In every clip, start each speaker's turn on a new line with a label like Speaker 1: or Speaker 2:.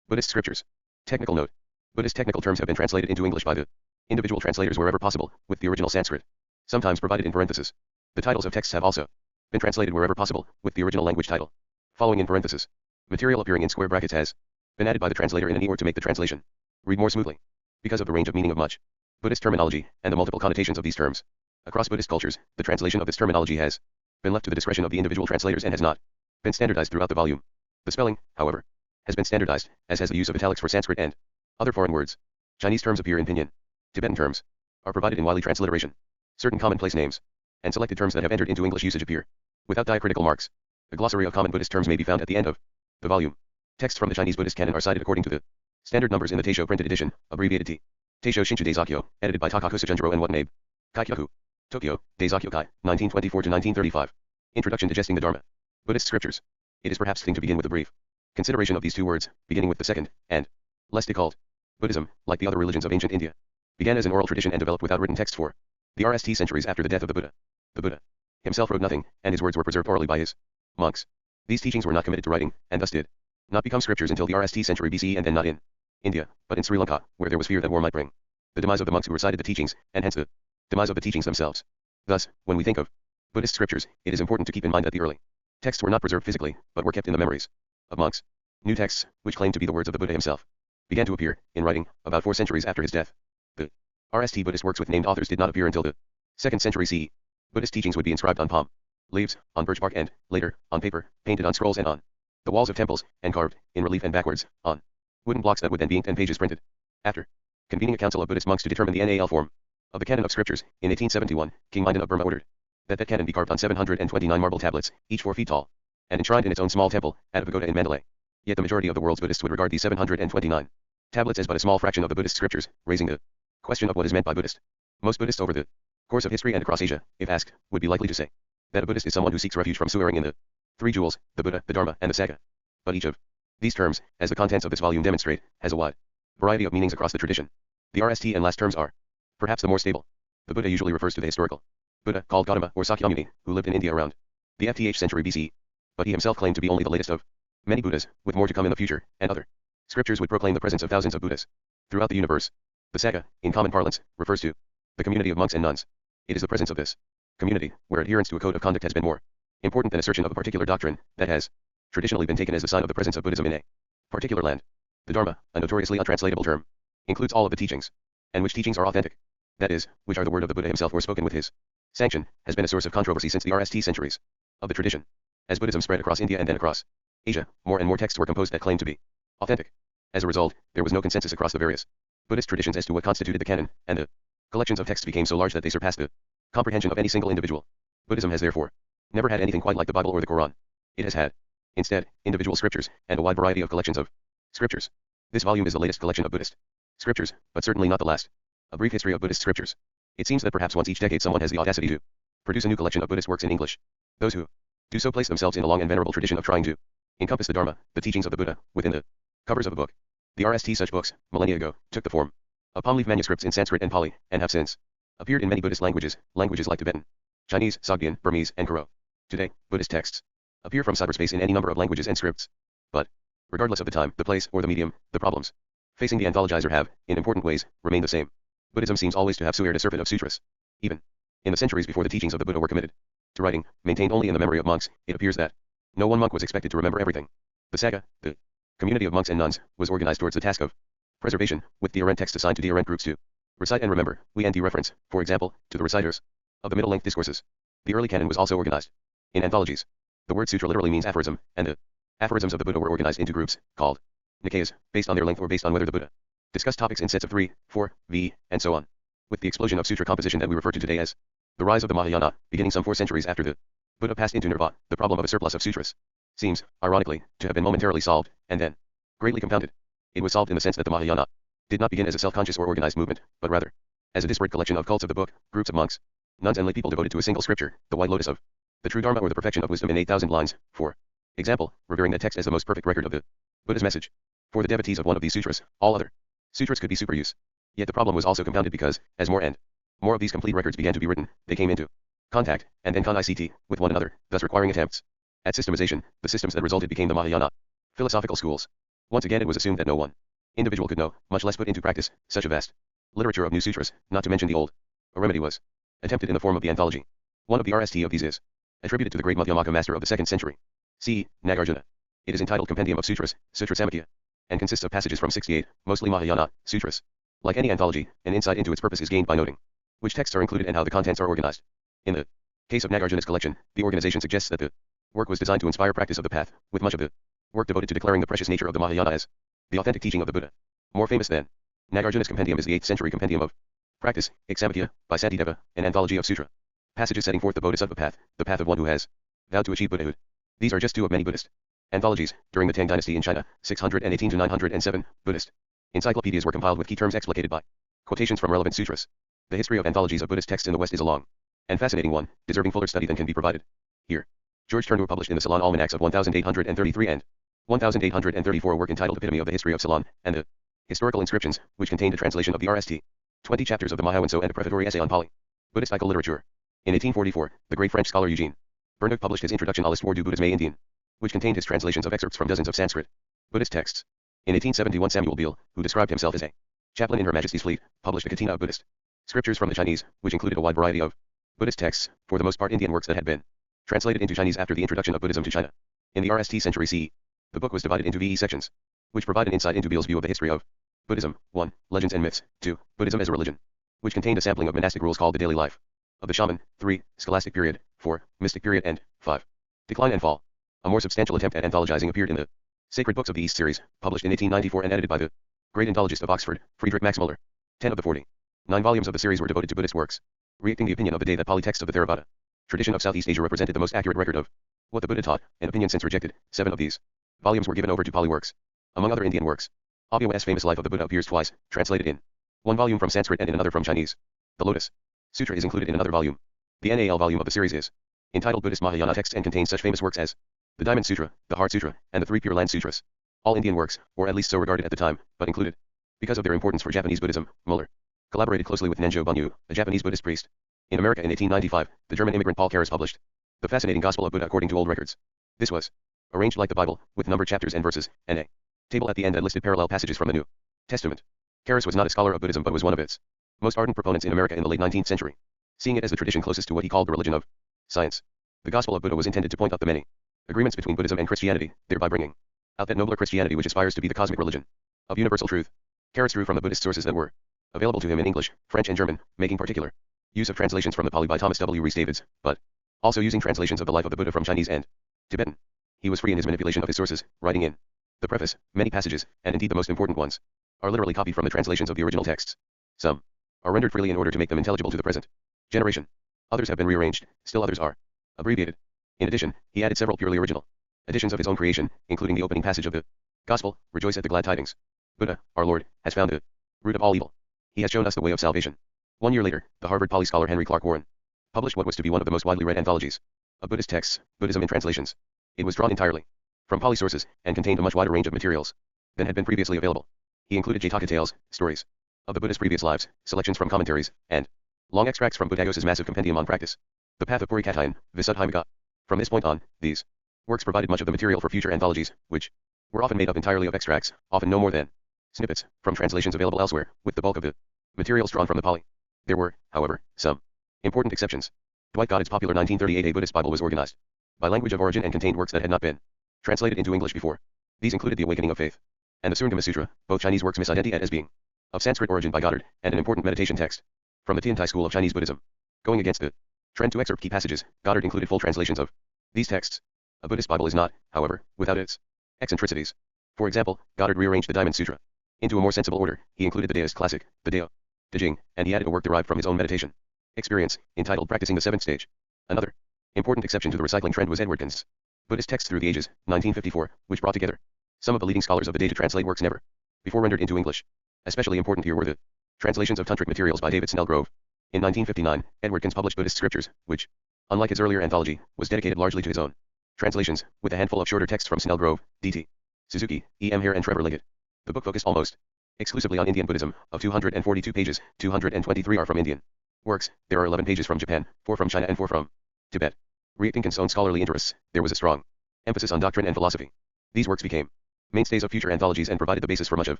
Speaker 1: Buddhist scriptures. Technical note. Buddhist technical terms have been translated into English by the individual translators wherever possible, with the original Sanskrit sometimes provided in parentheses. The titles of texts have also been translated wherever possible, with the original language title following in parentheses. Material appearing in square brackets has been added by the translator in an e-word to make the translation read more smoothly. Because of the range of meaning of much Buddhist terminology and the multiple connotations of these terms across Buddhist cultures, the translation of this terminology has been left to the discretion of the individual translators and has not been standardized throughout the volume. The spelling, however, has been standardized, as has the use of italics for Sanskrit and other foreign words. Chinese terms appear in pinyin. Tibetan terms are provided in Wylie transliteration. Certain commonplace names and selected terms that have entered into English usage appear without diacritical marks. A glossary of common Buddhist terms may be found at the end of the volume. Texts from the Chinese Buddhist canon are cited according to the standard numbers in the Taisho printed edition, abbreviated T. Taisho Shinshu Deizakyo, edited by Takakusa Junjiro and Watanabe. Kaikyoku. Tokyo, Deizakyo Kai, 1924-1935. Introduction: Digesting the Dharma. Buddhist Scriptures. It is perhaps fitting to begin with a brief consideration of these two words, beginning with the second, and less called. Buddhism, like the other religions of ancient India, began as an oral tradition and developed without written text for the RST centuries after the death of the Buddha. The Buddha himself wrote nothing, and his words were preserved orally by his monks. These teachings were not committed to writing, and thus did not become scriptures until the RST century BCE, and then not in India, but in Sri Lanka, where there was fear that war might bring the demise of the monks who recited the teachings, and hence the demise of the teachings themselves. Thus, when we think of Buddhist scriptures, it is important to keep in mind that the early texts were not preserved physically, but were kept in the memories of monks. New texts, which claimed to be the words of the Buddha himself, began to appear in writing about 4 centuries after his death. The RST Buddhist works with named authors did not appear until the 2nd century CE. Buddhist teachings would be inscribed on palm leaves, on birch bark, and, later, on paper, painted on scrolls and on the walls of temples, and carved, in relief and backwards, on wooden blocks that would then be inked and pages printed. After convening a council of Buddhist monks to determine the NAL form of the canon of scriptures, in 1871, King Mindon of Burma ordered that canon be carved on 729 marble tablets, each 4 feet tall, and enshrined in its own small temple, at a pagoda in Mandalay. Yet the majority of the world's Buddhists would regard these 729 tablets as but a small fraction of the Buddhist scriptures, raising the question of what is meant by Buddhist. Most Buddhists over the course of history and across Asia, if asked, would be likely to say that a Buddhist is someone who seeks refuge from swearing in the 3 jewels, the Buddha, the Dharma, and the Sangha. But each of these terms, as the contents of this volume demonstrate, has a wide variety of meanings across the tradition. The RST and last terms are perhaps the more stable. The Buddha usually refers to the historical Buddha, called Gautama or Sakyamuni, who lived in India around the FTH century BCE. But he himself claimed to be only the latest of many Buddhas, with more to come in the future, and other scriptures would proclaim the presence of thousands of Buddhas throughout the universe. The Sangha, in common parlance, refers to the community of monks and nuns. It is the presence of this community, where adherence to a code of conduct has been more important than assertion of a particular doctrine, that has traditionally been taken as the sign of the presence of Buddhism in a particular land. The Dharma, a notoriously untranslatable term, includes all of the teachings, and which teachings are authentic, that is, which are the word of the Buddha himself or spoken with his sanction, has been a source of controversy since the RST centuries of the tradition. As Buddhism spread across India and then across Asia, more and more texts were composed that claimed to be authentic. As a result, there was no consensus across the various Buddhist traditions as to what constituted the canon, and the collections of texts became so large that they surpassed the comprehension of any single individual. Buddhism has therefore never had anything quite like the Bible or the Quran. It has had, instead, individual scriptures, and a wide variety of collections of scriptures. This volume is the latest collection of Buddhist scriptures, but certainly not the last. A brief history of Buddhist scriptures. It seems that perhaps once each decade someone has the audacity to produce a new collection of Buddhist works in English. Those who do so place themselves in a long and venerable tradition of trying to encompass the Dharma, the teachings of the Buddha, within the covers of a book. The RST such books, millennia ago, took the form of palm leaf manuscripts in Sanskrit and Pali, and have since appeared in many Buddhist languages like Tibetan, Chinese, Sogdian, Burmese, and Karo. Today, Buddhist texts appear from cyberspace in any number of languages and scripts. But, regardless of the time, the place, or the medium, the problems facing the anthologizer have, in important ways, remained the same. Buddhism seems always to have sweared a surfeit of sutras. Even in the centuries before the teachings of the Buddha were committed to writing, maintained only in the memory of monks, it appears that no one monk was expected to remember everything. The Sangha, the community of monks and nuns, was organized towards the task of preservation, with the Arent texts assigned to the Arent groups to recite and remember, reference, for example, to the reciters of the middle-length discourses. The early canon was also organized in anthologies. The word sutra literally means aphorism, and the aphorisms of the Buddha were organized into groups, called Nikayas, based on their length or based on whether the Buddha discussed topics in sets of 3, 4, v, and so on. With the explosion of sutra composition that we refer to today as the rise of the Mahayana, beginning some 4 centuries after the Buddha passed into nirvana, the problem of a surplus of sutras seems, ironically, to have been momentarily solved, and then greatly compounded. It was solved in the sense that the Mahayana did not begin as a self-conscious or organized movement, but rather as a disparate collection of cults of the book, groups of monks, nuns, and lay people devoted to a single scripture, the white lotus of the true Dharma or the perfection of wisdom in 8,000 lines, for example, revering that text as the most perfect record of the Buddha's message. For the devotees of one of these sutras, all other sutras could be superuse. Yet the problem was also compounded because, as more and more of these complete records began to be written, they came into contact, and then con-ICT, with one another, thus requiring attempts at systemization. The systems that resulted became the Mahayana philosophical schools. Once again it was assumed that no one individual could know, much less put into practice, such a vast literature of new sutras, not to mention the old. A remedy was attempted in the form of the anthology. One of the RST of these is attributed to the great Madhyamaka master of the 2nd century. C. Nagarjuna. It is entitled Compendium of Sutras, Sutra Samkhya, and consists of passages from 68, mostly Mahayana, sutras. Like any anthology, an insight into its purpose is gained by noting which texts are included and how the contents are organized. In the case of Nagarjuna's collection, the organization suggests that the work was designed to inspire practice of the path, with much of the work devoted to declaring the precious nature of the Mahayana as the authentic teaching of the Buddha. More famous than Nagarjuna's compendium is the 8th century compendium of practice, Samkhya, by Santideva, an anthology of sutra passages setting forth the Bodhisattva path, the path of one who has vowed to achieve Buddhahood. These are just two of many Buddhist anthologies. During the Tang dynasty in China, 618 to 907, Buddhist encyclopedias were compiled with key terms explicated by quotations from relevant sutras. The history of anthologies of Buddhist texts in the West is a long and fascinating one, deserving fuller study than can be provided here. George Turnbull published in the Ceylon Almanacs of 1833 and 1834 a work entitled Epitome of the History of Ceylon, and the Historical Inscriptions, which contained a translation of the RST 20 chapters of the Mahayana and a prefatory essay on Pali Buddhistical literature. In 1844, the great French scholar Eugene Bernard published his Introduction à l'Histoire du Bouddhisme Indien, which contained his translations of excerpts from dozens of Sanskrit Buddhist texts. In 1871 Samuel Beale, who described himself as a chaplain in Her Majesty's fleet, published a Katina of Buddhist scriptures from the Chinese, which included a wide variety of Buddhist texts, for the most part Indian works that had been translated into Chinese after the introduction of Buddhism to China. In the RST century CE, the book was divided into VE sections, which provide an insight into Beale's view of the history of Buddhism. 1. Legends and myths. 2. Buddhism as a religion, which contained a sampling of monastic rules called the daily life of the shaman. 3. Scholastic period. 4. Mystic period. And 5. Decline and fall. A more substantial attempt at anthologizing appeared in the Sacred Books of the East series, published in 1894 and edited by the great anthologist of Oxford, Friedrich Max Müller. 10 of the 49 volumes of the series were devoted to Buddhist works, reacting the opinion of the day that Pali texts of the Theravada tradition of Southeast Asia represented the most accurate record of what the Buddha taught, an opinion since rejected. 7 of these volumes were given over to Pali works. Among other Indian works, Audiobook's famous Life of the Buddha appears twice, translated in one volume from Sanskrit and in another from Chinese. The Lotus Sutra is included in another volume. The NAL volume of the series is entitled Buddhist Mahayana texts and contains such famous works as the Diamond Sutra, the Heart Sutra, and the 3 Pure Land Sutras. All Indian works, or at least so regarded at the time, but included because of their importance for Japanese Buddhism. Müller collaborated closely with Nenjo Bunyu, a Japanese Buddhist priest. In America in 1895, the German immigrant Paul Karras published The Fascinating Gospel of Buddha according to old records. This was arranged like the Bible, with numbered chapters and verses, and a table at the end that listed parallel passages from the New Testament. Karras was not a scholar of Buddhism but was one of its most ardent proponents in America in the late 19th century, seeing it as the tradition closest to what he called the religion of science. The Gospel of Buddha was intended to point out the many agreements between Buddhism and Christianity, thereby bringing out that nobler Christianity which aspires to be the cosmic religion of universal truth. Karras drew from the Buddhist sources that were available to him in English, French and German, making particular use of translations from the Pali by Thomas W. Rhys Davids, but also using translations of the life of the Buddha from Chinese and Tibetan. He was free in his manipulation of his sources, writing in the preface, many passages, and indeed the most important ones, are literally copied from the translations of the original texts. Some are rendered freely in order to make them intelligible to the present generation. Others have been rearranged, still others are abbreviated. In addition, he added several purely original additions of his own creation, including the opening passage of the Gospel, Rejoice at the glad tidings. Buddha, our Lord, has found the root of all evil. He has shown us the way of salvation. 1 year later, the Harvard Pali scholar Henry Clark Warren published what was to be one of the most widely read anthologies of Buddhist texts, Buddhism in Translations. It was drawn entirely from Pali sources, and contained a much wider range of materials than had been previously available. He included Jataka tales, stories of the Buddha's previous lives, selections from commentaries, and long extracts from Buddhagos's massive compendium on practice, the path of Purikatayan, Visuddhimagga. From this point on, these works provided much of the material for future anthologies, which were often made up entirely of extracts, often no more than snippets, from translations available elsewhere, with the bulk of the materials drawn from the Pali. There were, however, some important exceptions. Dwight Goddard's popular 1938 A Buddhist Bible was organized by language of origin and contained works that had not been translated into English before. These included The Awakening of Faith and the Surangama Sutra, both Chinese works misidentified as being of Sanskrit origin by Goddard, and an important meditation text from the Tiantai school of Chinese Buddhism. Going against the trend to excerpt key passages, Goddard included full translations of these texts. A Buddhist Bible is not, however, without its eccentricities. For example, Goddard rearranged the Diamond Sutra into a more sensible order. He included the Taoist classic, the Tao Te Ching, and he added a work derived from his own meditation experience, entitled Practicing the Seventh Stage. Another important exception to the recycling trend was Edward Kins' Buddhist Texts Through the Ages, 1954, which brought together some of the leading scholars of the day to translate works never before rendered into English. Especially important here were the translations of tantric materials by David Snellgrove. In 1959, Edward Kins published Buddhist scriptures, which, unlike his earlier anthology, was dedicated largely to his own translations, with a handful of shorter texts from Snellgrove, D.T. Suzuki, E.M. Hare and Trevor Liggett. The book focused almost exclusively on Indian Buddhism. Of 242 pages, 223 are from Indian works. There are 11 pages from Japan, 4 from China and 4 from Tibet. Reacting Kins' own scholarly interests, there was a strong emphasis on doctrine and philosophy. These works became mainstays of future anthologies and provided the basis for much of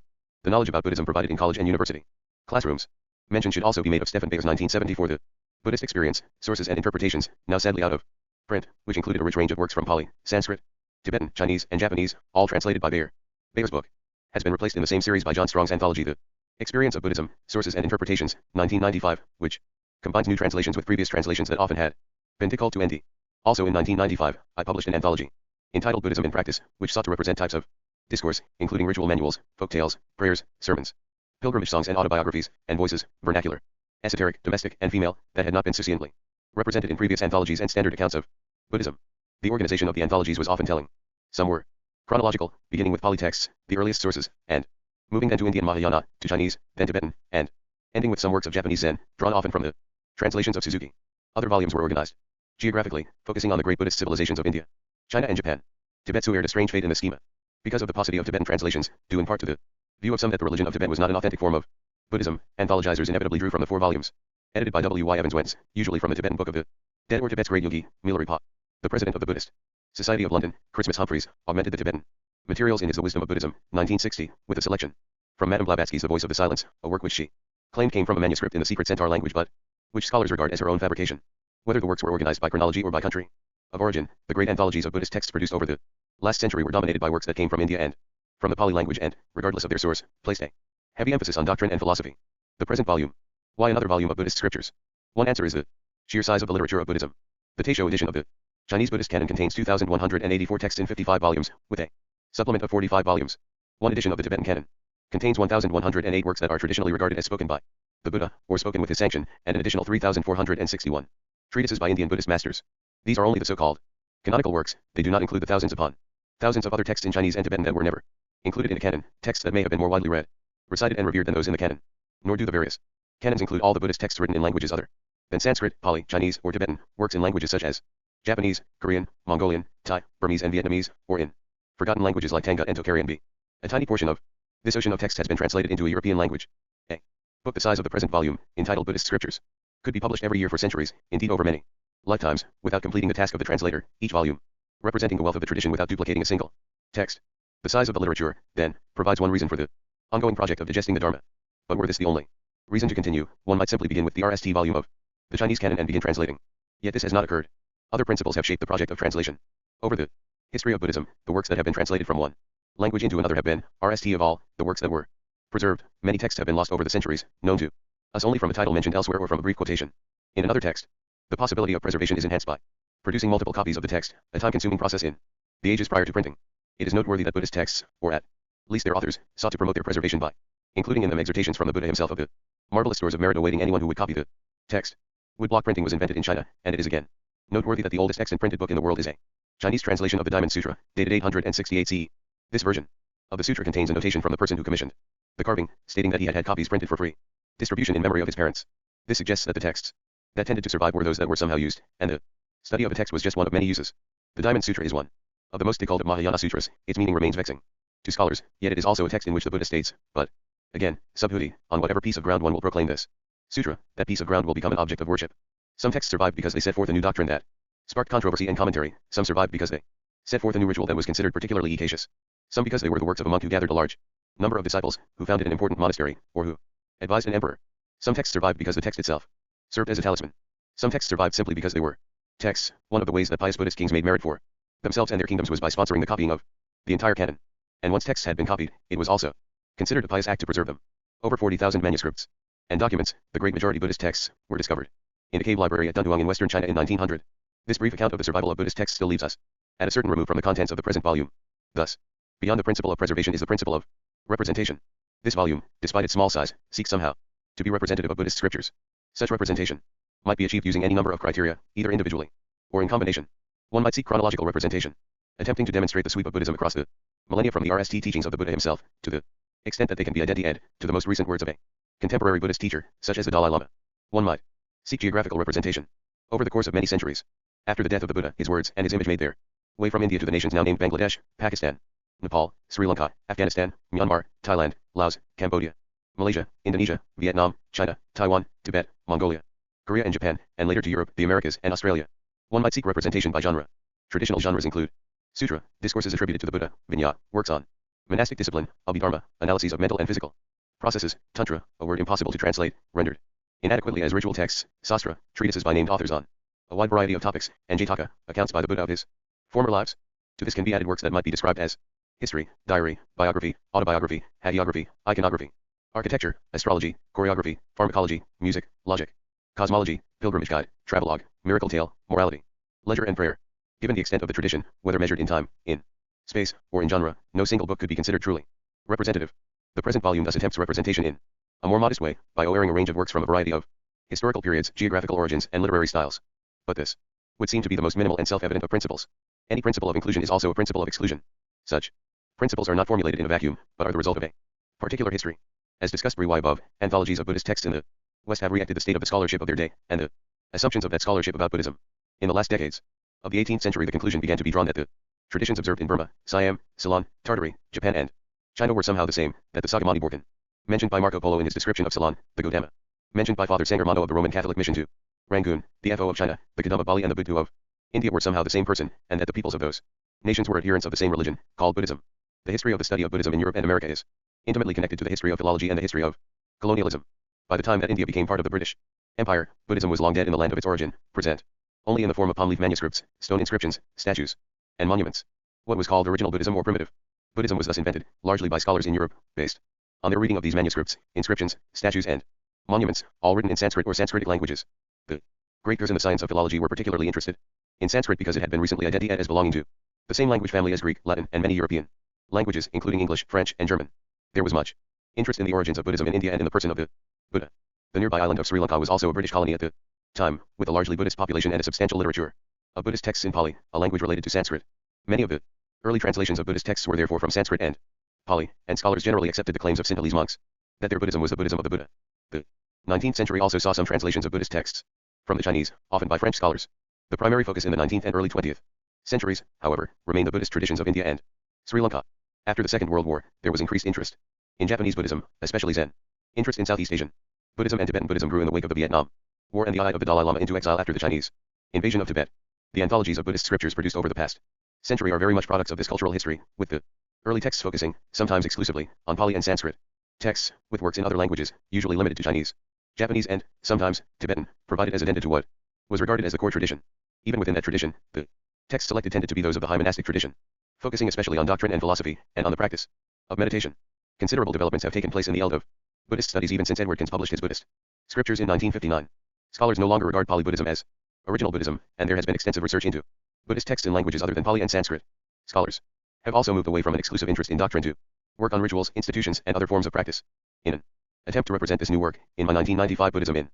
Speaker 1: the knowledge about Buddhism provided in college and university classrooms. Mention should also be made of Stephen Bayer's 1974 The Buddhist Experience, Sources and Interpretations, now sadly out of print, which included a rich range of works from Pali, Sanskrit, Tibetan, Chinese, and Japanese, all translated by Bayer. Bayer's book has been replaced in the same series by John Strong's anthology The Experience of Buddhism, Sources and Interpretations, 1995, which combines new translations with previous translations that often had been difficult to NT. Also in 1995, I published an anthology entitled Buddhism in Practice, which sought to represent types of discourse, including ritual manuals, folk tales, prayers, sermons, pilgrimage songs and autobiographies, and voices, vernacular, esoteric, domestic, and female, that had not been sufficiently represented in previous anthologies and standard accounts of Buddhism. The organization of the anthologies was often telling. Some were chronological, beginning with Pali texts, the earliest sources, and moving then to Indian Mahayana, to Chinese, then Tibetan, and ending with some works of Japanese Zen, drawn often from the translations of Suzuki. Other volumes were organized geographically, focusing on the great Buddhist civilizations of India, China and Japan. Tibet sued a strange fate in the schema, because of the paucity of Tibetan translations, due in part to the view of some that the religion of Tibet was not an authentic form of Buddhism. Anthologizers inevitably drew from the 4 volumes, edited by W. Y. Evans Wentz, usually from the Tibetan Book of the Dead or Tibet's Great Yogi, Milarepa. The president of the Buddhist Society of London, Christmas Humphreys, augmented the Tibetan materials in his The Wisdom of Buddhism, 1960, with a selection from Madame Blavatsky's The Voice of the Silence, a work which she claimed came from a manuscript in the secret Centaur language but which scholars regard as her own fabrication. Whether the works were organized by chronology or by country of origin, the great anthologies of Buddhist texts produced over the last century were dominated by works that came from India and from the Pali language and, regardless of their source, placed a heavy emphasis on doctrine and philosophy. The present volume. Why another volume of Buddhist scriptures? One answer is the sheer size of the literature of Buddhism. The Taisho edition of the Chinese Buddhist canon contains 2,184 texts in 55 volumes, with a supplement of 45 volumes. One edition of the Tibetan canon contains 1,108 works that are traditionally regarded as spoken by the Buddha, or spoken with his sanction, and an additional 3,461 treatises by Indian Buddhist masters. These are only the so-called canonical works. They do not include the thousands upon thousands of other texts in Chinese and Tibetan that were never included in a canon, texts that may have been more widely read, recited and revered than those in the canon. Nor do the various canons include all the Buddhist texts written in languages other than Sanskrit, Pali, Chinese, or Tibetan, works in languages such as Japanese, Korean, Mongolian, Thai, Burmese and Vietnamese, or in forgotten languages like Tanggut and Tocharian B. A tiny portion of this ocean of text has been translated into a European language. A book the size of the present volume, entitled Buddhist Scriptures, could be published every year for centuries, indeed over many lifetimes, without completing the task of the translator, each volume representing the wealth of the tradition without duplicating a single text. The size of the literature, then, provides one reason for the ongoing project of digesting the Dharma. But were this the only reason to continue, one might simply begin with the RST volume of the Chinese canon and begin translating. Yet this has not occurred. Other principles have shaped the project of translation. Over the history of Buddhism, the works that have been translated from one language into another have been, RST of all, the works that were preserved. Many texts have been lost over the centuries, known to us only from a title mentioned elsewhere or from a brief quotation in another text. The possibility of preservation is enhanced by producing multiple copies of the text, a time-consuming process in the ages prior to printing. It is noteworthy that Buddhist texts, or at least their authors, sought to promote their preservation by including in them exhortations from the Buddha himself of the marvelous stores of merit awaiting anyone who would copy the text. Woodblock printing was invented in China, and it is again noteworthy that the oldest extant printed book in the world is a Chinese translation of the Diamond Sutra, dated 868 CE. This version of the sutra contains a notation from the person who commissioned the carving, stating that he had had copies printed for free distribution in memory of his parents. This suggests that the texts that tended to survive were those that were somehow used, and the study of a text was just one of many uses. The Diamond Sutra is one of the most difficult of Mahayana sutras. Its meaning remains vexing to scholars, yet it is also a text in which the Buddha states, but again, subhuti, on whatever piece of ground one will proclaim this sutra, that piece of ground will become an object of worship. Some texts survived because they set forth a new doctrine that sparked controversy and commentary. Some survived because they set forth a new ritual that was considered particularly efficacious. Some because they were the works of a monk who gathered a large number of disciples, who founded an important monastery, or who advised an emperor. Some texts survived because the text itself served as a talisman. Some texts survived simply because they were texts. One of the ways that pious Buddhist kings made merit for themselves and their kingdoms was by sponsoring the copying of the entire canon. And once texts had been copied, it was also considered a pious act to preserve them. Over 40,000 manuscripts and documents, the great majority Buddhist texts, were discovered in a cave library at Dunhuang in western China in 1900. This brief account of the survival of Buddhist texts still leaves us at a certain remove from the contents of the present volume. Thus, beyond the principle of preservation is the principle of representation. This volume, despite its small size, seeks somehow to be representative of Buddhist scriptures. Such representation might be achieved using any number of criteria, either individually or in combination. One might seek chronological representation, attempting to demonstrate the sweep of Buddhism across the millennia from the RST teachings of the Buddha himself, to the extent that they can be identified, to the most recent words of a contemporary Buddhist teacher, such as the Dalai Lama. One might seek geographical representation. Over the course of many centuries, after the death of the Buddha, his words and his image made their way from India to the nations now named Bangladesh, Pakistan, Nepal, Sri Lanka, Afghanistan, Myanmar, Thailand, Laos, Cambodia, Malaysia, Indonesia, Vietnam, China, Taiwan, Tibet, Mongolia, Korea and Japan, and later to Europe, the Americas, and Australia. One might seek representation by genre. Traditional genres include sutra, discourses attributed to the Buddha; Vinaya, works on Monastic discipline, Abhidharma, analyses of mental and physical processes, Tantra, a word impossible to translate, rendered inadequately as ritual texts, Sastra, treatises by named authors on a wide variety of topics, and Jataka, accounts by the Buddha of his former lives. To this can be added works that might be described as history, diary, biography, autobiography, hagiography, iconography, architecture, astrology, choreography, pharmacology, music, logic, cosmology, pilgrimage guide, travelogue, miracle tale, morality, leisure and prayer. Given the extent of the tradition, whether measured in time, in space, or in genre, no single book could be considered truly representative. The present volume thus attempts representation in a more modest way, by airing a range of works from a variety of historical periods, geographical origins, and literary styles. But this would seem to be the most minimal and self-evident of principles. Any principle of inclusion is also a principle of exclusion. Such principles are not formulated in a vacuum, but are the result of a particular history. As discussed briefly above, anthologies of Buddhist texts in the West have reacted the state of the scholarship of their day, and the assumptions of that scholarship about Buddhism. In the last decades of the 18th century, the conclusion began to be drawn that the traditions observed in Burma, Siam, Ceylon, Tartary, Japan, and China were somehow the same, that the Sagamani Borkan, mentioned by Marco Polo in his description of Ceylon, the Gautama, mentioned by Father Sangarmano of the Roman Catholic Mission to Rangoon, the Fo of China, the Kadam of Bali, and the Buddha of India were somehow the same person, and that the peoples of those nations were adherents of the same religion, called Buddhism. The history of the study of Buddhism in Europe and America is intimately connected to the history of philology and the history of colonialism. By the time that India became part of the British Empire, Buddhism was long dead in the land of its origin, present only in the form of palm leaf manuscripts, stone inscriptions, statues, and monuments. What was called original Buddhism or primitive Buddhism was thus invented, largely by scholars in Europe, based on their reading of these manuscripts, inscriptions, statues, and monuments, all written in Sanskrit or Sanskritic languages. The great peers in the science of philology were particularly interested in Sanskrit because it had been recently identified as belonging to the same language family as Greek, Latin, and many European languages, including English, French, and German. There was much interest in the origins of Buddhism in India and in the person of the Buddha. The nearby island of Sri Lanka was also a British colony at the time, with a largely Buddhist population and a substantial literature of Buddhist texts in Pali, a language related to Sanskrit. Many of the early translations of Buddhist texts were therefore from Sanskrit and Pali, and scholars generally accepted the claims of Sinhalese monks that their Buddhism was the Buddhism of the Buddha. The 19th century also saw some translations of Buddhist texts from the Chinese, often by French scholars. The primary focus in the 19th and early 20th centuries, however, remained the Buddhist traditions of India and Sri Lanka. After the Second World War, there was increased interest in Japanese Buddhism, especially Zen. Interest in Southeast Asian Buddhism and Tibetan Buddhism grew in the wake of the Vietnam War and the eye of the Dalai Lama into exile after the Chinese invasion of Tibet. The anthologies of Buddhist scriptures produced over the past century are very much products of this cultural history, with the early texts focusing, sometimes exclusively, on Pali and Sanskrit texts, with works in other languages, usually limited to Chinese, Japanese, and, sometimes, Tibetan, provided as addenda to what was regarded as the core tradition. Even within that tradition, the texts selected tended to be those of the high monastic tradition, focusing especially on doctrine and philosophy, and on the practice of meditation. Considerable developments have taken place in the field of Buddhist studies even since Edward Kins published his Buddhist scriptures in 1959. Scholars no longer regard Pali Buddhism as original Buddhism, and there has been extensive research into Buddhist texts in languages other than Pali and Sanskrit. Scholars have also moved away from an exclusive interest in doctrine to work on rituals, institutions, and other forms of practice. In an attempt to represent this new work, in my 1995 Buddhism in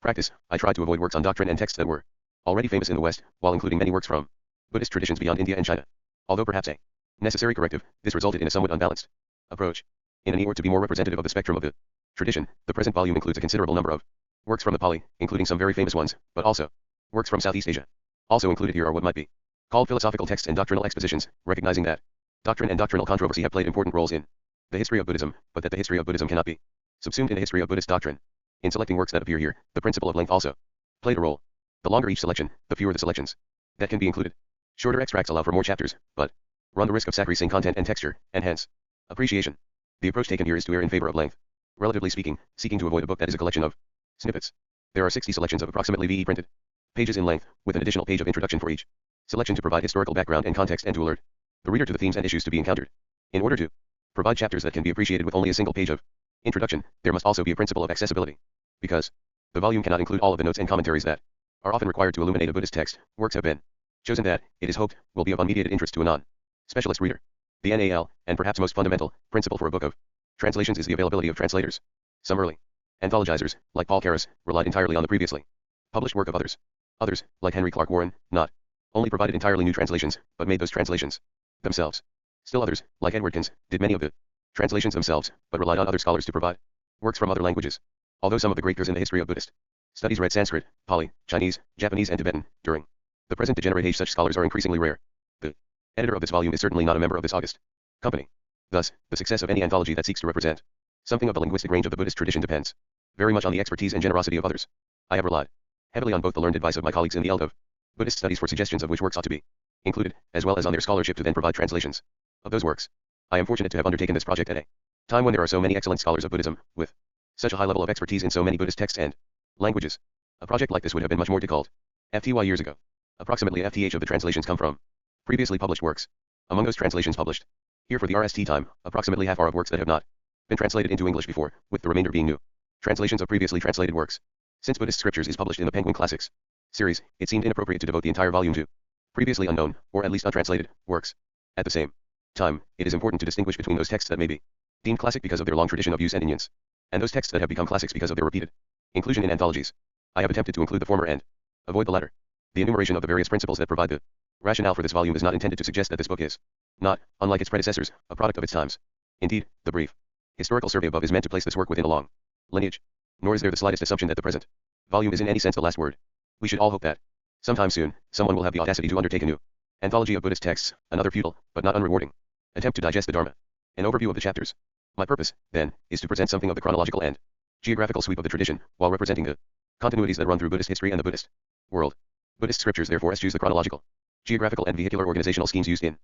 Speaker 1: Practice, I tried to avoid works on doctrine and texts that were already famous in the West, while including many works from Buddhist traditions beyond India and China. Although perhaps a necessary corrective, this resulted in a somewhat unbalanced approach. In an effort to be more representative of the spectrum of the tradition, the present volume includes a considerable number of works from the Pali, including some very famous ones, but also works from Southeast Asia. Also included here are what might be called philosophical texts and doctrinal expositions, recognizing that doctrine and doctrinal controversy have played important roles in the history of Buddhism, but that the history of Buddhism cannot be subsumed in the history of Buddhist doctrine. In selecting works that appear here, the principle of length also played a role. The longer each selection, the fewer the selections that can be included. Shorter extracts allow for more chapters, but run the risk of sacrificing content and texture, and hence appreciation. The approach taken here is to err in favor of length, relatively speaking, seeking to avoid a book that is a collection of snippets. There are 60 selections of approximately VE printed pages in length, with an additional page of introduction for each selection to provide historical background and context and to alert the reader to the themes and issues to be encountered. In order to provide chapters that can be appreciated with only a single page of introduction, there must also be a principle of accessibility. Because the volume cannot include all of the notes and commentaries that are often required to illuminate a Buddhist text, works have been chosen that, it is hoped, will be of unmediated interest to a non-specialist reader. The NAL, and perhaps most fundamental, principle for a book of translations is the availability of translators. Some early anthologizers, like Paul Karras, relied entirely on the previously published work of others. Others, like Henry Clark Warren, not only provided entirely new translations, but made those translations themselves. Still others, like Edward Kins, did many of the translations themselves, but relied on other scholars to provide works from other languages. Although some of the great peers in the history of Buddhist studies read Sanskrit, Pali, Chinese, Japanese, and Tibetan, during the present degenerate age such scholars are increasingly rare. The editor of this volume is certainly not a member of this august company. Thus, the success of any anthology that seeks to represent something of the linguistic range of the Buddhist tradition depends very much on the expertise and generosity of others. I have relied heavily on both the learned advice of my colleagues in the field of Buddhist studies for suggestions of which works ought to be included, as well as on their scholarship to then provide translations of those works. I am fortunate to have undertaken this project at a time when there are so many excellent scholars of Buddhism, with such a high level of expertise in so many Buddhist texts and languages. A project like this would have been much more difficult. FTY years ago. Approximately FTH of the translations come from previously published works. Among those translations published here for the RST time, approximately half are of works that have not been translated into English before, with the remainder being new translations of previously translated works. Since Buddhist Scriptures is published in the Penguin Classics series, it seemed inappropriate to devote the entire volume to previously unknown, or at least untranslated, works. At the same time, it is important to distinguish between those texts that may be deemed classic because of their long tradition of use and eminence, and those texts that have become classics because of their repeated inclusion in anthologies. I have attempted to include the former and avoid the latter. The enumeration of the various principles that provide the rationale for this volume is not intended to suggest that this book is not, unlike its predecessors, a product of its times. Indeed, the brief historical survey above is meant to place this work within a long lineage, nor is there the slightest assumption that the present volume is in any sense the last word. We should all hope that sometime soon, someone will have the audacity to undertake a new anthology of Buddhist texts, another futile, but not unrewarding attempt to digest the Dharma. An overview of the chapters. My purpose, then, is to present something of the chronological and geographical sweep of the tradition, while representing the continuities that run through Buddhist history and the Buddhist world. Buddhist scriptures therefore eschews the chronological, geographical and vehicular organizational schemes used in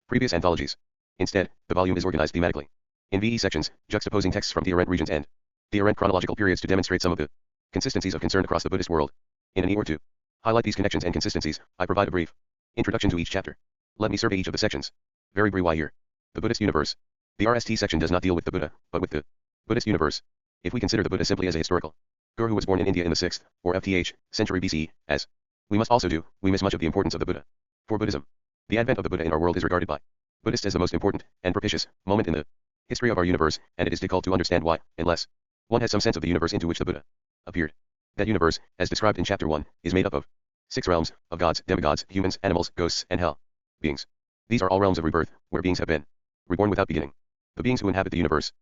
Speaker 1: previous anthologies. Instead, the volume is organized thematically in VE sections, juxtaposing texts from theorent regions and theorent chronological periods to demonstrate some of the consistencies of concern across the Buddhist world. In an E or two, highlight these connections and consistencies, I provide a brief introduction to each chapter. Let me survey each of the sections. Very briefly here. The Buddhist universe. The RST section does not deal with the Buddha, but with the Buddhist universe. If we consider the Buddha simply as a historical guru who was born in India in the 6th, or FTH, century BCE, as we must also do, we miss much of the importance of the Buddha. For Buddhism, the advent of the Buddha in our world is regarded by Buddhists as the most important and propitious moment in the history of our universe, and it is difficult to understand why, unless one has some sense of the universe into which the Buddha appeared. That universe, as described in chapter 1, is made up of 6 realms, of gods, demigods, humans, animals, ghosts, and hell beings. These are all realms of rebirth, where beings have been reborn without beginning. The beings who inhabit the universe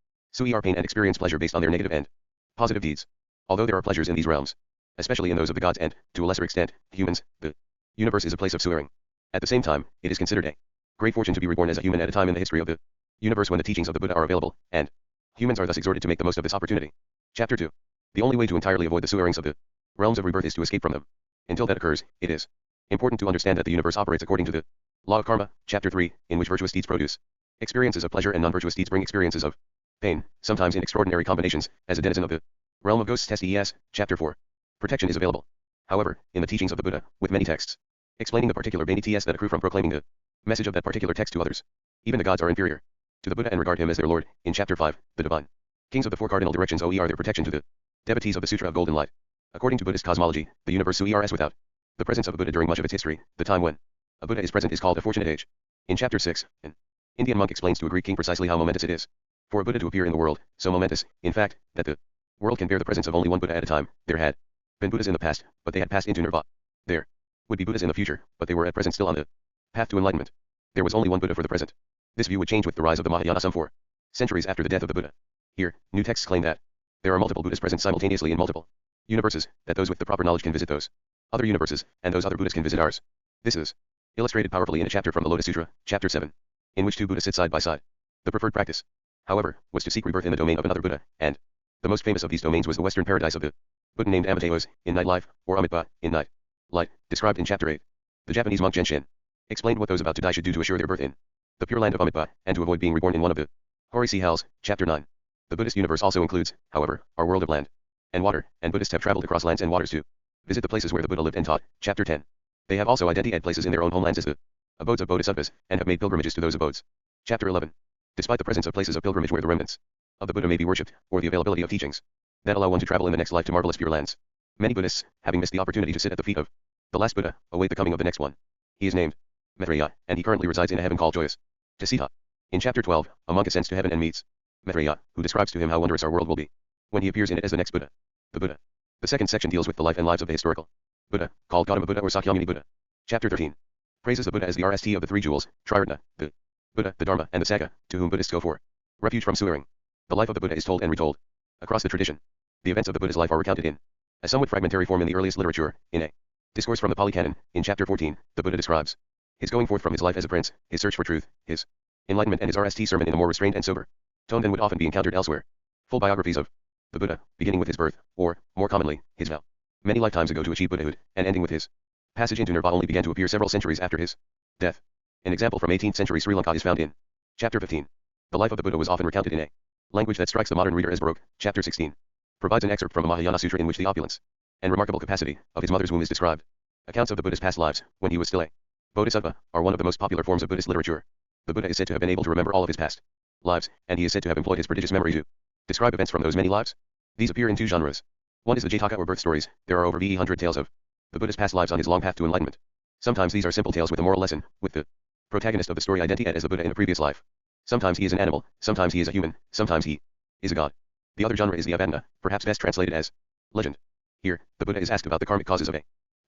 Speaker 1: are pain and experience pleasure based on their negative and positive deeds. Although there are pleasures in these realms, especially in those of the gods and, to a lesser extent, humans, the universe is a place of suffering. At the same time, it is considered a great fortune to be reborn as a human at a time in the history of the universe when the teachings of the Buddha are available, and humans are thus exhorted to make the most of this opportunity. Chapter 2. The only way to entirely avoid the sufferings of the realms of rebirth is to escape from them. Until that occurs, it is important to understand that the universe operates according to the law of karma. Chapter 3, in which virtuous deeds produce experiences of pleasure and non-virtuous deeds bring experiences of pain, sometimes in extraordinary combinations, as a denizen of the realm of ghosts. Test Chapter 4. Protection is available, however, in the teachings of the Buddha, with many texts explaining the particular benefits that accrue from proclaiming the message of that particular text to others. Even the gods are inferior to the Buddha and regard him as their lord. In Chapter 5, the divine kings of the 4 cardinal directions are their protection to the devotees of the Sutra of Golden Light. According to Buddhist cosmology, the universe is without the presence of a Buddha during much of its history. The time when a Buddha is present is called a fortunate age. In Chapter 6, an Indian monk explains to a Greek king precisely how momentous it is for a Buddha to appear in the world, so momentous, in fact, that the world can bear the presence of only one Buddha at a time. There had been Buddhas in the past, but they had passed into nirvana. There would be Buddhas in the future, but they were at present still on the path to enlightenment. There was only one Buddha for the present. This view would change with the rise of the Mahayana some 4 centuries after the death of the Buddha. Here, new texts claim that there are multiple Buddhas present simultaneously in multiple universes, that those with the proper knowledge can visit those other universes, and those other Buddhas can visit ours. This is illustrated powerfully in a chapter from the Lotus Sutra, Chapter 7, in which 2 Buddhas sit side by side. The preferred practice, however, was to seek rebirth in the domain of another Buddha, and the most famous of these domains was the western paradise of the Buddha named Amitayos, in night life, or Amitba, in night light, described in Chapter 8. The Japanese monk Genshin explained what those about to die should do to assure their birth in the pure land of Amitba, and to avoid being reborn in one of the hoary sea hells. Chapter 9. The Buddhist universe also includes, however, our world of land and water, and Buddhists have traveled across lands and waters to visit the places where the Buddha lived and taught. Chapter 10. They have also identified places in their own homelands as the abodes of bodhisattvas, and have made pilgrimages to those abodes. Chapter 11. Despite the presence of places of pilgrimage where the remnants of the Buddha may be worshipped, or the availability of teachings that allow one to travel in the next life to marvelous pure lands, many Buddhists, having missed the opportunity to sit at the feet of the last Buddha, await the coming of the next one. He is named Maitreya, and he currently resides in a heaven called Joyous Tasita. In Chapter 12, a monk ascends to heaven and meets Maitreya, who describes to him how wondrous our world will be when he appears in it as the next Buddha. The Buddha. The second section deals with the life and lives of the historical Buddha, called Gautama Buddha or Sakyamuni Buddha. Chapter 13. Praises the Buddha as the RST of the 3 jewels, Triratna, the Buddha, the Dharma, and the Sangha, to whom Buddhists go for refuge from suffering. The life of the Buddha is told and retold across the tradition. The events of the Buddha's life are recounted in a somewhat fragmentary form in the earliest literature. In a discourse from the Pali Canon, in Chapter 14, the Buddha describes his going forth from his life as a prince, his search for truth, his enlightenment, and his RST sermon in a more restrained and sober tone than would often be encountered elsewhere. Full biographies of the Buddha, beginning with his birth, or, more commonly, his vow many lifetimes ago to achieve Buddhahood, and ending with his passage into nirvana, only began to appear several centuries after his death. An example from 18th century Sri Lanka is found in Chapter 15. The life of the Buddha was often recounted in a language that strikes the modern reader as Baroque. Chapter 16 provides an excerpt from a Mahayana sutra in which the opulence and remarkable capacity of his mother's womb is described. Accounts of the Buddha's past lives, when he was still a bodhisattva, are one of the most popular forms of Buddhist literature. The Buddha is said to have been able to remember all of his past lives, and he is said to have employed his prodigious memory to describe events from those many lives. These appear in two genres. One is the Jataka or birth stories. There are over 100 tales of the Buddha's past lives on his long path to enlightenment. Sometimes these are simple tales with a moral lesson, with the protagonist of the story identified as the Buddha in a previous life. Sometimes he is an animal, sometimes he is a human, sometimes he is a god. The other genre is the Avadana, perhaps best translated as legend. Here, the Buddha is asked about the karmic causes of a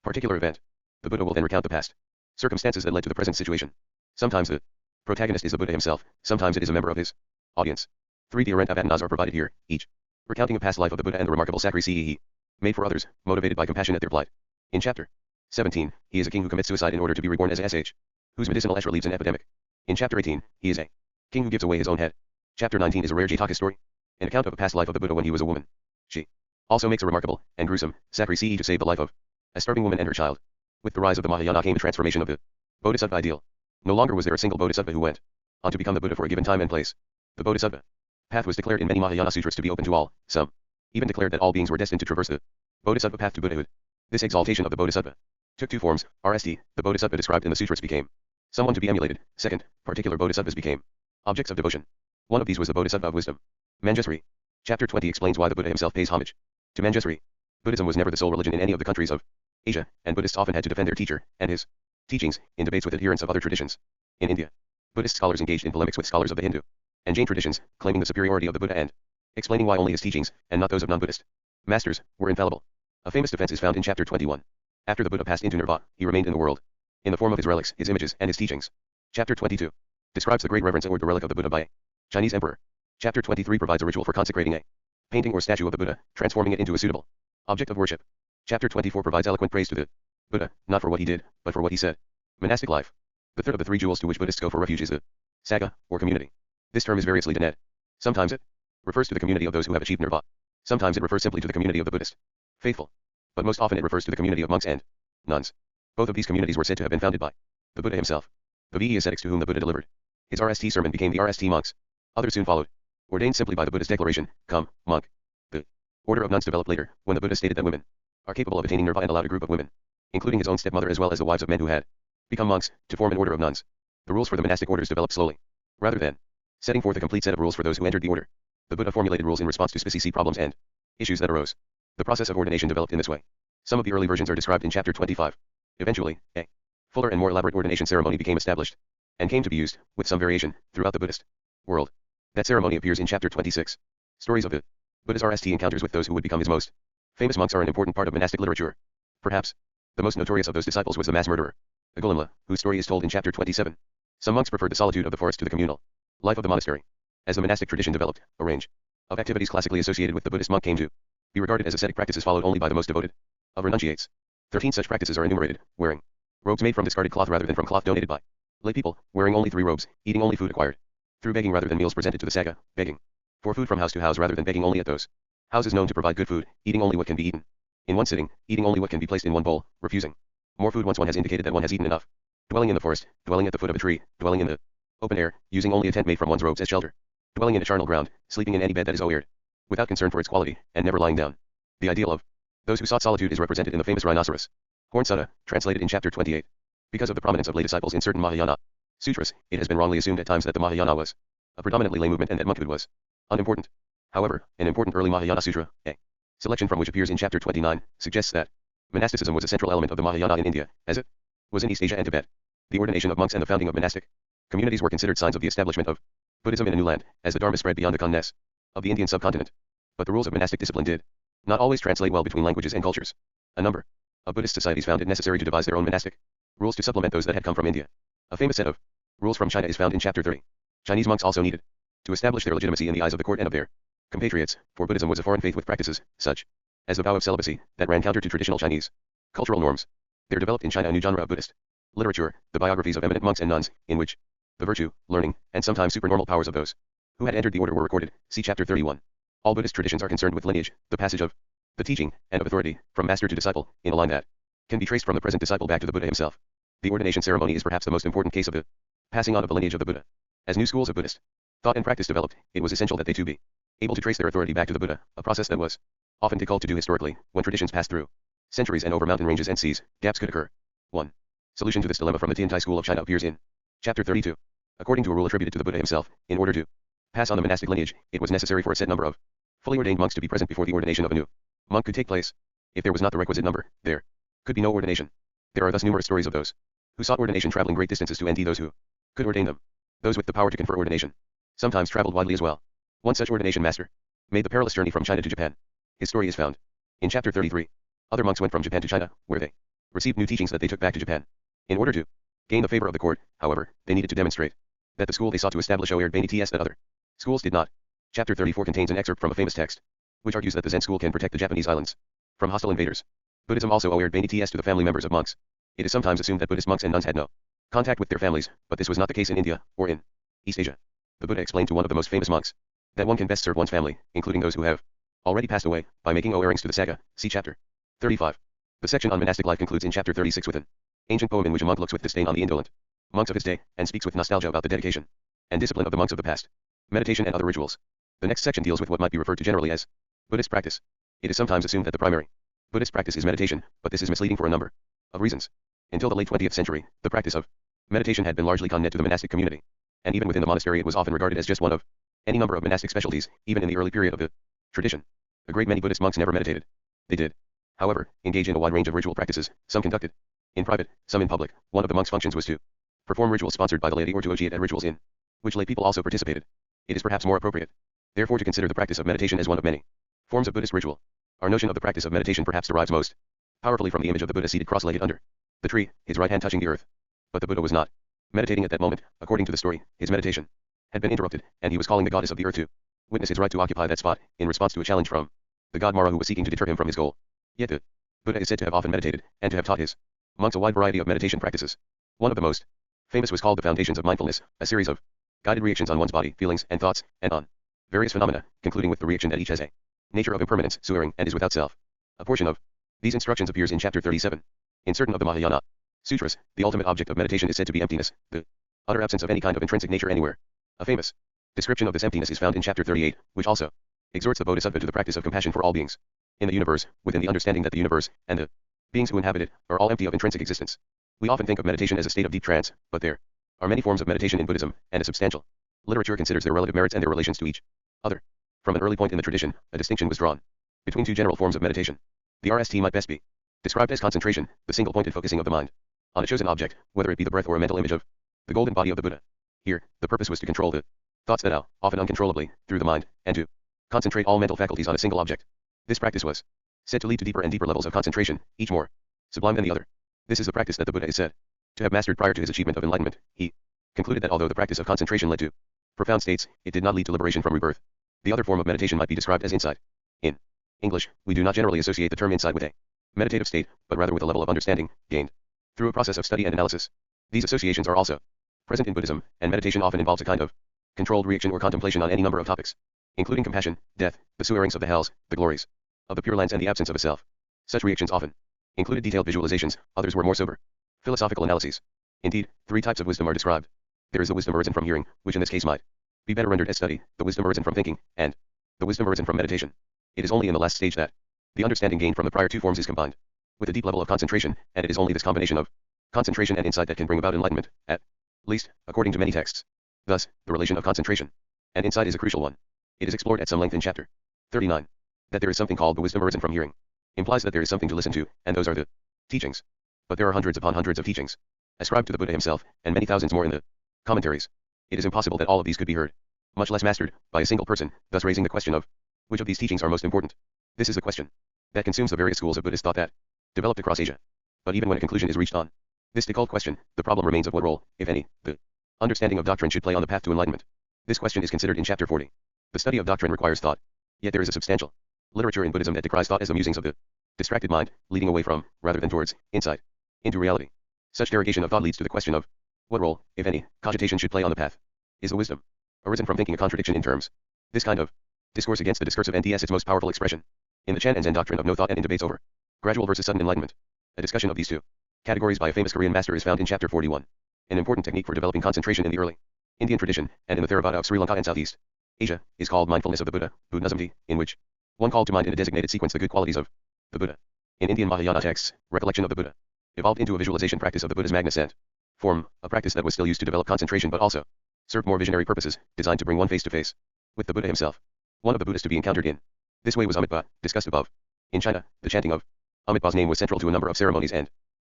Speaker 1: particular event. The Buddha will then recount the past circumstances that led to the present situation. Sometimes the protagonist is the Buddha himself, sometimes it is a member of his audience. 3 different Avadanas are provided here, each recounting a past life of the Buddha and the remarkable sacrifice he made for others, motivated by compassion at their plight. In chapter 17, he is a king who commits suicide in order to be reborn as a sh, whose medicinal ash relieves an epidemic. In chapter 18, he is a king who gives away his own head. Chapter 19 is a rare Jataka story, an account of a past life of the Buddha when he was a woman. She also makes a remarkable and gruesome sacrifice to save the life of a starving woman and her child. With the rise of the Mahayana came a transformation of the Bodhisattva ideal. No longer was there a single Bodhisattva who went on to become the Buddha for a given time and place. The Bodhisattva path was declared in many Mahayana sutras to be open to all. Some even declared that all beings were destined to traverse the Bodhisattva path to Buddhahood. This exaltation of the Bodhisattva took 2 forms. RST, the Bodhisattva described in the sutras became someone to be emulated. Second, particular Bodhisattvas became objects of devotion. One of these was the Bodhisattva of wisdom. Manjusri. Chapter 20 explains why the Buddha himself pays homage to Manjusri. Buddhism was never the sole religion in any of the countries of Asia, and Buddhists often had to defend their teacher and his teachings in debates with adherents of other traditions. In India, Buddhist scholars engaged in polemics with scholars of the Hindu and Jain traditions, claiming the superiority of the Buddha and explaining why only his teachings, and not those of non-Buddhist masters, were infallible. A famous defense is found in chapter 21. After the Buddha passed into nirvana, he remained in the world, in the form of his relics, his images, and his teachings. Chapter 22 describes the great reverence toward the relic of the Buddha by a Chinese emperor. Chapter 23 provides a ritual for consecrating a painting or statue of the Buddha, transforming it into a suitable object of worship. Chapter 24 provides eloquent praise to the Buddha, not for what he did, but for what he said. Monastic life. The third of the 3 jewels to which Buddhists go for refuge is the Sangha, or community. This term is variously denoted. Sometimes it refers to the community of those who have achieved nirvana. Sometimes it refers simply to the community of the Buddhist faithful. But most often it refers to the community of monks and nuns. Both of these communities were said to have been founded by the Buddha himself. The VE ascetics to whom the Buddha delivered his RST sermon became the RST monks. Others soon followed, ordained simply by the Buddha's declaration, "Come, monk." The order of nuns developed later, when the Buddha stated that women are capable of attaining nirvana and allowed a group of women, including his own stepmother as well as the wives of men who had become monks, to form an order of nuns. The rules for the monastic orders developed slowly. Rather than setting forth a complete set of rules for those who entered the order, the Buddha formulated rules in response to specific problems and issues that arose. The process of ordination developed in this way. Some of the early versions are described in chapter 25. Eventually, a fuller and more elaborate ordination ceremony became established, and came to be used, with some variation, throughout the Buddhist world. That ceremony appears in chapter 26. Stories of the Buddha's RST encounters with those who would become his most famous monks are an important part of monastic literature. Perhaps the most notorious of those disciples was the mass murderer, Agulimala, whose story is told in chapter 27. Some monks preferred the solitude of the forest to the communal life of the monastery. As the monastic tradition developed, a range of activities classically associated with the Buddhist monk came to be regarded as ascetic practices followed only by the most devoted of renunciates. 13 such practices are enumerated: wearing robes made from discarded cloth rather than from cloth donated by lay people, wearing only 3 robes, eating only food acquired through begging rather than meals presented to the Sangha, begging for food from house to house rather than begging only at those houses known to provide good food, eating only what can be eaten in one sitting, eating only what can be placed in one bowl, refusing more food once one has indicated that one has eaten enough, dwelling in the forest, dwelling at the foot of a tree, dwelling in the open air, using only a tent made from one's robes as shelter, dwelling in a charnel ground, sleeping in any bed that is aired, without concern for its quality, and never lying down. The ideal of those who sought solitude is represented in the famous rhinoceros horn sutta, translated in chapter 28. Because of the prominence of lay disciples in certain Mahayana sutras, it has been wrongly assumed at times that the Mahayana was a predominantly lay movement and that monkhood was unimportant. However, an important early Mahayana sutra, a selection from which appears in chapter 29, suggests that monasticism was a central element of the Mahayana in India, as it was in East Asia and Tibet. The ordination of monks and the founding of monastic communities were considered signs of the establishment of Buddhism in a new land, as the Dharma spread beyond the continents of the Indian subcontinent. But the rules of monastic discipline did not always translate well between languages and cultures. A number of Buddhist societies found it necessary to devise their own monastic rules to supplement those that had come from India. A famous set of rules from China is found in chapter 30. Chinese monks also needed to establish their legitimacy in the eyes of the court and of their compatriots, for Buddhism was a foreign faith with practices, such as the vow of celibacy, that ran counter to traditional Chinese cultural norms. There developed in China a new genre of Buddhist literature, the biographies of eminent monks and nuns, in which the virtue, learning, and sometimes supernormal powers of those who had entered the order were recorded. See chapter 31. All Buddhist traditions are concerned with lineage, the passage of the teaching, and of authority, from master to disciple, in a line that can be traced from the present disciple back to the Buddha himself. The ordination ceremony is perhaps the most important case of the passing on of the lineage of the Buddha. As new schools of Buddhist thought and practice developed, it was essential that they too be able to trace their authority back to the Buddha, a process that was often difficult to do historically. When traditions passed through centuries and over mountain ranges and seas, gaps could occur. 1. Solution to this dilemma from the Tiantai school of China appears in Chapter 32. According to a rule attributed to the Buddha himself, in order to pass on the monastic lineage, it was necessary for a set number of fully ordained monks to be present before the ordination of a new monk could take place. If there was not the requisite number, there could be no ordination. There are thus numerous stories of those who sought ordination traveling great distances to NT those who could ordain them. Those with the power to confer ordination sometimes traveled widely as well. One such ordination master made the perilous journey from China to Japan. His story is found in Chapter 33. Other monks went from Japan to China, where they received new teachings that they took back to Japan. In order to gain the favor of the court, however, they needed to demonstrate that the school they sought to establish oered bani ts that other schools did not. Chapter 34 contains an excerpt from a famous text, which argues that the Zen school can protect the Japanese islands from hostile invaders. Buddhism also oered bani ts to the family members of monks. It is sometimes assumed that Buddhist monks and nuns had no contact with their families, but this was not the case in India, or in East Asia. The Buddha explained to one of the most famous monks that one can best serve one's family, including those who have already passed away, by making oerings to the Sangha. See Chapter 35. The section on monastic life concludes in Chapter 36 with an ancient poem in which a monk looks with disdain on the indolent monks of his day, and speaks with nostalgia about the dedication and discipline of the monks of the past, meditation and other rituals. The next section deals with what might be referred to generally as Buddhist practice. It is sometimes assumed that the primary Buddhist practice is meditation, but this is misleading for a number of reasons. Until the late 20th century, the practice of meditation had been largely connected to the monastic community, and even within the monastery it was often regarded as just one of any number of monastic specialties. Even in the early period of the tradition, a great many Buddhist monks never meditated. They did, however, engage in a wide range of ritual practices, some conducted in private, some in public. One of the monks' functions was to perform rituals sponsored by the laity or to officiate at rituals in which lay people also participated. It is perhaps more appropriate, therefore, to consider the practice of meditation as one of many forms of Buddhist ritual. Our notion of the practice of meditation perhaps derives most powerfully from the image of the Buddha seated cross-legged under the tree, his right hand touching the earth. But the Buddha was not meditating at that moment. According to the story, his meditation had been interrupted, and he was calling the goddess of the earth to witness his right to occupy that spot, in response to a challenge from the god Mara, who was seeking to deter him from his goal. Yet the Buddha is said to have often meditated, and to have taught his monks a wide variety of meditation practices. One of the most famous was called the Foundations of Mindfulness, a series of guided reactions on one's body, feelings, and thoughts, and on various phenomena, concluding with the reaction that each has a nature of impermanence, suering, and is without self. A portion of these instructions appears in Chapter 37. In certain of the Mahayana sutras, the ultimate object of meditation is said to be emptiness, the utter absence of any kind of intrinsic nature anywhere. A famous description of this emptiness is found in Chapter 38, which also exhorts the Bodhisattva to the practice of compassion for all beings in the universe, within the understanding that the universe, and the beings who inhabit it, are all empty of intrinsic existence. We often think of meditation as a state of deep trance, but there are many forms of meditation in Buddhism, and a substantial literature considers their relative merits and their relations to each other. From an early point in the tradition, a distinction was drawn between two general forms of meditation. The RST might best be described as concentration, the single-pointed focusing of the mind on a chosen object, whether it be the breath or a mental image of the golden body of the Buddha. Here, the purpose was to control the thoughts that out, often uncontrollably, through the mind, and to concentrate all mental faculties on a single object. This practice was said to lead to deeper and deeper levels of concentration, each more sublime than the other. This is the practice that the Buddha is said to have mastered prior to his achievement of enlightenment. He concluded that although the practice of concentration led to profound states, it did not lead to liberation from rebirth. The other form of meditation might be described as insight. In English, we do not generally associate the term insight with a meditative state, but rather with a level of understanding gained through a process of study and analysis. These associations are also present in Buddhism, and meditation often involves a kind of controlled reaction or contemplation on any number of topics, including compassion, death, the suerings of the hells, the glories of the Pure Lands, and the absence of a self. Such reactions often included detailed visualizations, others were more sober philosophical analyses. Indeed, three types of wisdom are described. There is the wisdom arisen from hearing, which in this case might be better rendered as study, the wisdom arisen from thinking, and the wisdom arisen from meditation. It is only in the last stage that the understanding gained from the prior two forms is combined with a deep level of concentration, and it is only this combination of concentration and insight that can bring about enlightenment, at least, according to many texts. Thus, the relation of concentration and insight is a crucial one. It is explored at some length in Chapter 39. That there is something called the wisdom arisen from hearing implies that there is something to listen to, and those are the teachings. But there are hundreds upon hundreds of teachings ascribed to the Buddha himself, and many thousands more in the commentaries. It is impossible that all of these could be heard, much less mastered, by a single person, thus raising the question of which of these teachings are most important. This is the question that consumes the various schools of Buddhist thought that developed across Asia. But even when a conclusion is reached on this difficult question, the problem remains of what role, if any, the understanding of doctrine should play on the path to enlightenment. This question is considered in Chapter 40. The study of doctrine requires thought. Yet there is a substantial literature in Buddhism that decries thought as the musings of the distracted mind, leading away from, rather than towards, insight into reality. Such derogation of thought leads to the question of what role, if any, cogitation should play on the path. Is the wisdom arisen from thinking a contradiction in terms? This kind of discourse against the discursive NTS its most powerful expression in the Chan and Zen doctrine of no thought and in debates over gradual versus sudden enlightenment. A discussion of these two categories by a famous Korean master is found in Chapter 41. An important technique for developing concentration in the early Indian tradition, and in the Theravada of Sri Lanka and Southeast Asia, is called mindfulness of the Buddha, Buddhism, in which one called to mind in a designated sequence the good qualities of the Buddha. In Indian Mahayana texts, recollection of the Buddha evolved into a visualization practice of the Buddha's magnificent form, a practice that was still used to develop concentration but also served more visionary purposes, designed to bring one face to face with the Buddha himself. One of the Buddhas to be encountered in this way was Amitabha, discussed above. In China, the chanting of Amitabha's name was central to a number of ceremonies and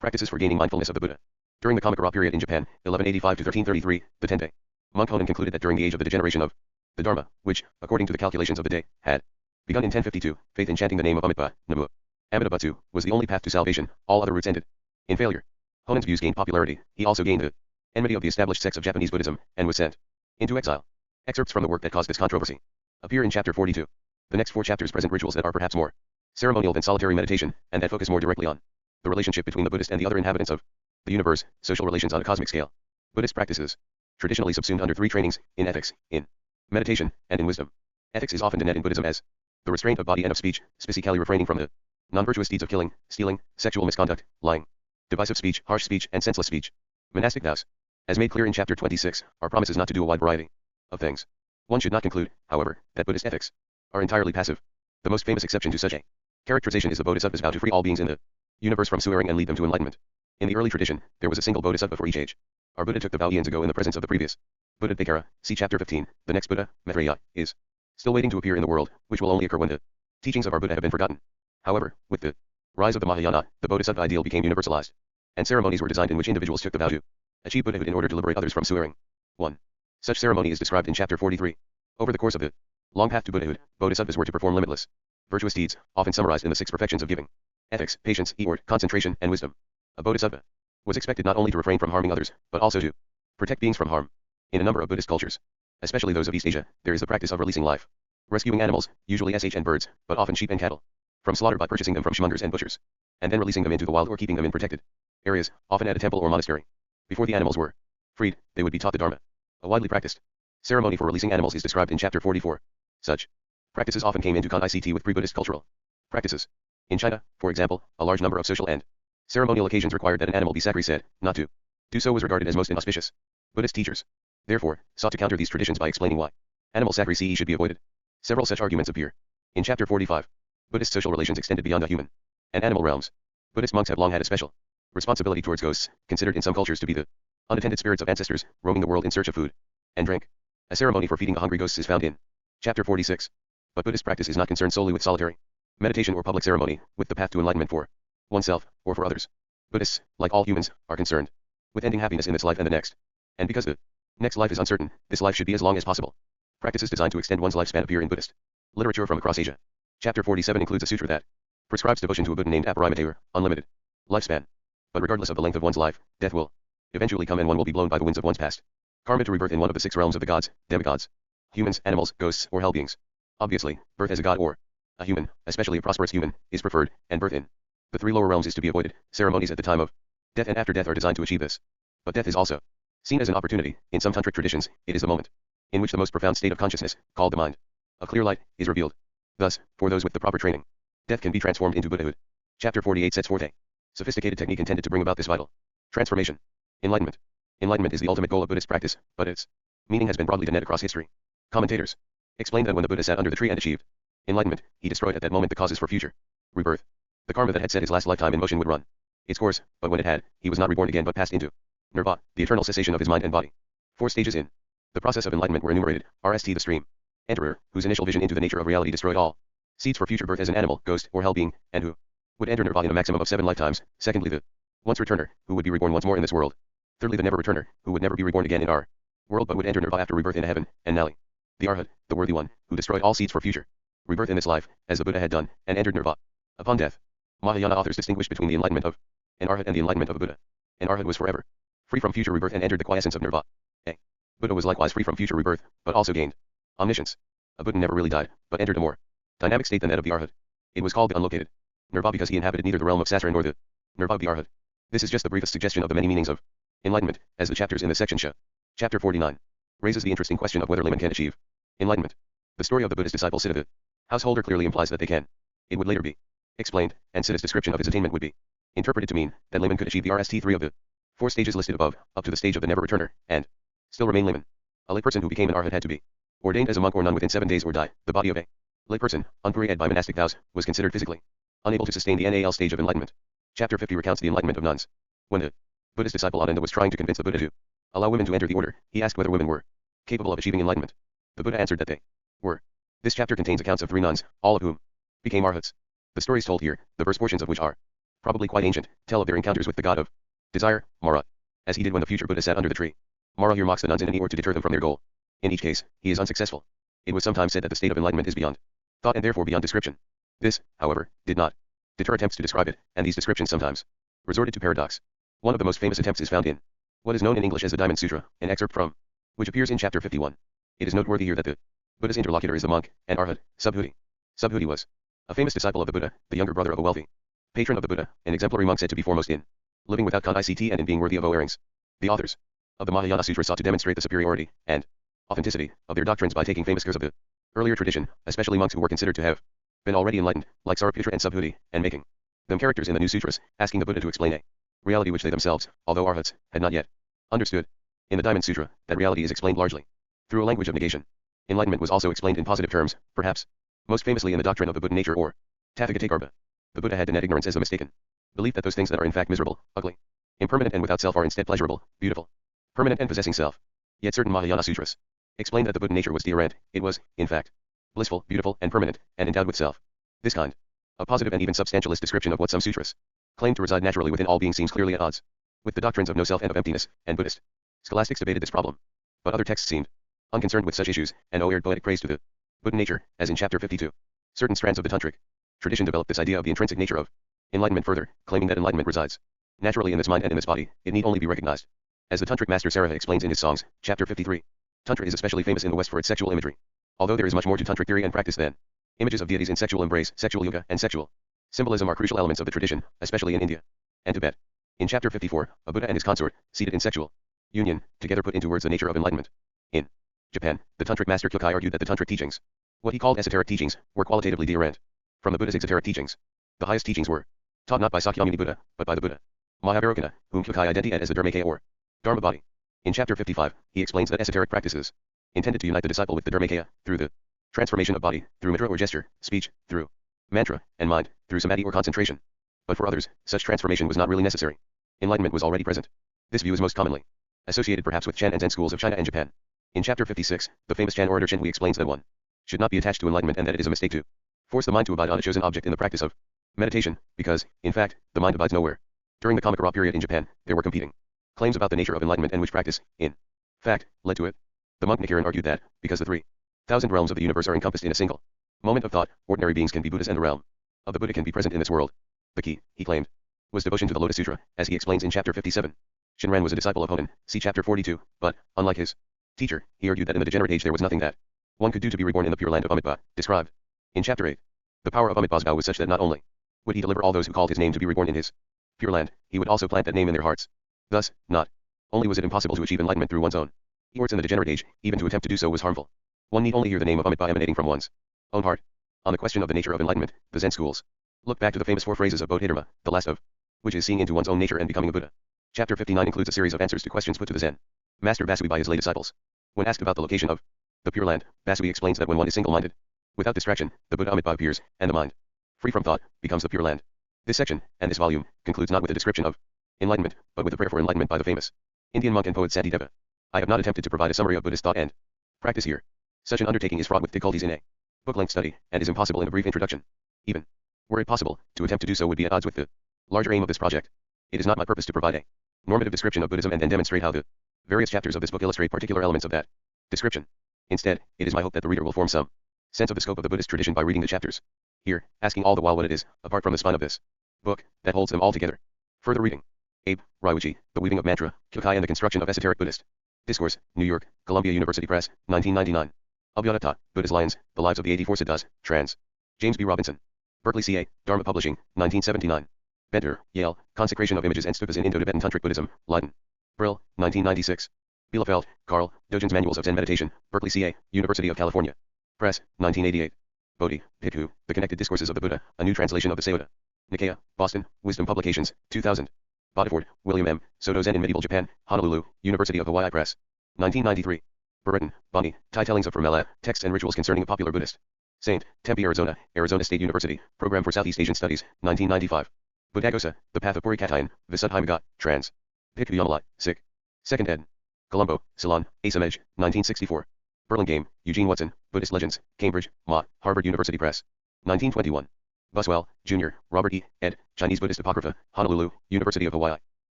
Speaker 1: practices for gaining mindfulness of the Buddha. During the Kamakura period in Japan, 1185 to 1333, the Tenpei monk Honen concluded that during the age of the degeneration of the Dharma, which, according to the calculations of the day, had begun in 1052, faith in chanting the name of Amitabha, Namu, Amitabhatsu, was the only path to salvation, all other routes ended in failure. Honen's views gained popularity. He also gained the enmity of the established sects of Japanese Buddhism, and was sent into exile. Excerpts from the work that caused this controversy appear in chapter 42. The next 4 chapters present rituals that are perhaps more ceremonial than solitary meditation, and that focus more directly on the relationship between the Buddhist and the other inhabitants of the universe, social relations on a cosmic scale. Buddhist practices, traditionally subsumed under 3 trainings, in ethics, in meditation, and in wisdom. Ethics is often denoted in Buddhism as the restraint of body and of speech, specifically refraining from the non-virtuous deeds of killing, stealing, sexual misconduct, lying, divisive speech, harsh speech, and senseless speech. Monastic vows, as made clear in chapter 26, are promises not to do a wide variety of things. One should not conclude, however, that Buddhist ethics are entirely passive. The most famous exception to such a characterization is the Bodhisattva's vow to free all beings in the universe from suffering and lead them to enlightenment. In the early tradition, there was a single Bodhisattva for each age. Our Buddha took the vow eons ago in the presence of the previous Buddha Dekara, see chapter 15. The next Buddha, Maitreya, is still waiting to appear in the world, which will only occur when the teachings of our Buddha have been forgotten. However, with the rise of the Mahayana, the Bodhisattva ideal became universalized, and ceremonies were designed in which individuals took the vow to achieve Buddhahood in order to liberate others from suffering. 1. Such ceremony is described in chapter 43. Over the course of the long path to Buddhahood, Bodhisattvas were to perform limitless virtuous deeds, often summarized in the 6 perfections of giving, ethics, patience, effort, concentration, and wisdom. A Bodhisattva was expected not only to refrain from harming others, but also to protect beings from harm. In a number of Buddhist cultures, especially those of East Asia, there is the practice of releasing life, rescuing animals, usually sh and birds, but often sheep and cattle, from slaughter by purchasing them from shmunders and butchers, and then releasing them into the wild or keeping them in protected areas, often at a temple or monastery. Before the animals were freed, they would be taught the Dharma. A widely practiced ceremony for releasing animals is described in chapter 44. Such practices often came into contact with pre-Buddhist cultural practices. In China, for example, a large number of social and ceremonial occasions required that an animal be sacrificed. Not to do so was regarded as most inauspicious. Buddhist teachers, therefore, sought to counter these traditions by explaining why animal sacrifice should be avoided. Several such arguments appear in chapter 45. Buddhist social relations extended beyond the human and animal realms. Buddhist monks have long had a special responsibility towards ghosts, considered in some cultures to be the unattended spirits of ancestors, roaming the world in search of food and drink. A ceremony for feeding the hungry ghosts is found in chapter 46. But Buddhist practice is not concerned solely with solitary meditation or public ceremony, with the path to enlightenment for oneself, or for others. Buddhists, like all humans, are concerned with ending happiness in this life and the next. And because the next life is uncertain, this life should be as long as possible. Practices designed to extend one's lifespan appear in Buddhist literature from across Asia. Chapter 47 includes a sutra that prescribes devotion to a Buddha named Aparimitayur, unlimited lifespan. But regardless of the length of one's life, death will eventually come and one will be blown by the winds of one's past karma to rebirth in one of the 6 realms of the gods, demigods, humans, animals, ghosts, or hell beings. Obviously, birth as a god or a human, especially a prosperous human, is preferred, and birth in the 3 lower realms is to be avoided. Ceremonies at the time of death and after death are designed to achieve this. But death is also seen as an opportunity. In some tantric traditions, it is the moment in which the most profound state of consciousness, called the mind of clear light, is revealed. Thus, for those with the proper training, death can be transformed into Buddhahood. Chapter 48 sets forth a sophisticated technique intended to bring about this vital transformation. Enlightenment. Enlightenment is the ultimate goal of Buddhist practice, but its meaning has been broadly denoted across history. Commentators explain that when the Buddha sat under the tree and achieved enlightenment, he destroyed at that moment the causes for future rebirth. The karma that had set his last lifetime in motion would run its course, but when it had, he was not reborn again but passed into nirvana, the eternal cessation of his mind and body. 4 stages in the process of enlightenment were enumerated. RST, the stream enterer, whose initial vision into the nature of reality destroyed all seeds for future birth as an animal, ghost, or hell being, and who would enter nirvana in a maximum of 7 lifetimes. Secondly, the once returner, who would be reborn once more in this world. Thirdly, the never returner, who would never be reborn again in our world but would enter nirvana after rebirth in heaven. And Nali, the Arhat, the worthy one, who destroyed all seeds for future rebirth in this life, as the Buddha had done, and entered nirvana upon death. Mahayana authors distinguish between the enlightenment of an Arhat and the enlightenment of a Buddha. An Arhat was forever free from future rebirth and entered the quiescence of nirvana. A Buddha was likewise free from future rebirth, but also gained omniscience. A Buddha never really died, but entered a more dynamic state than that of the Arhat. It was called the unlocated nirvana because he inhabited neither the realm of Sasara nor the nirvana of the Arhat. This is just the briefest suggestion of the many meanings of enlightenment, as the chapters in this section show. Chapter 49 raises the interesting question of whether laymen can achieve enlightenment. The story of the Buddha's disciple Siddha the householder clearly implies that they can. It would later be explained, and Siddha's description of his attainment would be interpreted to mean that laymen could achieve the RST3 of the 4 stages listed above, up to the stage of the never returner, and still remain laymen. A layperson who became an arhat had to be ordained as a monk or nun within 7 days or die. The body of a layperson, unpurified by monastic vows, was considered physically unable to sustain the Nal stage of enlightenment. Chapter 50 recounts the enlightenment of nuns. When the Buddhist disciple Ananda was trying to convince the Buddha to allow women to enter the order, he asked whether women were capable of achieving enlightenment. The Buddha answered that they were. This chapter contains accounts of 3 nuns, all of whom became arhats. The stories told here, the verse portions of which are probably quite ancient, tell of their encounters with the god of desire, Mara, as he did when the future Buddha sat under the tree. Mara here mocks the nuns in an effort to deter them from their goal. In each case, he is unsuccessful. It was sometimes said that the state of enlightenment is beyond thought and therefore beyond description. This, however, did not deter attempts to describe it, and these descriptions sometimes resorted to paradox. One of the most famous attempts is found in what is known in English as the Diamond Sutra, an excerpt from which appears in chapter 51. It is noteworthy here that the Buddha's interlocutor is the monk, and arhat, Subhuti. Subhuti was a famous disciple of the Buddha, the younger brother of a wealthy patron of the Buddha, an exemplary monk said to be foremost in living without condict and in being worthy of O-earrings. The authors of the Mahayana Sutra sought to demonstrate the superiority and authenticity of their doctrines by taking famous figures of the earlier tradition, especially monks who were considered to have been already enlightened, like Sariputra and Subhuti, and making them characters in the new sutras, asking the Buddha to explain a reality which they themselves, although arhats, had not yet understood. In the Diamond Sutra, that reality is explained largely through a language of negation. Enlightenment was also explained in positive terms, perhaps most famously in the doctrine of the Buddha nature or Tathagata. The Buddha had denied ignorance as a mistaken belief that those things that are in fact miserable, ugly, impermanent and without self are instead pleasurable, beautiful, permanent and possessing self. Yet certain Mahayana sutras explained that the Buddha nature was deodorant, it was, in fact, blissful, beautiful, and permanent, and endowed with self. This kind of positive and even substantialist description of what some sutras claim to reside naturally within all beings seems clearly at odds with the doctrines of no self and of emptiness, and Buddhist scholastics debated this problem. But other texts seemed unconcerned with such issues, and aired poetic praise to the Buddha nature, as in chapter 52. Certain strands of the Tantric tradition developed this idea of the intrinsic nature of enlightenment further, claiming that enlightenment resides naturally in this mind and in this body, it need only be recognized. As the Tantric master Saraha explains in his songs, chapter 53. Tantra is especially famous in the West for its sexual imagery. Although there is much more to Tantric theory and practice than images of deities in sexual embrace, sexual yoga, and sexual symbolism are crucial elements of the tradition, especially in India and Tibet. In chapter 54, a Buddha and his consort, seated in sexual union, together put into words the nature of enlightenment. In Japan, the Tantric master Kyokai argued that the Tantric teachings, what he called esoteric teachings, were qualitatively different from the Buddha's exoteric teachings. The highest teachings were taught not by Sakyamuni Buddha, but by the Buddha Mahabharata, whom Kyokai identified as the Dharmakaya or Dharma body. In chapter 55, he explains that esoteric practices intended to unite the disciple with the Dharmakaya, through the transformation of body, through mudra or gesture, speech, through mantra, and mind, through samadhi or concentration. But for others, such transformation was not really necessary. Enlightenment was already present. This view is most commonly associated perhaps with Chan and Zen schools of China and Japan. In chapter 56, the famous Chan orator Chen Hui explains that one should not be attached to enlightenment and that it is a mistake to force the mind to abide on a chosen object in the practice of meditation, because, in fact, the mind abides nowhere. During the Kamakura period in Japan, there were competing claims about the nature of enlightenment and which practice, in fact, led to it. The monk Nichiren argued that, because the 3,000 realms of the universe are encompassed in a single moment of thought, ordinary beings can be Buddhas and the realm of the Buddha can be present in this world. The key, he claimed, was devotion to the Lotus Sutra, as he explains in chapter 57. Shinran was a disciple of Honen, see chapter 42, but, unlike his teacher, he argued that in the degenerate age there was nothing that one could do to be reborn in the pure land of Amitabha, described in chapter 8. The power of Amitabha's vow was such that not only would he deliver all those who called his name to be reborn in his pure land, he would also plant that name in their hearts. Thus, not only was it impossible to achieve enlightenment through one's own efforts in the degenerate age, even to attempt to do so was harmful. One need only hear the name of Amitabha emanating from one's own heart. On the question of the nature of enlightenment, the Zen schools look back to the famous 4 phrases of Bodhidharma, the last of which is seeing into one's own nature and becoming a Buddha. Chapter 59 includes a series of answers to questions put to the Zen master Vasui by his lay disciples. When asked about the location of the Pure Land, Vasui explains that when one is single-minded, without distraction, the Buddha Amitabha appears, and the mind, free from thought, becomes the Pure Land. This section, and this volume, concludes not with a description of enlightenment, but with a prayer for enlightenment by the famous Indian monk and poet Santideva. I have not attempted to provide a summary of Buddhist thought and practice here. Such an undertaking is fraught with difficulties in a book-length study, and is impossible in a brief introduction. Even were it possible, to attempt to do so would be at odds with the larger aim of this project. It is not my purpose to provide a normative description of Buddhism and then demonstrate how the various chapters of this book illustrate particular elements of that description. Instead, it is my hope that the reader will form some sense of the scope of the Buddhist tradition by reading the chapters. Here, asking all the while what it is, apart from the spine of this book, that holds them all together. Further reading. Abe, Raiuchi, The Weaving of Mantra, Kyokai and the Construction of Esoteric Buddhist Discourse, New York, Columbia University Press, 1999. Abhyadatta, Buddha's Lions, The Lives of the 84 Siddhas, trans. James B. Robinson. Berkeley CA, Dharma Publishing, 1979. Benter, Yale, Consecration of Images and Stupas in Indo-Tibetan Tantric Buddhism, Leiden. Brill, 1996. Bielefeld, Carl, Dogen's Manuals of Zen Meditation, Berkeley CA, University of California. Press, 1988. Bodhi, Bhikkhu, The Connected Discourses of the Buddha, a new translation of the Sayuta Nikaya, Boston, Wisdom Publications, 2000. Bodiford, William M., Soto Zen in Medieval Japan, Honolulu, University of Hawaii Press. 1993. Beretan, Bani, Thai tellings of Formella, texts and rituals concerning a popular Buddhist saint, Tempe, Arizona, Arizona State University, Program for Southeast Asian Studies, 1995. Buddhagosa, The Path of Purikatayan, Visuddhaimagat, trans. Pick Yamalai, Sick. 2nd ed. Colombo, Ceylon, Asamej, 1964. Burlingame, Eugene Watson, Buddhist Legends, Cambridge, Mott, Harvard University Press. 1921. Buswell, Jr., Robert E., ed., Chinese Buddhist Apocrypha, Honolulu, University of Hawaii.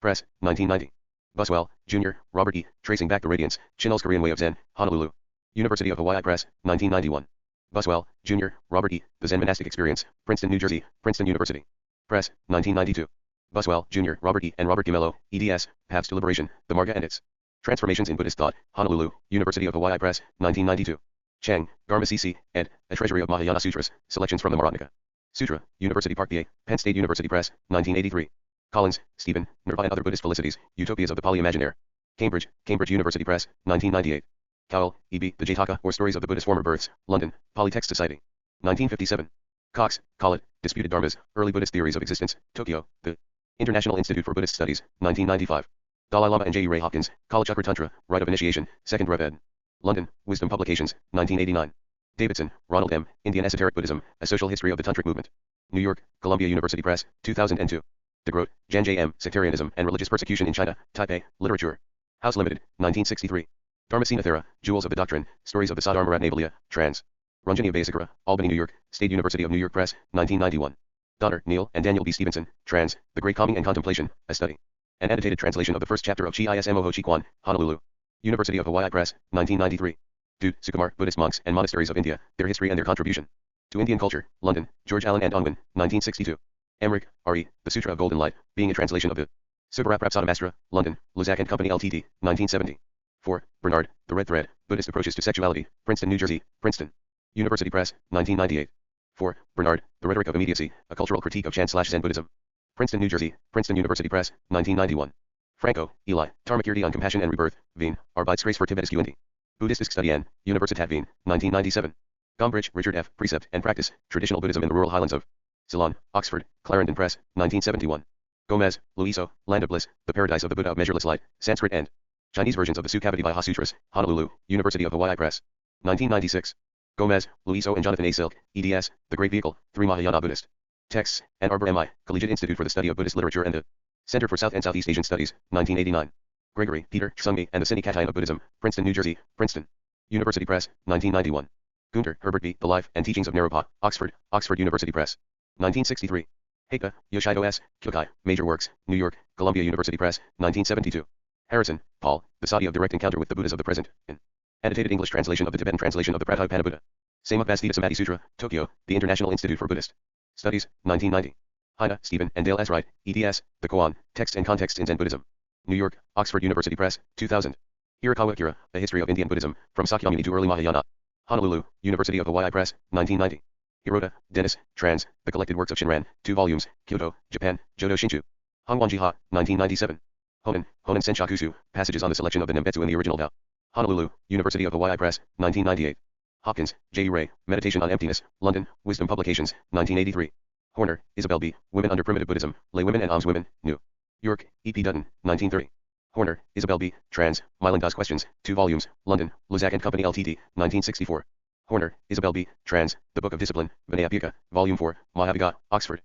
Speaker 1: Press, 1990. Buswell, Jr., Robert E., Tracing Back the Radiance, Chinel's Korean Way of Zen, Honolulu. University of Hawaii Press, 1991. Buswell, Jr., Robert E., The Zen Monastic Experience, Princeton, New Jersey, Princeton University. Press, 1992. Buswell, Jr., Robert E., and Robert Gimello, eds., Paths to Liberation, The Marga and its Transformations in Buddhist Thought, Honolulu, University of Hawaii Press, 1992. Chang, Garma C.C., ed., A Treasury of Mahayana Sutras, Selections from the Maratnika Sutra, University Park PA, Penn State University Press, 1983. Collins, Stephen, Nirvana and Other Buddhist Felicities, Utopias of the Pali Imaginaire. Cambridge, Cambridge University Press, 1998. Cowell, E.B., The Jataka, or Stories of the Buddhist Former Births, London, Polytext Society. 1957. Cox, Collett, Disputed Dharmas, Early Buddhist Theories of Existence, Tokyo, The International Institute for Buddhist Studies, 1995. Dalai Lama and J. E. Ray Hopkins, Kalachakra Tantra, Rite of Initiation, 2nd Rev. ed. London, Wisdom Publications, 1989. Davidson, Ronald M., Indian Esoteric Buddhism, A Social History of the Tantric Movement. New York, Columbia University Press, 2002. DeGroat, Jan J. M., Sectarianism and Religious Persecution in China, Taipei, Literature. House Limited, 1963. Dharmasena Thera, Jewels of the Doctrine, Stories of the Sadharma Ratnavalia, trans. Ranjani Abeyasakara, Albany, New York, State University of New York Press, 1991. Donner, Neil, and Daniel B. Stevenson, trans. The Great Calming and Contemplation, A Study. An annotated translation of the first chapter of Chi Ismo Ho Chi Kwan, Honolulu. University of Hawaii Press, 1993. Dude, Sukumar, Buddhist Monks and Monasteries of India, Their History and Their Contribution to Indian Culture, London, George Allen and Unwin, 1962. Emmerich, R.E., The Sutra of Golden Light, being a translation of the Subarapsadamastra, London, Luzak and Company Ltd., 1970. 4. Bernard, The Red Thread, Buddhist Approaches to Sexuality, Princeton, New Jersey, Princeton University Press, 1998. 4. Bernard, The Rhetoric of Immediacy, A Cultural Critique of Chan/Zen Buddhism. Princeton, New Jersey, Princeton University Press, 1991. Franco, Eli, Tarmakirti on Compassion and Rebirth, Wien, Arbeitskreis für Tibetische und Buddhistische Studien, Universität Wien, 1997. Gombrich, Richard F., Precept and Practice, Traditional Buddhism in the Rural Highlands of Ceylon, Oxford, Clarendon Press, 1971. Gomez, Luiso, Land of Bliss, The Paradise of the Buddha of Measureless Light, Sanskrit and Chinese versions of the Sukhavati Sutras, Honolulu, University of Hawaii Press. 1996. Gomez, Luiso and Jonathan A. Silk, eds., The Great Vehicle, 3 Mahayana Buddhist Texts, Ann Arbor M.I., Collegiate Institute for the Study of Buddhist Literature and the Center for South and Southeast Asian Studies, 1989. Gregory, Peter, Chsungmi and the Sini Katayan of Buddhism, Princeton, New Jersey, Princeton University Press, 1991. Gunter, Herbert B., The Life and Teachings of Naropa, Oxford, Oxford University Press. 1963. Heika, Yoshido S., Kyokai, Major Works, New York, Columbia University Press, 1972. Harrison, Paul, The Sati of Direct Encounter with the Buddhas of the Present, in annotated English translation of the Tibetan translation of the Pratibhana Buddha. Samukbhasthita Samadhi Sutra, Tokyo, The International Institute for Buddhist Studies, 1990. Heine, Stephen, and Dale S. Wright, eds., The Koan, Texts and Contexts in Zen Buddhism. New York, Oxford University Press, 2000. Hirakawa Akira, A History of Indian Buddhism, From Sakyamuni to Early Mahayana. Honolulu, University of Hawaii Press, 1990. Hirota, Dennis, trans. The Collected Works of Shinran, 2 volumes, Kyoto, Japan, Jodo Shinshu. Hongwanji-ha, 1997. Honen, Honen Senshakusu, Passages on the Selection of the Nembetsu in the Original Tao. Honolulu, University of Hawaii Press, 1998. Hopkins, J. E. Ray, Meditation on Emptiness, London, Wisdom Publications, 1983. Horner, Isabel B., Women Under Primitive Buddhism, Lay Women and Alms Women, New York, E. P. Dutton, 1930. Horner, Isabel B., Trans, Mylandas Questions, 2 volumes, London, Luzak and Company Ltd., 1964. Horner, Isabel B., Trans, The Book of Discipline, Vinayapika, Volume 4, Mahavigata, Oxford.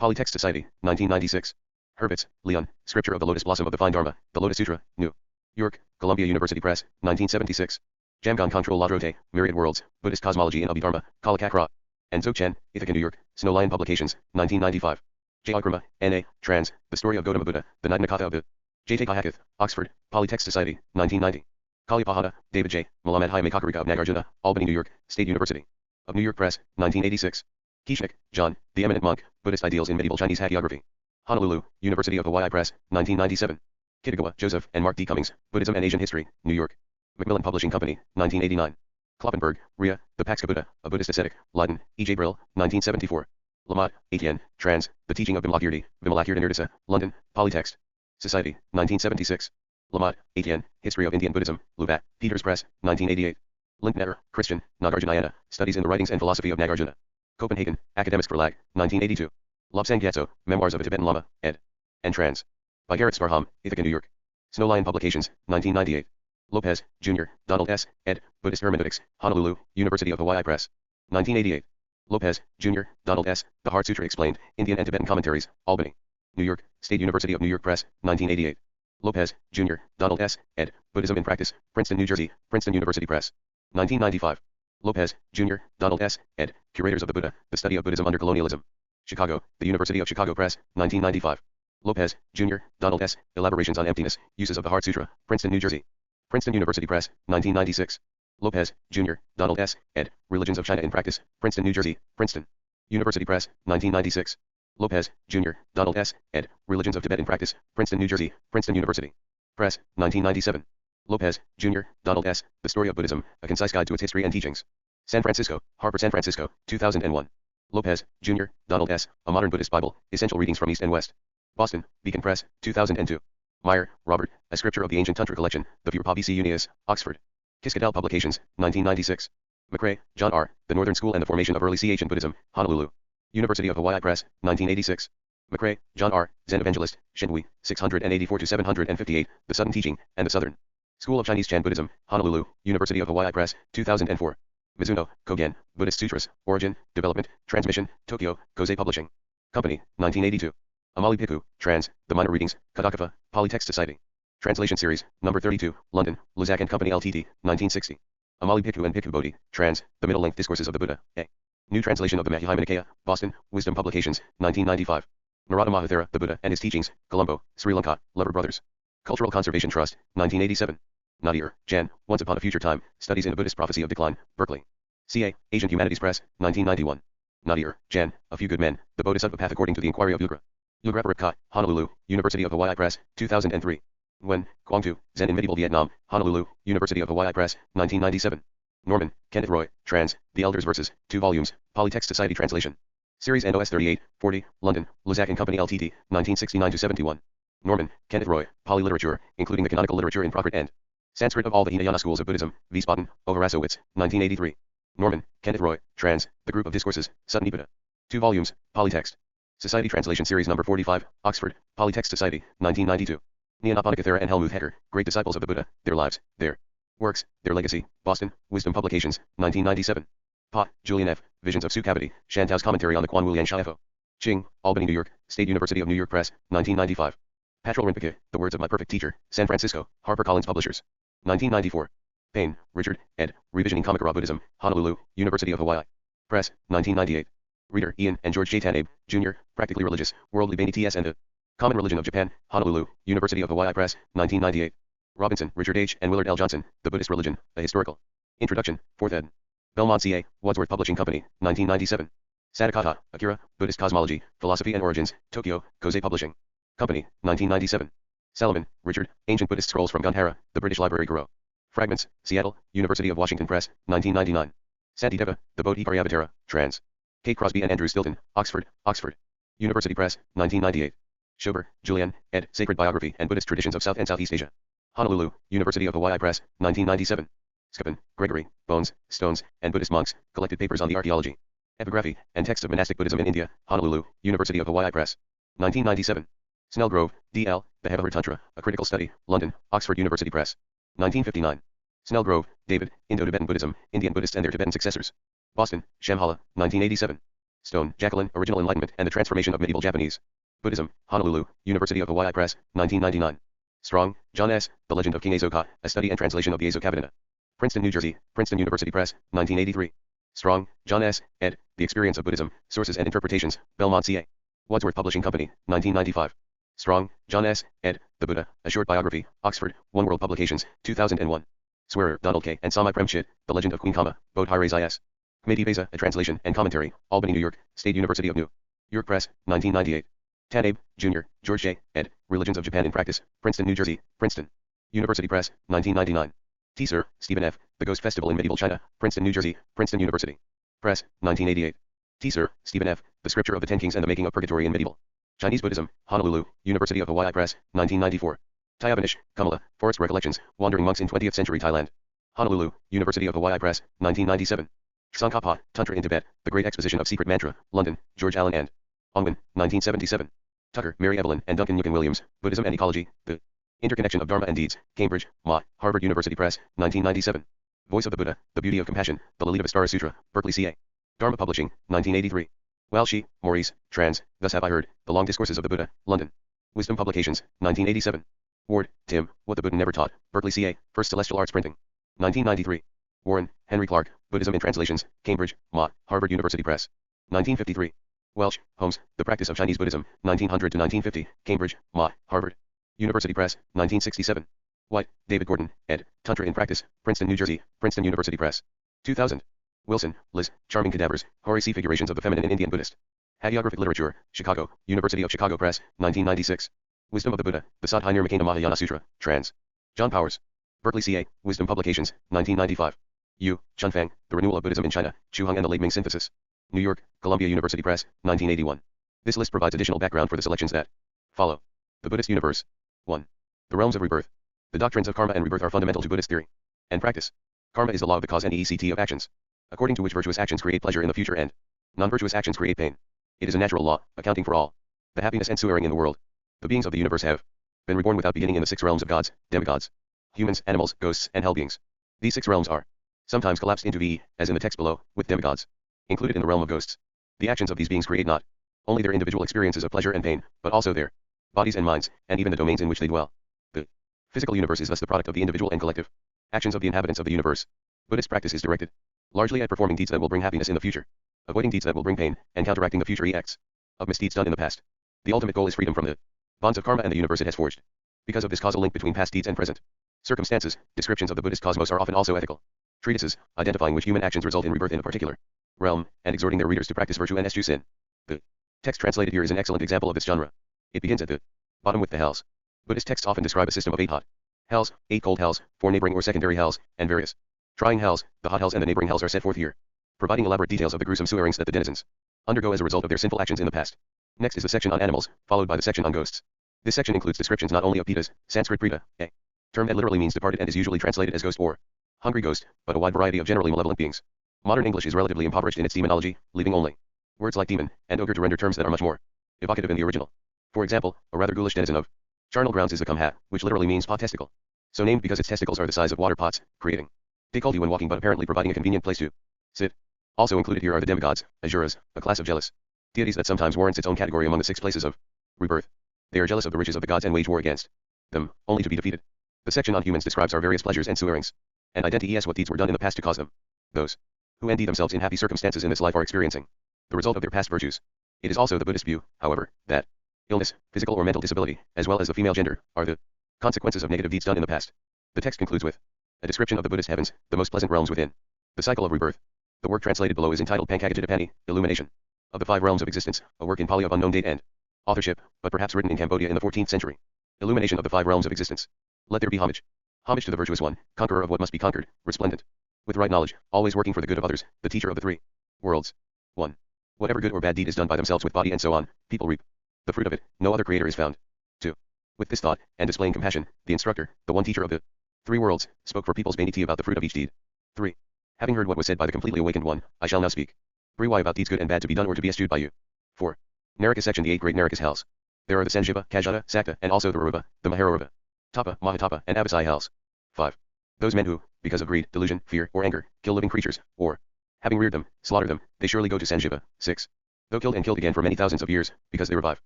Speaker 1: Polytext Society, 1996. Hurwitz, Leon, Scripture of the Lotus Blossom of the Fine Dharma, The Lotus Sutra, New York, Columbia University Press, 1976. Jamgon Control La Drote, Myriad Worlds, Buddhist Cosmology in Abhidharma, Kalakakra. And Dzogchen, Ithaca, New York, Snow Lion Publications, 1995. J. Agrama, N.A., Trans, The Story of Gautama Buddha, The Nidnakatha of the J. T. Kahakath, Oxford, Polytext Society, 1990. Kalipahana, David J., Malamed Hai Mekakarika of Nagarjuna, Albany, New York, State University of New York Press, 1986. Kishnik, John, The Eminent Monk, Buddhist Ideals in Medieval Chinese Hagiography. Honolulu, University of Hawaii Press, 1997. Kitagawa, Joseph, and Mark D. Cummings, Buddhism and Asian History, New York. Macmillan Publishing Company, 1989. Kloppenberg, Ria, The Pax Buddha, A Buddhist Ascetic, Leiden, E. J. Brill, 1974. Lamotte, Etienne, Trans, The Teaching of Vimalakirti, Vimalakirti London, Polytext Society, 1976. Lamotte, Etienne, History of Indian Buddhism, Luvat, Peters Press, 1988. Lindner, Christian, Nagarjunayana, Studies in the Writings and Philosophy of Nagarjuna. Copenhagen, Academics Verlag, 1982. Lobsang Gyatso, Memoirs of a Tibetan Lama, ed. And Trans. By Garrett Sparham, Ithaca, New York. Snow Lion Publications, 1998. Lopez, Jr., Donald S., ed., Buddhist Hermeneutics, Honolulu, University of Hawaii Press. 1988. Lopez, Jr., Donald S., The Heart Sutra Explained, Indian and Tibetan Commentaries, Albany. New York, State University of New York Press, 1988. Lopez, Jr., Donald S., ed., Buddhism in Practice, Princeton, New Jersey, Princeton University Press. 1995. Lopez, Jr., Donald S., ed., Curators of the Buddha, The Study of Buddhism Under Colonialism. Chicago, The University of Chicago Press, 1995. Lopez, Jr., Donald S., Elaborations on Emptiness, Uses of the Heart Sutra, Princeton, New Jersey. Princeton University Press, 1996. Lopez, Jr., Donald S., ed., Religions of China in Practice, Princeton, New Jersey, Princeton University Press, 1996. Lopez, Jr., Donald S., ed., Religions of Tibet in Practice, Princeton, New Jersey, Princeton University Press, 1997. Lopez, Jr., Donald S., The Story of Buddhism, A Concise Guide to Its History and Teachings. San Francisco, Harper San Francisco, 2001. Lopez, Jr., Donald S., A Modern Buddhist Bible, Essential Readings from East and West. Boston, Beacon Press, 2002. Meyer, Robert, A Scripture of the Ancient Tantra Collection, The Pure Bc Unius, Oxford. Kiskadal Publications, 1996. McRae, John R., The Northern School and the Formation of Early Ch in Buddhism, Honolulu. University of Hawaii Press, 1986. McRae, John R., Zen Evangelist, Shenhui, 684-758, The Sudden Teaching, and the Southern School of Chinese Chan Buddhism, Honolulu, University of Hawaii Press, 2004. Mizuno, Kogen, Buddhist Sutras, Origin, Development, Transmission, Tokyo, Kosei Publishing Company, 1982. Amali Piku, Trans, The Minor Readings, Kadakafa, Polytext Society. Translation Series, Number 32, London, Luzak and Company Ltd, 1960. Amali Piku and Piku Bodhi, Trans, The Middle-Length Discourses of the Buddha, A. New Translation of the Mahayana Nikaya, Boston, Wisdom Publications, 1995. Narada Mahathera, The Buddha and His Teachings, Colombo, Sri Lanka, Lover Brothers. Cultural Conservation Trust, 1987. Nadir, Jan, Once Upon a Future Time, Studies in a Buddhist Prophecy of Decline, Berkeley. CA, Asian Humanities Press, 1991. Nadir, Jan, A Few Good Men, The Bodhisattva Path According to the Inquiry of Yugra. Yugra Paripka, Honolulu, University of Hawaii Press, 2003. Nguyen, Quang Tu, Zen in Medieval Vietnam, Honolulu, University of Hawaii Press, 1997. Norman, Kenneth Roy, Trans, The Elders Verses, 2 volumes, Polytext Society Translation. Series NOS 38, 40, London, Luzak and Company Ltd, 1969-71. Norman, Kenneth Roy, Polyliterature, including the canonical literature in Prakrit and Sanskrit of all the Hinayana schools of Buddhism, Wiesbaden, Overasowitz, 1983. Norman, Kenneth Roy, Trans, The Group of Discourses, Suttanipita. 2 volumes, Polytext Society Translation Series Number 45, Oxford, Polytext Society, 1992. Nyanaponika and Helmuth Hecker, Great Disciples of the Buddha, Their Lives, Their Works, Their Legacy, Boston, Wisdom Publications, 1997. Pa, Julian F., Visions of Sukhavati, Shantao's Commentary on the Quan Wu Lian Shaifu. Ching, Albany, New York, State University of New York Press, 1995. Patrol Rinpoche, The Words of My Perfect Teacher, San Francisco, HarperCollins Publishers. 1994. Payne, Richard, ed., Revisioning Kamakura Buddhism, Honolulu, University of Hawaii Press, 1998. Reader, Ian, and George J. Tanabe, Jr., Practically Religious, Worldly Bani T.S. and the Common Religion of Japan, Honolulu, University of Hawaii Press, 1998. Robinson, Richard H., and Willard L. Johnson, The Buddhist Religion, A Historical Introduction, 4th ed. Belmont C.A., Wadsworth Publishing Company, 1997. Sadakata, Akira, Buddhist Cosmology, Philosophy and Origins, Tokyo, Kosei Publishing Company, 1997. Salomon, Richard, Ancient Buddhist Scrolls from Gandhara, The British Library Guru. Fragments, Seattle, University of Washington Press, 1999. Santideva, The Bodhi Caryavatara, Trans. Kate Crosby and Andrew Stilton, Oxford, Oxford. University Press, 1998. Schober, Julian, ed., Sacred Biography and Buddhist Traditions of South and Southeast Asia. Honolulu, University of Hawaii Press, 1997. Scuppin, Gregory, Bones, Stones, and Buddhist Monks, Collected Papers on the Archaeology, Epigraphy, and Texts of Monastic Buddhism in India, Honolulu, University of Hawaii Press. 1997. Snellgrove, D.L., Behavior Tantra, A Critical Study, London, Oxford University Press. 1959. Snellgrove, David, Indo-Tibetan Buddhism, Indian Buddhists and their Tibetan Successors. Boston, Shambhala, 1987. Stone, Jacqueline, Original Enlightenment and the Transformation of Medieval Japanese Buddhism, Honolulu, University of Hawaii Press, 1999. Strong, John S., The Legend of King Asoka, A Study and Translation of the Azokavadana. Princeton, New Jersey, Princeton University Press, 1983. Strong, John S., ed., The Experience of Buddhism, Sources and Interpretations, Belmont C.A. Wadsworth Publishing Company, 1995. Strong, John S., ed., The Buddha, A Short Biography, Oxford, One World Publications, 2001. Swearer, Donald K. and Samai Premchit, The Legend of Queen Kama, Bodh Hires is. Kmeti Beza, A Translation and Commentary, Albany, New York, State University of New York Press, 1998. Tanabe, Jr., George J., ed., Religions of Japan in Practice, Princeton, New Jersey, Princeton University Press, 1999. T. Sir, Stephen F., The Ghost Festival in Medieval China, Princeton, New Jersey, Princeton University Press, 1988. T. Sir, Stephen F., The Scripture of the Ten Kings and the Making of Purgatory in Medieval Chinese Buddhism, Honolulu, University of Hawaii Press, 1994. Tyabanish, Kamala, Forest Recollections, Wandering Monks in 20th Century Thailand. Honolulu, University of Hawaii Press, 1997. Tsongkhapa, Tantra in Tibet, The Great Exposition of Secret Mantra, London, George Allen and Ongwen, 1977. Tucker, Mary Evelyn, and Duncan Newton Williams, Buddhism and Ecology, The Interconnection of Dharma and Deeds, Cambridge, Ma, Harvard University Press, 1997. Voice of the Buddha, The Beauty of Compassion, The Lalitavistara Sutra, Berkeley CA. Dharma Publishing, 1983. Walshe, Maurice, trans, Thus Have I Heard, The Long Discourses of the Buddha, London. Wisdom Publications, 1987. Ward, Tim, What the Buddha Never Taught, Berkeley CA, First Celestial Arts Printing. 1993. Warren, Henry Clark, Buddhism in Translations, Cambridge, Ma, Harvard University Press. 1953. Welsh, Holmes, The Practice of Chinese Buddhism, 1900 to 1950, Cambridge, Ma, Harvard University Press, 1967. White, David Gordon, ed., Tantra in Practice, Princeton, New Jersey, Princeton University Press. 2000. Wilson, Liz, Charming Cadavers, Hoary C. Figurations of the Feminine in Indian Buddhist Hagiographic Literature, Chicago, University of Chicago Press, 1996. Wisdom of the Buddha, The Sadhya Nirmacana Mahayana Sutra, trans. John Powers. Berkeley CA, Wisdom Publications, 1995. Yu, Chunfang, The Renewal of Buddhism in China, Chuheng and the Late Ming Synthesis. New York, Columbia University Press, 1981. This list provides additional background for the selections that follow. The Buddhist Universe. 1. The Realms of Rebirth. The doctrines of karma and rebirth are fundamental to Buddhist theory and practice. Karma is the law of the cause and EECT of actions, according to which virtuous actions create pleasure in the future and non-virtuous actions create pain. It is a natural law, accounting for all the happiness and suffering in the world. The beings of the universe have been reborn without beginning in the 6 realms of gods, demigods, humans, animals, ghosts, and hell beings. These 6 realms are sometimes collapsed into VE, as in the text below, with demigods included in the realm of ghosts. The actions of these beings create not only their individual experiences of pleasure and pain, but also their bodies and minds, and even the domains in which they dwell. The physical universe is thus the product of the individual and collective actions of the inhabitants of the universe. Buddhist practice is directed largely at performing deeds that will bring happiness in the future, avoiding deeds that will bring pain, and counteracting the future acts of misdeeds done in the past. The ultimate goal is freedom from the bonds of karma and the universe it has forged. Because of this causal link between past deeds and present circumstances, descriptions of the Buddhist cosmos are often also ethical treatises, identifying which human actions result in rebirth in a particular realm, and exhorting their readers to practice virtue and eschew sin. The text translated here is an excellent example of this genre. It begins at the bottom with the hells. Buddhist texts often describe a system of 8 hot hells, 8 cold hells, 4 neighboring or secondary hells, and various trying hells. The hot hells and the neighboring hells are set forth here, providing elaborate details of the gruesome sufferings that the denizens undergo as a result of their sinful actions in the past. Next is the section on animals, followed by the section on ghosts. This section includes descriptions not only of pitas, Sanskrit preta, a term that literally means departed and is usually translated as ghost or hungry ghost, but a wide variety of generally malevolent beings. Modern English is relatively impoverished in its demonology, leaving only words like demon and ogre to render terms that are much more evocative in the original. For example, a rather ghoulish denizen of charnel grounds is a kumha, which literally means pot testicle, so named because its testicles are the size of water pots, creating difficulty when walking but apparently providing a convenient place to sit. Also included here are the demigods, asuras, a class of jealous deities that sometimes warrants its own category among the 6 places of rebirth. They are jealous of the riches of the gods and wage war against them, only to be defeated. The section on humans describes our various pleasures and sufferings, and identities what deeds were done in the past to cause them. Those who envy themselves in happy circumstances in this life are experiencing the result of their past virtues. It is also the Buddhist view, however, that illness, physical or mental disability, as well as the female gender, are the consequences of negative deeds done in the past. The text concludes with a description of the Buddhist heavens, the most pleasant realms within the cycle of rebirth. The work translated below is entitled Pankagajitapani, Illumination of the 5 Realms of Existence, a work in Pali of unknown date and authorship, but perhaps written in Cambodia in the 14th century. Illumination of the 5 Realms of Existence. Let there be homage. Homage to the virtuous one, conqueror of what must be conquered, resplendent with right knowledge, always working for the good of others, the teacher of the 3 worlds. 1. Whatever good or bad deed is done by themselves with body and so on, people reap the fruit of it, no other creator is found. 2. With this thought, and displaying compassion, the instructor, the one teacher of the 3 worlds, spoke for people's vanity about the fruit of each deed. 3. Having heard what was said by the completely awakened one, I shall now speak. 3. Why about deeds good and bad to be done or to be eschewed by you. 4. Naraka section The 8 great Narakas hells. There are the Sanjiva, Kajata, Sakta, and also the Ruva, the Maharuva, Tapa, Mahatapa, and Abhisai hells. 5. Those men who, because of greed, delusion, fear, or anger, kill living creatures, or, having reared them, slaughter them, they surely go to Sanjiva. 6. Though killed and killed again for many thousands of years, because they revive.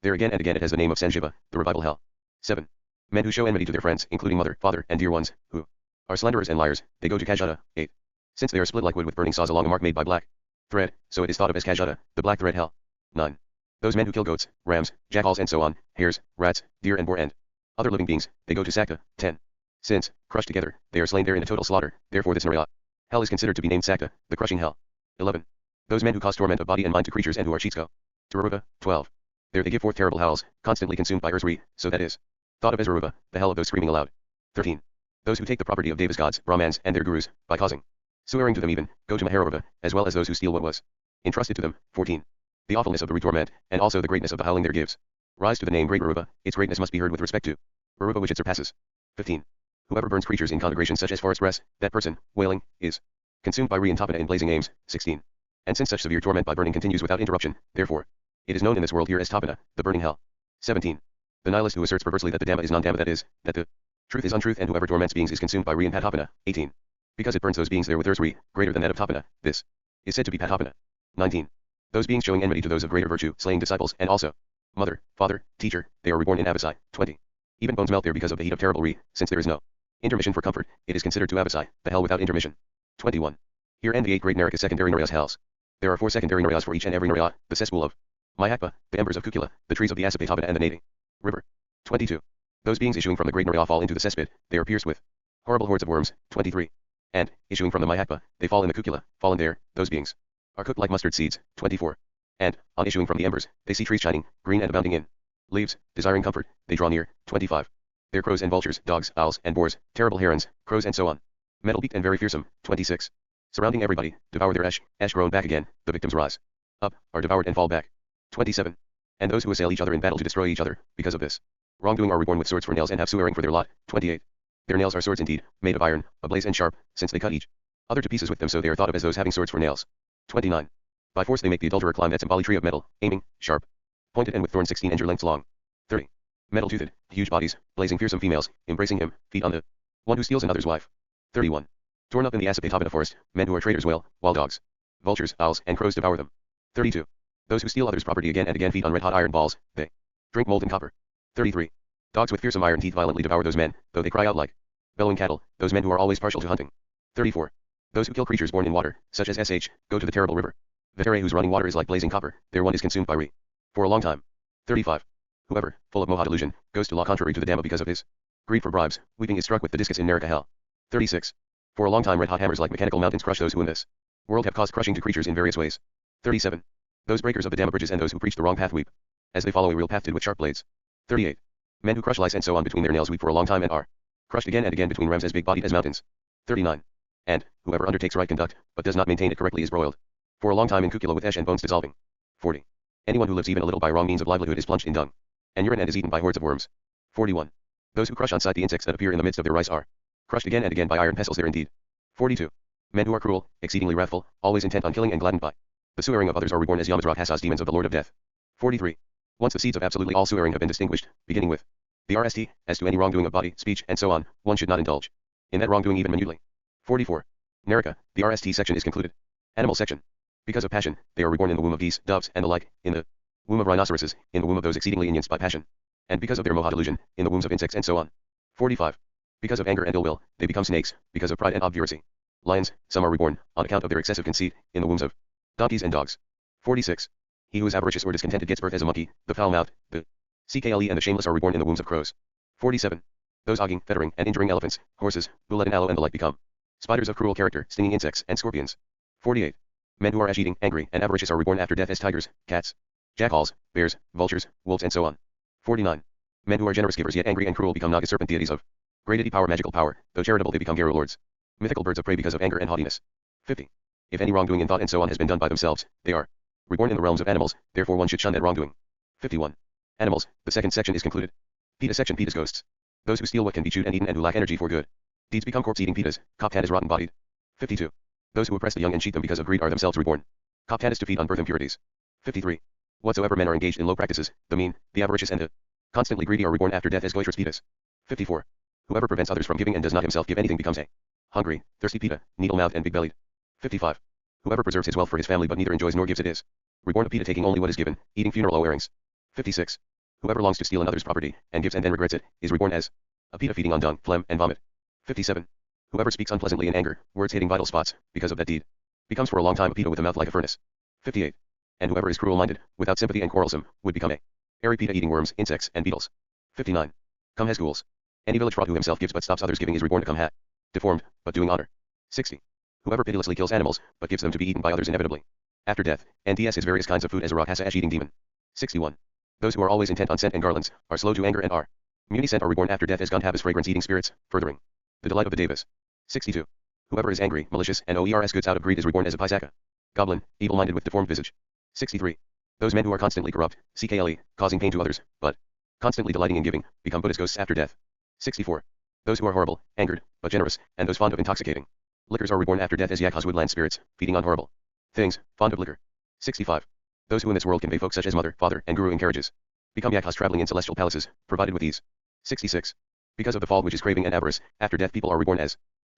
Speaker 1: There again and again it has the name of Sanjiva, the revival hell. 7. Men who show enmity to their friends, including mother, father, and dear ones, who are slanderers and liars, they go to Kajata. 8. Since they are split like wood with burning saws along a mark made by black thread, so it is thought of as Kajata, the black thread hell. 9. Those men who kill goats, rams, jackals and so on, hares, rats, deer and boar and other living beings, they go to Sakta. 10. Since, crushed together, they are slain there in a total slaughter, therefore this Narayat hell is considered to be named Sakta, the crushing hell. 11. Those men who cause torment of body and mind to creatures and who are cheats go to Ruva. 12. There they give forth terrible howls, constantly consumed by Ursri, so that is thought of as Ruva, the hell of those screaming aloud. 13. Those who take the property of Devas gods, Brahmans, and their gurus, by causing swearing to them even, go to Maharuva, as well as those who steal what was entrusted to them. 14. The awfulness of the re-torment, and also the greatness of the howling there gives rise to the name Great Ruva, its greatness must be heard with respect to Ruva which it surpasses. 15. Whoever burns creatures in congregations such as forest breasts, that person, wailing, is consumed by re-intopana in blazing aims. 16. And since such severe torment by burning continues without interruption, therefore, it is known in this world here as Tapana, the burning hell. 17. The nihilist who asserts perversely that the Dhamma is non-Dhamma, that is, that the truth is untruth, and whoever torments beings is consumed by Re and Patapana. 18. Because it burns those beings there with thirst Re, greater than that of Tapana, this is said to be Patapana. 19. Those beings showing enmity to those of greater virtue, slaying disciples, and also mother, father, teacher, they are reborn in Avasai. 20. Even bones melt there because of the heat of terrible Re, since there is no intermission for comfort, it is considered to Avasai, the hell without intermission. 21. Here end the 8 great Naraka secondary Narayas hells. There are 4 secondary Narayas for each and every Naraya, the cesspool of Mayakpa, the embers of Kukula, the trees of the Asapatapana and the Nading river. 22. Those beings issuing from the great Naraya fall into the cesspit, they are pierced with horrible hordes of worms. 23. And, issuing from the Mayakpa, they fall in the Kukula, fallen there, those beings are cooked like mustard seeds. 24. And, on issuing from the embers, they see trees shining, green and abounding in leaves, desiring comfort, they draw near. 25. Their crows and vultures, dogs, owls, and boars, terrible herons, crows and so on. Metal-beaked and very fearsome. 26. Surrounding everybody, devour their ash grown back again, the victims rise up, are devoured and fall back. 27. And those who assail each other in battle to destroy each other, because of this wrongdoing are reborn with swords for nails and have swearing for their lot. 28. Their nails are swords indeed, made of iron, ablaze and sharp, since they cut each other to pieces with them, so they are thought of as those having swords for nails. 29. By force they make the adulterer climb that symbolic tree of metal, aiming, sharp, pointed and with thorns 16 inch lengths long. 30. Metal-toothed, huge bodies, blazing fearsome females, embracing him, feet on the one who steals another's wife. 31. Torn up in the Asapatapana forest, men who are traitors wail, while dogs, vultures, owls, and crows devour them. 32. Those who steal others' property again and again feed on red-hot iron balls, they drink molten copper. 33. Dogs with fearsome iron teeth violently devour those men, though they cry out like bellowing cattle, those men who are always partial to hunting. 34. Those who kill creatures born in water, such as sh, go to the terrible river. Vetere whose running water is like blazing copper, their one is consumed by Re. For a long time. 35. Whoever, full of moha delusion, goes to law contrary to the Dhamma because of his greed for bribes, weeping is struck with the discus in Naraka hell. 36. For a long time red-hot hammers like mechanical mountains crush those who in this world have caused crushing to creatures in various ways. 37. Those breakers of the Dhamma bridges and those who preach the wrong path weep, as they follow a real path with sharp blades. 38. Men who crush lice and so on between their nails weep for a long time and are crushed again and again between rams as big-bodied as mountains. 39. And, whoever undertakes right conduct, but does not maintain it correctly is broiled for a long time in Kukula with ash and bones dissolving. 40. Anyone who lives even a little by wrong means of livelihood is plunged in dung and urine and is eaten by hordes of worms. 41. Those who crush on sight the insects that appear in the midst of their rice are crushed again and again by iron pestles there indeed. 42. Men who are cruel, exceedingly wrathful, always intent on killing and gladdened by the swearing of others are reborn as Yamasraghasas, demons of the Lord of Death. 43. Once the seeds of absolutely all swearing have been distinguished, beginning with the RST, as to any wrongdoing of body, speech, and so on, one should not indulge in that wrongdoing even minutely. 44. Naraka, the RST section is concluded. Animal section. Because of passion, they are reborn in the womb of geese, doves, and the like, in the womb of rhinoceroses, in the womb of those exceedingly enyanced by passion, and because of their moha delusion, in the wombs of insects and so on. 45. Because of anger and ill will, they become snakes, because of pride and obduracy. Lions, some are reborn, on account of their excessive conceit, in the wombs of donkeys and dogs. 46. He who is avaricious or discontented gets birth as a monkey, the foul-mouthed, the ckle and the shameless are reborn in the wombs of crows. 47. Those hogging, fettering, and injuring elephants, horses, bullet and aloe and the like become spiders of cruel character, stinging insects, and scorpions. 48. Men who are ash-eating, angry, and avaricious are reborn after death as tigers, cats, jackals, bears, vultures, wolves and so on. 49. Men who are generous givers yet angry and cruel become naga serpent deities of great power, magical power, though charitable they become Garu lords. Mythical birds of prey because of anger and haughtiness. 50. If any wrongdoing in thought and so on has been done by themselves, they are reborn in the realms of animals, therefore one should shun that wrongdoing. 51. Animals, the second section is concluded. Pita section. Pitas ghosts. Those who steal what can be chewed and eaten and who lack energy for good deeds become corpse-eating pitas. Koptan is rotten-bodied. 52. Those who oppress the young and cheat them because of greed are themselves reborn. Koptan is to feed on birth impurities. 53. Whatsoever men are engaged in low practices, the mean, the avaricious and the constantly greedy are reborn after death as goitrous pitas. 54. Whoever prevents others from giving and does not himself give anything becomes a hungry, thirsty pita, needle-mouthed and big-bellied. 55. Whoever preserves his wealth for his family but neither enjoys nor gives it is reborn a pita taking only what is given, eating funeral o-earrings. 56. Whoever longs to steal another's property, and gives and then regrets it, is reborn as a pita feeding on dung, phlegm, and vomit. 57. Whoever speaks unpleasantly in anger, words hitting vital spots, because of that deed, becomes for a long time a pita with a mouth like a furnace. 58. And whoever is cruel-minded, without sympathy and quarrelsome, would become a airy pita eating worms, insects, and beetles. 59. Come has ghouls. Any village fraud who himself gives but stops others giving is reborn to come hat. Deformed, but doing honor. 60. Whoever pitilessly kills animals, but gives them to be eaten by others inevitably after death, and ds his various kinds of food as a rakhasa ash-eating demon. 61. Those who are always intent on scent and garlands, are slow to anger and are muni-scent are reborn after death as gandhabas fragrance-eating spirits, furthering the delight of the devas. 62. Whoever is angry, malicious, and oers goods out of greed is reborn as a paisaka goblin, evil-minded with deformed visage. 63. Those men who are constantly corrupt, ckle, causing pain to others, but constantly delighting in giving, become Buddhist ghosts after death. 64. Those who are horrible, angered, but generous, and those fond of intoxicating liquors are reborn after death as yakhas woodland spirits, feeding on horrible things, fond of liquor. 65. Those who in this world convey folk such as mother, father, and guru in carriages, Become yakhas traveling in celestial palaces, provided with ease. 66. Because of the fall which is craving and avarice, after death people are reborn as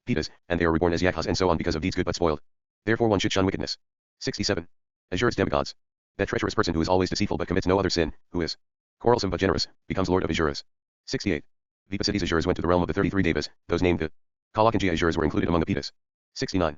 Speaker 1: pitas, and they are reborn as yakhas and so on because of deeds good but spoiled. Therefore one should shun wickedness. 67. Azura's demigods. That treacherous person who is always deceitful but commits no other sin, who is quarrelsome but generous, becomes lord of Azuras. 68. Vipasiddhi's Azuras went to the realm of the 33 devas, those named the Kalakanji Azuras were included among the pitas. 69.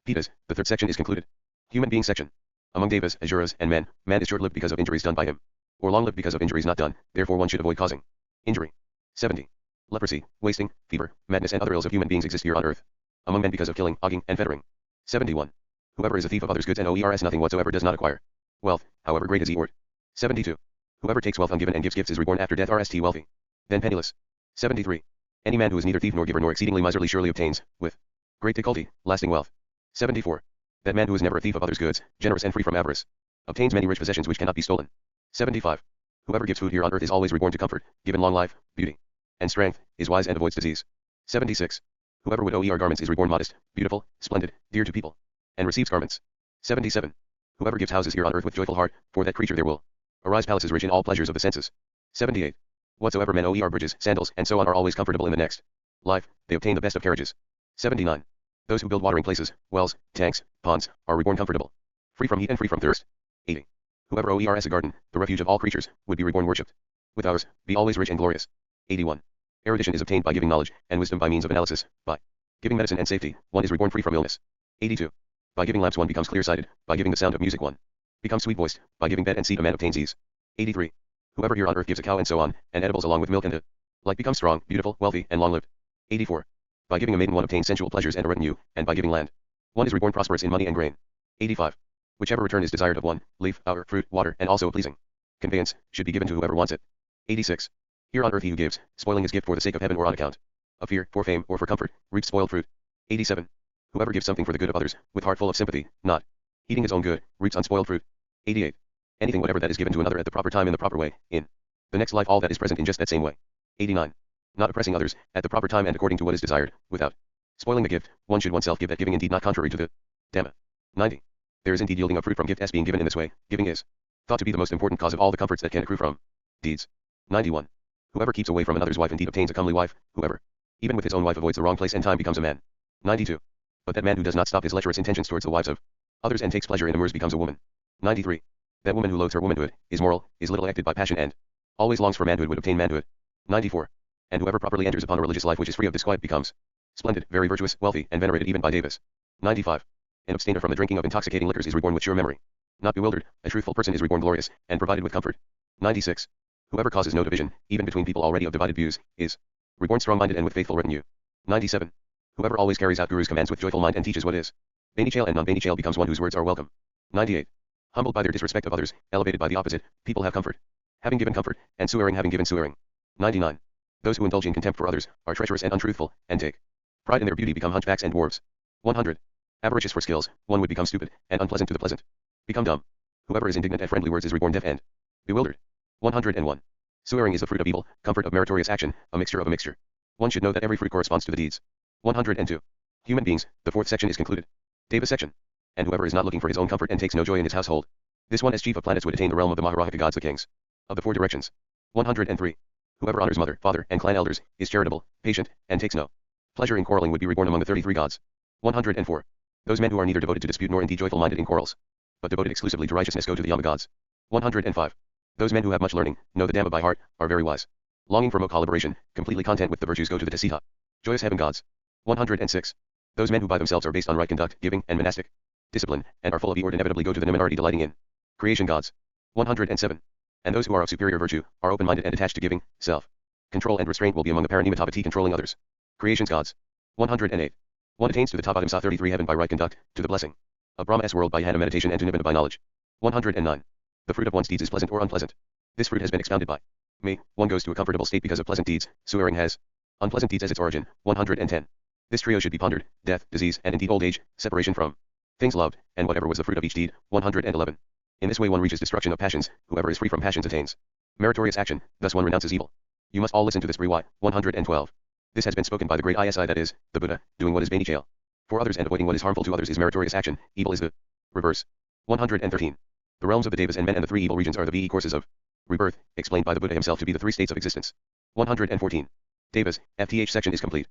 Speaker 1: Pitas, the third section is concluded. Human being section. Among devas, Azuras, and man is short-lived because of injuries done by him. Or long-lived because of injuries not done, therefore one should avoid causing injury. 70. Leprosy, wasting, fever, madness and other ills of human beings exist here on earth. Among men because of killing, hogging, and fettering. 71. Whoever is a thief of others' goods and owers nothing whatsoever does not acquire wealth, however great is he or it. 72. Whoever takes wealth ungiven and gives gifts is reborn after death rst wealthy. Then penniless. 73. Any man who is neither thief nor giver nor exceedingly miserly surely obtains, with great difficulty, lasting wealth. 74. That man who is never a thief of others' goods, generous and free from avarice, obtains many rich possessions which cannot be stolen. 75. Whoever gives food here on earth is always reborn to comfort, given long life, beauty, and strength, is wise and avoids disease. 76. Whoever would owe garments is reborn modest, beautiful, splendid, dear to people, and receives garments. 77. Whoever gives houses here on earth with joyful heart, for that creature there will arise palaces rich in all pleasures of the senses. 78. Whatsoever men owe bridges, sandals, and so on are always comfortable in the next life, they obtain the best of carriages. 79. Those who build watering places, wells, tanks, ponds, are reborn comfortable, free from heat and free from thirst. 80. Whoever owers a garden, the refuge of all creatures, would be reborn worshipped. With ours, be always rich and glorious. 81. Erudition is obtained by giving knowledge, and wisdom by means of analysis, by giving medicine and safety, one is reborn free from illness. 82. By giving lamps one becomes clear-sighted, by giving the sound of music one becomes sweet-voiced, by giving bed and seat a man obtains ease. 83. Whoever here on earth gives a cow and so on, and edibles along with milk and the like becomes strong, beautiful, wealthy, and long-lived. 84. By giving a maiden one obtains sensual pleasures and a retinue, and by giving land, one is reborn prosperous in money and grain. 85. Whichever return is desired of one, leaf, flower, fruit, water, and also a pleasing conveyance, should be given to whoever wants it. 86. Here on earth he who gives, spoiling his gift for the sake of heaven or on account of fear, for fame, or for comfort, reaps spoiled fruit. 87. Whoever gives something for the good of others, with heart full of sympathy, not eating his own good, reaps unspoiled fruit. 88. Anything whatever that is given to another at the proper time in the proper way, in the next life all that is present in just that same way. 89. Not oppressing others, at the proper time and according to what is desired, without spoiling the gift, one should oneself give that giving indeed not contrary to the Dhamma. 90. There is indeed yielding of fruit from gift as being given in this way, giving is thought to be the most important cause of all the comforts that can accrue from deeds. 91. Whoever keeps away from another's wife indeed obtains a comely wife, whoever, even with his own wife avoids the wrong place and time becomes a man. 92. But that man who does not stop his lecherous intentions towards the wives of others and takes pleasure in amours becomes a woman. 93. That woman who loathes her womanhood, is moral, is little acted by passion and always longs for manhood would obtain manhood. 94. And whoever properly enters upon a religious life which is free of disquiet becomes splendid, very virtuous, wealthy, and venerated even by devas. 95. An abstainer from the drinking of intoxicating liquors is reborn with sure memory, not bewildered, a truthful person is reborn glorious, and provided with comfort. 96. Whoever causes no division, even between people already of divided views, is reborn strong-minded and with faithful retinue. 97. Whoever always carries out Guru's commands with joyful mind and teaches what is Banichale and non-Banichale becomes one whose words are welcome. 98. Humbled by their disrespect of others, elevated by the opposite, people have comfort, having given comfort, and swearing having given swearing. 99. Those who indulge in contempt for others, are treacherous and untruthful, and take pride in their beauty become hunchbacks and dwarves. 100. Avaricious for skills, one would become stupid, and unpleasant to the pleasant, become dumb. Whoever is indignant at friendly words is reborn deaf and bewildered. 101. Swearing is the fruit of evil, comfort of meritorious action, a mixture of a mixture. One should know that every fruit corresponds to the deeds. 102. Human beings, the fourth section is concluded. Deva section. And whoever is not looking for his own comfort and takes no joy in his household, this one as chief of planets would attain the realm of the Maharahika gods, the kings of the four directions. 103. Whoever honors mother, father, and clan elders, is charitable, patient, and takes no pleasure in quarreling would be reborn among the 33 gods. 104. Those men who are neither devoted to dispute nor indeed joyful-minded in quarrels, but devoted exclusively to righteousness go to the Yama gods. 105. Those men who have much learning, know the Dhamma by heart, are very wise. Longing for moksha liberation, completely content with the virtues go to the Tasita, joyous heaven gods. 106. Those men who by themselves are based on right conduct, giving, and monastic discipline, and are full of eord inevitably go to the Niminardi delighting in creation gods. 107. And those who are of superior virtue, are open-minded and attached to giving, self-control and restraint will be among the Paranimitapati controlling others. Creation's gods. 108. One attains to the Tapadamsa 33 heaven by right conduct, to the blessing of Brahma's world by Jnana meditation and to Nibbana by knowledge. 109. The fruit of one's deeds is pleasant or unpleasant. This fruit has been expounded by me. One goes to a comfortable state because of pleasant deeds, swearing has unpleasant deeds as its origin. 110. This trio should be pondered, death, disease, and indeed old age, separation from things loved, and whatever was the fruit of each deed. 111. In this way one reaches destruction of passions, whoever is free from passions attains meritorious action, thus one renounces evil. You must all listen to this Briwai. 112. This has been spoken by the great ISI, that is, the Buddha, doing what is Banichale for others and avoiding what is harmful to others is meritorious action, evil is the reverse. 113. The realms of the devas and men and the three evil regions are the VE courses of Rebirth, explained by the Buddha himself to be the three states of existence. 114. Devas, FTH section is complete.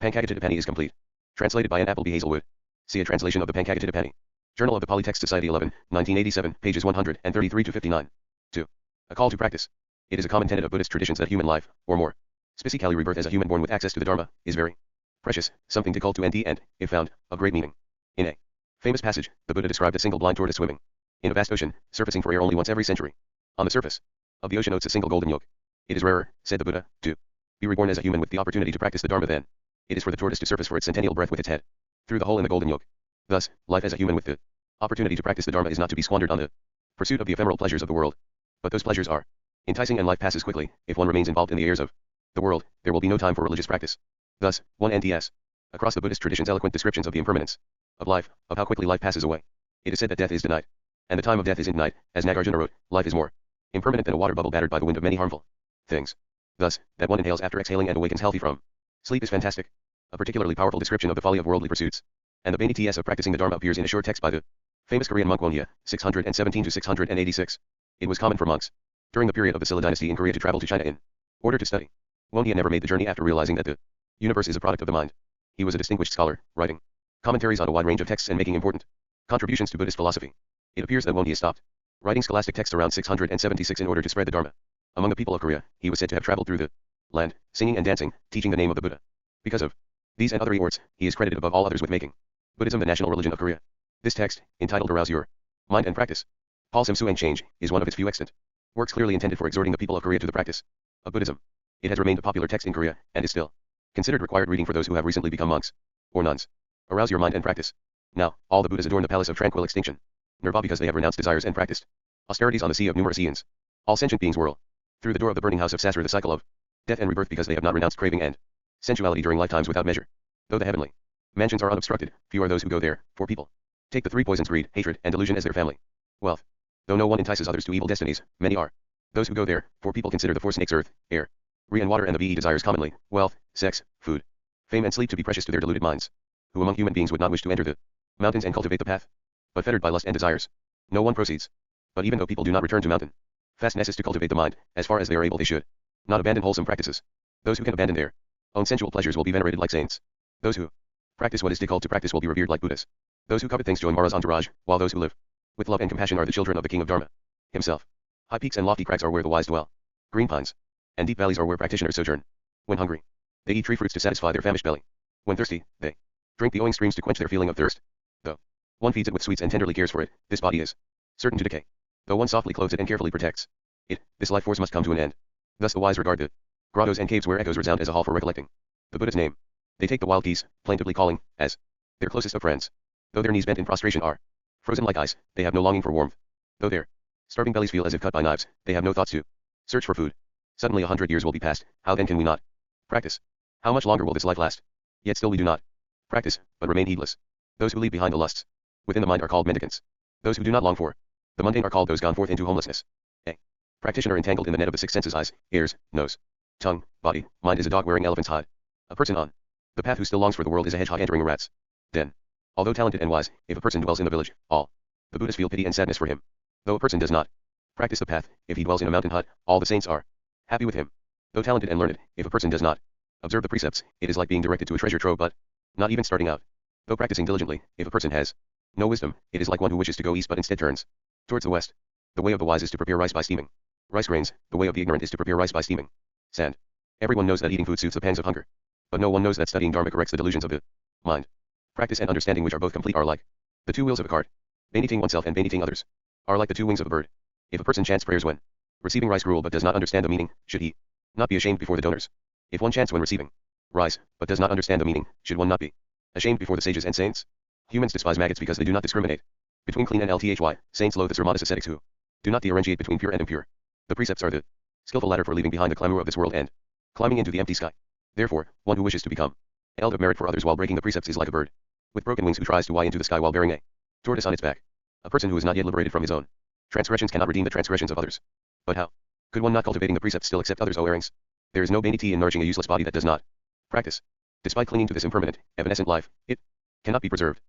Speaker 1: Pankagatittapani is complete. Translated by Anne Appleby Hazelwood. See a translation of the Pankagatittapani. Journal of the Polytext Society 11, 1987, pages 133 to 59. 2. A call to practice. It is a common tenet of Buddhist traditions that human life, or more specifically rebirth as a human born with access to the Dharma, is very precious, something to cultivate and, if found, of great meaning. In a famous passage, the Buddha described a single blind tortoise swimming in a vast ocean, surfacing for air only once every century. On the surface of the ocean floats a single golden yolk. It is rarer, said the Buddha, to be reborn as a human with the opportunity to practice the Dharma than it is for the tortoise to surface for its centennial breath with its head through the hole in the golden yolk. Thus, life as a human with the opportunity to practice the Dharma is not to be squandered on the pursuit of the ephemeral pleasures of the world. But those pleasures are enticing and life passes quickly. If one remains involved in the airs of the world, there will be no time for religious practice. Thus, 1 NTS. Across the Buddhist traditions eloquent descriptions of the impermanence of life, of how quickly life passes away. It is said that death is denied. And the time of death is denied, as Nagarjuna wrote, life is more impermanent than a water bubble battered by the wind of many harmful things. Thus, that one inhales after exhaling and awakens healthy from sleep is fantastic. A particularly powerful description of the folly of worldly pursuits. And the vanities of practicing the Dharma appears in a short text by the famous Korean monk Wonhye, 617 to 686. It was common for monks during the period of the Silla dynasty in Korea to travel to China in order to study. Wonhye never made the journey after realizing that the universe is a product of the mind. He was a distinguished scholar, writing commentaries on a wide range of texts and making important contributions to Buddhist philosophy. It appears that Wonhye stopped writing scholastic texts around 676 in order to spread the Dharma among the people of Korea. He was said to have traveled through the land, singing and dancing, teaching the name of the Buddha. Because of these and other efforts, he is credited above all others with making Buddhism the national religion of Korea. This text, entitled Arouse Your Mind and Practice, Paul Simsuang Change, is one of its few extant works clearly intended for exhorting the people of Korea to the practice of Buddhism. It has remained a popular text in Korea, and is still considered required reading for those who have recently become monks or nuns. Arouse your mind and practice. Now, all the Buddhas adorn the palace of tranquil extinction, Nirvana, because they have renounced desires and practiced austerities on the sea of numerous eons. All sentient beings whirl through the door of the burning house of Sasra, the cycle of death and rebirth, because they have not renounced craving and sensuality during lifetimes without measure. Though the heavenly mansions are unobstructed, few are those who go there, for people take the three poisons, greed, hatred, and delusion, as their family wealth. Though no one entices others to evil destinies, many are those who go there, for people consider the four snakes, earth, air, and water, and the VE desires commonly, wealth, sex, food, fame, and sleep, to be precious to their deluded minds. Who among human beings would not wish to enter the mountains and cultivate the path? But fettered by lust and desires, no one proceeds. But even though people do not return to mountain fastnesses to cultivate the mind, as far as they are able, they should not abandon wholesome practices. Those who can abandon their own sensual pleasures will be venerated like saints. Those who practice what is called to practice will be revered like Buddhas. Those who covet things join Mara's entourage, while those who live with love and compassion are the children of the king of Dharma himself. High peaks and lofty crags are where the wise dwell. Green pines and deep valleys are where practitioners sojourn. When hungry, they eat tree fruits to satisfy their famished belly. When thirsty, they drink the owing streams to quench their feeling of thirst. Though one feeds it with sweets and tenderly cares for it, this body is certain to decay. Though one softly clothes it and carefully protects it, this life force must come to an end. Thus the wise regard the grottos and caves where echoes resound as a hall for recollecting the Buddha's name. They take the wild geese, plaintively calling, as their closest of friends. Though their knees bent in prostration are frozen like ice, they have no longing for warmth. Though their starving bellies feel as if cut by knives, they have no thoughts to search for food. Suddenly 100 years will be past. How then can we not practice? How much longer will this life last? Yet still we do not practice, but remain heedless. Those who leave behind the lusts within the mind are called mendicants. Those who do not long for the mundane are called those gone forth into homelessness. A practitioner entangled in the net of the six senses, eyes, ears, nose, tongue, body, mind, is a dog wearing elephant's hide. A person on the path who still longs for the world is a hedgehog entering a rat's den. Although talented and wise, if a person dwells in the village, all the Buddhas feel pity and sadness for him. Though a person does not practice the path, if he dwells in a mountain hut, all the saints are happy with him. Though talented and learned, if a person does not observe the precepts, it is like being directed to a treasure trove but not even starting out. Though practicing diligently, if a person has no wisdom, it is like one who wishes to go east but instead turns towards the west. The way of the wise is to prepare rice by steaming rice grains, the way of the ignorant is to prepare rice by steaming sand. Everyone knows that eating food soothes the pangs of hunger, but no one knows that studying Dharma corrects the delusions of the mind. Practice and understanding, which are both complete, are like the two wheels of a cart. Beneating oneself and beneating others are like the two wings of a bird. If a person chants prayers when receiving rice gruel but does not understand the meaning, should he not be ashamed before the donors? If one chants when receiving rice, but does not understand the meaning, should one not be ashamed before the sages and saints? Humans despise maggots because they do not discriminate between clean and lthy. Saints loathe the sermonous ascetics who do not differentiate between pure and impure. The precepts are the skillful ladder for leaving behind the clamor of this world and climbing into the empty sky. Therefore, one who wishes to become held of merit for others while breaking the precepts is like a bird with broken wings who tries to fly into the sky while bearing a tortoise on its back. A person who is not yet liberated from his own transgressions cannot redeem the transgressions of others. But how could one not cultivating the precepts still accept others' errings? There is no vanity in nourishing a useless body that does not practice. Despite clinging to this impermanent, evanescent life, it cannot be preserved.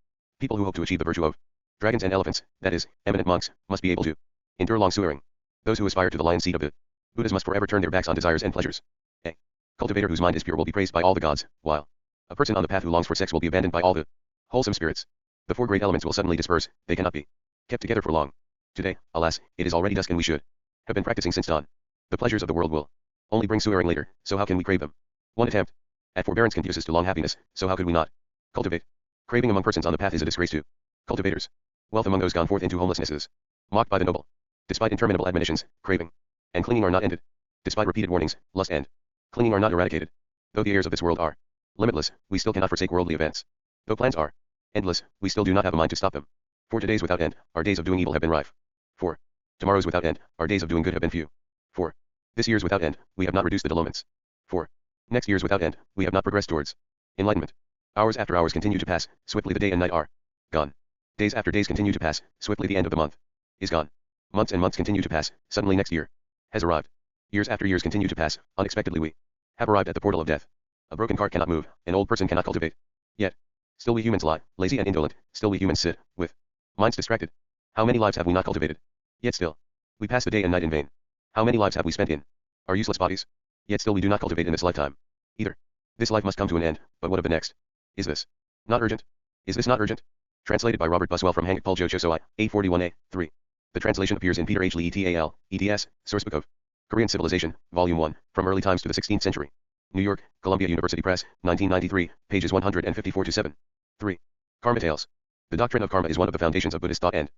Speaker 1: People who hope to achieve the virtue of dragons and elephants, that is, eminent monks, must be able to endure long suffering. Those who aspire to the lion seat of the Buddhas must forever turn their backs on desires and pleasures. A cultivator whose mind is pure will be praised by all the gods, while a person on the path who longs for sex will be abandoned by all the wholesome spirits. The four great elements will suddenly disperse, they cannot be kept together for long. Today, alas, it is already dusk and we should have been practicing since dawn. The pleasures of the world will only bring suffering later, so how can we crave them? One attempt at forbearance conduces to long happiness, so how could we not cultivate? Craving among persons on the path is a disgrace to cultivators. Wealth among those gone forth into homelessness is mocked by the noble. Despite interminable admonitions, craving and clinging are not ended. Despite repeated warnings, lust and clinging are not eradicated. Though the airs of this world are limitless, we still cannot forsake worldly events. Though plans are endless, we still do not have a mind to stop them. For todays without end, our days of doing evil have been rife. For tomorrows without end, our days of doing good have been few. For this year's without end, we have not reduced the developments. For next year's without end, we have not progressed towards enlightenment. Hours after hours continue to pass, swiftly the day and night are gone. Days after days continue to pass, swiftly the end of the month is gone. Months and months continue to pass, suddenly next year has arrived. Years after years continue to pass, unexpectedly we have arrived at the portal of death. A broken cart cannot move, an old person cannot cultivate. Yet, still we humans lie, lazy and indolent, still we humans sit, with minds distracted. How many lives have we not cultivated? Yet still, we pass the day and night in vain. How many lives have we spent in our useless bodies? Yet still we do not cultivate in this lifetime. Either. This life must come to an end, but what of the next? Is this not urgent? Is this not urgent? Translated by Robert Buswell from Hanguk Puljo Chosoi, A41a, 3. The translation appears in Peter H. Lee ETAL, EDS, Sourcebook of Korean Civilization, Volume 1, From Early Times to the 16th Century. New York, Columbia University Press, 1993, pages 154-7. 3. Karma Tales. The doctrine of karma is one of the foundations of Buddhist thought and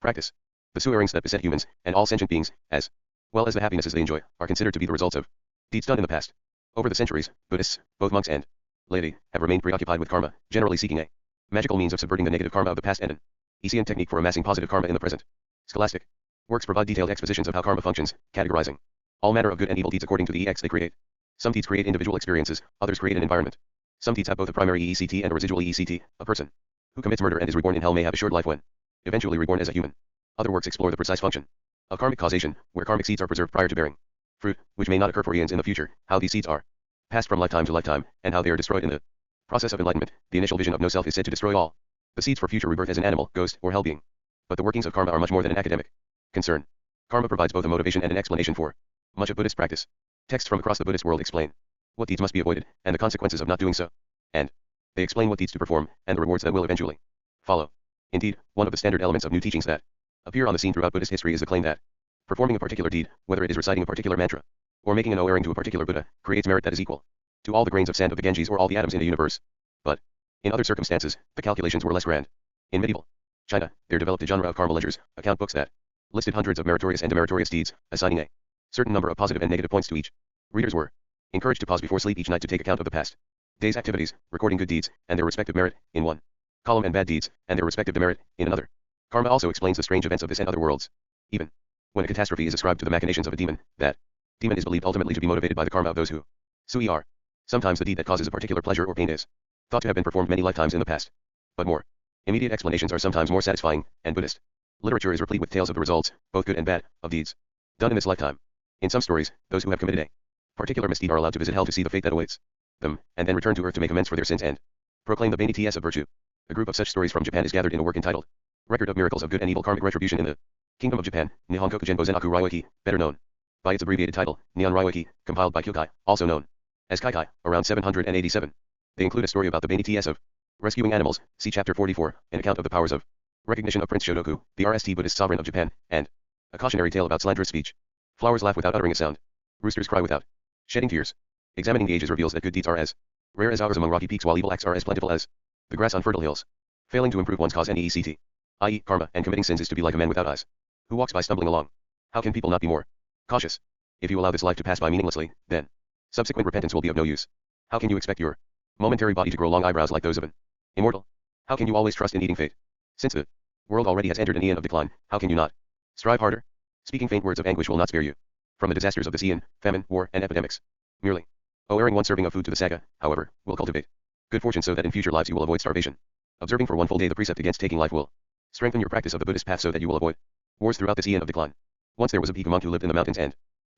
Speaker 1: practice. The sufferings that beset humans, and all sentient beings, as well as the happinesses they enjoy, are considered to be the results of deeds done in the past. Over the centuries, Buddhists, both monks and laity, have remained preoccupied with karma, generally seeking a magical means of subverting the negative karma of the past and an Easian technique for amassing positive karma in the present. Scholastic works provide detailed expositions of how karma functions, categorizing all manner of good and evil deeds according to the EX they create. Some deeds create individual experiences, others create an environment. Some deeds have both a primary EECT and a residual EECT. A person who commits murder and is reborn in hell may have a short life when eventually reborn as a human. Other works explore the precise function of karmic causation, where karmic seeds are preserved prior to bearing fruit, which may not occur for eons in the future, how these seeds are passed from lifetime to lifetime, and how they are destroyed in the process of enlightenment. The initial vision of no self is said to destroy all the seeds for future rebirth as an animal, ghost, or hell being. But the workings of karma are much more than an academic concern. Karma provides both a motivation and an explanation for much of Buddhist practice. Texts from across the Buddhist world explain what deeds must be avoided, and the consequences of not doing so. And they explain what deeds to perform, and the rewards that will eventually follow. Indeed, one of the standard elements of new teachings that appear on the scene throughout Buddhist history is the claim that performing a particular deed, whether it is reciting a particular mantra, or making an oaring to a particular Buddha, creates merit that is equal to all the grains of sand of the Ganges or all the atoms in the universe. But in other circumstances, the calculations were less grand. In medieval China, there developed a genre of karma ledgers, account books that listed hundreds of meritorious and demeritorious deeds, assigning a certain number of positive and negative points to each. Readers were encouraged to pause before sleep each night to take account of the past day's activities, recording good deeds, and their respective merit, in one column, and bad deeds, and their respective demerit, in another. Karma also explains the strange events of this and other worlds. Even when a catastrophe is ascribed to the machinations of a demon, that demon is believed ultimately to be motivated by the karma of those who sui are. Sometimes the deed that causes a particular pleasure or pain is thought to have been performed many lifetimes in the past. But more immediate explanations are sometimes more satisfying, and Buddhist literature is replete with tales of the results, both good and bad, of deeds done in this lifetime. In some stories, those who have committed a particular misdeed are allowed to visit hell to see the fate that awaits them, and then return to earth to make amends for their sins and proclaim the benefits of virtue. A group of such stories from Japan is gathered in a work entitled Record of Miracles of Good and Evil Karmic Retribution in the Kingdom of Japan, Nihon Kokugen Bozenaku Ryoiki, better known by its abbreviated title, Nihon Ryoiki, compiled by Kyukai, also known as Kaikai, around 787. They include a story about the benefits of rescuing animals, see chapter 44, an account of the powers of recognition of Prince Shotoku, the RST Buddhist sovereign of Japan, and a cautionary tale about slanderous speech. Flowers laugh without uttering a sound. Roosters cry without shedding tears. Examining the ages reveals that good deeds are as rare as ours among rocky peaks, while evil acts are as plentiful as the grass on fertile hills. Failing to improve one's cause and EECT, i.e., karma, and committing sins is to be like a man without eyes, who walks by stumbling along. How can people not be more cautious? If you allow this life to pass by meaninglessly, then subsequent repentance will be of no use. How can you expect your momentary body to grow long eyebrows like those of an immortal? How can you always trust in eating fate? Since the world already has entered an eon of decline, how can you not strive harder? Speaking faint words of anguish will not spare you from the disasters of this eon, famine, war, and epidemics. Merely erring one serving of food to the saga, however, will cultivate good fortune so that in future lives you will avoid starvation. Observing for one full day the precept against taking life will strengthen your practice of the Buddhist path so that you will avoid wars throughout this eon of decline. Once there was a Bhikkhu monk who lived in the mountains and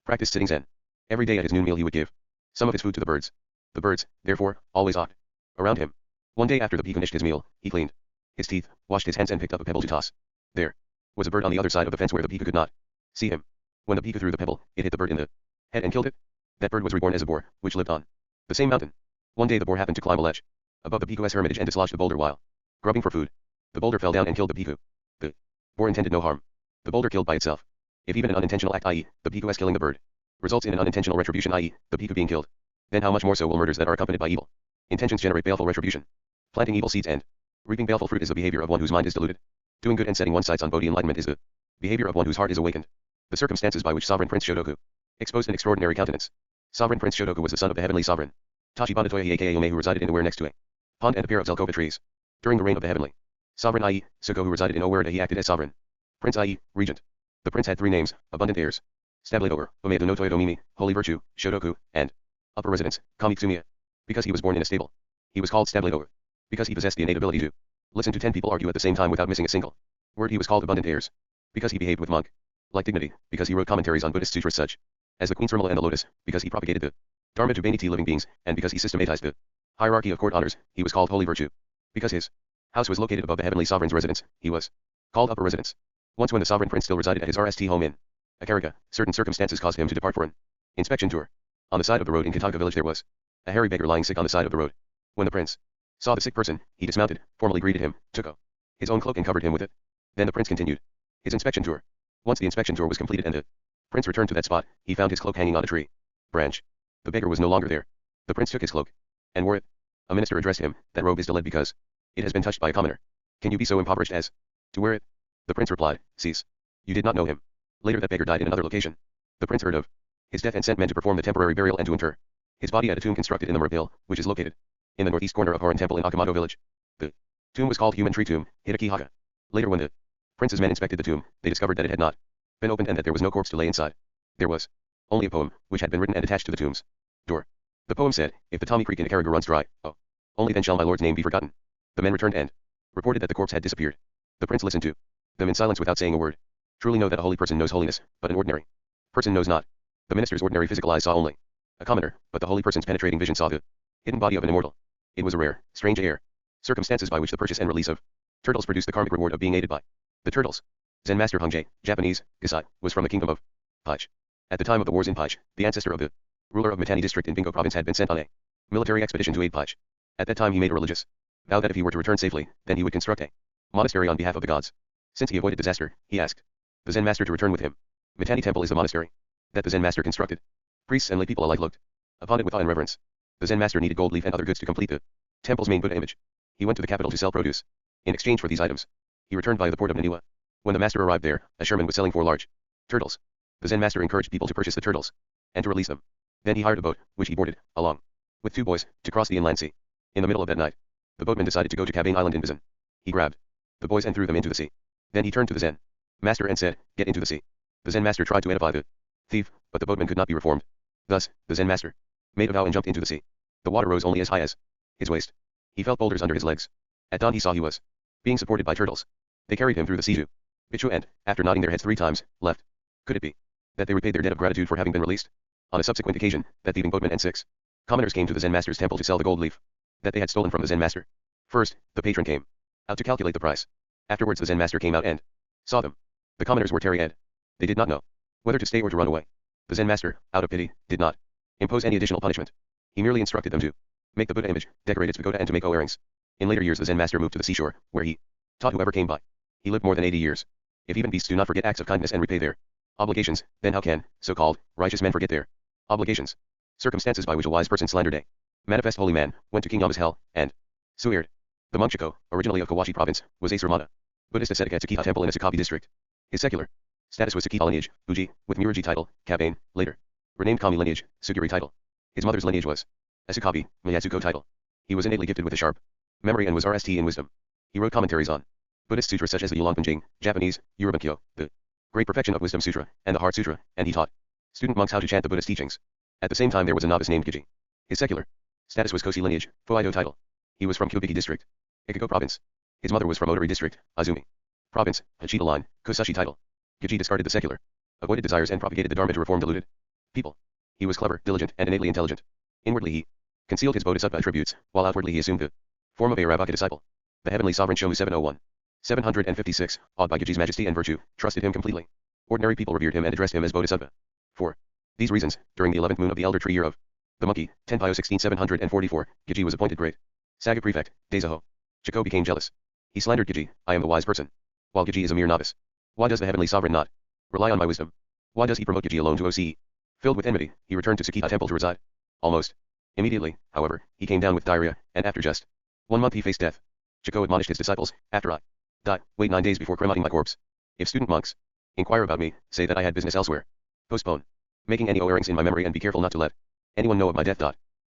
Speaker 1: practiced sitting Zen. Every day at his noon meal he would give some of his food to the birds. The birds, therefore, always ought around him. One day after the Bhikkhu finished his meal, he cleaned his teeth, washed his hands, and picked up a pebble to toss. There was a bird on the other side of the fence where the Bhikkhu could not see him. When the bhikkhu threw the pebble, it hit the bird in the head and killed it. That bird was reborn as a boar, which lived on the same mountain. One day the boar happened to climb a ledge above the bhikkhu's hermitage and dislodged the boulder while grubbing for food. The boulder fell down and killed the bhikkhu. The boar intended no harm. The boulder killed by itself. If even an unintentional act, i.e., the bhikkhu's killing the bird, results in an unintentional retribution, i.e., the bhikkhu being killed, then how much more so will murders that are accompanied by evil intentions generate baleful retribution. Planting evil seeds and reaping baleful fruit is the behavior of one whose mind is deluded. Doing good and setting one's sights on Bodhi enlightenment is the behavior of one whose heart is awakened. The circumstances by which Sovereign Prince Shotoku exposed an extraordinary countenance. Sovereign Prince Shotoku was the son of the heavenly sovereign Tachi Bandatoya aka Ome, who resided in the where next to a pond and a pair of Zelkova trees. During the reign of the heavenly sovereign, i.e., Suko, who resided in Owerda, he acted as sovereign prince, i.e., regent. The prince had three names: abundant heirs, Stabladover, Omeda no Toyodomimi, holy virtue, Shotoku, and upper residence, Kamitsumiya. Because he was born in a stable, he was called Stabladover. Because he possessed the innate ability to listen to 10 people argue at the same time without missing a single word, he was called abundant heirs. Because he behaved with monk-like dignity, because he wrote commentaries on Buddhist sutras such as the Queen's Rimala and the Lotus, because he propagated the Dharma to Baniti living beings, and because he systematized the hierarchy of court honors, he was called holy virtue. Because his house was located above the heavenly sovereign's residence, he was called upper residence. Once when the sovereign prince still resided at his RST home in Akarika, certain circumstances caused him to depart for an inspection tour. On the side of the road in Kataka village there was a hairy beggar lying sick on the side of the road. When the prince saw the sick person, he dismounted, formally greeted him, took his own cloak and covered him with it. Then the prince continued his inspection tour. Once the inspection tour was completed and the prince returned to that spot, he found his cloak hanging on a tree branch. The beggar was no longer there. The prince took his cloak and wore it. A minister addressed him, "That robe is delayed because it has been touched by a commoner. Can you be so impoverished as to wear it?" The prince replied, "Cease. You did not know him." Later that beggar died in another location. The prince heard of his death and sent men to perform the temporary burial and to inter his body at a tomb constructed in the Murab Hill, which is located in the northeast corner of Haran Temple in Akamoto village. The tomb was called Human Tree Tomb, Hitaki Haka. Later when the prince's men inspected the tomb, they discovered that it had not been opened and that there was no corpse to lay inside. There was only a poem, which had been written and attached to the tomb's door. The poem said, "If the Tommy Creek in Ikaraga runs dry, oh, only then shall my lord's name be forgotten." The men returned and reported that the corpse had disappeared. The prince listened to them in silence without saying a word. Truly know that a holy person knows holiness, but an ordinary person knows not. The minister's ordinary physical eyes saw only a commoner, but the holy person's penetrating vision saw the hidden body of an immortal. It was a rare, strange air. Circumstances by which the purchase and release of turtles produced the karmic reward of being aided by the turtles. Zen Master Hongjae, Japanese, Gasai, was from the kingdom of Paich. At the time of the wars in Paich, the ancestor of the ruler of Mitanni district in Bingo province had been sent on a military expedition to aid Paich. At that time he made a religious vow that if he were to return safely, then he would construct a monastery on behalf of the gods. Since he avoided disaster, he asked the Zen Master to return with him. Mitanni Temple is the monastery that the Zen Master constructed. Priests and lay people alike looked upon it with awe and reverence. The Zen Master needed gold leaf and other goods to complete the temple's main Buddha image. He went to the capital to sell produce. In exchange for these items, he returned via the port of Naniwa. When the master arrived there, a Sherman was selling 4 large turtles. The Zen Master encouraged people to purchase the turtles and to release them. Then he hired a boat, which he boarded, along with 2 boys, to cross the inland sea. In the middle of that night, the boatman decided to go to Cabane Island in Bizan. He grabbed the boys and threw them into the sea. Then he turned to the Zen Master and said, "Get into the sea." The Zen Master tried to edify the thief, but the boatman could not be reformed. Thus, the Zen Master made a vow and jumped into the sea. The water rose only as high as his waist. He felt boulders under his legs. At dawn he saw he was being supported by turtles. They carried him through the sea to Bichu and, after nodding their heads 3 times, left. Could it be that they repaid their debt of gratitude for having been released? On a subsequent occasion, that thieving boatman and 6 commoners came to the Zen Master's temple to sell the gold leaf that they had stolen from the Zen Master. First, the patron came out to calculate the price. Afterwards the Zen Master came out and saw them. The commoners were Terry-Ed. They did not know whether to stay or to run away. The Zen Master, out of pity, did not impose any additional punishment. He merely instructed them to make the Buddha image, decorate its pagoda and to make O-earrings. In later years the Zen Master moved to the seashore, where he taught whoever came by. He lived more than 80 years. If even beasts do not forget acts of kindness and repay their obligations, then how can so-called righteous men forget their obligations? Circumstances by which a wise person slandered a manifest holy man, went to King Yama's hell, and suired. The monk Chiko, originally of Kawachi province, was a Sramana Buddhist ascetic at Tsukiha temple in Asukabi district. His secular status was Tsukiha lineage, Uji, with Muruji title, Kabane, later renamed Kami lineage, Sugiri title. His mother's lineage was Asukabi, Mayatsuko title. He was innately gifted with a sharp memory and was RST in wisdom. He wrote commentaries on Buddhist sutras such as the Yulongpanjing, Japanese, Urubankyo, the Great Perfection of Wisdom Sutra, and the Heart Sutra, and he taught student monks how to chant the Buddhist teachings. At the same time there was a novice named Kiji. His secular status was Koshi lineage, Fuaido title. He was from Kubiki district, Ikago province. His mother was from Odori district, Azumi province, Hachita line, Kosushi title. Kiji discarded the secular, avoided desires and propagated the Dharma to reform deluded people. He was clever, diligent, and innately intelligent. Inwardly he concealed his bodhisattva attributes, while outwardly he assumed the form of a Ravaka disciple. The heavenly sovereign Shomu 701. 756, awed by Giji's majesty and virtue, trusted him completely. Ordinary people revered him and addressed him as Bodhisattva. For these reasons, during the 11th moon of the elder tree year of the monkey, Tenpyo 16744, Giji was appointed great Saga prefect, Daisaho. Chiko became jealous. He slandered Giji, I am the wise person, while Giji is a mere novice. Why does the heavenly sovereign not rely on my wisdom? Why does he promote Giji alone to OCE? Filled with enmity, he returned to Sakita temple to reside. Almost immediately, however, he came down with diarrhea, and after just 1 month he faced death. Chiko admonished his disciples, after I die, wait 9 days before cremating my corpse. If student monks inquire about me, say that I had business elsewhere. Postpone making any O-earrings in my memory and be careful not to let anyone know of my death.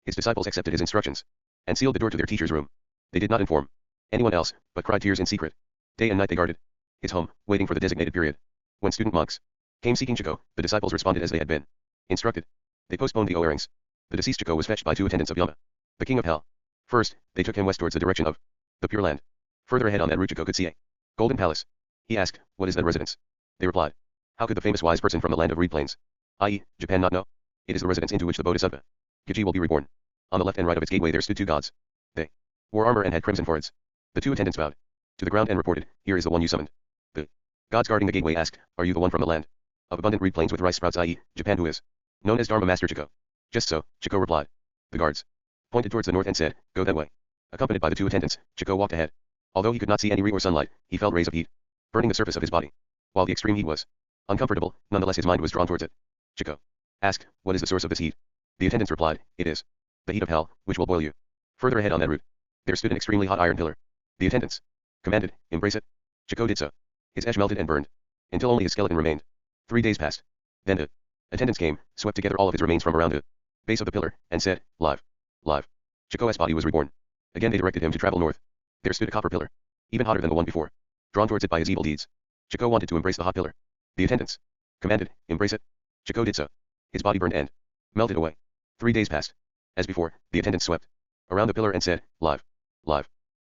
Speaker 1: His disciples accepted his instructions and sealed the door to their teacher's room. They did not inform anyone else, but cried tears in secret. Day and night they guarded his home, waiting for the designated period. When student monks came seeking Chiko, the disciples responded as they had been instructed. They postponed the O-earrings. The deceased Chiko was fetched by 2 attendants of Yama, the king of hell. First, they took him west towards the direction of the Pure Land. Further ahead on that route Chiko could see a golden palace. He asked, what is that residence? They replied, how could the famous wise person from the land of reed plains, i.e., Japan, not know? It is the residence into which the Bodhisattva Giji will be reborn. On the left and right of its gateway there stood 2 gods. They wore armor and had crimson foreheads. The 2 attendants bowed to the ground and reported, here is the one you summoned. The gods guarding the gateway asked, are you the one from the land of abundant reed plains with rice sprouts, i.e., Japan, who is known as Dharma Master Chiko? Just so, Chiko replied. The guards pointed towards the north and said, go that way. Accompanied by the 2 attendants, Chiko walked ahead. Although he could not see any ray or sunlight, he felt rays of heat burning the surface of his body. While the extreme heat was uncomfortable, nonetheless his mind was drawn towards it. Chiko asked, what is the source of this heat? The attendants replied, it is the heat of hell, which will boil you. Further ahead on that route, there stood an extremely hot iron pillar. The attendants commanded, embrace it. Chiko did so. His ash melted and burned until only his skeleton remained. 3 days passed. Then the attendants came, swept together all of his remains from around the base of the pillar, and said, live. Chiko's body was reborn. Again they directed him to travel north. There stood a copper pillar, even hotter than the one before, drawn towards it by his evil deeds. Chiko wanted to embrace the hot pillar. The attendants commanded, embrace it. Chiko did so. His body burned and melted away. 3 days passed. As before, the attendants swept around the pillar and said, live.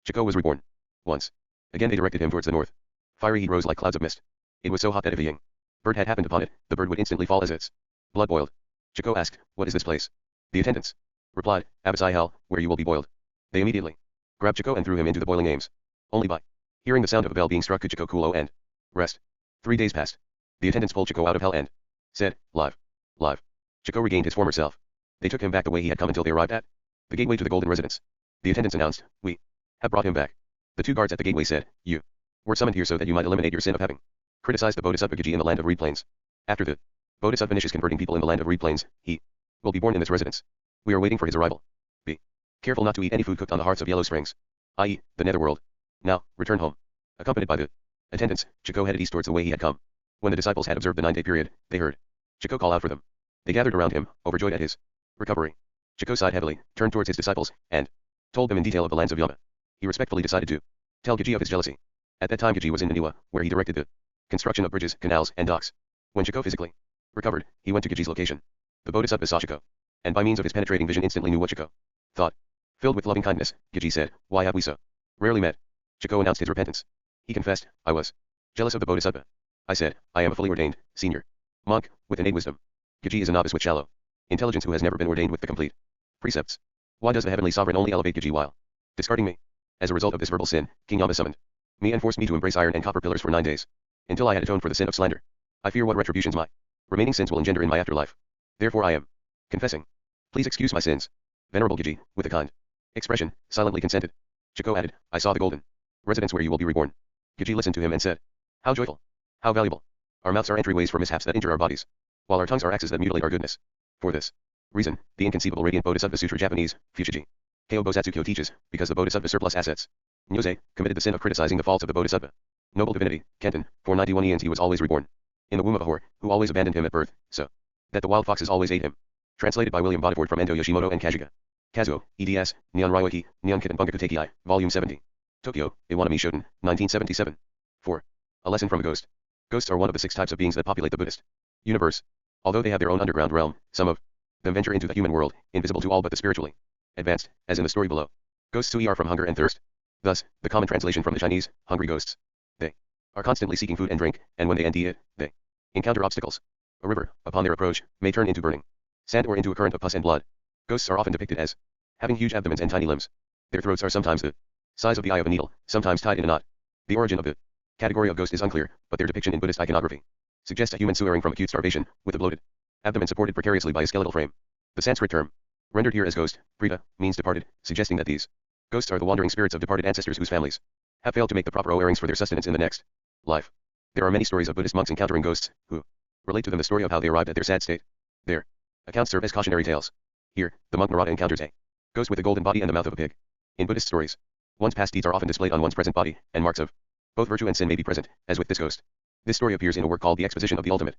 Speaker 1: Chiko was reborn. Once again they directed him towards the north. Fiery heat rose like clouds of mist. It was so hot that if a young bird had happened upon it, the bird would instantly fall as its blood boiled. Chiko asked, what is this place? The attendants replied, Abyss-i Hell, where you will be boiled. They immediately grabbed Chiko and threw him into the boiling flames. Only by hearing the sound of a bell being struck could Chiko cool and rest. 3 days passed. The attendants pulled Chiko out of hell and said, live. Chiko regained his former self. They took him back the way he had come until they arrived at the gateway to the golden residence. The attendants announced, we have brought him back. The 2 guards at the gateway said, you were summoned here so that you might eliminate your sin of having criticized the Bodhisattva Giji in the land of reed plains. After the Bodhisattva finishes converting people in the land of reed plains, he will be born in this residence. We are waiting for his arrival. Be careful not to eat any food cooked on the hearths of Yellow Springs, i.e., the netherworld. Now, return home. Accompanied by the attendants, Chiko headed east towards the way he had come. When the disciples had observed the 9-day period, they heard Chiko call out for them. They gathered around him, overjoyed at his recovery. Chiko sighed heavily, turned towards his disciples, and told them in detail of the lands of Yama. He respectfully decided to tell Giji of his jealousy. At that time Giji was in Naniwa, where he directed the construction of bridges, canals, and docks. When Chiko physically recovered, he went to Giji's location. The Bodhisattva saw Chiko, and by means of his penetrating vision instantly knew what Chiko thought. Filled with loving kindness, Giji said, why have we so rarely met? Chiko announced his repentance. He confessed, I was jealous of the Bodhisattva. I said, I am a fully ordained, senior monk, with innate wisdom. Giji is a novice with shallow intelligence who has never been ordained with the complete precepts. Why does the heavenly sovereign only elevate Giji while discarding me? As a result of this verbal sin, King Yama summoned me and forced me to embrace iron and copper pillars for 9 days, until I had atoned for the sin of slander. I fear what retributions my remaining sins will engender in my afterlife. Therefore I am confessing. Please excuse my sins. Venerable Giji, with a kind expression, silently consented. Chiko added, I saw the golden residence where you will be reborn. Giji listened to him and said, how joyful, how valuable. Our mouths are entryways for mishaps that injure our bodies, while our tongues are axes that mutilate our goodness. For this reason, the inconceivable radiant Bodhisattva Sutra Japanese, Fushigi Kyo Bosatsu teaches, because the Bodhisattva surplus assets, Nyose, committed the sin of criticizing the faults of the Bodhisattva. Noble divinity, Kenton, for 91 eons he was always reborn. In the womb of a whore, who always abandoned him at birth, so that the wild foxes always ate him. Translated by William Bodiford from Endo Yoshimoto and Kazuga. Kazuo, eds, Nihon Ryoiki, Nihon Kitten Bungaku Teikei, Volume 70. Tokyo, Iwanami Shoten, 1977. 4. A lesson from a ghost. Ghosts are one of the 6 types of beings that populate the Buddhist universe. Although they have their own underground realm, some of them venture into the human world, invisible to all but the spiritually advanced, as in the story below. Ghosts are from hunger and thirst. Thus, the common translation from the Chinese, hungry ghosts. They are constantly seeking food and drink, and when they empty it, they encounter obstacles. A river, upon their approach, may turn into burning sand or into a current of pus and blood. Ghosts are often depicted as having huge abdomens and tiny limbs. Their throats are sometimes the size of the eye of a needle, sometimes tied in a knot. The origin of the category of ghost is unclear, but their depiction in Buddhist iconography suggests a human suffering from acute starvation, with a bloated abdomen supported precariously by a skeletal frame. The Sanskrit term, rendered here as ghost, preta, means departed, suggesting that these ghosts are the wandering spirits of departed ancestors whose families have failed to make the proper O-earnings for their sustenance in the next life. There are many stories of Buddhist monks encountering ghosts, who relate to them the story of how they arrived at their sad state. Their accounts serve as cautionary tales. Here, the monk Narada encounters a ghost with a golden body and the mouth of a pig. In Buddhist stories, one's past deeds are often displayed on one's present body, and marks of both virtue and sin may be present, as with this ghost. This story appears in a work called The Exposition of the Ultimate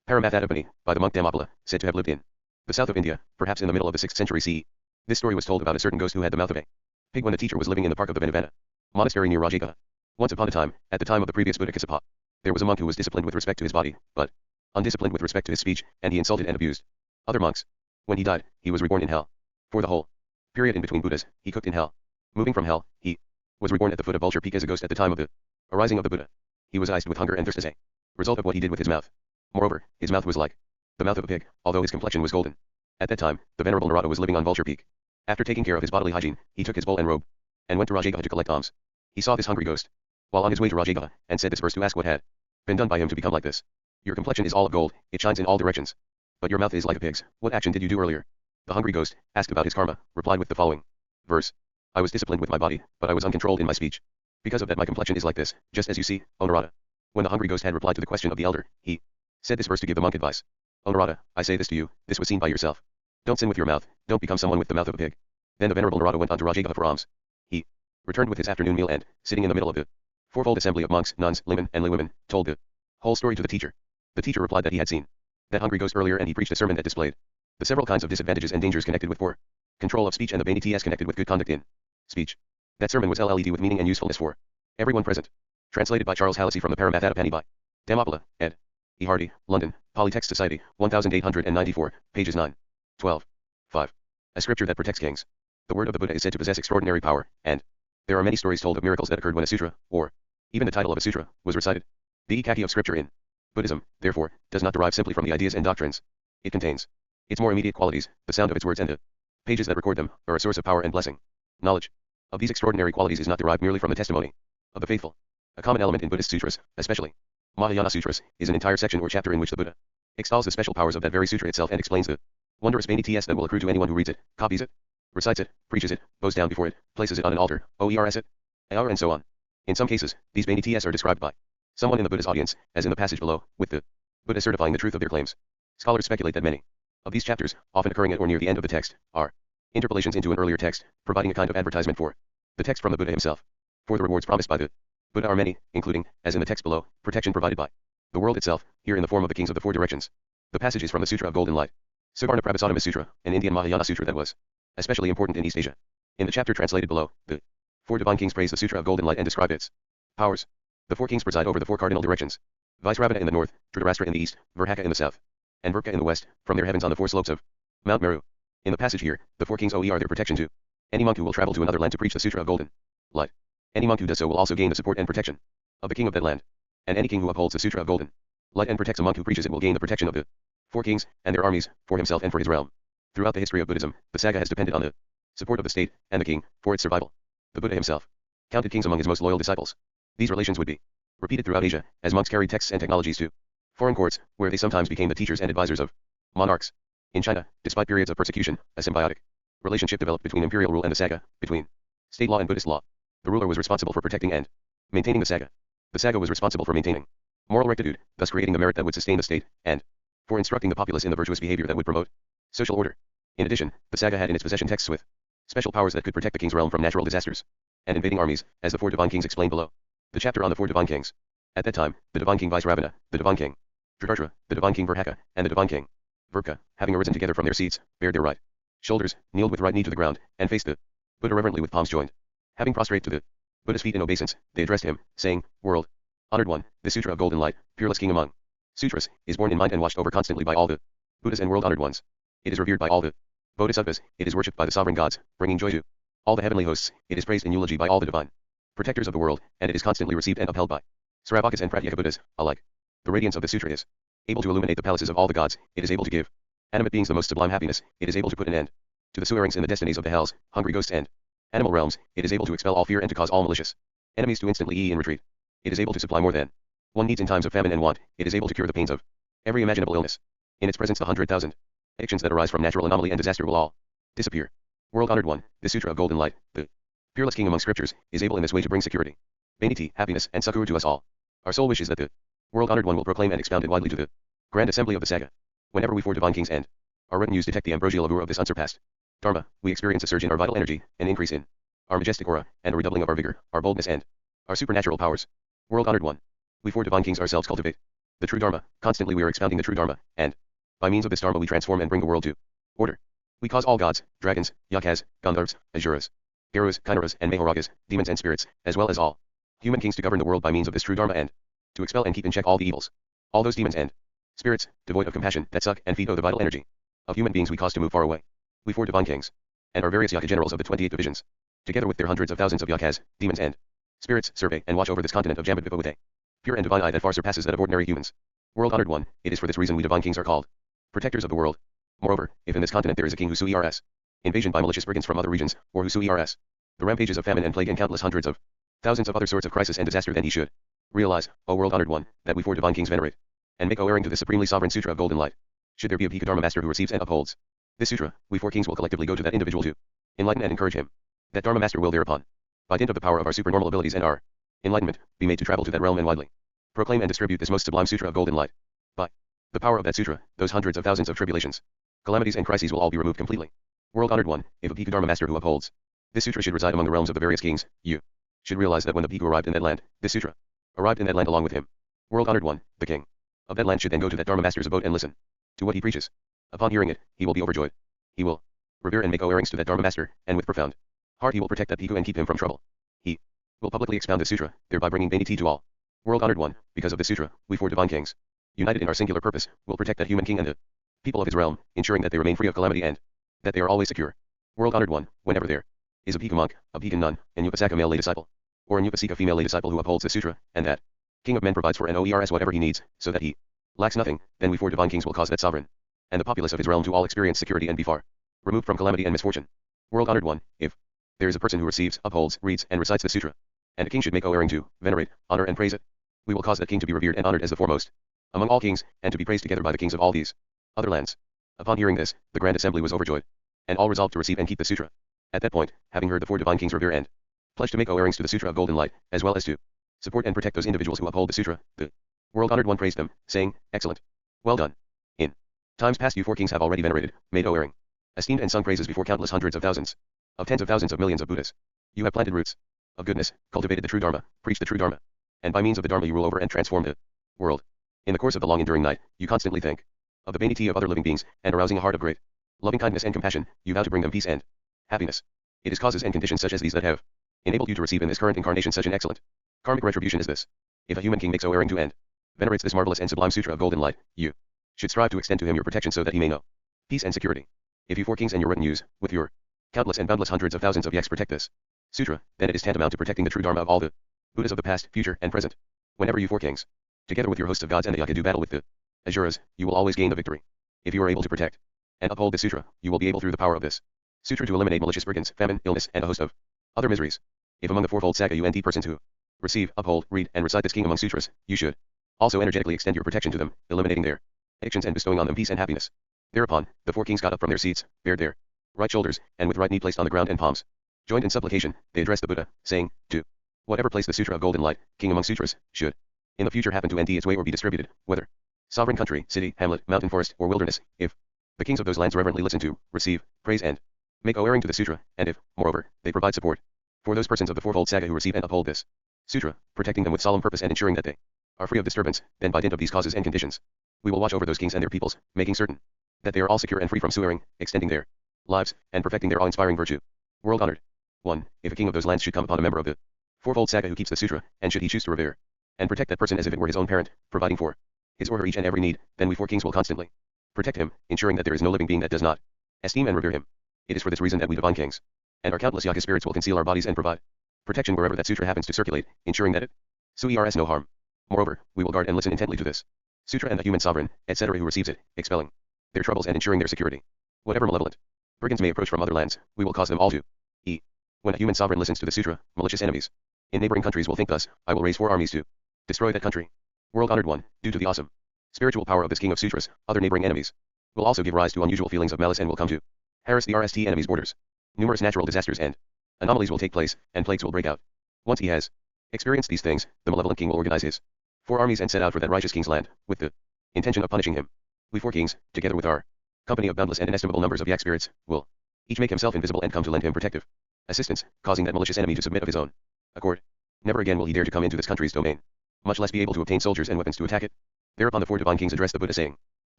Speaker 1: Paramathatapani, by the monk Dhammapala, said to have lived in the south of India, perhaps in the middle of the 6th century CE. This story was told about a certain ghost who had the mouth of a pig when the teacher was living in the park of the Venavana monastery near Rajagaha. Once upon a time, at the time of the previous Buddha Kassapa, there was a monk who was disciplined with respect to his body, but undisciplined with respect to his speech, and he insulted and abused other monks. When he died, he was reborn in hell. For the whole period in between Buddhas, he cooked in hell. Moving from hell, he was reborn at the foot of Vulture Peak as a ghost at the time of the arising of the Buddha. He was iced with hunger and thirst as a result of what he did with his mouth. Moreover, his mouth was like the mouth of a pig, although his complexion was golden. At that time, the Venerable Narada was living on Vulture Peak. After taking care of his bodily hygiene, he took his bowl and robe, and went to Rajagaha to collect alms. He saw this hungry ghost while on his way to Rajagaha, and said this verse to ask what had been done by him to become like this. Your complexion is all of gold, it shines in all directions. But your mouth is like a pig's. What action did you do earlier? The hungry ghost, asked about his karma, replied with the following verse. I was disciplined with my body, but I was uncontrolled in my speech. Because of that my complexion is like this, just as you see, O Narada. When the hungry ghost had replied to the question of the elder, he said this verse to give the monk advice. O Narada, I say this to you, this was seen by yourself. Don't sin with your mouth, don't become someone with the mouth of a pig. Then the Venerable Narada went on to Rajagaha for alms. He returned with his afternoon meal and, sitting in the middle of the fourfold assembly of monks, nuns, laymen, and laywomen, told the whole story to the teacher. The teacher replied that he had seen that hungry ghost earlier, and he preached a sermon that displayed the several kinds of disadvantages and dangers connected with poor control of speech and the vanities connected with good conduct in speech. That sermon was LLED with meaning and usefulness for everyone present. Translated by Charles Hallisey from the Paramathatapani by Dhammapala, ed. E. Hardy, London, Polytext Society, 1894, pages 9, 12, 5. A scripture that protects kings. The word of the Buddha is said to possess extraordinary power, and there are many stories told of miracles that occurred when a sutra, or even the title of a sutra, was recited. The ikaki of scripture in Buddhism, therefore, does not derive simply from the ideas and doctrines it contains. Its more immediate qualities, the sound of its words and the pages that record them, are a source of power and blessing. Knowledge of these extraordinary qualities is not derived merely from the testimony of the faithful. A common element in Buddhist sutras, especially Mahayana sutras, is an entire section or chapter in which the Buddha extols the special powers of that very sutra itself and explains the wondrous vanities that will accrue to anyone who reads it, copies it, recites it, preaches it, bows down before it, places it on an altar, oers it, and so on. In some cases, these vanities are described by someone in the Buddha's audience, as in the passage below, with the Buddha certifying the truth of their claims. Scholars speculate that many of these chapters, often occurring at or near the end of the text, are interpolations into an earlier text, providing a kind of advertisement for the text from the Buddha himself. For the rewards promised by the Buddha are many, including, as in the text below, protection provided by the world itself, here in the form of the kings of the four directions. The passage is from the Sutra of Golden Light, Suvarna Prabhasadama Sutra, an Indian Mahayana sutra that was especially important in East Asia. In the chapter translated below, the four divine kings praise the Sutra of Golden Light and describe its powers. The four kings preside over the four cardinal directions: Vaisravana in the north, Dhritarashtra in the east, Virhaka in the south, and Verka in the west, from their heavens on the four slopes of Mount Meru. In the passage here, the four kings are their protection to any monk who will travel to another land to preach the Sutra of Golden Light. Any monk who does so will also gain the support and protection of the king of that land. And any king who upholds the Sutra of Golden Light and protects a monk who preaches it will gain the protection of the four kings and their armies, for himself and for his realm. Throughout the history of Buddhism, the Sangha has depended on the support of the state and the king for its survival. The Buddha himself counted kings among his most loyal disciples. These relations would be repeated throughout Asia, as monks carried texts and technologies to foreign courts, where they sometimes became the teachers and advisors of monarchs. In China, despite periods of persecution, a symbiotic relationship developed between imperial rule and the Sangha, between state law and Buddhist law. The ruler was responsible for protecting and maintaining the Sangha. The Sangha was responsible for maintaining moral rectitude, thus creating the merit that would sustain the state, and for instructing the populace in the virtuous behavior that would promote social order. In addition, the Sangha had in its possession texts with special powers that could protect the king's realm from natural disasters and invading armies, as the four divine kings explained below. The chapter on the four divine kings. At that time, the divine king Vaisravana, the divine king Dhritarashtra, the divine king Virhaka, and the divine king Verka, having arisen together from their seats, bared their right shoulders, kneeled with right knee to the ground, and faced the Buddha reverently with palms joined. Having prostrate to the Buddha's feet in obeisance, they addressed him, saying, World honored one, the Sutra of Golden Light, peerless king among sutras, is born in mind and watched over constantly by all the Buddhas and world honored ones. It is revered by all the Bodhisattvas, it is worshipped by the sovereign gods, bringing joy to all the heavenly hosts, it is praised in eulogy by all the divine protectors of the world, and it is constantly received and upheld by Saravakas and Pratyeka Buddhas, alike. The radiance of the sutra is able to illuminate the palaces of all the gods, it is able to give animate beings the most sublime happiness, it is able to put an end to the sufferings in the destinies of the hells, hungry ghosts and animal realms, it is able to expel all fear and to cause all malicious enemies to instantly in retreat. It is able to supply more than one needs in times of famine and want. It is able to cure the pains of every imaginable illness. In its presence, the 100,000 addictions that arise from natural anomaly and disaster will all disappear. World-honored one, the Sutra of Golden Light, the peerless king among scriptures, is able in this way to bring security, beingness, happiness, and succor to us all. Our soul wishes that the world-honored one will proclaim and expound it widely to the grand assembly of the saga. Whenever we four divine kings and our retinues detect the ambrosial allure of this unsurpassed Dharma, we experience a surge in our vital energy, an increase in our majestic aura, and a redoubling of our vigor, our boldness, and our supernatural powers. World-honored one, we four divine kings ourselves cultivate the true Dharma. Constantly we are expounding the true Dharma, and by means of this Dharma we transform and bring the world to order. We cause all gods, dragons, yakas, gandharvas, asuras, garus, kaineras, and mahoragas, demons and spirits, as well as all human kings to govern the world by means of this true Dharma and to expel and keep in check all the evils. All those demons and spirits, devoid of compassion, that suck and feed the vital energy of human beings we cause to move far away. We four divine kings, and our various yaka generals of the 28 divisions, together with their hundreds of thousands of yakas, demons and spirits, survey and watch over this continent of Jambudvipa with a pure and divine eye that far surpasses that of ordinary humans. World-honored one, it is for this reason we divine kings are called protectors of the world. Moreover, if in this continent there is a king who suers invasion by malicious brigands from other regions, or who suers the rampages of famine and plague and countless hundreds of thousands of other sorts of crisis and disaster, then he should realize, O world-honored one, that we four divine kings venerate and make owing to the supremely sovereign Sutra of Golden Light. Should there be a Bhikkhu Dharma master who receives and upholds this sutra, we four kings will collectively go to that individual to enlighten and encourage him. That Dharma master will thereupon, by dint of the power of our supernormal abilities and our enlightenment, be made to travel to that realm and widely proclaim and distribute this most sublime Sutra of Golden Light. By the power of that sutra, those hundreds of thousands of tribulations, calamities and crises will all be removed completely. World-honored one, if a Bhikkhu Dharma master who upholds this sutra should reside among the realms of the various kings, you should realize that when the Bhikkhu arrived in that land, this sutra arrived in that land along with him. World-honored one, the king of that land should then go to that Dharma master's abode and listen to what he preaches. Upon hearing it, he will be overjoyed. He will revere and make owings to that Dharma master, and with profound heart he will protect that Bhikkhu and keep him from trouble. He will publicly expound the sutra, thereby bringing beingness to all. World-honored one, because of this sutra, we four divine kings, united in our singular purpose, will protect that human king and the people of his realm, ensuring that they remain free of calamity and that they are always secure. World-honored one, whenever there is a Bhikkhu monk, a Bhikkhu nun, an Upasaka male lay disciple, or an Upasika female lay disciple who upholds the sutra, and that king of men provides for an oers whatever he needs, so that he lacks nothing, then we four divine kings will cause that sovereign and the populace of his realm to all experience security and be far removed from calamity and misfortune. World-honored one, if there is a person who receives, upholds, reads, and recites the sutra, and a king should make owing to, venerate, honor and praise it, we will cause that king to be revered and honored as the foremost among all kings, and to be praised together by the kings of all these other lands. Upon hearing this, the grand assembly was overjoyed, and all resolved to receive and keep the sutra. At that point, having heard the four divine kings revere and pledge to make owings to the sutra of Golden Light, as well as to support and protect those individuals who uphold the sutra, the world-honored one praised them, saying, "Excellent. Well done. In times past you four kings have already venerated, made owing, esteemed and sung praises before countless hundreds of thousands, of tens of thousands of millions of Buddhas. You have planted roots of goodness, cultivated the true Dharma, preached the true Dharma, and by means of the Dharma you rule over and transform the world. In the course of the long enduring night, you constantly think of the beingness of other living beings, and arousing a heart of great loving kindness and compassion, you vow to bring them peace and happiness. It is causes and conditions such as these that have enabled you to receive in this current incarnation such an excellent karmic retribution as this. If a human king makes owing to and venerates this marvelous and sublime sutra of Golden Light, you should strive to extend to him your protection so that he may know peace and security. If you four kings and your retinues, with your countless and boundless hundreds of thousands of yaks protect this sutra, then it is tantamount to protecting the true Dharma of all the Buddhas of the past, future, and present. Whenever you four kings, together with your host of gods and the yaka, do battle with the asuras, you will always gain the victory. If you are able to protect and uphold this sutra, you will be able through the power of this sutra to eliminate malicious brigands, famine, illness, and a host of other miseries. If among the fourfold Sangha UNT persons who receive, uphold, read, and recite this king among sutras, you should also energetically extend your protection to them, eliminating their addictions and bestowing on them peace and happiness. Thereupon, the four kings got up from their seats, bared their right shoulders, and with right knee placed on the ground and palms joined in supplication, they addressed the Buddha, saying, "To whatever place the sutra of Golden Light, king among sutras, should in the future happen to nt its way or be distributed, whether sovereign country, city, hamlet, mountain, forest, or wilderness, if the kings of those lands reverently listen to, receive, praise, and make owing to the sutra, and if, moreover, they provide support for those persons of the fourfold Sangha who receive and uphold this sutra, protecting them with solemn purpose and ensuring that they are free of disturbance, then by dint of these causes and conditions, we will watch over those kings and their peoples, making certain that they are all secure and free from swearing, extending their lives, and perfecting their awe-inspiring virtue." World-honored 1. If a king of those lands should come upon a member of the fourfold Sangha who keeps the sutra, and should he choose to revere and protect that person as if it were his own parent, providing for his or her each and every need, then we four kings will constantly protect him, ensuring that there is no living being that does not esteem and revere him. It is for this reason that we divine kings and our countless yaka spirits will conceal our bodies and provide protection wherever that sutra happens to circulate, ensuring that it suers no harm. Moreover, we will guard and listen intently to this sutra and the human sovereign, etc. who receives it, expelling their troubles and ensuring their security. Whatever malevolent brigands may approach from other lands, we will cause them all to eat. When a human sovereign listens to the sutra, malicious enemies in neighboring countries will think thus: I will raise 4 armies to destroy that country. World-honored one, due to the awesome spiritual power of this king of sutras, other neighboring enemies will also give rise to unusual feelings of malice and will come to harass the RST enemy's borders. Numerous natural disasters and anomalies will take place, and plagues will break out. Once he has experienced these things, the malevolent king will organize his 4 armies and set out for that righteous king's land, with the intention of punishing him. We 4 kings, together with our company of boundless and inestimable numbers of yak spirits, will each make himself invisible and come to lend him protective assistance, causing that malicious enemy to submit of his own accord. Never again will he dare to come into this country's domain, much less be able to obtain soldiers and weapons to attack it. Thereupon the 4 divine kings addressed the Buddha saying,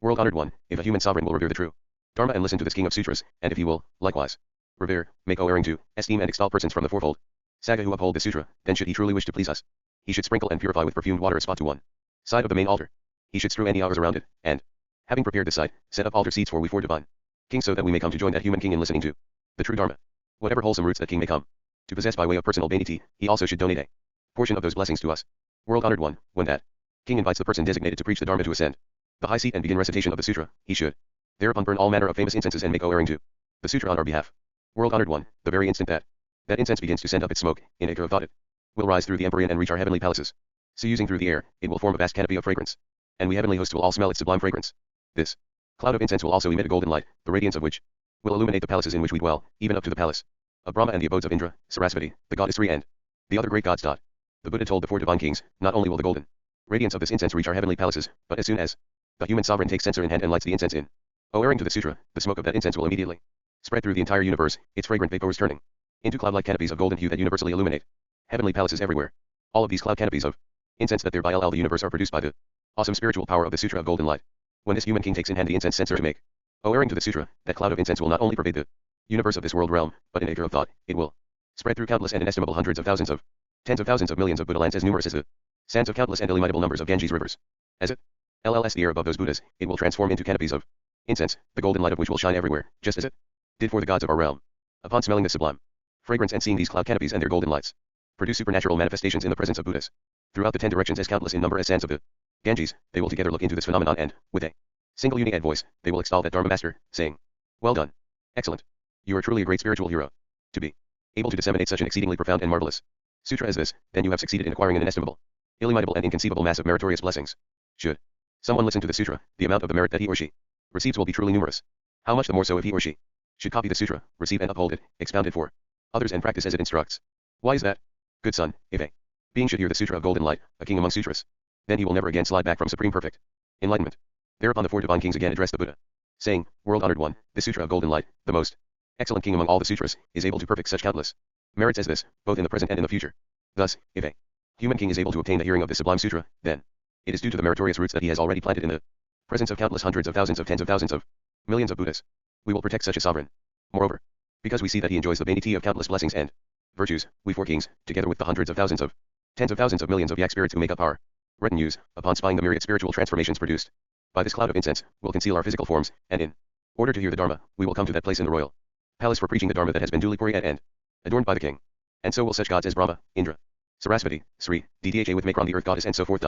Speaker 1: World-honored one, if a human sovereign will revere the true Dharma and listen to this king of sutras, and if he will, likewise, revere, make erring to, esteem and extol persons from the fourfold Saga who uphold this sutra, then should he truly wish to please us, he should sprinkle and purify with perfumed water a spot to one side of the main altar. He should strew any hours around it, and, having prepared this site, set up altar seats for we 4 divine kings so that we may come to join that human king in listening to the true Dharma. Whatever wholesome roots that king may come to possess by way of personal vanity, he also should donate a portion of those blessings to us. World-honored one, when that king invites the person designated to preach the Dharma to ascend the high seat and begin recitation of the sutra, he should thereupon burn all manner of famous incenses and make erring to the sutra on our behalf. World-honored one, the very instant that incense begins to send up its smoke, in acre of thought it will rise through the empyrean and reach our heavenly palaces. So using through the air, it will form a vast canopy of fragrance, and we heavenly hosts will all smell its sublime fragrance. This cloud of incense will also emit a golden light, the radiance of which will illuminate the palaces in which we dwell, even up to the palace of Brahma and the abodes of Indra, Sarasvati, the goddess Sri and the other great gods. The Buddha told the 4 divine kings, not only will the golden radiance of this incense reach our heavenly palaces, but as soon as the human sovereign takes censer in hand and lights the incense in erring to the sutra, the smoke of that incense will immediately spread through the entire universe, its fragrant vapors turning into cloud-like canopies of golden hue that universally illuminate heavenly palaces everywhere. All of these cloud canopies of incense that thereby the universe are produced by the awesome spiritual power of the sutra of golden light. When this human king takes in hand the incense censer to make erring to the sutra, that cloud of incense will not only pervade the universe of this world realm, but in acre of thought, it will spread through countless and inestimable hundreds of thousands of tens of thousands of millions of Buddha lands as numerous as the sands of countless and illimitable numbers of Ganges rivers. As it LLS the air above those Buddhas, it will transform into canopies of incense, the golden light of which will shine everywhere, just as it did for the gods of our realm. Upon smelling the sublime fragrance and seeing these cloud canopies and their golden lights produce supernatural manifestations in the presence of Buddhas throughout the 10 directions as countless in number as sands of the Ganges, they will together look into this phenomenon and, with a single unity voice, they will extol that Dharma master, saying, Well done. Excellent. You are truly a great spiritual hero. To be able to disseminate such an exceedingly profound and marvelous sutra as this, then you have succeeded in acquiring an inestimable, illimitable and inconceivable mass of meritorious blessings. Should someone listen to the sutra, the amount of the merit that he or she receives will be truly numerous. How much the more so if he or she should copy the sutra, receive and uphold it, expound it for others and practice as it instructs. Why is that? Good son, if a being should hear the sutra of golden light, a king among sutras, then he will never again slide back from supreme perfect enlightenment. Thereupon the 4 divine kings again addressed the Buddha, saying, World-honored one, the sutra of golden light, the most excellent king among all the sutras, is able to perfect such countless merits as this, both in the present and in the future. Thus, if a human king is able to obtain the hearing of this sublime sutra, then it is due to the meritorious roots that he has already planted in the presence of countless hundreds of thousands of tens of thousands of millions of Buddhas. We will protect such a sovereign. Moreover, because we see that he enjoys the vanity of countless blessings and virtues, we 4 kings, together with the hundreds of thousands of tens of thousands of millions of yak spirits who make up our retinues, upon spying the myriad spiritual transformations produced by this cloud of incense, will conceal our physical forms, and in order to hear the Dharma, we will come to that place in the royal palace for preaching the Dharma that has been duly coriated and adorned by the king. And so will such gods as Brahma, Indra, Sarasvati, Sri, DDHA with Makron the earth goddess and so forth.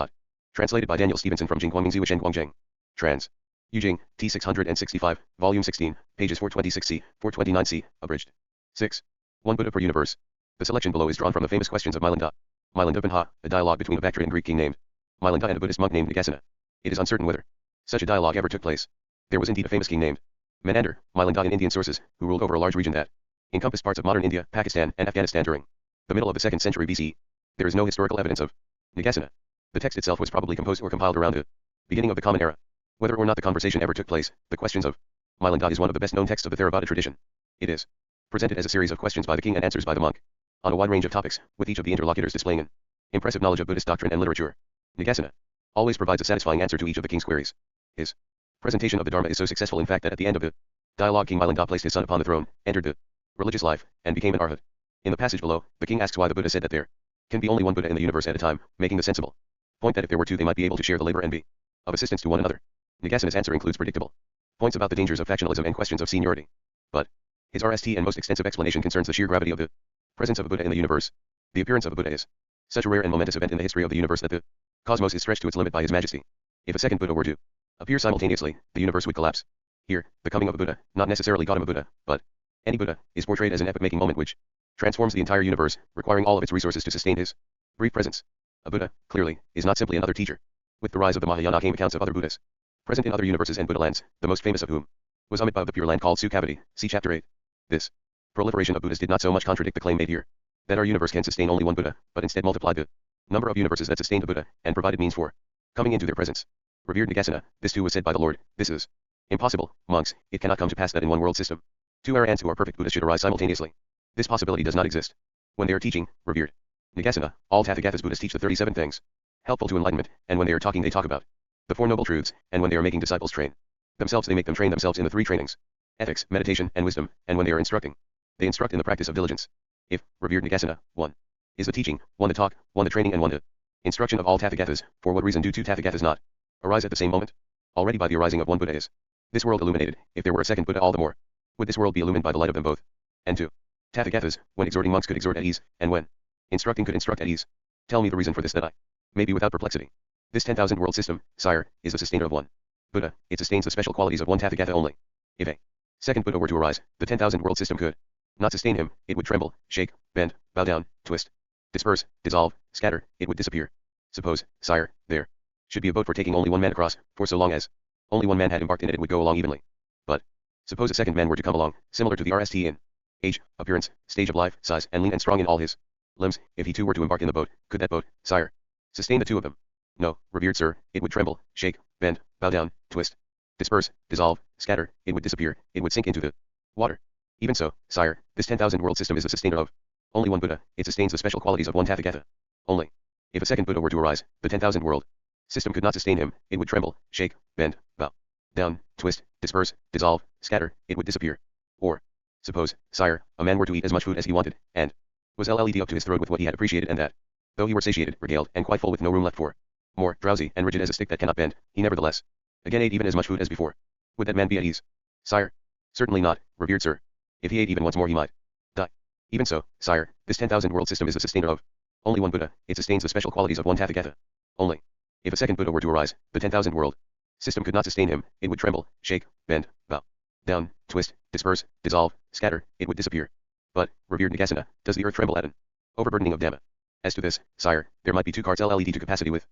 Speaker 1: Translated by Daniel Stevenson from Jingguangming Ziwishen Guangjing. Trans. Yujing, T 665, Volume 16, pages 426c, 429c, abridged. 6. 1 Buddha per universe. The selection below is drawn from the famous questions of Milinda. Milinda Banha, a dialogue between a Bactrian Greek king named Milinda and a Buddhist monk named Nagasena. It is uncertain whether such a dialogue ever took place. There was indeed a famous king named Menander, Milinda in Indian sources, who ruled over a large region that encompassed parts of modern India, Pakistan, and Afghanistan during the middle of the 2nd century BC. There is no historical evidence of Nagasena. The text itself was probably composed or compiled around the beginning of the Common Era. Whether or not the conversation ever took place, the questions of Milinda is one of the best known texts of the Theravada tradition. It is presented as a series of questions by the king and answers by the monk, on a wide range of topics, with each of the interlocutors displaying an impressive knowledge of Buddhist doctrine and literature. Nagasena always provides a satisfying answer to each of the king's queries. His presentation of the Dharma is so successful in fact that at the end of the dialogue King Milinda placed his son upon the throne, entered the religious life, and became an arhat. In the passage below, the king asks why the Buddha said that there can be only one Buddha in the universe at a time, making the sensible point that if there were 2 they might be able to share the labor and be of assistance to one another. Nagasena's answer includes predictable points about the dangers of factionalism and questions of seniority. But his RST and most extensive explanation concerns the sheer gravity of the presence of a Buddha in the universe. The appearance of a Buddha is such a rare and momentous event in the history of the universe that the cosmos is stretched to its limit by his majesty. If a second Buddha were to appear simultaneously, the universe would collapse. Here, the coming of a Buddha, not necessarily Gautama Buddha, but any Buddha, is portrayed as an epoch-making moment which transforms the entire universe, requiring all of its resources to sustain his brief presence. A Buddha, clearly, is not simply another teacher With the rise of the Mahayana came accounts of other Buddhas, present in other universes and Buddha lands, the most famous of whom was Amitabha of the Pure Land called Sukhavati, see chapter 8. This proliferation of Buddhas did not so much contradict the claim made here, that our universe can sustain only one Buddha, but instead multiplied the number of universes that sustained the Buddha, and provided means for coming into their presence. Revered Nagasena, this too was said by the Lord, this is impossible, monks, it cannot come to pass that in one world system, two Arahants who are perfect Buddhas should arise simultaneously. This possibility does not exist. When they are teaching, revered Nagasena, all Tathagathas Buddhas teach the 37 things helpful to enlightenment, and when they are talking they talk about the Four Noble Truths, and when they are making disciples train themselves they make them train themselves in the three trainings, ethics, meditation, and wisdom, and when they are instructing, they instruct in the practice of diligence. If, revered Nagasena, 1 is the teaching, 1 the talk, 1 the training and 1 the instruction of all Tathagathas, for what reason do two Tathagathas not arise at the same moment? Already by the arising of one Buddha is this world illuminated, if there were a second Buddha all the more would this world be illumined by the light of them both. And 2 Tathagathas, when exhorting monks could exhort at ease, and when instructing could instruct at ease. Tell me the reason for this that I may be without perplexity. This 10,000 world system, sire, is the sustainer of one Buddha, it sustains the special qualities of one Tathagatha only. If a second Buddha were to arise, the 10,000 world system could not sustain him, it would tremble, shake, bend, bow down, twist, disperse, dissolve, scatter, it would disappear. Suppose, sire, there should be a boat for taking only one man across, for so long as only one man had embarked in it would go along evenly. But suppose a second man were to come along, similar to the RST in age, appearance, stage of life, size, and lean and strong in all his limbs, if he too were to embark in the boat, could that boat, sire, sustain the two of them? No, revered sir, it would tremble, shake, bend, bow down, twist, disperse, dissolve, scatter, it would disappear, it would sink into the water. Even so, sire, this 10,000 world system is the sustainer of only one Buddha, it sustains the special qualities of one Tathagata only. If a second Buddha were to arise, the 10,000 world system could not sustain him, it would tremble, shake, bend, bow down, twist, disperse, dissolve, scatter, it would disappear. Or, suppose, sire, a man were to eat as much food as he wanted, and was led up to his throat with what he had appreciated, and that, though he were satiated, regaled, and quite full with no room left for more, drowsy, and rigid as a stick that cannot bend, he nevertheless again ate even as much food as before. Would that man be at ease? Sire, certainly not, revered sir. If he ate even once more he might die. Even so, sire, this 10,000 world system is the sustainer of only one Buddha, it sustains the special qualities of one Tathagata only. If a second Buddha were to arise, the 10,000 world system could not sustain him, it would tremble, shake, bend, bow down, twist, disperse, dissolve, scatter, it would disappear. But, revered Nagasena, does the earth tremble at an overburdening of Dhamma? As to this, sire, there might be two carts led to capacity with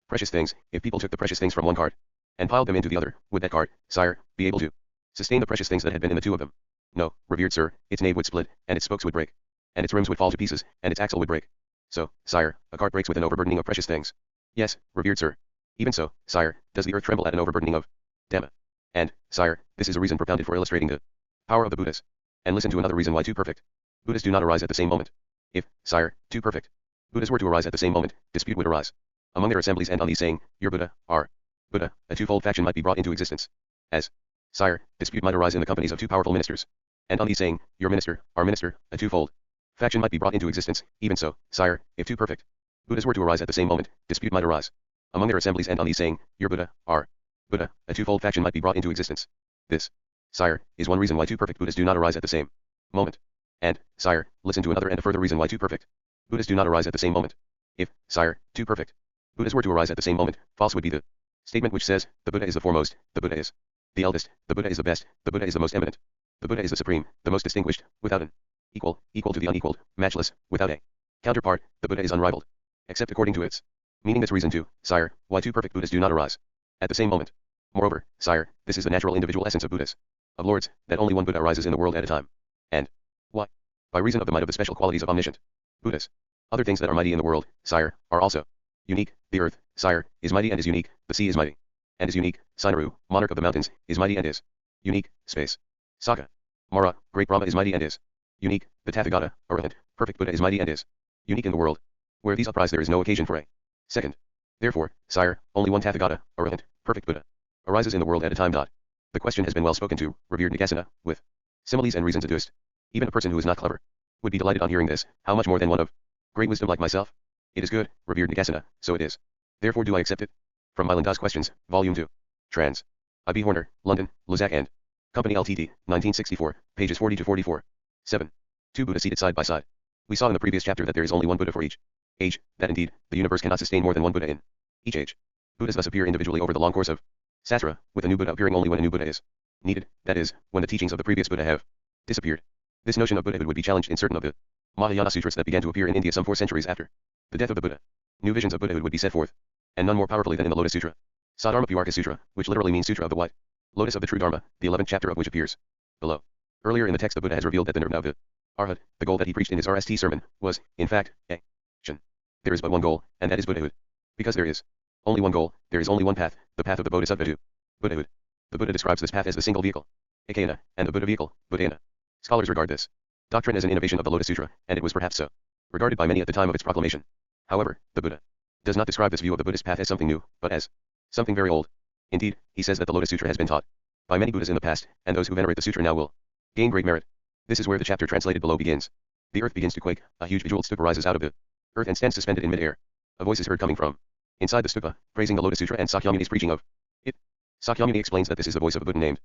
Speaker 1: precious things. If people took the precious things from one cart and piled them into the other, would that cart, sire, be able to sustain the precious things that had been in the two of them? No, revered sir, its nave would split, and its spokes would break, and its rims would fall to pieces, and its axle would break. So, sire, a cart breaks with an overburdening of precious things. Yes, revered sir. Even so, sire, does the earth tremble at an overburdening of Dhamma? And, sire, this is a reason propounded for illustrating the power of the Buddhas. And listen to another reason why two perfect Buddhas do not arise at the same moment. If, sire, two perfect Buddhas were to arise at the same moment, dispute would arise among their assemblies, and on these saying, your Buddha, our Buddha, a twofold faction might be brought into existence. As, sire, dispute might arise in the companies of two powerful ministers. And on these saying, your minister, our minister, a twofold faction might be brought into existence. Even so, sire, if two perfect Buddhas were to arise at the same moment, dispute might arise among their assemblies, and on these saying, your Buddha, our Buddha, a twofold faction might be brought into existence. This, sire, is one reason why two perfect Buddhas do not arise at the same moment. And, sire, listen to another and a further reason why two perfect Buddhas do not arise at the same moment. If, sire, two perfect Buddhas were to arise at the same moment, false would be the statement which says, the Buddha is the foremost, the Buddha is the eldest, the Buddha is the best, the Buddha is the most eminent, the Buddha is the supreme, the most distinguished, without an equal, equal to the unequaled, matchless, without a counterpart, the Buddha is unrivaled, except according to its meaning. This reason too, sire, why two perfect Buddhas do not arise at the same moment. Moreover, sire, this is the natural individual essence of Buddhas, of lords, that only one Buddha arises in the world at a time. And, why? By reason of the might of the special qualities of omniscient Buddhas. Other things that are mighty in the world, sire, are also unique. The earth, sire, is mighty and is unique, the sea is mighty and is unique, Sinaru, monarch of the mountains, is mighty and is unique, space. Saka, Mara, great Brahma is mighty and is unique, the Tathagata, Arahant, perfect Buddha is mighty and is unique in the world. Where these uprise there is no occasion for a second. Therefore, sire, only one Tathagata, Arahant, perfect Buddha, arises in the world at a time. The question has been well spoken to, revered Nagasena, with similes and reasons adduced. Even a person who is not clever would be delighted on hearing this, how much more than one of great wisdom like myself? It is good, revered Nagasena, so it is. Therefore do I accept it. From Mylanda's Questions, Volume 2. Trans. I.B. Horner, London, Luzak and Company Ltd, 1964, pages 40 to 44. 7. Two Buddhas seated side by side. We saw in the previous chapter that there is only one Buddha for each age, that indeed, the universe cannot sustain more than one Buddha in each age. Buddhas thus appear individually over the long course of Sastra, with a new Buddha appearing only when a new Buddha is needed, that is, when the teachings of the previous Buddha have disappeared. This notion of Buddhahood would be challenged in certain of the Mahayana sutras that began to appear in India some 4 centuries after the death of the Buddha. New visions of Buddhahood would be set forth. and none more powerfully than in the Lotus Sutra. Sadharmapuvarka Sutra, which literally means Sutra of the White Lotus of the True Dharma, the 11th chapter of which appears below. Earlier in the text the Buddha has revealed that the nirvana of the Arhat, the goal that he preached in his RST sermon, was, in fact, a shin. There is but one goal, and that is Buddhahood. Because there is only one goal, there is only one path, the path of the Bodhisattva to Buddhahood. The Buddha describes this path as the single vehicle, Ekayana, and the Buddha vehicle, Buddhayana. Scholars regard this doctrine as an innovation of the Lotus Sutra, and it was perhaps so regarded by many at the time of its proclamation. However, the Buddha does not describe this view of the Buddhist path as something new, but as something very old. Indeed, he says that the Lotus Sutra has been taught by many Buddhas in the past, and those who venerate the sutra now will gain great merit. This is where the chapter translated below begins. The earth begins to quake, a huge bejeweled stupa rises out of the earth and stands suspended in mid-air. A voice is heard coming from inside the stupa, praising the Lotus Sutra and Sakyamuni's preaching of it. Sakyamuni explains that this is the voice of a Buddha named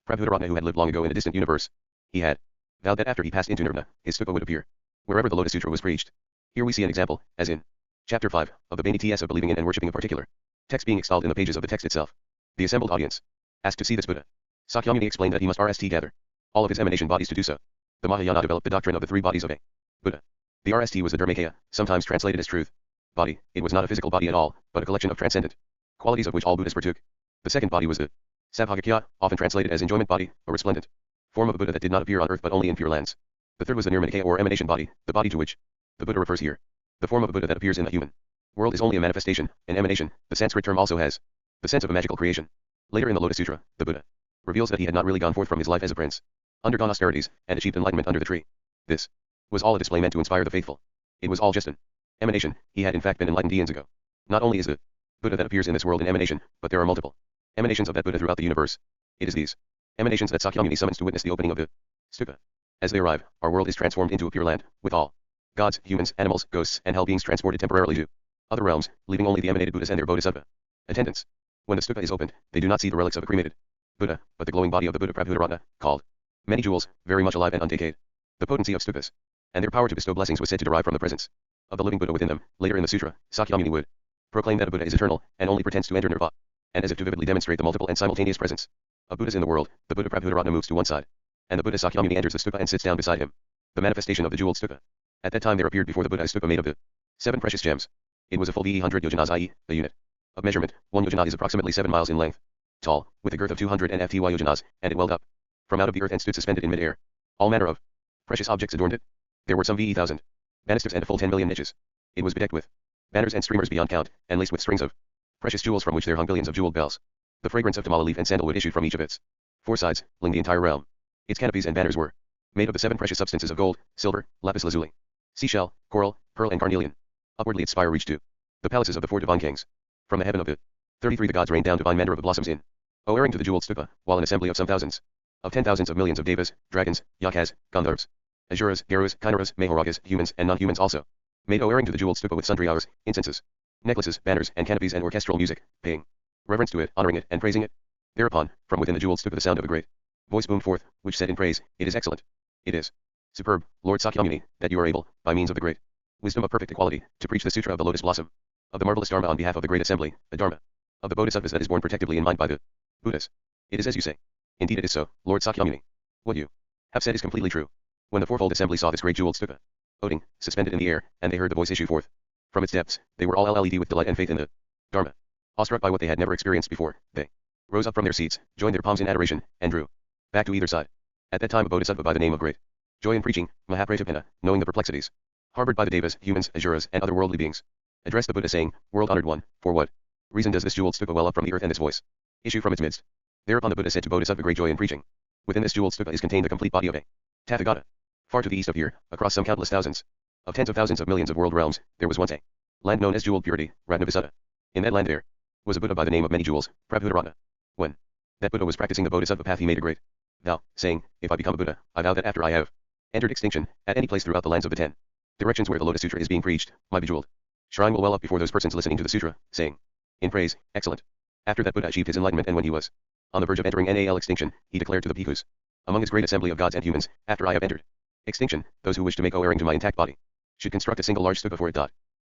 Speaker 1: Prabhudaratna who had lived long ago in a distant universe. He had vowed that after he passed into nirvana, his stupa would appear wherever the Lotus Sutra was preached. Here we see an example, as in Chapter 5 of the Bhakti TS of believing in and worshipping a particular text being extolled in the pages of the text itself. The assembled audience asked to see this Buddha. Sakyamuni explained that he must RST gather all of his emanation bodies to do so. The Mahayana developed the doctrine of the three bodies of a Buddha. The RST was the Dharmakaya, sometimes translated as truth body. It was not a physical body at all, but a collection of transcendent qualities of which all Buddhas partook. The second body was the Sabhagakya, often translated as enjoyment body, a resplendent form of a Buddha that did not appear on earth but only in pure lands. The third was the Nirmanakaya or emanation body, the body to which the Buddha refers here. The form of a Buddha that appears in the human world is only a manifestation, an emanation. The Sanskrit term also has the sense of a magical creation. Later in the Lotus Sutra, the Buddha reveals that he had not really gone forth from his life as a prince, undergone austerities, and achieved enlightenment under the tree. This was all a display meant to inspire the faithful. It was all just an emanation. He had in fact been enlightened eons ago. Not only is the Buddha that appears in this world an emanation, but there are multiple emanations of that Buddha throughout the universe. It is these emanations that Sakyamuni summons to witness the opening of the stupa. As they arrive, our world is transformed into a pure land, with all gods, humans, animals, ghosts, and hell beings transported temporarily to other realms, leaving only the emanated Buddhas and their bodhisattva attendants. When the stupa is opened, they do not see the relics of a cremated Buddha, but the glowing body of the Buddha Prabhudaratna, called many jewels, very much alive and undecayed. The potency of stupas and their power to bestow blessings was said to derive from the presence of the living Buddha within them. Later in the sutra, Sakyamuni would proclaim that a Buddha is eternal, and only pretends to enter nirvana. And as if to vividly demonstrate the multiple and simultaneous presence of Buddhas in the world, the Buddha Prabhudaratna moves to one side, and the Buddha Sakyamuni enters the stupa and sits down beside him. The manifestation of the jeweled stupa. At that time there appeared before the Buddha a stupa made of the 7 precious gems. It was a full ve 100 yojanas, i.e., a unit of measurement. 1 yojana is approximately 7 miles in length, tall, with a girth of 200 fty yojanas, and it welled up from out of the earth and stood suspended in mid-air. All manner of precious objects adorned it. There were some ve 1,000 banisters and a full 10 million niches. It was bedecked with banners and streamers beyond count, and laced with strings of precious jewels from which there hung billions of jeweled bells. The fragrance of tamala leaf and sandalwood issued from each of its 4 sides, filling the entire realm. Its canopies and banners were made of the 7 precious substances of gold, silver, lapis lazuli, seashell, coral, pearl and carnelian. Upwardly its spire reached to the palaces of the 4 divine kings. From the heaven of the 33 the gods rained down divine manner of the blossoms in owing to the jeweled stupa, while an assembly of some thousands of 10,000s of millions of devas, dragons, yakas, gandharvas, asuras, garus, kinnaras, mahoragas, humans and non-humans also made owing to the jeweled stupa with sundry hours, incenses, necklaces, banners and canopies and orchestral music, paying reverence to it, honoring it and praising it. Thereupon, from within the jeweled stupa the sound of a great voice boomed forth, which said in praise, "It is excellent. It is superb, Lord Sakyamuni, that you are able, by means of the great wisdom of perfect equality, to preach the sutra of the lotus blossom, of the marvelous dharma on behalf of the great assembly, the dharma of the bodhisattvas that is born protectively in mind by the Buddhas. It is as you say. Indeed it is so, Lord Sakyamuni. What you have said is completely true." When the fourfold assembly saw this great jeweled stupa floating, suspended in the air, and they heard the voice issue forth from its depths, they were all led with delight and faith in the dharma. Awestruck by what they had never experienced before, they rose up from their seats, joined their palms in adoration, and drew back to either side. At that time a bodhisattva by the name of Great Joy in Preaching, Mahapratapana, knowing the perplexities harbored by the devas, humans, asuras, and other worldly beings, addressed the Buddha saying, "World-honored one, for what reason does this jeweled stupa well up from the earth and this voice issue from its midst?" Thereupon the Buddha said to Bodhisattva Great Joy in Preaching, "Within this jeweled stupa is contained the complete body of a Tathagata. Far to the east of here, across some countless thousands of tens of thousands of millions of world realms, there was once a land known as Jeweled Purity, Ratnavisuddha. In that land there was a Buddha by the name of Many Jewels, Prabhudaratna. When that Buddha was practicing the Bodhisattva path he made a great vow, saying, 'If I become a Buddha, I vow that after I have entered extinction, at any place throughout the lands of the 10 directions where the Lotus Sutra is being preached, my bejeweled shrine will well up before those persons listening to the sutra, saying, in praise, excellent.' After that Buddha achieved his enlightenment, and when he was on the verge of entering NAL extinction, he declared to the bhikkhus, among his great assembly of gods and humans, after I have entered extinction, those who wish to make owing to my intact body should construct a single large stupa for it.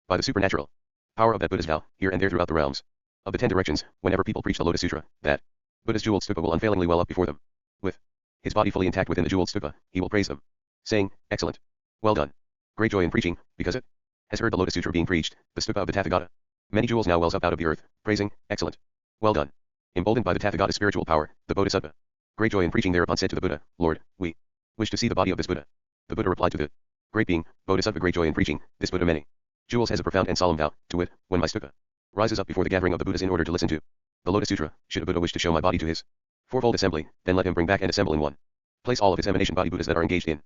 Speaker 1: By the supernatural power of that Buddha's vow, here and there throughout the realms of the 10 directions, whenever people preach the Lotus Sutra, that Buddha's jeweled stupa will unfailingly well up before them. With his body fully intact within the jeweled stupa, he will praise them, saying, 'Excellent. Well done. Great Joy in Preaching, because it has heard the Lotus Sutra being preached, the stupa of the Tathagata Many jewels now wells up out of the earth, praising, excellent. Well done. Emboldened by the Tathagata's spiritual power, the Bodhisattva, great joy in preaching thereupon said to the Buddha, Lord, we wish to see the body of this Buddha. The Buddha replied to the great being, Bodhisattva great joy in preaching, this Buddha many jewels has a profound and solemn vow, to wit, when my stupa rises up before the gathering of the Buddhas in order to listen to the Lotus Sutra, should a Buddha wish to show my body to his fourfold assembly, then let him bring back and assemble in one place all of his emanation body Buddhas that are engaged in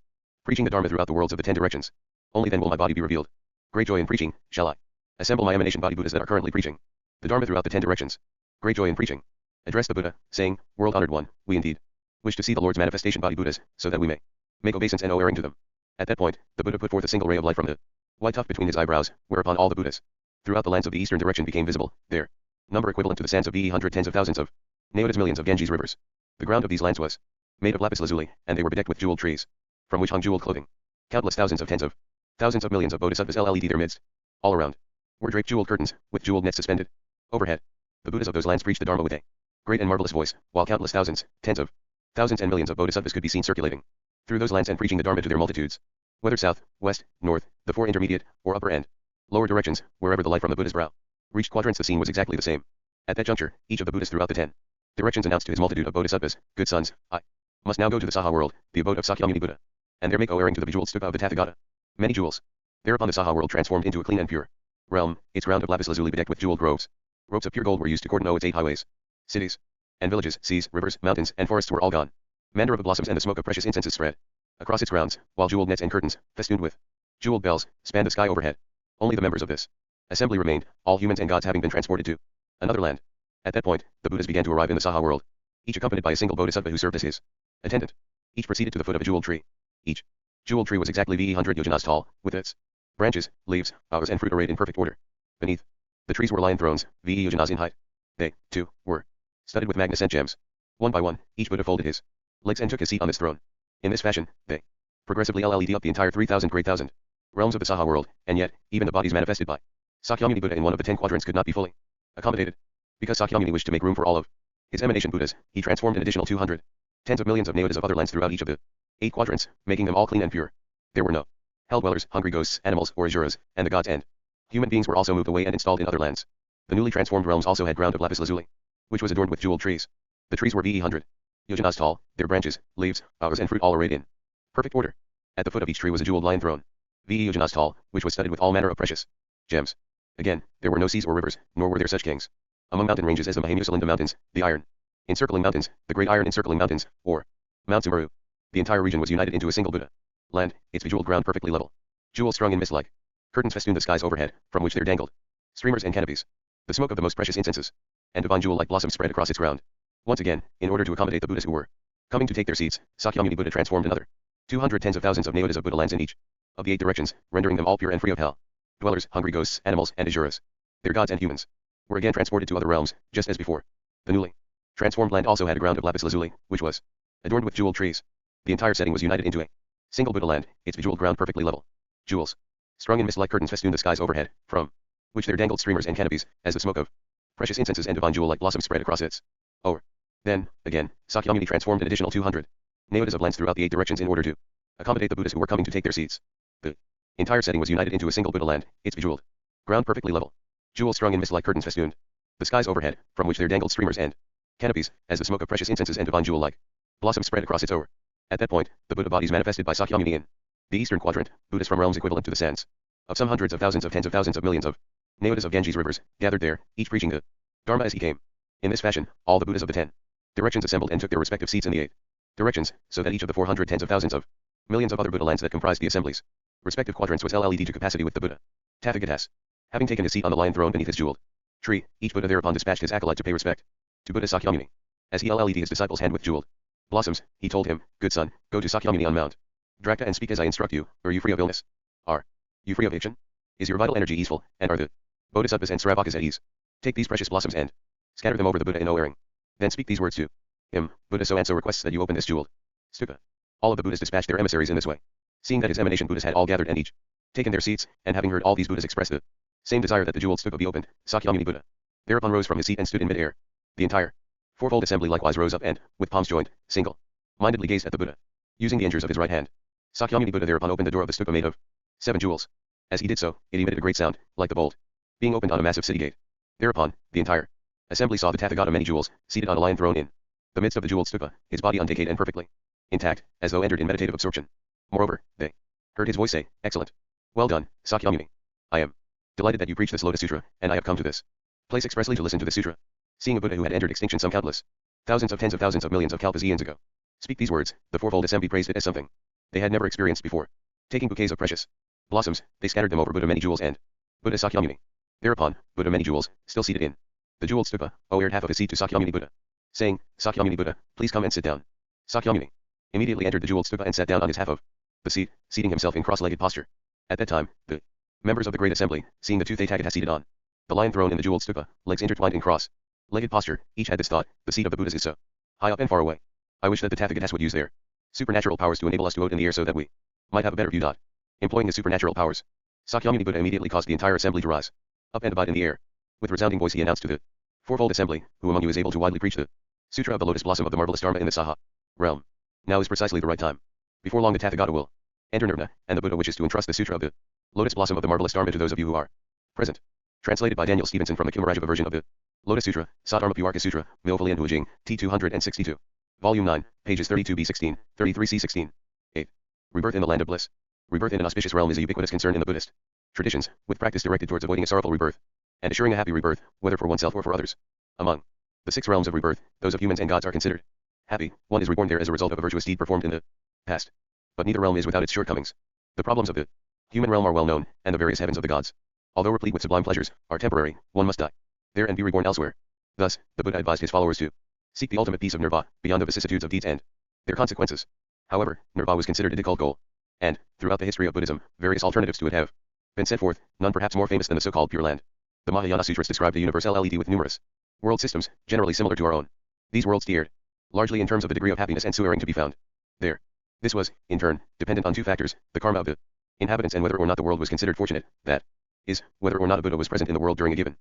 Speaker 1: preaching the Dharma throughout the worlds of the 10 directions. Only then will my body be revealed. Great joy in preaching, shall I assemble my emanation body Buddhas that are currently preaching the Dharma throughout the 10 directions. Great joy in preaching. Address the Buddha, saying, World honored one, we indeed wish to see the Lord's manifestation body Buddhas, so that we may make obeisance and no erring to them. At that point, the Buddha put forth a single ray of light from the white tuft between his eyebrows, whereupon all the Buddhas throughout the lands of the eastern direction became visible, their number equivalent to the sands of the hundred tens of thousands of Naodas millions of Ganges rivers. The ground of these lands was made of lapis lazuli, and they were bedecked with jeweled trees, from which hung jeweled clothing. Countless thousands of tens of thousands of millions of bodhisattvas led their midst. All around were draped jeweled curtains, with jeweled nets suspended overhead. The Buddhas of those lands preached the Dharma with a great and marvelous voice, while countless thousands, tens of thousands and millions of bodhisattvas could be seen circulating through those lands and preaching the Dharma to their multitudes. Whether south, west, north, the four intermediate, or upper and lower directions, wherever the light from the Buddha's brow reached quadrants, the scene was exactly the same. At that juncture, each of the Buddhas throughout the 10 directions announced to his multitude of bodhisattvas, good sons, I must now go to the Saha world, the abode of Sakyamuni Buddha, and there make erring to the bejeweled stupa of the Tathagata. Many jewels. Thereupon the Saha world transformed into a clean and pure realm, its ground of lapis lazuli bedecked with jeweled groves. Ropes of pure gold were used to cordon its 8 highways. Cities and villages, seas, rivers, mountains, and forests were all gone. Mandara blossoms and the smoke of precious incenses spread across its grounds, while jeweled nets and curtains, festooned with jeweled bells, spanned the sky overhead. Only the members of this assembly remained, all humans and gods having been transported to another land. At that point, the Buddhas began to arrive in the Saha world, each accompanied by a single bodhisattva who served as his attendant. Each proceeded to the foot of a jeweled tree. Each jeweled tree was exactly 100 yojanas tall, with its branches, leaves, boughs, and fruit arrayed in perfect order. Beneath the trees were lion thrones, yojanas in height. They, too, were studded with magnificent gems. One by one, each Buddha folded his legs and took his seat on this throne. In this fashion, they progressively led up the entire 3,000 great thousand realms of the Saha world, and yet, even the bodies manifested by Sakyamuni Buddha in one of the 10 quadrants could not be fully accommodated. Because Sakyamuni wished to make room for all of his emanation Buddhas, he transformed an additional 200 tens of millions of Naodas of other lands throughout each of the 8 quadrants, making them all clean and pure. There were no hell dwellers, hungry ghosts, animals, or asuras, and the gods and human beings were also moved away and installed in other lands. The newly transformed realms also had ground of lapis lazuli, which was adorned with jeweled trees. The trees were 100 yojanas tall, their branches, leaves, boughs, and fruit all arrayed in perfect order. At the foot of each tree was a jeweled lion throne, yojanas tall, which was studded with all manner of precious gems. Again, there were no seas or rivers, nor were there such kings. Among mountain ranges as the Mahamusalinda Mountains, the Iron Encircling Mountains, the Great Iron Encircling Mountains, or Mount Sumeru. The entire region was united into a single Buddha land, its bejeweled ground perfectly level. Jewels strung in mist-like curtains festooned the skies overhead, from which there dangled streamers and canopies. The smoke of the most precious incenses and divine jewel-like blossoms spread across its ground. Once again, in order to accommodate the Buddhas who were coming to take their seats, Sakyamuni Buddha transformed another 200 tens of thousands of Naodas of Buddha lands in each of the 8 directions, rendering them all pure and free of hell dwellers, hungry ghosts, animals, and asuras. Their gods and humans were again transported to other realms, just as before. The newly transformed land also had a ground of lapis lazuli, which was adorned with jeweled trees. The entire setting was united into a single Buddha land, its bejeweled ground perfectly level. Jewels strung in mist-like curtains festooned the skies overhead, from which there dangled streamers and canopies, as the smoke of precious incenses and divine jewel-like blossoms spread across its over. Then, again, Sakyamuni transformed an additional 200 Naodas of lands throughout the 8 directions in order to accommodate the Buddhas who were coming to take their seats. The entire setting was united into a single Buddha land, its bejeweled ground perfectly level. Jewels strung in mist-like curtains festooned the skies overhead, from which there dangled streamers and canopies, as the smoke of precious incenses and divine jewel-like blossoms spread across its over. At that point, the Buddha bodies manifested by Sakyamuni in the eastern quadrant, Buddhas from realms equivalent to the sands of some hundreds of thousands of tens of thousands of millions of Naodas of Ganges rivers, gathered there, each preaching the Dharma as he came. In this fashion, all the Buddhas of the 10 directions assembled and took their respective seats in the 8 directions, so that each of the 400 tens of thousands of millions of other Buddha lands that comprised the assemblies respective quadrants was led to capacity with the Buddha Tathagatas. Having taken his seat on the lion throne beneath his jeweled tree, each Buddha thereupon dispatched his acolyte to pay respect to Buddha Sakyamuni. As he led his disciple's hand with jeweled blossoms, he told him, Good son, go to Sakyamuni on Mount Drakta and speak as I instruct you. Are you free of illness? Are you free of action? Is your vital energy easeful, and are the bodhisattvas and sravakas at ease? Take these precious blossoms and scatter them over the Buddha in no erring. Then speak these words to him, Buddha so and so requests that you open this jeweled stupa. All of the Buddhas dispatched their emissaries in this way. Seeing that his emanation Buddhas had all gathered and each taken their seats, and having heard all these Buddhas express the same desire that the jeweled stupa be opened, Sakyamuni Buddha thereupon rose from his seat and stood in mid-air. The entire fourfold assembly likewise rose up and, with palms joined, single-mindedly gazed at the Buddha. Using the injures of his right hand, Sakyamuni Buddha thereupon opened the door of the stupa made of 7 jewels. As he did so, it emitted a great sound, like the bolt being opened on a massive city gate. Thereupon, the entire assembly saw the Tathagata many jewels, seated on a lion throne in the midst of the jeweled stupa, his body undecayed and perfectly intact, as though entered in meditative absorption. Moreover, they heard his voice say, "Excellent. Well done, Sakyamuni. I am delighted that you preach this Lotus Sutra, and I have come to this place expressly to listen to this sutra." Seeing a Buddha who had entered extinction some countless thousands of tens of thousands of millions of kalpas eons ago speak these words, the fourfold assembly praised it as something they had never experienced before. Taking bouquets of precious blossoms, they scattered them over Buddha many jewels and Buddha Sakyamuni. Thereupon, Buddha many jewels, still seated in the jeweled stupa, aired half of his seat to Sakyamuni Buddha, saying, "Sakyamuni Buddha, please come and sit down." Sakyamuni immediately entered the jeweled stupa and sat down on his half of the seat, seating himself in cross-legged posture. At that time, the members of the great assembly, seeing the two Tathagata seated on the lion throne in the jeweled stupa, legs intertwined in cross-legged posture, each had this thought, the seat of the Buddhas is so high up and far away. I wish that the Tathagatas would use their supernatural powers to enable us to float in the air so that we might have a better view. Employing his supernatural powers, Sakyamuni Buddha immediately caused the entire assembly to rise up and abide in the air. With resounding voice he announced to the fourfold assembly, "Who among you is able to widely preach the Sutra of the Lotus Blossom of the marvelous Dharma in the Saha realm? Now is precisely the right time. Before long the Tathagata will enter Nirvana, and the Buddha wishes to entrust the Sutra of the Lotus Blossom of the marvelous Dharma to those of you who are present." Translated by Daniel Stevenson from the Kumarajava version of the Lotus Sutra, Saddharma Puarka Sutra, Milfolian Huijing, T262. Volume 9, pages 32b16, 33c16. 8. Rebirth in the land of bliss. Rebirth in an auspicious realm is a ubiquitous concern in the Buddhist traditions, with practice directed towards avoiding a sorrowful rebirth and assuring a happy rebirth, whether for oneself or for others. Among the 6 realms of rebirth, those of humans and gods are considered happy. One is reborn there as a result of a virtuous deed performed in the past. But neither realm is without its shortcomings. The problems of the human realm are well known, and the various heavens of the gods, although replete with sublime pleasures, are temporary. One must die there and be reborn elsewhere. Thus, the Buddha advised his followers to seek the ultimate peace of nirvana, beyond the vicissitudes of deeds and their consequences. However, nirvana was considered a difficult goal, and, throughout the history of Buddhism, various alternatives to it have been set forth, none perhaps more famous than the so-called Pure Land. The Mahayana Sutras describe the universality with numerous world systems, generally similar to our own. These worlds differed largely in terms of the degree of happiness and suffering to be found there. This was, in turn, dependent on 2 factors, the karma of the inhabitants and whether or not the world was considered fortunate, that is, whether or not a Buddha was present in the world during a given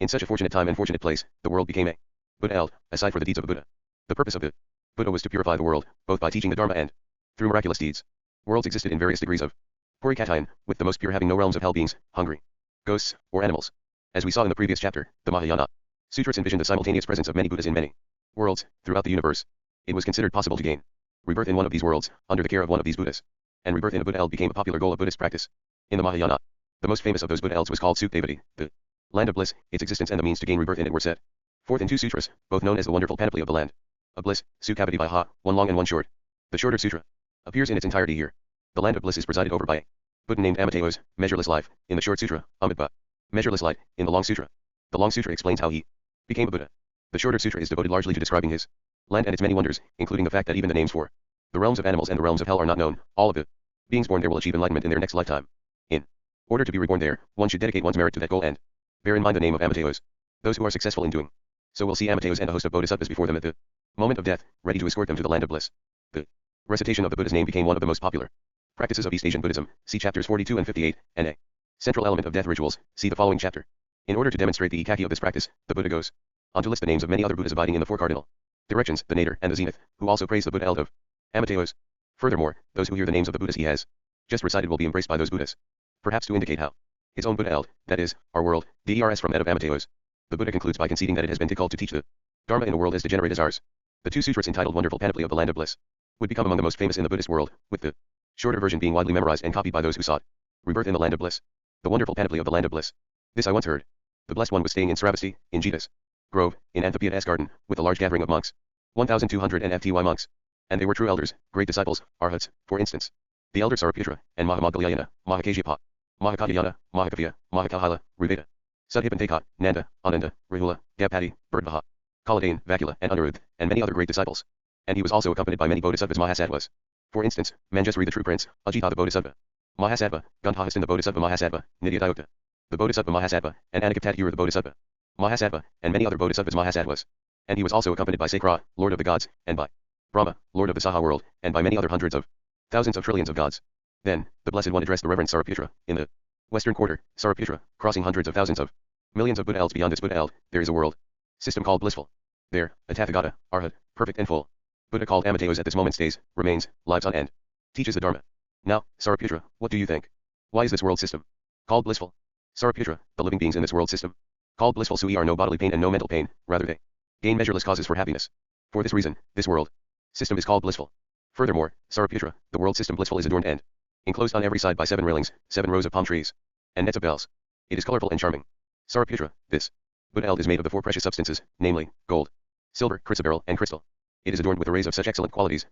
Speaker 1: in such a fortunate time and fortunate place, the world became a Buddha eld, aside for the deeds of a Buddha. The purpose of the Buddha was to purify the world, both by teaching the Dharma and through miraculous deeds. Worlds existed in various degrees of purikatayan, with the most pure having no realms of hell beings, hungry ghosts, or animals. As we saw in the previous chapter, the Mahayana Sutras envisioned the simultaneous presence of many Buddhas in many worlds throughout the universe. It was considered possible to gain rebirth in one of these worlds, under the care of one of these Buddhas. And rebirth in a Buddha eld became a popular goal of Buddhist practice. In the Mahayana, the most famous of those Buddha elds was called Sukhdevati, the land of bliss. Its existence and the means to gain rebirth in it were set forth in 2 sutras, both known as the wonderful panoply of the land of bliss, Sukhavati Viha, one long and one short. The shorter sutra appears in its entirety here. The land of bliss is presided over by a Buddha named Amitayos, measureless life, in the short sutra, Amitabha, measureless light, in the long sutra. The long sutra explains how he became a Buddha. The shorter sutra is devoted largely to describing his land and its many wonders, including the fact that even the names for the realms of animals and the realms of hell are not known. All of the beings born there will achieve enlightenment in their next lifetime. In order to be reborn there, one should dedicate one's merit to that goal and bear in mind the name of Amitayos. Those who are successful in doing so will see Amitayos and a host of bodhisattvas before them at the moment of death, ready to escort them to the land of bliss. The recitation of the Buddha's name became one of the most popular practices of East Asian Buddhism, see chapters 42 and 58, and a central element of death rituals, see the following chapter. In order to demonstrate the ikaki of this practice, the Buddha goes on to list the names of many other Buddhas abiding in the 4 cardinal directions, the nadir and the zenith, who also praise the Buddha eld of Amitayos. Furthermore, those who hear the names of the Buddhas he has just recited will be embraced by those Buddhas. Perhaps to indicate how his own Buddha eld, that is, our world, ders from that of Amitayos, the Buddha concludes by conceding that it has been called to teach the Dharma in a world as degenerate as ours. The 2 sutras entitled Wonderful Panoply of the Land of Bliss would become among the most famous in the Buddhist world, with the shorter version being widely memorized and copied by those who sought rebirth in the land of bliss. The Wonderful Panoply of the Land of Bliss. This I once heard. The Blessed One was staying in Sravasti, in Jitas Grove, in Anthapyadas Garden, with a large gathering of monks, 1,200 FTY monks. And they were true elders, great disciples, arhats, for instance. The elder Saraputra, and Mahamoggallana, Mahakajyapa, Mahakatyayana, Mahakavya, Mahakahila, Ruveda, Sudhipantakat, Nanda, Ananda, Rahula, Gapati, Birdvaha, Kaladane, Vakula, and Anirudh, and many other great disciples. And he was also accompanied by many bodhisattvas Mahasattvas. For instance, Manjusri the true prince, Ajita the bodhisattva, Mahasattva, Gandhahastan the bodhisattva Mahasattva, Nidhyatayukta, the bodhisattva Mahasattva, and Anakaptatyura the bodhisattva, Mahasattva, and many other bodhisattvas Mahasattvas. And he was also accompanied by Sakra, lord of the gods, and by Brahma, lord of the Saha world, and by many other hundreds of thousands of trillions of gods. Then, the Blessed One addressed the Reverend Saraputra, in the western quarter, Saraputra, crossing hundreds of thousands of millions of Buddha elds beyond this Buddha eld, there is a world system called blissful. There, a Tathagata, Arhat, perfect and full Buddha called Amitayos at this moment stays, remains, lives on and teaches the Dharma. Now, Saraputra, what do you think? Why is this world system called blissful? Saraputra, the living beings in this world system, called blissful sui are no bodily pain and no mental pain, rather they gain measureless causes for happiness. For this reason, this world system is called blissful. Furthermore, Saraputra, the world system blissful is adorned and enclosed on every side by 7 railings, 7 rows of palm trees, and nets of bells. It is colorful and charming. Saraputra, this Buddha is made of the 4 precious substances, namely, gold, silver, chrysoberyl, and crystal. It is adorned with arrays of such excellent qualities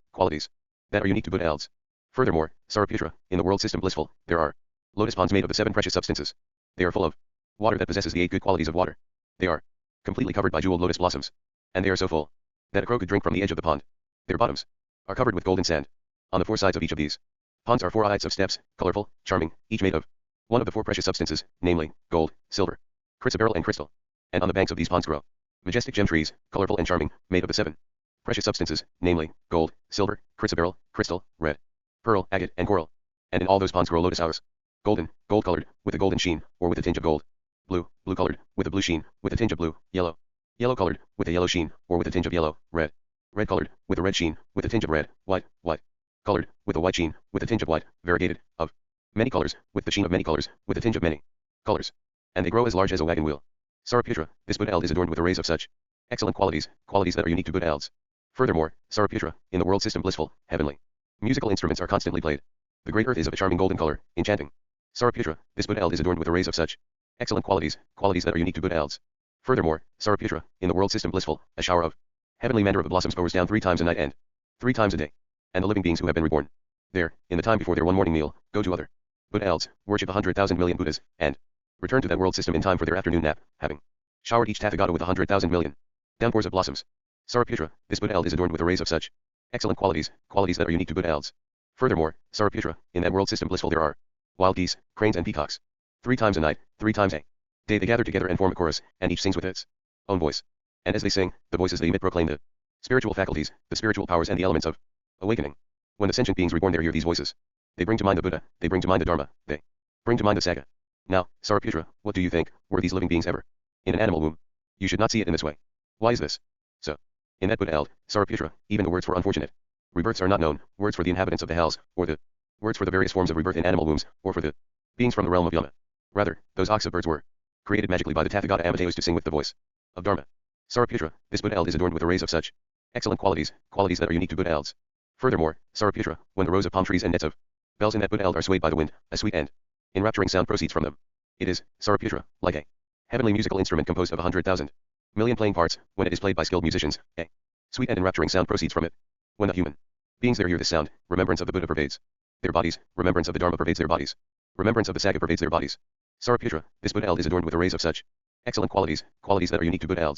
Speaker 1: that are unique to Buddha. Furthermore, Saraputra, in the world system blissful, there are lotus ponds made of the 7 precious substances. They are full of water that possesses the 8 good qualities of water. They are completely covered by jeweled lotus blossoms, and they are so full that a crow could drink from the edge of the pond. Their bottoms are covered with golden sand. On the 4 sides of each of these ponds are 4 flights of steps, colorful, charming, each made of one of the 4 precious substances, namely, gold, silver, chrysoberyl, and crystal. And on the banks of these ponds grow majestic gem trees, colorful and charming, made of the 7 precious substances, namely, gold, silver, chrysoberyl, crystal, red, pearl, agate, and coral. And in all those ponds grow lotus flowers, golden, gold-colored, with a golden sheen, or with a tinge of gold; blue, blue-colored, with a blue sheen, with a tinge of blue; yellow, yellow-colored, with a yellow sheen, or with a tinge of yellow; red, red-colored, with a red sheen, with a tinge of red; white, white-colored, with a white sheen, with a tinge of white; variegated, of many colors, with the sheen of many colors, with a tinge of many colors. And they grow as large as a wagon wheel. Saraputra, this Buddha is adorned with arrays of such excellent qualities that are unique to Buddha. Furthermore, Saraputra, in the world system blissful, heavenly musical instruments are constantly played. The great earth is of a charming golden color, enchanting. Saraputra, this Buddha is adorned with arrays of such excellent qualities that are unique to Buddha. Furthermore, Saraputra, in the world system blissful, a shower of heavenly mandara blossoms pours down 3 times a night and 3 times a day. And the living beings who have been reborn there, in the time before their one morning meal, go to other Buddhas, worship 100,000 million Buddhas, and return to that world system in time for their afternoon nap, having showered each Tathagata with 100,000 million downpours of blossoms. Saraputra, this Buddha is adorned with arrays of such excellent qualities that are unique to Buddha. Furthermore, Saraputra, in that world system blissful there are wild geese, cranes, and peacocks. 3 times a night, 3 times a day they gather together and form a chorus, and each sings with its own voice. And as they sing, the voices they emit proclaim the spiritual faculties, the spiritual powers, and the elements of awakening. When the sentient beings reborn there hear these voices, they bring to mind the Buddha, they bring to mind the Dharma, they bring to mind the Sangha. Now, Saraputra, what do you think, were these living beings ever in an animal womb? You should not see it in this way. Why is this so? In that Buddha Saraputra, even the words for unfortunate rebirths are not known, words for the inhabitants of the hells, or the words for the various forms of rebirth in animal wombs, or for the beings from the realm of Yama. Rather, those ox of birds were created magically by the Tathagata Amadeus to sing with the voice of Dharma. Saraputra, this Buddha is adorned with arrays of such excellent qualities that are unique to Buddha. Furthermore, Saraputra, when the rows of palm trees and nets of bells in that Buddha are swayed by the wind, a sweet and enrapturing sound proceeds from them. It is, Saraputra, like a heavenly musical instrument composed of 100,000 million playing parts. When it is played by skilled musicians, a sweet and enrapturing sound proceeds from it. When the human beings there hear this sound, remembrance of the Buddha pervades their bodies, remembrance of the Dharma pervades their bodies, remembrance of the Sangha pervades their bodies. Saraputra, this Buddha is adorned with arrays of such excellent qualities that are unique to Buddha.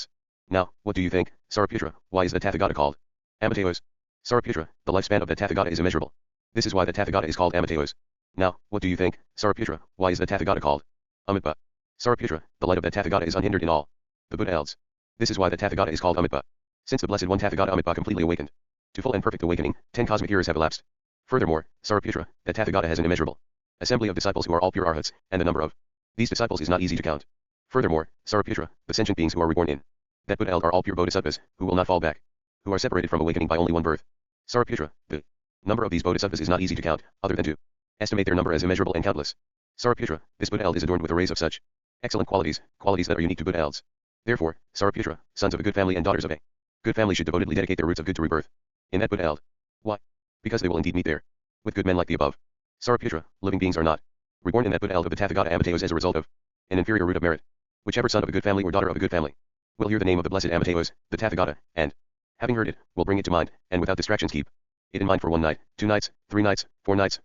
Speaker 1: Now, what do you think, Saraputra, why is the Tathagata called Amateos? Saraputra, the lifespan of the Tathagata is immeasurable. This is why the Tathagata is called Amateos. Now, what do you think, Saraputra, why is the Tathagata called Amitpa? Saraputra, the light of that Tathagata is unhindered in all the Buddhas. This is why the Tathagata is called Amitpa. Since the Blessed One Tathagata Amitpa completely awakened to full and perfect awakening, 10 cosmic eras have elapsed. Furthermore, Saraputra, that Tathagata has an immeasurable assembly of disciples who are all pure arhats, and the number of these disciples is not easy to count. Furthermore, Saraputra, the sentient beings who are reborn in that Buddha are all pure bodhisattvas, who will not fall back, who are separated from awakening by only one birth. Saraputra, the number of these bodhisattvas is not easy to count, other than to estimate their number as immeasurable and countless. Saraputra, this Buddha is adorned with arrays of such excellent qualities that are unique to Buddha. Therefore, Saraputra, sons of a good family and daughters of a good family should devotedly dedicate their roots of good to rebirth in that Buddha. Why? Because they will indeed meet there with good men like the above. Saraputra, living beings are not reborn in that Buddha of the Tathagata Amateos as a result of an inferior root of merit. Whichever son of a good family or daughter of a good family will hear the name of the blessed Amateos, the Tathagata, and, having heard it, will bring it to mind, and without distractions keep it in mind for 1 night, 2 nights, 3 nights, 4 nights,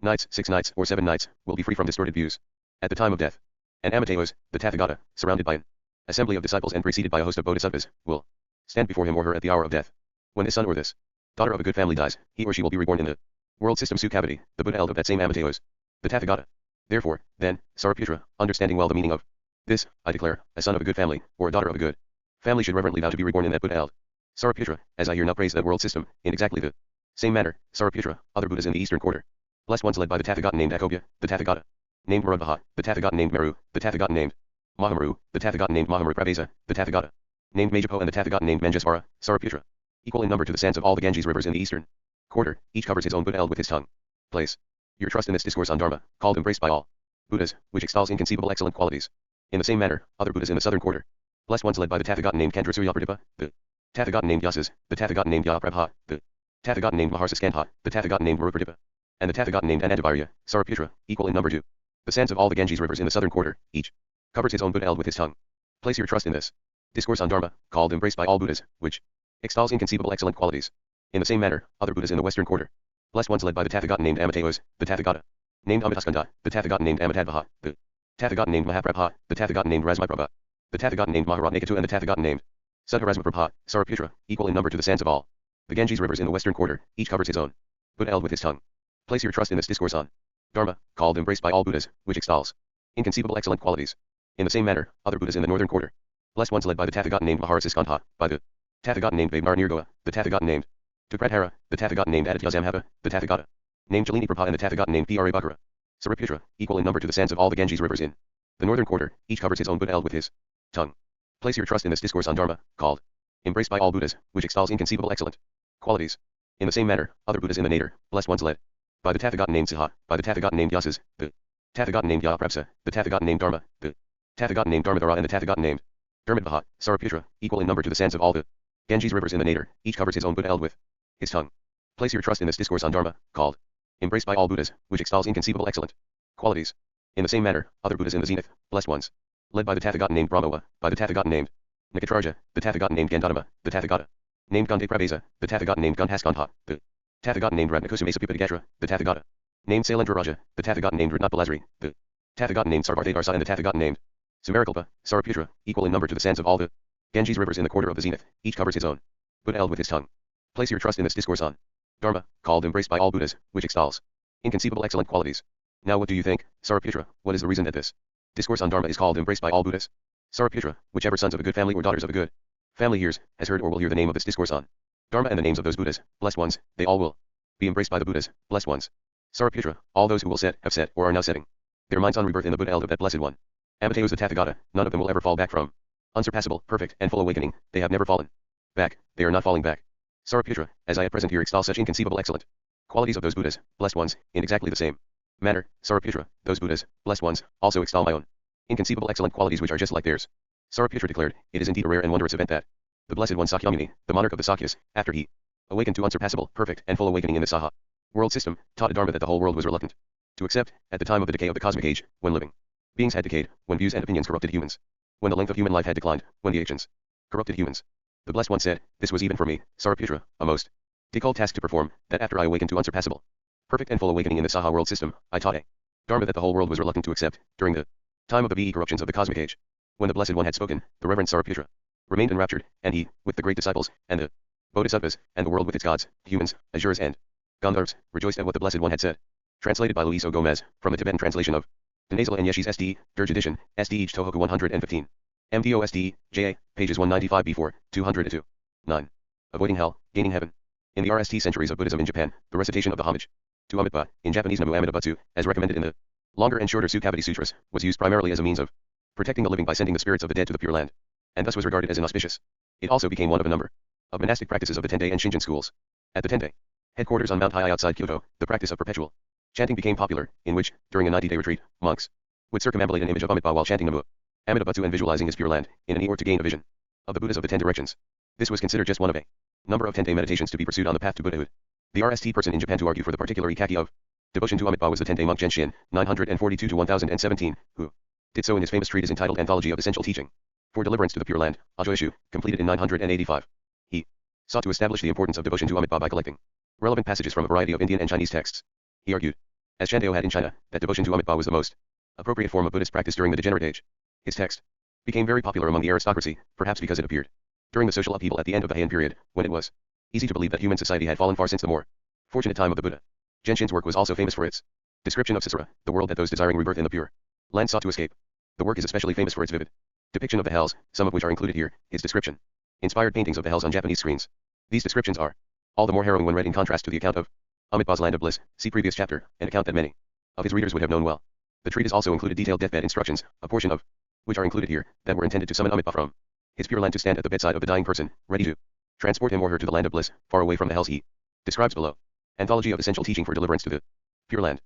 Speaker 1: nights, 6 nights, or 7 nights, will be free from distorted views. At the time of death, and Amateos, the Tathagata, surrounded by an assembly of disciples and preceded by a host of bodhisattvas, will stand before him or her at the hour of death. When this son or this daughter of a good family dies, he or she will be reborn in the world system Sukhavati, the Buddha of that same Amateos, the Tathagata. Therefore, then, Saraputra, understanding well the meaning of this, I declare, a son of a good family, or a daughter of a good family should reverently vow to be reborn in that Buddha. Saraputra, as I hear now praise that world system, in exactly the same manner, Saraputra, other Buddhas in the eastern quarter, blessed ones led by the Tathagata named Akobhya, the Tathagata named Marudvaha, the Tathagata named Meru, the Tathagata named Mahamaru, the Tathagata named Mahamruprabhesa, the Tathagata named Majapo, and the Tathagata named Manjasvara, Saraputra, equal in number to the sands of all the Ganges rivers in the eastern quarter, each covers his own Buddha with his tongue. Place your trust in this discourse on Dharma, called embraced by all Buddhas, which extols inconceivable excellent qualities. In the same manner, other Buddhas in the southern quarter. Blessed ones led by the Tathagata named Kandrasuyapradipha, the Tathagata named Yasas, the Tathagata named Yaprabha, the Tathagata named Maharsaskandha, the Tathagata named Marupradipha, and the Tathagata named Anandavirya, Saraputra, equal in number to the sands of all the Ganges rivers in the southern quarter, each covers his own Buddha eld with his tongue. Place your trust in this. Discourse on Dharma, called embraced by all Buddhas, which extols inconceivable excellent qualities. In the same manner, other Buddhas in the western quarter. Blessed ones led by the Tathagata named Amitayos, the Tathagata named Amitaskanda, the Tathagata named Amitadvaha, the Tathagata named Mahaprabha, the Tathagata named Rasmiprabha, the Tathagata named Maharatnakatu, and the Tathagata named Suddharasmaprabha, Saraputra, equal in number to the sands of all the Ganges rivers in the western quarter, each covers his own Buddha eld with his tongue. Place your trust in this discourse on Dharma, called embraced by all Buddhas, which extols inconceivable excellent qualities. In the same manner, other Buddhas in the northern quarter. Blessed ones led by the Tathagata named Maharasiskandha, by the Tathagata named Babnar Nirgoa, the Tathagata named Tukradhara, the Tathagata named Adityazamhava, the Tathagata named Jalini Prabha, and the Tathagata named Prabhakara, Sariputra, equal in number to the sands of all the Ganges rivers in the northern quarter, each covers his own Buddha eld with his tongue. Place your trust in this discourse on Dharma, called embraced by all Buddhas, which extols inconceivable excellent qualities. In the same manner, other Buddhas in the nadir, blessed ones led by the Tathagata named Siha, by the Tathagata named Yasas, the Tathagata named Yaprapsa, the Tathagata named Dharma, the Tathagata named Dharmadhara, and the Tathagata named Dharmadvaha, Saraputra, equal in number to the sands of all the Ganges rivers in the nadir, each covers his own Buddha eld with his tongue. Place your trust in this discourse on Dharma, called embraced by all Buddhas, which extols inconceivable excellent qualities. In the same manner, other Buddhas in the zenith, blessed ones, led by the Tathagata named Brahmawa, by the Tathagata named Nikatraja, the Tathagata named Gandadama, the Tathagata named Gandepravesa, the Tathagata named Gandhaskandha, the Tathagata named Ratnakusumesapipatagatra, the Tathagata named Sailendraraja, the Tathagata named Ratnapalazari, the Tathagata named Sarvarthadarsa, and the Tathagata named Samarikalpa, Saraputra, equal in number to the sands of all the Ganges rivers in the quarter of the zenith, each covers his own Buddha eld with his tongue. Place your trust in this discourse on Dharma, called embraced by all Buddhas, which extols inconceivable excellent qualities. Now what do you think, Saraputra? What is the reason that this discourse on Dharma is called embraced by all Buddhas? Saraputra, whichever sons of a good family or daughters of a good family hears, has heard or will hear the name of this discourse on Dharma and the names of those Buddhas, blessed ones, they all will be embraced by the Buddhas, blessed ones. Saraputra, all those who will set, have set, or are now setting their minds on rebirth in the Buddha eld of that blessed one. Amitayos the Tathagata, none of them will ever fall back from unsurpassable, perfect, and full awakening. They have never fallen back, they are not falling back. Saraputra, as I at present here extol such inconceivable excellent qualities of those Buddhas, blessed ones, in exactly the same manner, Saraputra, those Buddhas, blessed ones, also extol my own inconceivable excellent qualities which are just like theirs. Saraputra declared, it is indeed a rare and wondrous event that the blessed one Sakyamuni, the monarch of the Sakyas, after he awakened to unsurpassable, perfect, and full awakening in the Saha world system, taught a Dharma that the whole world was reluctant to accept, at the time of the decay of the cosmic age, when living beings had decayed, when views and opinions corrupted humans, when the length of human life had declined, when the actions corrupted humans. The blessed one said, this was even for me, Saraputra, a most difficult task to perform, that after I awakened to unsurpassable, perfect and full awakening in the Saha world system, I taught a Dharma that the whole world was reluctant to accept, during the time of the BE corruptions of the cosmic age. When the blessed one had spoken, the reverend Saraputra remained enraptured, and he, with the great disciples, and the Bodhisattvas, and the world with its gods, humans, Asuras, and Gandharvas, rejoiced at what the blessed one had said. Translated by Luis O. Gomez, from the Tibetan translation of Denazala and Yeshi's SD, Dirge edition, SD Tohoku 115. MDOSD, JA, pages 195b4, 202. 9. Avoiding Hell, Gaining Heaven. In the RST centuries of Buddhism in Japan, the recitation of the homage to Amitabha, in Japanese Namu Amitabutsu, as recommended in the longer and shorter Sukhavati Sutras, was used primarily as a means of protecting the living by sending the spirits of the dead to the Pure Land, and thus was regarded as inauspicious. It also became one of a number of monastic practices of the Tendai and Shinjin schools. At the Tendai headquarters on Mount Hiei outside Kyoto, the practice of perpetual chanting became popular, in which, during a 90-day retreat, monks would circumambulate an image of Amitabha while chanting Namu Amitabutsu and visualizing his Pure Land, in an effort to gain a vision of the Buddhas of the 10 directions. This was considered just one of a number of Tendai meditations to be pursued on the path to Buddhahood. The RST person in Japan to argue for the particular ikaki of devotion to Amitabha was the Tendai monk Genshin, 942-1017, who did so in his famous treatise entitled Anthology of Essential Teaching for Deliverance to the Pure Land, Ajoishu, completed in 985. He sought to establish the importance of devotion to Amitabha by collecting relevant passages from a variety of Indian and Chinese texts. He argued, as Shandeo had in China, that devotion to Amitabha was the most appropriate form of Buddhist practice during the degenerate age. His text became very popular among the aristocracy, perhaps because it appeared during the social upheaval at the end of the Heian period, when it was easy to believe that human society had fallen far since the more fortunate time of the Buddha. Genshin's work was also famous for its description of Sisera, the world that those desiring rebirth in the Pure Land sought to escape. The work is especially famous for its vivid depiction of the hells, some of which are included here. His description inspired paintings of the hells on Japanese screens. These descriptions are all the more harrowing when read in contrast to the account of Amitabha's land of bliss, see previous chapter, an account that many of his readers would have known well. The treatise also included detailed deathbed instructions, a portion of which are included here, that were intended to summon Amitabha from his Pure Land to stand at the bedside of the dying person, ready to transport him or her to the land of bliss, far away from the hells he describes below. Anthology of Essential Teaching for Deliverance to the Pure Land.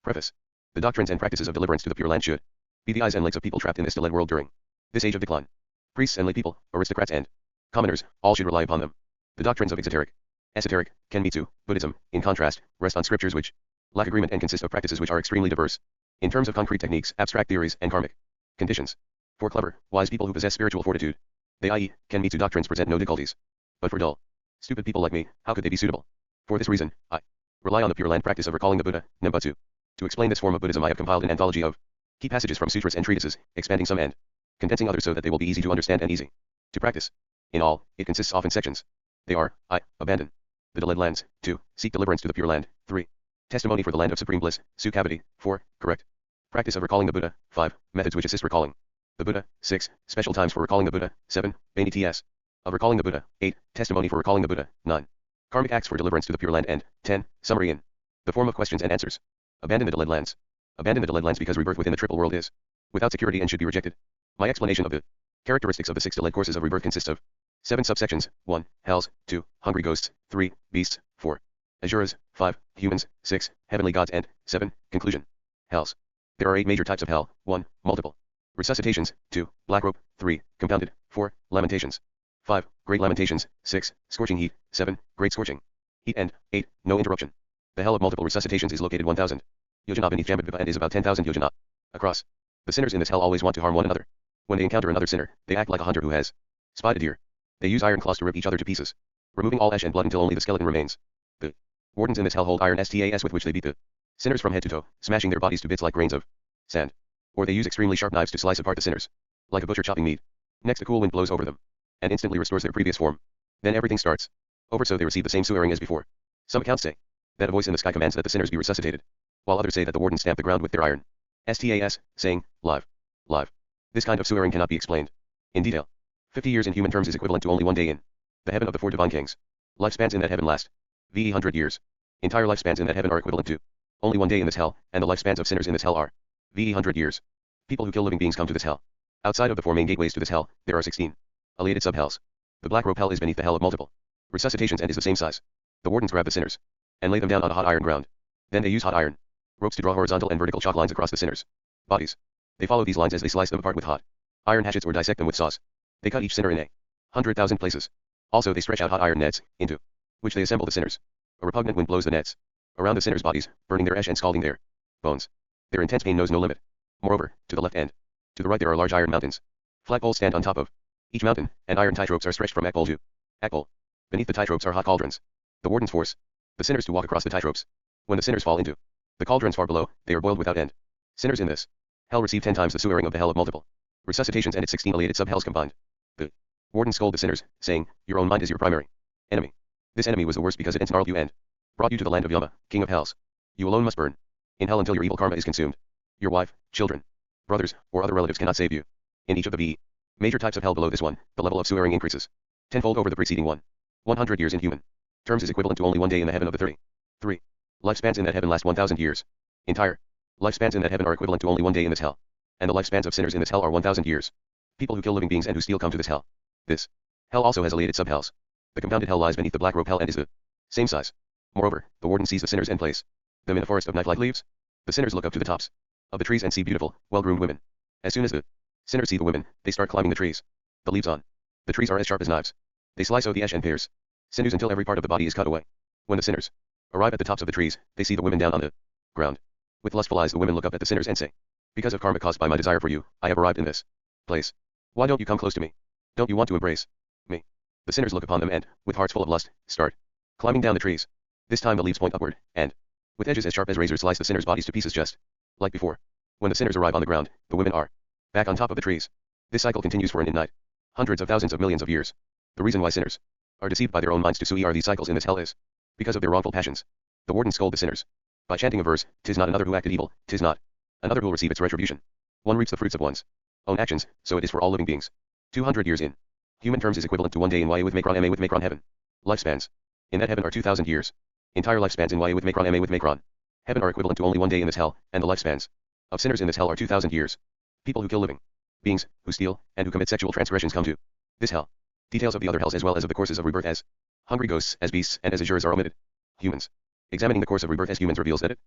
Speaker 1: Preface. The doctrines and practices of deliverance to the Pure Land should be the eyes and legs of people trapped in this still-led world during this age of decline. Priests and lay people, aristocrats and commoners, all should rely upon them. The doctrines of esoteric, Kenmitsu, Buddhism, in contrast, rest on scriptures which lack agreement and consist of practices which are extremely diverse in terms of concrete techniques, abstract theories, and karmic conditions. For clever, wise people who possess spiritual fortitude, they i.e., Kenmitsu doctrines present no difficulties. But for dull, stupid people like me, how could they be suitable? For this reason, I rely on the Pure Land practice of recalling the Buddha, Nembutsu. To explain this form of Buddhism I have compiled an anthology of key passages from sutras and treatises, expanding some and condensing others so that they will be easy to understand and easy to practice. In all, it consists of in sections. They are, I, abandon the dead lands, 2, seek deliverance to the Pure Land, 3, testimony for the land of supreme bliss, sukhavati, 4, correct practice of recalling the Buddha, 5, methods which assist recalling the Buddha, 6, special times for recalling the Buddha, 7, Bani-ts of recalling the Buddha, 8, testimony for recalling the Buddha, 9, karmic acts for deliverance to the Pure Land, and 10, summary in the form of questions and answers. Abandon the dead lands. Abandon the dead lands because rebirth within the triple world is without security and should be rejected. My explanation of the characteristics of the 6 dead courses of rebirth consists of 7 subsections: 1, hells; 2, hungry ghosts; 3, beasts; 4, asuras; 5, humans; 6, heavenly gods; and 7, conclusion. Hells. There are 8 major types of hell: 1, multiple resuscitations; 2, black rope; 3, compounded; 4, lamentations; 5, great lamentations; 6, scorching heat; 7, great scorching heat; and 8, no interruption. The hell of multiple resuscitations is located 1,000 yojana beneath Jambudvipa and is about 10,000 yojana across. The sinners in this hell always want to harm one another. When they encounter another sinner, they act like a hunter who has spied a deer. They use iron claws to rip each other to pieces, removing all ash and blood until only the skeleton remains. The wardens in this hell hold iron stas with which they beat the sinners from head to toe, smashing their bodies to bits like grains of sand. Or they use extremely sharp knives to slice apart the sinners, like a butcher chopping meat. Next a cool wind blows over them, and instantly restores their previous form. Then everything starts over, so they receive the same swearing as before. Some accounts say that a voice in the sky commands that the sinners be resuscitated, while others say that the wardens stamp the ground with their iron stas, saying, live, live. This kind of swearing cannot be explained in detail. 50 years in human terms is equivalent to only 1 day in the heaven of the 4 divine kings. Lifespans in that heaven last ve 100 years. Entire lifespans in that heaven are equivalent to only 1 day in this hell, and the lifespans of sinners in this hell are ve 100 years. People who kill living beings come to this hell. Outside of the 4 main gateways to this hell, there are 16 elated sub-hells. The black rope hell is beneath the hell of multiple resuscitations and is the same size. The wardens grab the sinners and lay them down on a hot iron ground. Then they use hot iron ropes to draw horizontal and vertical chalk lines across the sinners' bodies. They follow these lines as they slice them apart with hot iron hatchets or dissect them with saws. They cut each sinner in 100,000 places. Also they stretch out hot iron nets, into which they assemble the sinners. A repugnant wind blows the nets around the sinners' bodies, burning their ash and scalding their bones. Their intense pain knows no limit. Moreover, to the left and to the right there are large iron mountains. Flagpoles stand on top of each mountain, and iron tie ropes are stretched from ekpole to ekpole. Beneath the tie ropes are hot cauldrons. The wardens force the sinners to walk across the tie ropes. When the sinners fall into the cauldrons far below, they are boiled without end. Sinners in this hell receive 10 times the swearing of the hell of multiple resuscitations and its 16 elated sub-hells combined. The wardens scold the sinners, saying, your own mind is your primary enemy. This enemy was the worst because it ensnarled you and brought you to the land of Yama, king of hells. You alone must burn in hell until your evil karma is consumed. Your wife, children, brothers, or other relatives cannot save you. In each of the major types of hell below this one, the level of swearing increases tenfold over the preceding one. 100 years in human terms is equivalent to only 1 day in the heaven of the 33 lifespans in that heaven last 1,000 years. Entire lifespans in that heaven are equivalent to only 1 day in this hell, and the lifespans of sinners in this hell are 1,000 years. People who kill living beings and who steal come to this hell. This hell also has elated sub-hells. The compounded hell lies beneath the black rope hell and is the same size. Moreover, the warden sees the sinners and place them in a forest of knife-like leaves. The sinners look up to the tops of the trees and see beautiful, well-groomed women. As soon as the sinners see the women, they start climbing the trees. The leaves on the trees are as sharp as knives. They slice out the ash and pierce sinews until every part of the body is cut away. When the sinners arrive at the tops of the trees, they see the women down on the ground. With lustful eyes the women look up at the sinners and say, because of karma caused by my desire for you, I have arrived in this place. Why don't you come close to me? Don't you want to embrace me? The sinners look upon them and, with hearts full of lust, start climbing down the trees. This time the leaves point upward, and, with edges as sharp as razors, slice the sinners' bodies to pieces just like before. When the sinners arrive on the ground, the women are back on top of the trees. This cycle continues for an night, hundreds of thousands of millions of years. The reason why sinners are deceived by their own minds to sui are these cycles in this hell is because of their wrongful passions. The wardens scold the sinners by chanting a verse, "'Tis not another who acted evil, 'tis not another who will receive its retribution. One reaps the fruits of one's own actions, so it is for all living beings." 200 years in human terms is equivalent to 1 day in YA with Macron MA with Macron heaven. Lifespans in that heaven are 2,000 years. Entire lifespans in YA with Macron MA with Macron heaven are equivalent to only 1 day in this hell, and the lifespans of sinners in this hell are 2,000 years. People who kill living beings, who steal, and who commit sexual transgressions come to this hell. Details of the other hells as well as of the courses of rebirth as hungry ghosts, as beasts, and as asuras are omitted. Humans. Examining the course of rebirth as humans reveals that it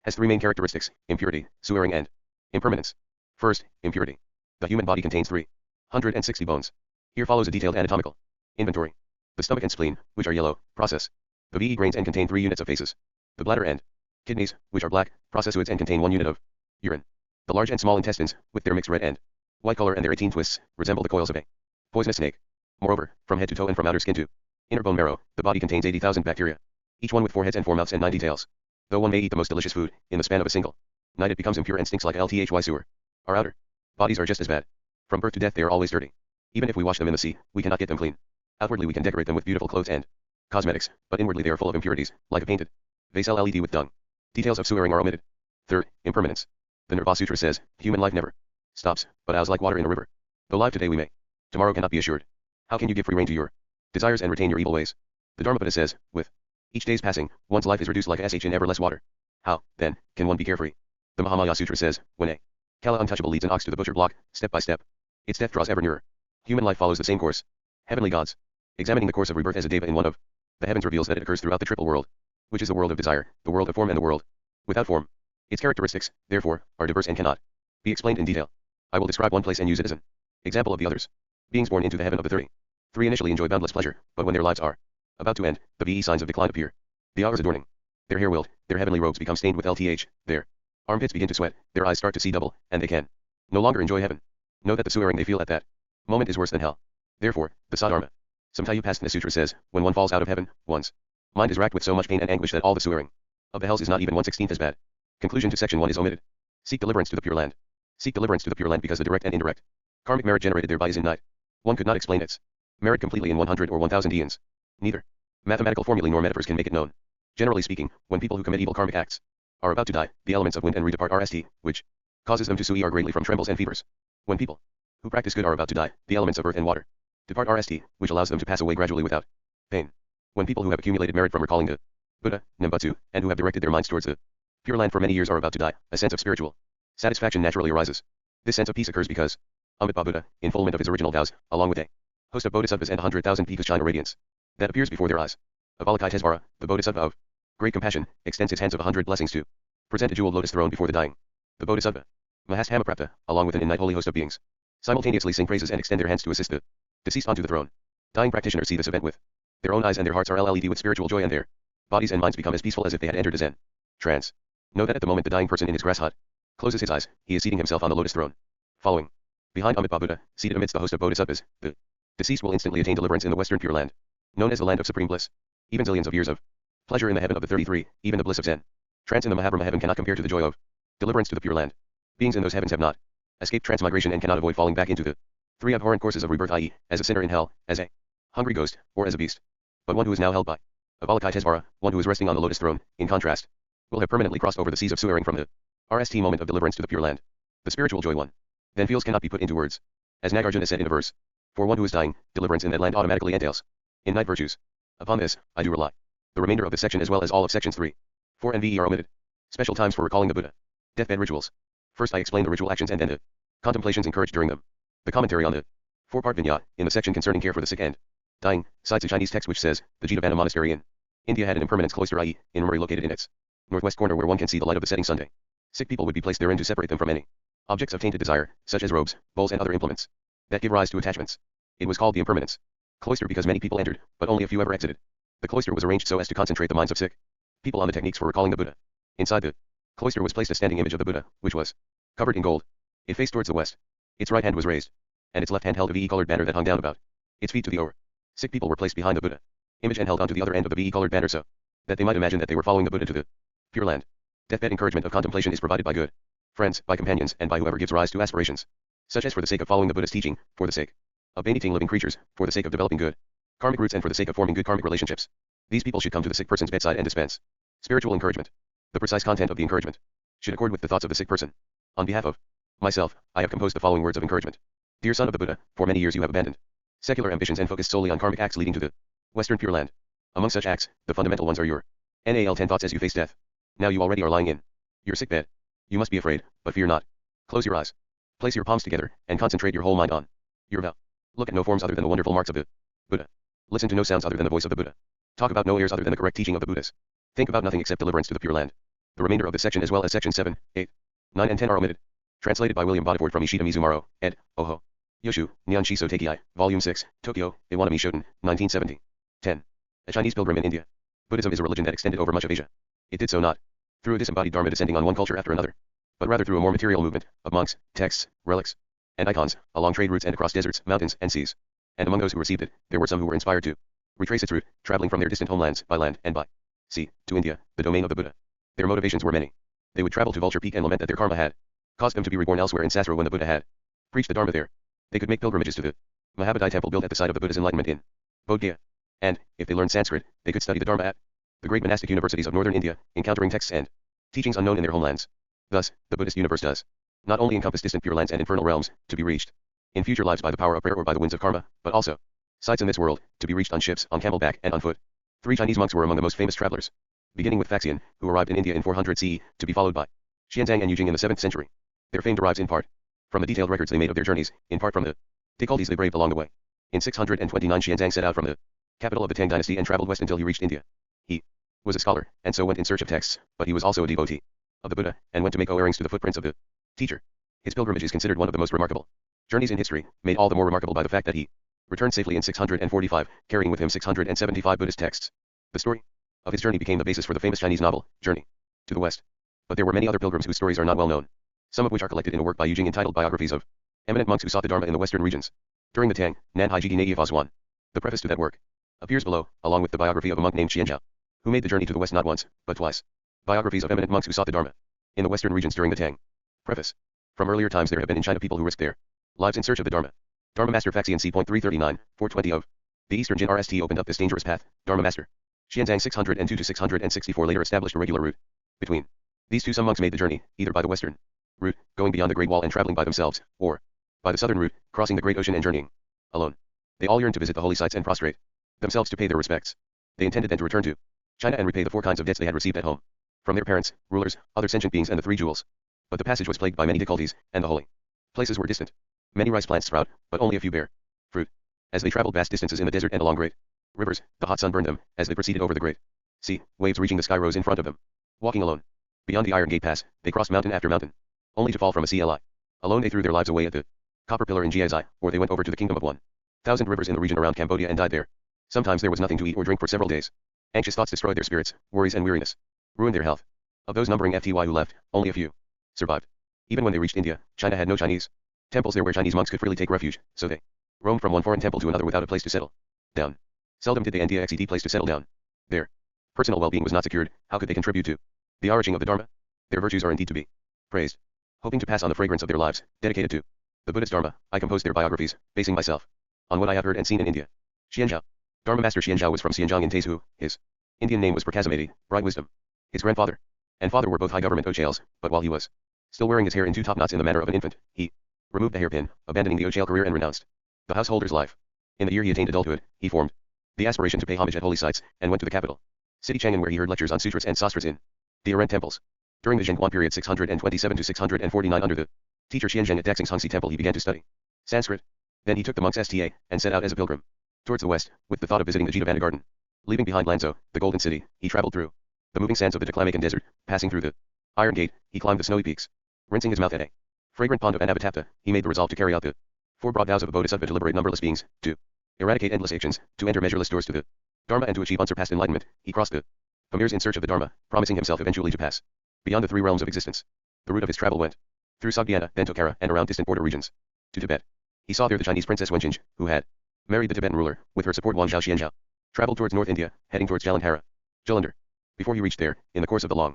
Speaker 1: has three main characteristics: impurity, suering, and impermanence. First, impurity. The human body contains 360 bones. Here follows a detailed anatomical inventory. The stomach and spleen, which are yellow, process the ve grains and contain 3 units of faces. The bladder and kidneys, which are black, process fluids and contain 1 unit of urine. The large and small intestines, with their mixed red and white color and their 18 twists, resemble the coils of a poisonous snake. Moreover, from head to toe and from outer skin to inner bone marrow, the body contains 80,000 bacteria, each one with 4 heads and 4 mouths and 90 tails. Though one may eat the most delicious food, in the span of a single night it becomes impure and stinks like LTHY sewer. Our outer bodies are just as bad. From birth to death they are always dirty. Even if we wash them in the sea, we cannot get them clean. Outwardly we can decorate them with beautiful clothes and cosmetics, but inwardly they are full of impurities, like a painted vase LED with dung. Details of sewering are omitted. Third, impermanence. The Nirvana Sutra says, human life never stops, but as like water in a river. Though live today we may, tomorrow cannot be assured. How can you give free rein to your desires and retain your evil ways? The Dharmapada says, with each day's passing, one's life is reduced like sh in ever less water. How, then, can one be carefree? The Mahamaya Sutra says, when a Kala untouchable leads an ox to the butcher block, step by step, its death draws ever nearer. Human life follows the same course. Heavenly gods. Examining the course of rebirth as a deva in one of the heavens reveals that it occurs throughout the triple world, which is the world of desire, the world of form and the world without form. Its characteristics, therefore, are diverse and cannot be explained in detail. I will describe one place and use it as an example of the others. Beings born into the heaven of the 33 initially enjoy boundless pleasure, but when their lives are about to end, the ve signs of decline appear. The hours adorning their hair wilt, their heavenly robes become stained with LTH, their armpits begin to sweat, their eyes start to see double, and they can no longer enjoy heaven. Know that the swearing they feel at that moment is worse than hell. Therefore, the Sadharma Samtayupasthana Sutra says, when one falls out of heaven, one's mind is racked with so much pain and anguish that all the swearing of the hells is not even 1/16 as bad. Conclusion to section 1 is omitted. Seek deliverance to the Pure Land. Seek deliverance to the Pure Land because the direct and indirect karmic merit generated thereby is in night. One could not explain its merit completely in 100 or 1000 eons. Neither mathematical formulae nor metaphors can make it known. Generally speaking, when people who commit evil karmic acts are about to die, the elements of wind and re depart RST, which causes them to sue greatly from trembles and fevers. When people who practice good are about to die, the elements of earth and water depart RST, which allows them to pass away gradually without pain. When people who have accumulated merit from recalling the Buddha, Nembutsu, and who have directed their minds towards the Pure Land for many years are about to die, a sense of spiritual satisfaction naturally arises. This sense of peace occurs because Amitabha Buddha, in fulfillment of his original vows, along with a host of bodhisattvas and 100,000 peaks shine a radiance that appears before their eyes. Avalokitesvara, the bodhisattva of great compassion, extends his hands of 100 blessings to present a jeweled lotus throne before the dying. The bodhisattva Mahastamaprapta, along with an innate holy host of beings, simultaneously sing praises and extend their hands to assist the deceased onto the throne. Dying practitioners see this event with their own eyes and their hearts are LED with spiritual joy and their bodies and minds become as peaceful as if they had entered a Zen trance. Know that at the moment the dying person in his grass hut closes his eyes, he is seating himself on the lotus throne. Following behind Amitabha Buddha, seated amidst the host of bodhisattvas, the deceased will instantly attain deliverance in the Western Pure Land, known as the land of supreme bliss. Even zillions of years of pleasure in the heaven of the 33, even the bliss of Zen trance in the Mahabrahma heaven cannot compare to the joy of deliverance to the Pure Land. Beings in those heavens have not escaped transmigration and cannot avoid falling back into the 3 abhorrent courses of rebirth, i.e., as a sinner in hell, as a hungry ghost, or as a beast. But one who is now held by Avalokitesvara, one who is resting on the lotus throne, in contrast, will have permanently crossed over the seas of swearing from the RST moment of deliverance to the Pure Land. The spiritual joy one then feels cannot be put into words. As Nagarjuna said in a verse, for one who is dying, deliverance in that land automatically entails in night virtues. Upon this, I do rely. The remainder of this section as well as all of sections 3, 4 and VE are omitted. Special times for recalling the Buddha. Deathbed rituals. First I explain the ritual actions and then the contemplations encouraged during them. The commentary on the 4-part Vinaya, in the section concerning care for the sick and dying, cites a Chinese text which says, the Jetavana monastery in India had an impermanence cloister, i.e., in Murray located in its northwest corner where one can see the light of the setting Sunday. Sick people would be placed therein to separate them from any objects of tainted desire, such as robes, bowls and other implements that give rise to attachments. It was called the impermanence cloister because many people entered, but only a few ever exited. The cloister was arranged so as to concentrate the minds of sick people on the techniques for recalling the Buddha. Inside the cloister was placed a standing image of the Buddha, which was covered in gold. It faced towards the west. Its right hand was raised, and its left hand held a VE-colored banner that hung down about its feet to the over. Sick people were placed behind the Buddha image and held onto the other end of the VE-colored banner so that they might imagine that they were following the Buddha to the Pure Land. Deathbed encouragement of contemplation is provided by good friends, by companions, and by whoever gives rise to aspirations, such as for the sake of following the Buddha's teaching, for the sake of benefiting living creatures, for the sake of developing good karmic roots and for the sake of forming good karmic relationships. These people should come to the sick person's bedside and dispense spiritual encouragement. The precise content of the encouragement should accord with the thoughts of the sick person. On behalf of myself, I have composed the following words of encouragement. Dear son of the Buddha, for many years you have abandoned secular ambitions and focused solely on karmic acts leading to the Western Pure Land. Among such acts, the fundamental ones are your NAL 10 thoughts as you face death. Now you already are lying in your sick bed. You must be afraid, but fear not. Close your eyes. Place your palms together, and concentrate your whole mind on your vow. Look at no forms other than the wonderful marks of the Buddha. Listen to no sounds other than the voice of the Buddha. Talk about no ears other than the correct teaching of the Buddhas. Think about nothing except deliverance to the Pure Land. The remainder of this section as well as sections 7, 8, 9 and 10 are omitted. Translated by William Bodiford from Ishida Mizumaro, ed. Oho. Yoshu, Nihon Shiso Teikei, Volume 6, Tokyo, Iwanami Shoten, 1970. 10. A Chinese pilgrim in India. Buddhism is a religion that extended over much of Asia. It did so not through a disembodied dharma descending on one culture after another, but rather through a more material movement of monks, texts, relics, and icons, along trade routes and across deserts, mountains, and seas. And among those who received it, there were some who were inspired to retrace its route, traveling from their distant homelands by land and by sea to India, the domain of the Buddha. Their motivations were many. They would travel to Vulture Peak and lament that their karma had caused them to be reborn elsewhere in Sasra when the Buddha had preached the Dharma there. They could make pilgrimages to the Mahabodhi temple built at the site of the Buddha's enlightenment in Bodh Gaya. And, if they learned Sanskrit, they could study the Dharma at the great monastic universities of northern India, encountering texts and teachings unknown in their homelands. Thus, the Buddhist universe does not only encompass distant pure lands and infernal realms, to be reached in future lives by the power of prayer or by the winds of karma, but also sites in this world, to be reached on ships, on camelback, and on foot. 3 Chinese monks were among the most famous travelers, beginning with Faxian, who arrived in India in 400 CE, to be followed by Xianzang and Yujing in the 7th century. Their fame derives in part from the detailed records they made of their journeys, in part from the difficulties they braved along the way. In 629 Xianzang set out from the capital of the Tang dynasty and traveled west until he reached India. He was a scholar, and so went in search of texts, but he was also a devotee of the Buddha, and went to make O-earrings to the footprints of the teacher. His pilgrimage is considered one of the most remarkable journeys in history, made all the more remarkable by the fact that he returned safely in 645, carrying with him 675 Buddhist texts. The story of his journey became the basis for the famous Chinese novel, Journey to the West. But there were many other pilgrims whose stories are not well known, some of which are collected in a work by Yujing entitled Biographies of Eminent Monks Who Sought the Dharma in the Western Regions during the Tang, Nanhai Jigi Nagyafas 1. The preface to that work appears below, along with the biography of a monk named Xianzhao, who made the journey to the West not once, but twice. Biographies of Eminent Monks Who Sought the Dharma in the Western Regions during the Tang. Preface. From earlier times there have been in China people who risked their lives in search of the Dharma. Dharma Master Faxian c.339, 420 of the Eastern Jin RST opened up this dangerous path. Dharma Master Xianzang 602 to 664 later established a regular route between these two. Some monks made the journey, either by the western route, going beyond the Great Wall and traveling by themselves, or by the southern route, crossing the great ocean and journeying alone. They all yearned to visit the holy sites and prostrate themselves to pay their respects. They intended then to return to China and repay the 4 kinds of debts they had received at home from their parents, rulers, other sentient beings and the 3 jewels. But the passage was plagued by many difficulties, and the holy places were distant. Many rice plants sprout, but only a few bear fruit. As they traveled vast distances in the desert and along great rivers, the hot sun burned them. As they proceeded over the great sea, waves reaching the sky rose in front of them. Walking alone beyond the Iron Gate Pass, they crossed mountain after mountain, only to fall from a CLI. Alone they threw their lives away at the Copper Pillar in Jiazai, or they went over to the kingdom of 1,000 rivers in the region around Cambodia and died there. Sometimes there was nothing to eat or drink for several days. Anxious thoughts destroyed their spirits, worries and weariness ruined their health. Of those numbering FTY who left, only a few survived. Even when they reached India, China had no Chinese temples there where Chinese monks could freely take refuge, so they roamed from one foreign temple to another without a place to settle down. Seldom did they find a place to settle down. Their personal well-being was not secured. How could they contribute to the enriching of the Dharma? Their virtues are indeed to be praised. Hoping to pass on the fragrance of their lives, dedicated to the Buddhist Dharma, I composed their biographies, basing myself on what I have heard and seen in India. Xianzhao. Dharma Master Xianzhao was from Xinjiang in Taizhou. His Indian name was Prakazamati, bright wisdom. His grandfather and father were both high government officials, but while he was still wearing his hair in 2 top knots in the manner of an infant, he removed the hairpin, abandoning the official career and renounced the householder's life. In the year he attained adulthood, he formed the aspiration to pay homage at holy sites, and went to the capital city Chang'an, where he heard lectures on sutras and sastras in the Orient temples. During the Zhenguan period 627 to 649 under the teacher Xianzheng at Daxing's Hongxi temple, he began to study Sanskrit. Then he took the monk's STA, and set out as a pilgrim towards the west, with the thought of visiting the Jetavana garden. Leaving behind Lanzhou, the Golden City, he traveled through the moving sands of the Taklamakan desert. Passing through the Iron Gate, he climbed the snowy peaks. Rinsing his mouth at a fragrant pond of Anavatapta, he made the resolve to carry out the 4 broad vows of a bodhisattva to liberate numberless beings, to eradicate endless actions, to enter measureless doors to the Dharma and to achieve unsurpassed enlightenment. He crossed the Pamirs in search of the Dharma, promising himself eventually to pass beyond the 3 realms of existence. The route of his travel went through Sogdiana, then Tokhara, and around distant border regions to Tibet. He saw there the Chinese princess Wenjing, who had married the Tibetan ruler. With her support, Wang Zhao Xianzhao traveled towards North India, heading towards Jalandhara, Jalandhar. Before he reached there, in the course of the long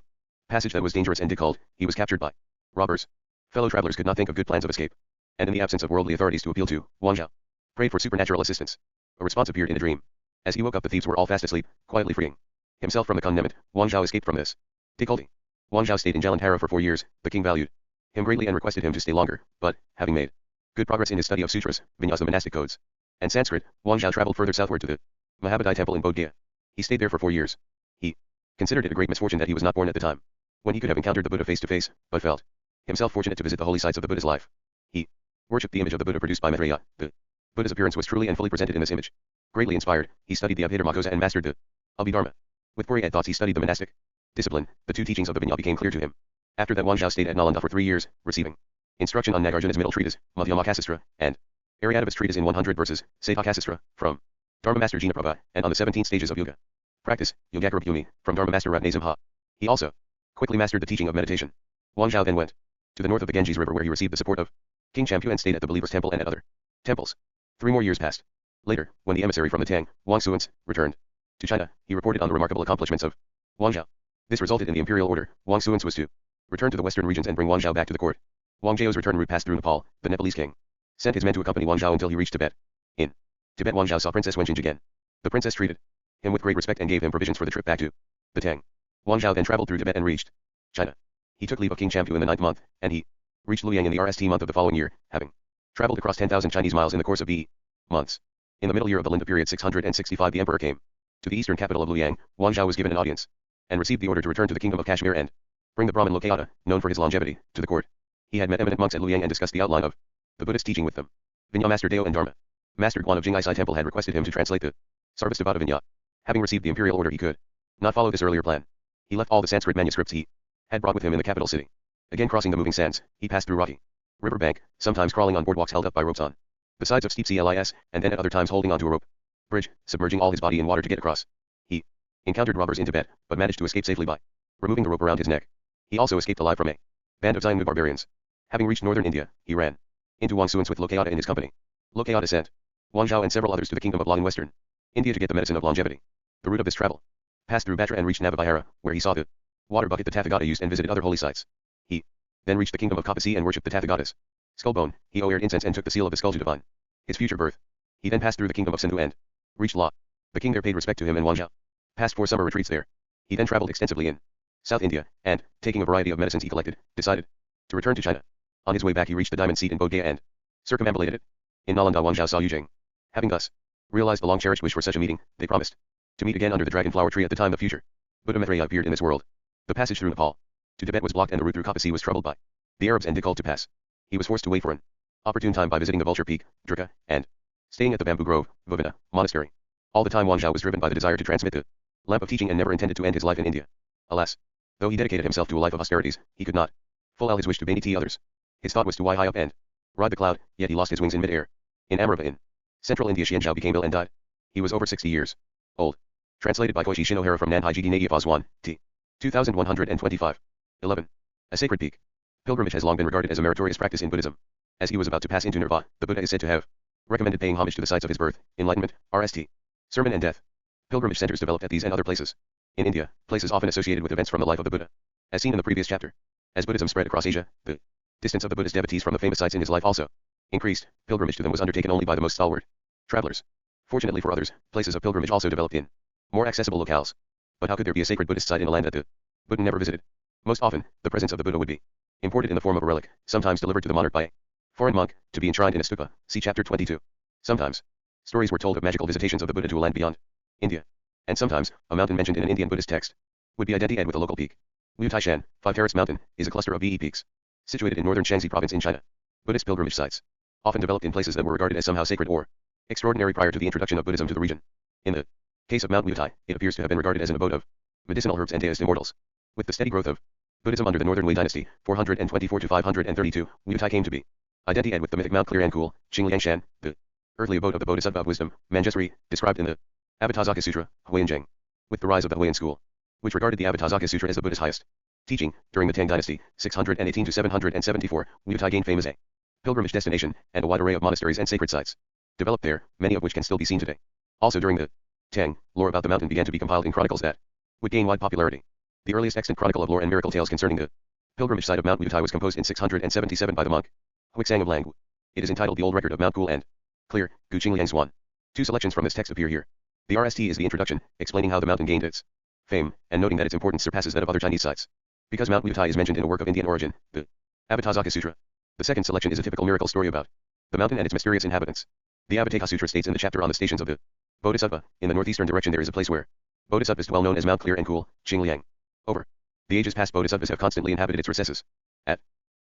Speaker 1: passage that was dangerous and difficult, he was captured by robbers. Fellow travelers could not think of good plans of escape, and in the absence of worldly authorities to appeal to, Wang Zhao prayed for supernatural assistance. A response appeared in a dream. As he woke up, the thieves were all fast asleep. Quietly freeing himself from the confinement, Wang Zhao escaped from this difficulty. Wang Zhao stayed in Jalandhara for 4 years. The king valued him greatly and requested him to stay longer, but, having made good progress in his study of sutras, vinyasa monastic codes, and Sanskrit, Wang Zhao traveled further southward to the Mahabodhi temple in Bodh Gaya. He stayed there for 4 years. He considered it a great misfortune that he was not born at the time when he could have encountered the Buddha face to face, but felt himself fortunate to visit the holy sites of the Buddha's life. He worshipped the image of the Buddha produced by Maitreya. The Buddha's appearance was truly and fully presented in this image. Greatly inspired, he studied the Abhidharmakosa and mastered the Abhidharma. With worry and thoughts he studied the monastic discipline, the two teachings of the Vinaya became clear to him. After that Wang Zhao stayed at Nalanda for 3 years, receiving instruction on Nagarjuna's middle treatise, Madhyamakasastra, and Aryadava's treatise in 100 verses, Saitokasastra, from Dharma Master Jinaprabha, and on the 17 stages of yoga. Practice, Yogakarabhumi, from Dharma Master Ratnasimha. He also quickly mastered the teaching of meditation. Wang Zhao then went to the north of the Ganges River where he received the support of King Champu and stayed at the Believers' Temple and at other temples. 3 more years passed. Later, when the emissary from the Tang, Wang Suans, returned to China, he reported on the remarkable accomplishments of Wang Zhao. This resulted in the imperial order. Wang Suans was to return to the western regions and bring Wang Zhao back to the court. Wang Zhao's return route passed through Nepal. The Nepalese king sent his men to accompany Wang Zhao until he reached Tibet. In Tibet, Wang Zhao saw Princess Wenjing again. The princess treated him with great respect and gave him provisions for the trip back to the Tang. Wang Zhao then traveled through Tibet and reached China. He took leave of King Champu in the 9th month, and he reached Luoyang in the RST month of the following year, having traveled across 10,000 Chinese miles in the course of the months. In the middle year of the Linda period 665, the emperor came to the eastern capital of Luoyang. Wang Zhao was given an audience and received the order to return to the kingdom of Kashmir and bring the Brahmin Lokayata, known for his longevity, to the court. He had met eminent monks at Luoyang and discussed the outline of the Buddhist teaching with them. Vinaya Master Deo and Dharma Master Guan of Jingai Sai Temple had requested him to translate the Sarvastivada Vinaya. Having received the imperial order, he could not follow this earlier plan. He left all the Sanskrit manuscripts he had brought with him in the capital city. Again crossing the moving sands, he passed through rocky river bank, sometimes crawling on boardwalks held up by ropes on the sides of steep CLIS, and then at other times holding onto a rope bridge, submerging all his body in water to get across. He encountered robbers in Tibet, but managed to escape safely by removing the rope around his neck. He also escaped alive from a band of Xiongnu barbarians. Having reached northern India, he ran into Wang Suans with Lokayata in his company. Lokayata sent Wang Zhao and several others to the kingdom of La in western India to get the medicine of longevity. The route of this travel passed through Batra and reached Navavihara, where he saw the water bucket the Tathagata used and visited other holy sites. He then reached the kingdom of Kapasi and worshipped the Tathagata's skullbone. He aired incense and took the seal of the skull to divine his future birth. He then passed through the kingdom of Sindhu and reached La. The king there paid respect to him, and Wang Zhao passed 4 summer retreats there. He then traveled extensively in South India, and, taking a variety of medicines he collected, decided to return to China. On his way back he reached the diamond seat in Bodh Gaya and circumambulated it. In Nalanda, Wang Zhao saw Yu Jing. Having thus realized the long-cherished wish for such a meeting, they promised to meet again under the dragon flower tree at the time the future Buddha Maitreya appeared in this world. The passage through Nepal to Tibet was blocked and the route through Kapasi was troubled by the Arabs and difficult to pass. He was forced to wait for an opportune time by visiting the Vulture Peak, Drika, and staying at the Bamboo Grove, Vavina, monastery. All the time Wang Zhao was driven by the desire to transmit the lamp of teaching and never intended to end his life in India. Alas, though he dedicated himself to a life of austerities, he could not fulfill his wish to Bainiti others. His thought was to fly high up and ride the cloud, yet he lost his wings in mid-air. In Amarava in central India, Xian Zhao became ill and died. He was over 60 years old. Translated by Koichi Shinohara from Nanhai Jigi Nagiya Phos 1, t. 2125. 11. A sacred peak. Pilgrimage has long been regarded as a meritorious practice in Buddhism. As he was about to pass into Nirvana, the Buddha is said to have recommended paying homage to the sites of his birth, enlightenment, RST, sermon and death. Pilgrimage centers developed at these and other places. In India, places often associated with events from the life of the Buddha. As seen in the previous chapter. As Buddhism spread across Asia, the distance of the Buddha's devotees from the famous sites in his life also increased. Pilgrimage to them was undertaken only by the most stalwart travelers. Fortunately for others, places of pilgrimage also developed in more accessible locales. But how could there be a sacred Buddhist site in a land that the Buddha never visited? Most often, the presence of the Buddha would be imported in the form of a relic, sometimes delivered to the monarch by a foreign monk, to be enshrined in a stupa, see chapter 22. Sometimes, stories were told of magical visitations of the Buddha to a land beyond India. And sometimes, a mountain mentioned in an Indian Buddhist text would be identified with a local peak. Liu Taishan, 5-terrace mountain, is a cluster of BE peaks, situated in northern Shaanxi province in China. Buddhist pilgrimage sites, often developed in places that were regarded as somehow sacred or extraordinary prior to the introduction of Buddhism to the region. In the case of Mount Mutai, it appears to have been regarded as an abode of medicinal herbs and deist immortals. With the steady growth of Buddhism under the Northern Wei dynasty, 424 to 532, Mutai came to be identified with the mythic Mount Clear-Angkul, Qingliangshan, the earthly abode of the Bodhisattva of wisdom, Manjusri, described in the Avatasaka Sutra, Huayanzheng. With the rise of the Huayan school, which regarded the Avatasaka Sutra as the Buddha's highest teaching, during the Tang dynasty, 618 to 774, Mutai gained fame as a pilgrimage destination, and a wide array of monasteries and sacred sites developed there, many of which can still be seen today. Also during the Tang, lore about the mountain began to be compiled in chronicles that would gain wide popularity. The earliest extant chronicle of lore and miracle tales concerning the pilgrimage site of Mount Mutai was composed in 677 by the monk Huixang of Lang. It is entitled The Old Record of Mount Cool and Clear, Gu Qingliang's 1. 2 selections from this text appear here. The RST is the introduction, explaining how the mountain gained its fame, and noting that its importance surpasses that of other Chinese sites. Because Mount Mutai is mentioned in a work of Indian origin, the Avatasaka Sutra. The second selection is a typical miracle story about the mountain and its mysterious inhabitants. The Avatasaka Sutra states in the chapter on the stations of the Bodhisattva, in the northeastern direction there is a place where Bodhisattvas dwell known as Mount Clear and Cool, Qingliang. Over the ages past, Bodhisattvas have constantly inhabited its recesses. At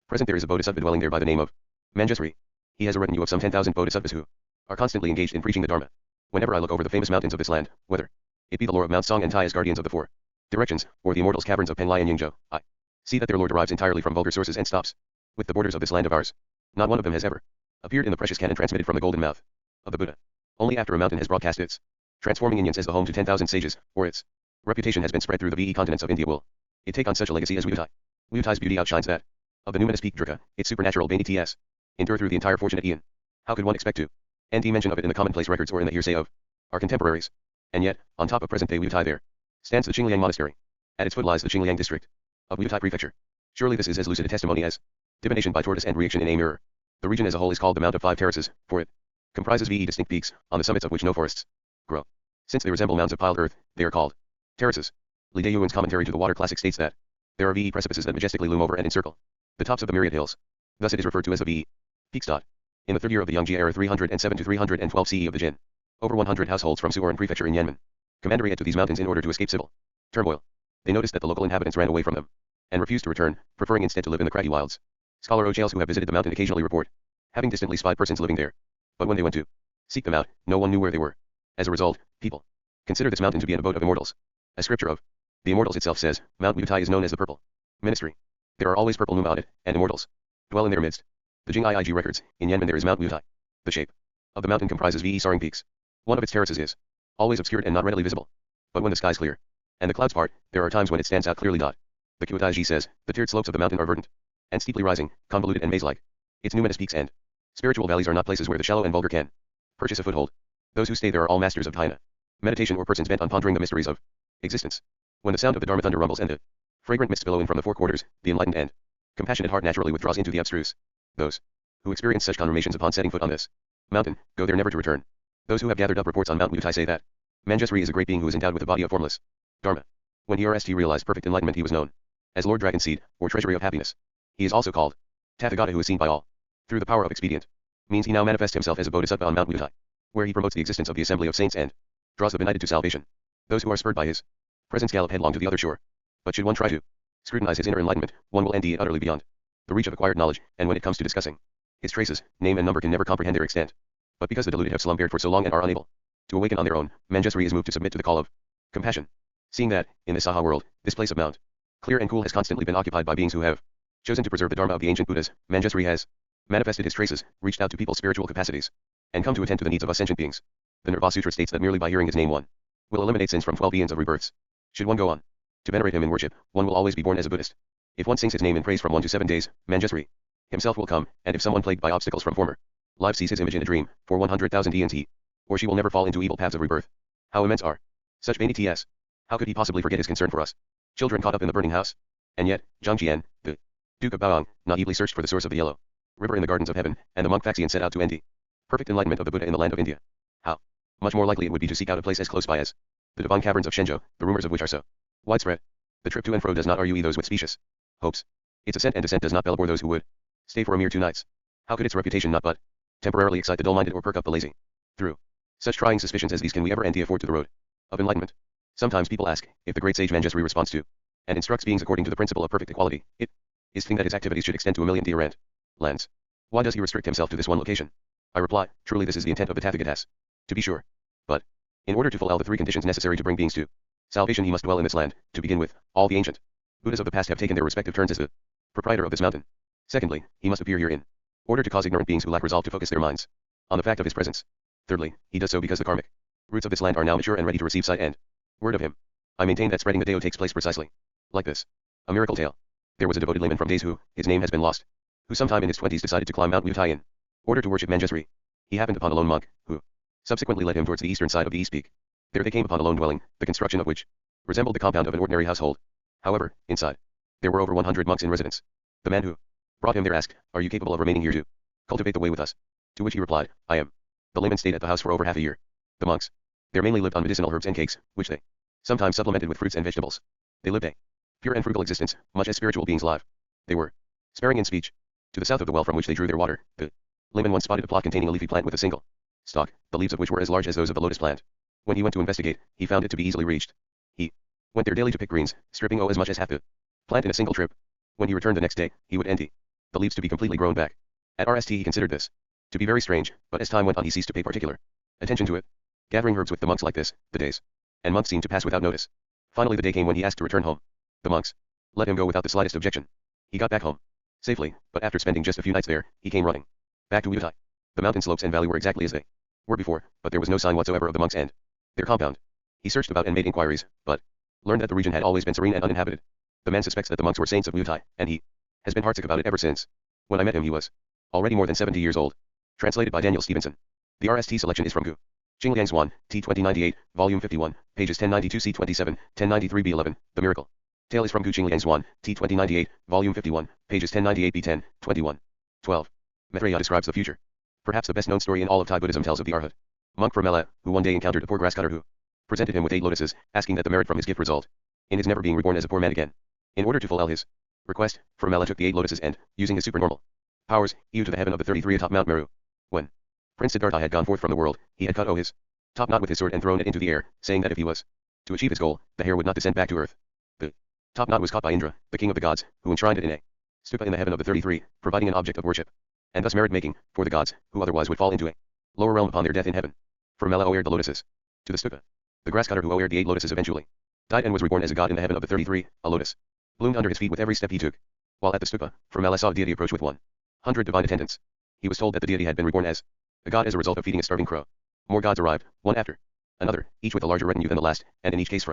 Speaker 1: present there is a Bodhisattva dwelling there by the name of Manjusri. He has a retinue of some 10,000 Bodhisattvas who are constantly engaged in preaching the Dharma. Whenever I look over the famous mountains of this land, whether it be the lore of Mount Song and Tai as guardians of the 4 Directions, or the immortals' caverns of Penglai and Yingzhou. I see that their lore derives entirely from vulgar sources and stops with the borders of this land of ours. Not one of them has ever appeared in the precious canon transmitted from the golden mouth of the Buddha. Only after a mountain has broadcast its transforming Indians as the home to 10,000 sages, or its reputation has been spread through the VE continents of India, will it take on such a legacy as Wutai. Wutai's beauty outshines that of the numinous peak Drika, its supernatural BTS endure through the entire fortunate Eon. How could one expect to NT mention of it in the commonplace records or in the hearsay of our contemporaries? And yet, on top of present-day Wutai there stands the Qingliang Monastery. At its foot lies the Qingliang district of Wutai Prefecture. Surely this is as lucid a testimony as divination by tortoise and reaction in a mirror. The region as a whole is called the Mount of Five Terraces, for it comprises VE distinct peaks, on the summits of which no forests grow. Since they resemble mounds of piled earth, they are called terraces. Li Deyuan's commentary to the Water Classic states that there are VE precipices that majestically loom over and encircle the tops of the myriad hills. Thus it is referred to as the VE peaks. In the third year of the Yongji era 307 to 312 CE of the Jin, over 100 households from Suoran Prefecture in Yanmen commandered to these mountains in order to escape civil turmoil. They noticed that the local inhabitants ran away from them and refused to return, preferring instead to live in the craggy wilds. Scholar Ochales who have visited the mountain occasionally report having distantly spied persons living there. But when they went to seek them out, no one knew where they were. As a result, people consider this mountain to be an abode of immortals. A scripture of the immortals itself says, Mount Wutai is known as the Purple Ministry. There are always purple Numadet, and immortals dwell in their midst. The Jing Iig records, in Yanmen there is Mount Wutai. The shape of the mountain comprises VE soaring peaks. One of its terraces is always obscured and not readily visible. But when the sky's clear and the clouds part, there are times when it stands out clearly. The Kuataiji says, the tiered slopes of the mountain are verdant and steeply rising, convoluted and maze-like. Its numinous peaks and spiritual valleys are not places where the shallow and vulgar can purchase a foothold. Those who stay there are all masters of dhyana meditation or persons bent on pondering the mysteries of existence. When the sound of the Dharma thunder rumbles and the fragrant mists billow in from the four quarters, the enlightened and compassionate heart naturally withdraws into the abstruse. Those who experience such confirmations upon setting foot on this mountain go there never to return. Those who have gathered up reports on Mount Wutai say that Manjusri is a great being who is endowed with a body of formless Dharma. When he realized perfect enlightenment, he was known as Lord Dragon Seed, or Treasury of Happiness. He is also called Tathagata, who is seen by all through the power of expedient means. He now manifests himself as a bodhisattva on Mount Wutai, where he promotes the existence of the assembly of saints and draws the benighted to salvation. Those who are spurred by his presence gallop headlong to the other shore. But should one try to scrutinize his inner enlightenment, one will end it utterly beyond the reach of acquired knowledge, and when it comes to discussing his traces, name and number can never comprehend their extent. But because the deluded have slumbered for so long and are unable to awaken on their own, Manjusri is moved to submit to the call of compassion. Seeing that, in this Saha world, this place of Mount Clear and Cool has constantly been occupied by beings who have chosen to preserve the Dharma of the ancient Buddhas, Manjusri has manifested his traces, reached out to people's spiritual capacities, and come to attend to the needs of us sentient beings. The Nirva Sutra states that merely by hearing his name one will eliminate sins from 12 eons of rebirths. Should one go on to venerate him in worship, one will always be born as a Buddhist. If one sings his name in praise from 1 to 7 days, Manjusri himself will come, and if someone plagued by obstacles from former lives sees his image in a dream, for 100,000 eons he or she will never fall into evil paths of rebirth. How immense are such vanities! How could he possibly forget his concern for us, children caught up in the burning house? And yet, Zhang Jian, the Duke of Baoang, naively searched for the source of the yellow river in the gardens of heaven, and the monk Faxian set out to end the perfect enlightenment of the Buddha in the land of India. How much more likely it would be to seek out a place as close by as the divine caverns of Shenzhou, the rumors of which are so widespread. The trip to and fro does not RUE those with specious hopes. Its ascent and descent does not bellbore those who would stay for a mere 2 nights. How could its reputation not but temporarily excite the dull-minded or perk up the lazy? Through such trying suspicions as these can we ever afford to the road of enlightenment? Sometimes people ask, if the great sage Manjusri responds to and instructs beings according to the principle of perfect equality, it is thing that his activities should extend to 1,000,000 Dharand lands. Why does he restrict himself to this one location? I reply, truly this is the intent of the Tathagatas, to be sure. But in order to fulfill the 3 conditions necessary to bring beings to salvation, he must dwell in this land. To begin with, all the ancient Buddhas of the past have taken their respective turns as the proprietor of this mountain. Secondly, he must appear here in order to cause ignorant beings who lack resolve to focus their minds on the fact of his presence. Thirdly, he does so because the karmic roots of this land are now mature and ready to receive sight and word of him. I maintain that spreading the Deo takes place precisely like this. A miracle tale. There was a devoted layman from days who, his name has been lost, who sometime in his 20s decided to climb Mount Wutai in order to worship Manjusri. He happened upon a lone monk, who subsequently led him towards the eastern side of the East Peak. There they came upon a lone dwelling, the construction of which resembled the compound of an ordinary household. However, inside, there were over 100 monks in residence. The man who brought him there asked, "Are you capable of remaining here to cultivate the way with us?" To which he replied, "I am." The layman stayed at the house for over half a year. The monks there mainly lived on medicinal herbs and cakes, which they sometimes supplemented with fruits and vegetables. They lived a pure and frugal existence, much as spiritual beings live. They were sparing in speech. To the south of the well from which they drew their water, the layman once spotted a plot containing a leafy plant with a single stalk, the leaves of which were as large as those of the lotus plant. When he went to investigate, he found it to be easily reached. He went there daily to pick greens, stripping as much as half the plant in a single trip. When he returned the next day, he would empty the leaves to be completely grown back. At RST he considered this to be very strange, but as time went on he ceased to pay particular attention to it. Gathering herbs with the monks like this, the days and months seemed to pass without notice. Finally the day came when he asked to return home. The monks let him go without the slightest objection. He got back home safely, but after spending just a few nights there, he came running back to Wutai. The mountain slopes and valley were exactly as they were before, but there was no sign whatsoever of the monks and their compound. He searched about and made inquiries, but learned that the region had always been serene and uninhabited. The man suspects that the monks were saints of Wutai, and he has been heartsick about it ever since. When I met him he was already more than 70 years old. Translated by Daniel Stevenson. The RST selection is from Gu Jingliang Swan, T 2098, Volume 51, pages 1092 C 27, 1093 B11, The Miracle Tale is from Gu Jingliang Swan, T 2098, Volume 51, pages 1098 B10, 21. 12. Maitreya describes the future. Perhaps the best known story in all of Thai Buddhism tells of the Arhat monk from Mela, who one day encountered a poor grass cutter who presented him with 8 lotuses, asking that the merit from his gift result in his never being reborn as a poor man again. In order to fulfill his request, Mela took the 8 lotuses and, using his supernormal powers, hew to the heaven of the 33 atop Mount Meru. When Prince Siddhartha had gone forth from the world, he had cut his top knot with his sword and thrown it into the air, saying that if he was to achieve his goal, the hair would not descend back to earth. The top knot was caught by Indra, the king of the gods, who enshrined it in a stupa in the heaven of the 33, providing an object of worship, and thus merit-making, for the gods, who otherwise would fall into a lower realm upon their death in heaven. Mela owered the lotuses to the stupa. The grass cutter who owered the 8 lotuses eventually died and was reborn as a god in the heaven of the 33, a lotus bloomed under his feet with every step he took. While at the stupa, Mela saw a deity approach with 100 divine attendants. He was told that the deity had been reborn as a god as a result of feeding a starving crow. More gods arrived, one after another, each with a larger retinue than the last, and in each case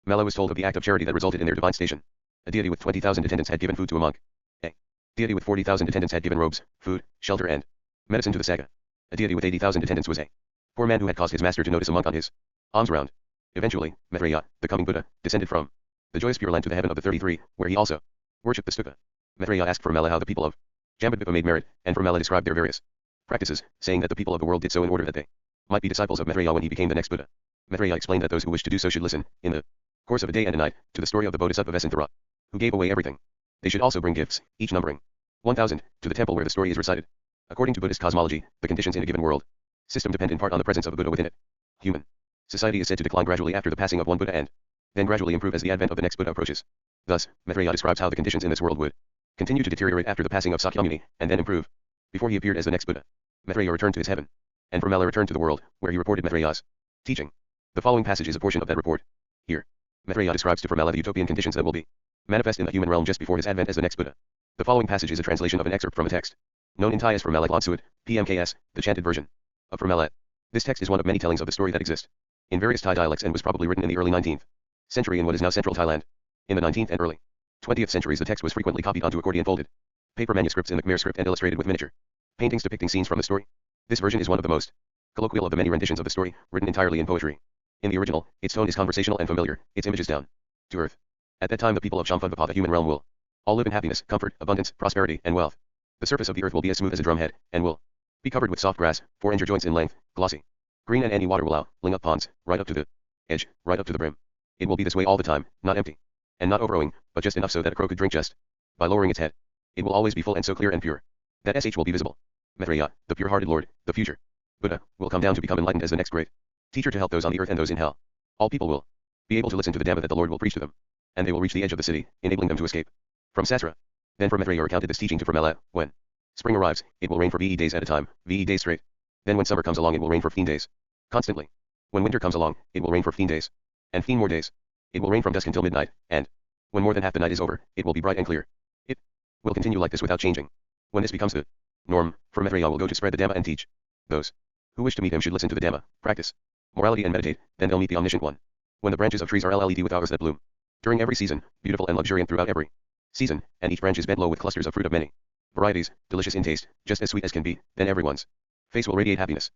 Speaker 1: Mela was told of the act of charity that resulted in their divine station. A deity with 20,000 attendants had given food to a monk. A deity with 40,000 attendants had given robes, food, shelter and medicine to the saga. A deity with 80,000 attendants was a poor man who had caused his master to notice a monk on his alms round. Eventually, Maitreya, the coming Buddha, descended from the joyous Pure Land to the heaven of the 33, where he also worshipped the stupa. Maitreya asked Mela how the people of Jambudvipa made merit, and Mela described their various practices, saying that the people of the world did so in order that they might be disciples of Maitreya when he became the next Buddha. Maitreya explained that those who wished to do so should listen, in the course of a day and a night, to the story of the Bodhisattva Vesanthara, who gave away everything. They should also bring gifts, each numbering 1,000, to the temple where the story is recited. According to Buddhist cosmology, the conditions in a given world system depend in part on the presence of a Buddha within it. Human society is said to decline gradually after the passing of one Buddha and then gradually improve as the advent of the next Buddha approaches. Thus, Maitreya describes how the conditions in this world would continue to deteriorate after the passing of Sakyamuni, and then improve before he appeared as the next Buddha. Maitreya returned to his heaven, and Mela returned to the world, where he reported Maitreya's teaching. The following passage is a portion of that report. Here, Maitreya describes to Mela the utopian conditions that will be manifest in the human realm just before his advent as the next Buddha. The following passage is a translation of an excerpt from a text known in Thai as Mela Glonsuit, PMKS, the chanted version of Mela. This text is one of many tellings of the story that exist in various Thai dialects and was probably written in the early 19th century in what is now central Thailand. In the 19th and early 20th centuries the text was frequently copied onto accordion folded paper manuscripts in the Khmer script and illustrated with miniature paintings depicting scenes from the story. This version is one of the most colloquial of the many renditions of the story, written entirely in poetry. In the original, its tone is conversational and familiar, its images down to earth. At that time the people of Shamphadvipa, the human realm, will all live in happiness, comfort, abundance, prosperity, and wealth. The surface of the earth will be as smooth as a drumhead, and will be covered with soft grass, 4 joints in length, glossy green, and any water will outling up ponds, right up to the edge, right up to the brim. It will be this way all the time, not empty, and not overflowing, but just enough so that a crow could drink just by lowering its head. It will always be full and so clear and pure that sh will be visible. Maitreya, the pure-hearted Lord, the future Buddha, will come down to become enlightened as the next great teacher to help those on the earth and those in hell. All people will be able to listen to the Dhamma that the Lord will preach to them, and they will reach the edge of the city, enabling them to escape from Sasra. Then Maitreya recounted this teaching to Mela. When spring arrives, it will rain for VE days at a time, VE days straight. Then when summer comes along it will rain for 15 days constantly. When winter comes along, it will rain for 15 days, and 15 more days. It will rain from dusk until midnight, and when more than half the night is over, it will be bright and clear. It will continue like this without changing. When this becomes the norm, Maitreya will go to spread the Dhamma and teach. Those who wish to meet him should listen to the Dhamma, practice morality and meditate, then they'll meet the Omniscient One. When the branches of trees are LLED with flowers that bloom during every season, beautiful and luxuriant throughout every season, and each branch is bent low with clusters of fruit of many varieties, delicious in taste, just as sweet as can be, then everyone's face will radiate happiness.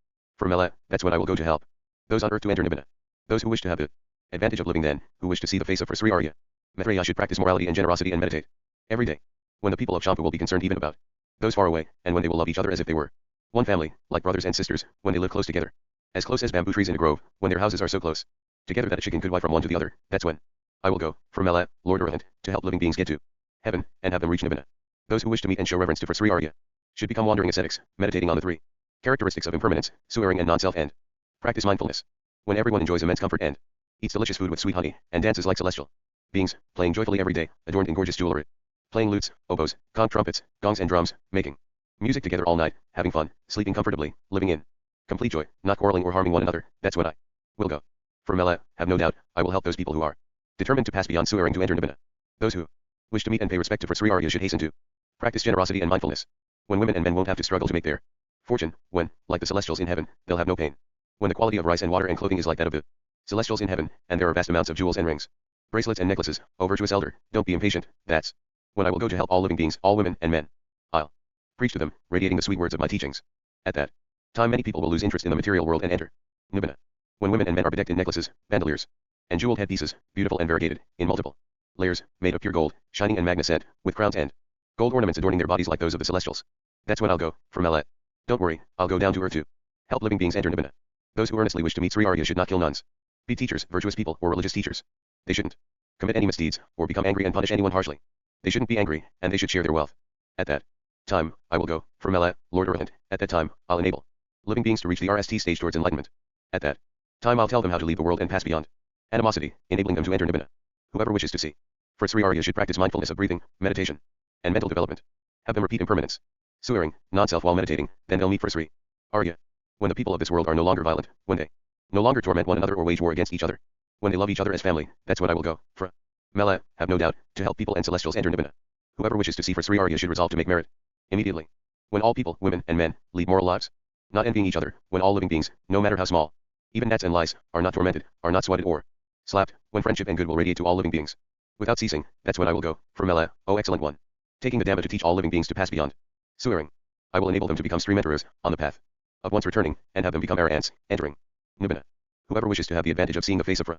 Speaker 1: Mela, that's when I will go to help those on earth to enter Nibbana. Those who wish to have the advantage of living then, who wish to see the face of Sri Arya Maitreya should practice morality and generosity and meditate every day. When the people of Champu will be concerned even about those far away, and when they will love each other as if they were one family, like brothers and sisters, when they live close together, as close as bamboo trees in a grove, when their houses are so close together that a chicken could fly from one to the other, that's when I will go, Mela, Lord Arahant, to help living beings get to heaven, and have them reach Nibbana. Those who wish to meet and show reverence to Sri Arya should become wandering ascetics, meditating on the 3 characteristics of impermanence, swearing and non-self, and practice mindfulness. When everyone enjoys immense comfort and eats delicious food with sweet honey, and dances like celestial beings, playing joyfully every day, adorned in gorgeous jewelry, playing lutes, oboes, conch trumpets, gongs and drums, making music together all night, having fun, sleeping comfortably, living in complete joy, not quarreling or harming one another, that's when I will go. Mela, have no doubt, I will help those people who are Determined to pass beyond swearing to enter Nibbana. Those who wish to meet and pay respect to for Sri Arya should hasten to practice generosity and mindfulness. When women and men won't have to struggle to make their fortune, when, like the celestials in heaven, they'll have no pain. When the quality of rice and water and clothing is like that of the celestials in heaven, and there are vast amounts of jewels and rings, bracelets and necklaces, O virtuous elder, don't be impatient, that's when I will go to help all living beings, all women and men. I'll preach to them, radiating the sweet words of my teachings. At that time many people will lose interest in the material world and enter Nibbana. When women and men are bedecked in necklaces, bandoliers, and jeweled headpieces, beautiful and variegated, in multiple layers, made of pure gold, shining and magnificent, with crowns and gold ornaments adorning their bodies like those of the celestials. That's when I'll go, for Melat. Don't worry, I'll go down to earth to help living beings enter Nibbana. Those who earnestly wish to meet Sri Arya should not kill nuns, be teachers, virtuous people, or religious teachers. They shouldn't commit any misdeeds, or become angry and punish anyone harshly. They shouldn't be angry, and they should share their wealth. At that time, I will go, for Melat, Lord Arahant. At that time, I'll enable living beings to reach the RST stage towards enlightenment. At that time I'll tell them how to leave the world and pass beyond animosity, enabling them to enter Nibbana. Whoever wishes to see for Sri Arya should practice mindfulness of breathing, meditation, and mental development. Have them repeat impermanence, swearing, non-self while meditating, then they'll meet for Sri Arya. When the people of this world are no longer violent, when they no longer torment one another or wage war against each other, when they love each other as family, that's when I will go, for Mela, have no doubt, to help people and celestials enter Nibbana. Whoever wishes to see for Sri Arya should resolve to make merit immediately. When all people, women, and men, lead moral lives, not envying each other, when all living beings, no matter how small, even gnats and lice, are not tormented, are not swatted or slapped, when friendship and good will radiate to all living beings without ceasing, that's when I will go, for Mela, O excellent one. Taking the Dhamma to teach all living beings to pass beyond swearing. I will enable them to become stream enterers, on the path of once returning, and have them become arahants, entering Nibbana. Whoever wishes to have the advantage of seeing the face of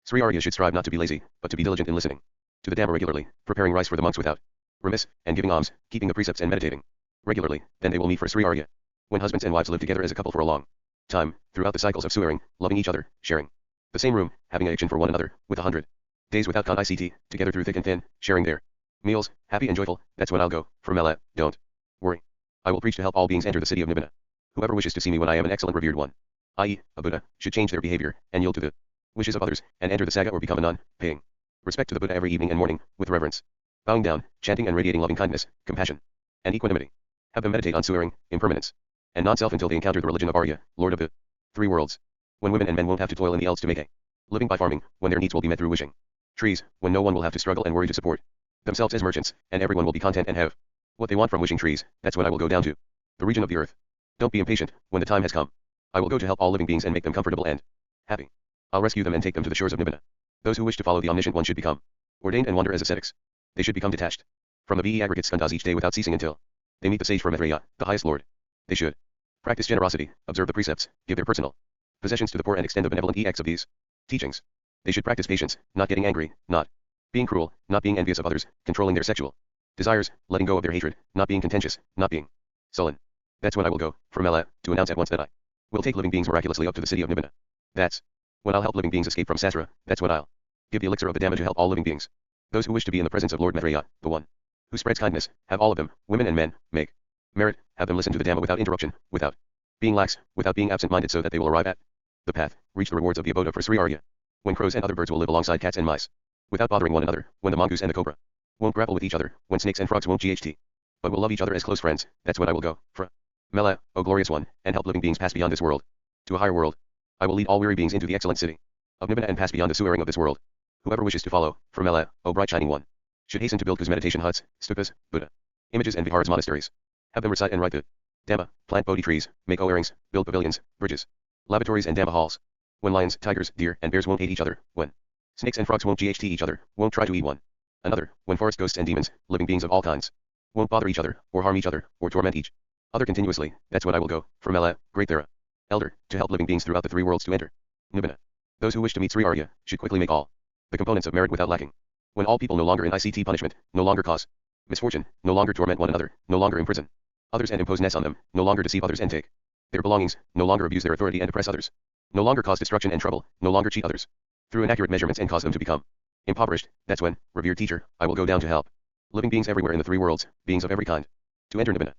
Speaker 1: Sri Arya should strive not to be lazy, but to be diligent in listening to the Dhamma regularly, preparing rice for the monks without remiss, and giving alms, keeping the precepts and meditating regularly, then they will meet for Sri Arya. When husbands and wives live together as a couple for a long time, throughout the cycles of swearing, loving each other, sharing the same room, having affection for one another, with 100 days without ICT, together through thick and thin, sharing their meals, happy and joyful, that's when I'll go, for Mela, don't worry. I will preach to help all beings enter the city of Nibbana. Whoever wishes to see me when I am an excellent revered one, i.e., a Buddha, should change their behavior, and yield to the wishes of others, and enter the Sangha or become a nun, paying respect to the Buddha every evening and morning, with reverence, bowing down, chanting and radiating loving kindness, compassion, and equanimity. Have them meditate on swearing, impermanence, and non-self until they encounter the religion of Arya, Lord of the three worlds. When women and men won't have to toil in the fields to make a living by farming, when their needs will be met through wishing trees, when no one will have to struggle and worry to support themselves as merchants, and everyone will be content and have what they want from wishing trees, that's when I will go down to the region of the earth. Don't be impatient, when the time has come. I will go to help all living beings and make them comfortable and happy. I'll rescue them and take them to the shores of Nibbana. Those who wish to follow the omniscient one should become ordained and wander as ascetics. They should become detached from the BE aggregate skandhas each day without ceasing until they meet the sage for Maitreya, the highest lord. They should practice generosity, observe the precepts, give their personal possessions to the poor and extend the benevolent EX of these teachings. They should practice patience, not getting angry, not being cruel, not being envious of others, controlling their sexual desires, letting go of their hatred, not being contentious, not being sullen. That's when I will go, for Mela, to announce at once that I will take living beings miraculously up to the city of Nibbana. That's when I'll help living beings escape from Sasra, that's when I'll give the elixir of the Dhamma to help all living beings. Those who wish to be in the presence of Lord Maitreya, the one who spreads kindness, have all of them, women and men, make merit, have them listen to the Dhamma without interruption, without being lax, without being absent-minded, so that they will arrive at the path, reach the rewards of the abode for Sri Arya. When crows and other birds will live alongside cats and mice, without bothering one another, when the mongoose and the cobra won't grapple with each other, when snakes and frogs won't GHT, but will love each other as close friends, that's when I will go, for Mela, O glorious one, and help living beings pass beyond this world to a higher world. I will lead all weary beings into the excellent city of Nibbana and pass beyond the swearing of this world. Whoever wishes to follow, for Mela, O bright shining one, should hasten to build Kuz meditation huts, stupas, Buddha images and viharas monasteries. Have them recite and write the Dhamma, plant Bodhi trees, make O-earrings, build pavilions, bridges, lavatories and Dhamma halls. When lions, tigers, deer, and bears won't hate each other, when snakes and frogs won't GHT each other, won't try to eat one another, when forest ghosts and demons, living beings of all kinds, won't bother each other, or harm each other, or torment each other continuously, that's when I will go, for Mela, great Thera, elder, to help living beings throughout the three worlds to enter Nibbana. Those who wish to meet Sri Arya should quickly make all the components of merit without lacking. When all people no longer in ICT punishment, no longer cause misfortune, no longer torment one another, no longer imprison others and impose ness on them, no longer deceive others and take their belongings, no longer abuse their authority and oppress others, no longer cause destruction and trouble, no longer cheat others through inaccurate measurements and cause them to become impoverished, that's when, revered teacher, I will go down to help living beings everywhere in the three worlds, beings of every kind, to enter Nibbana.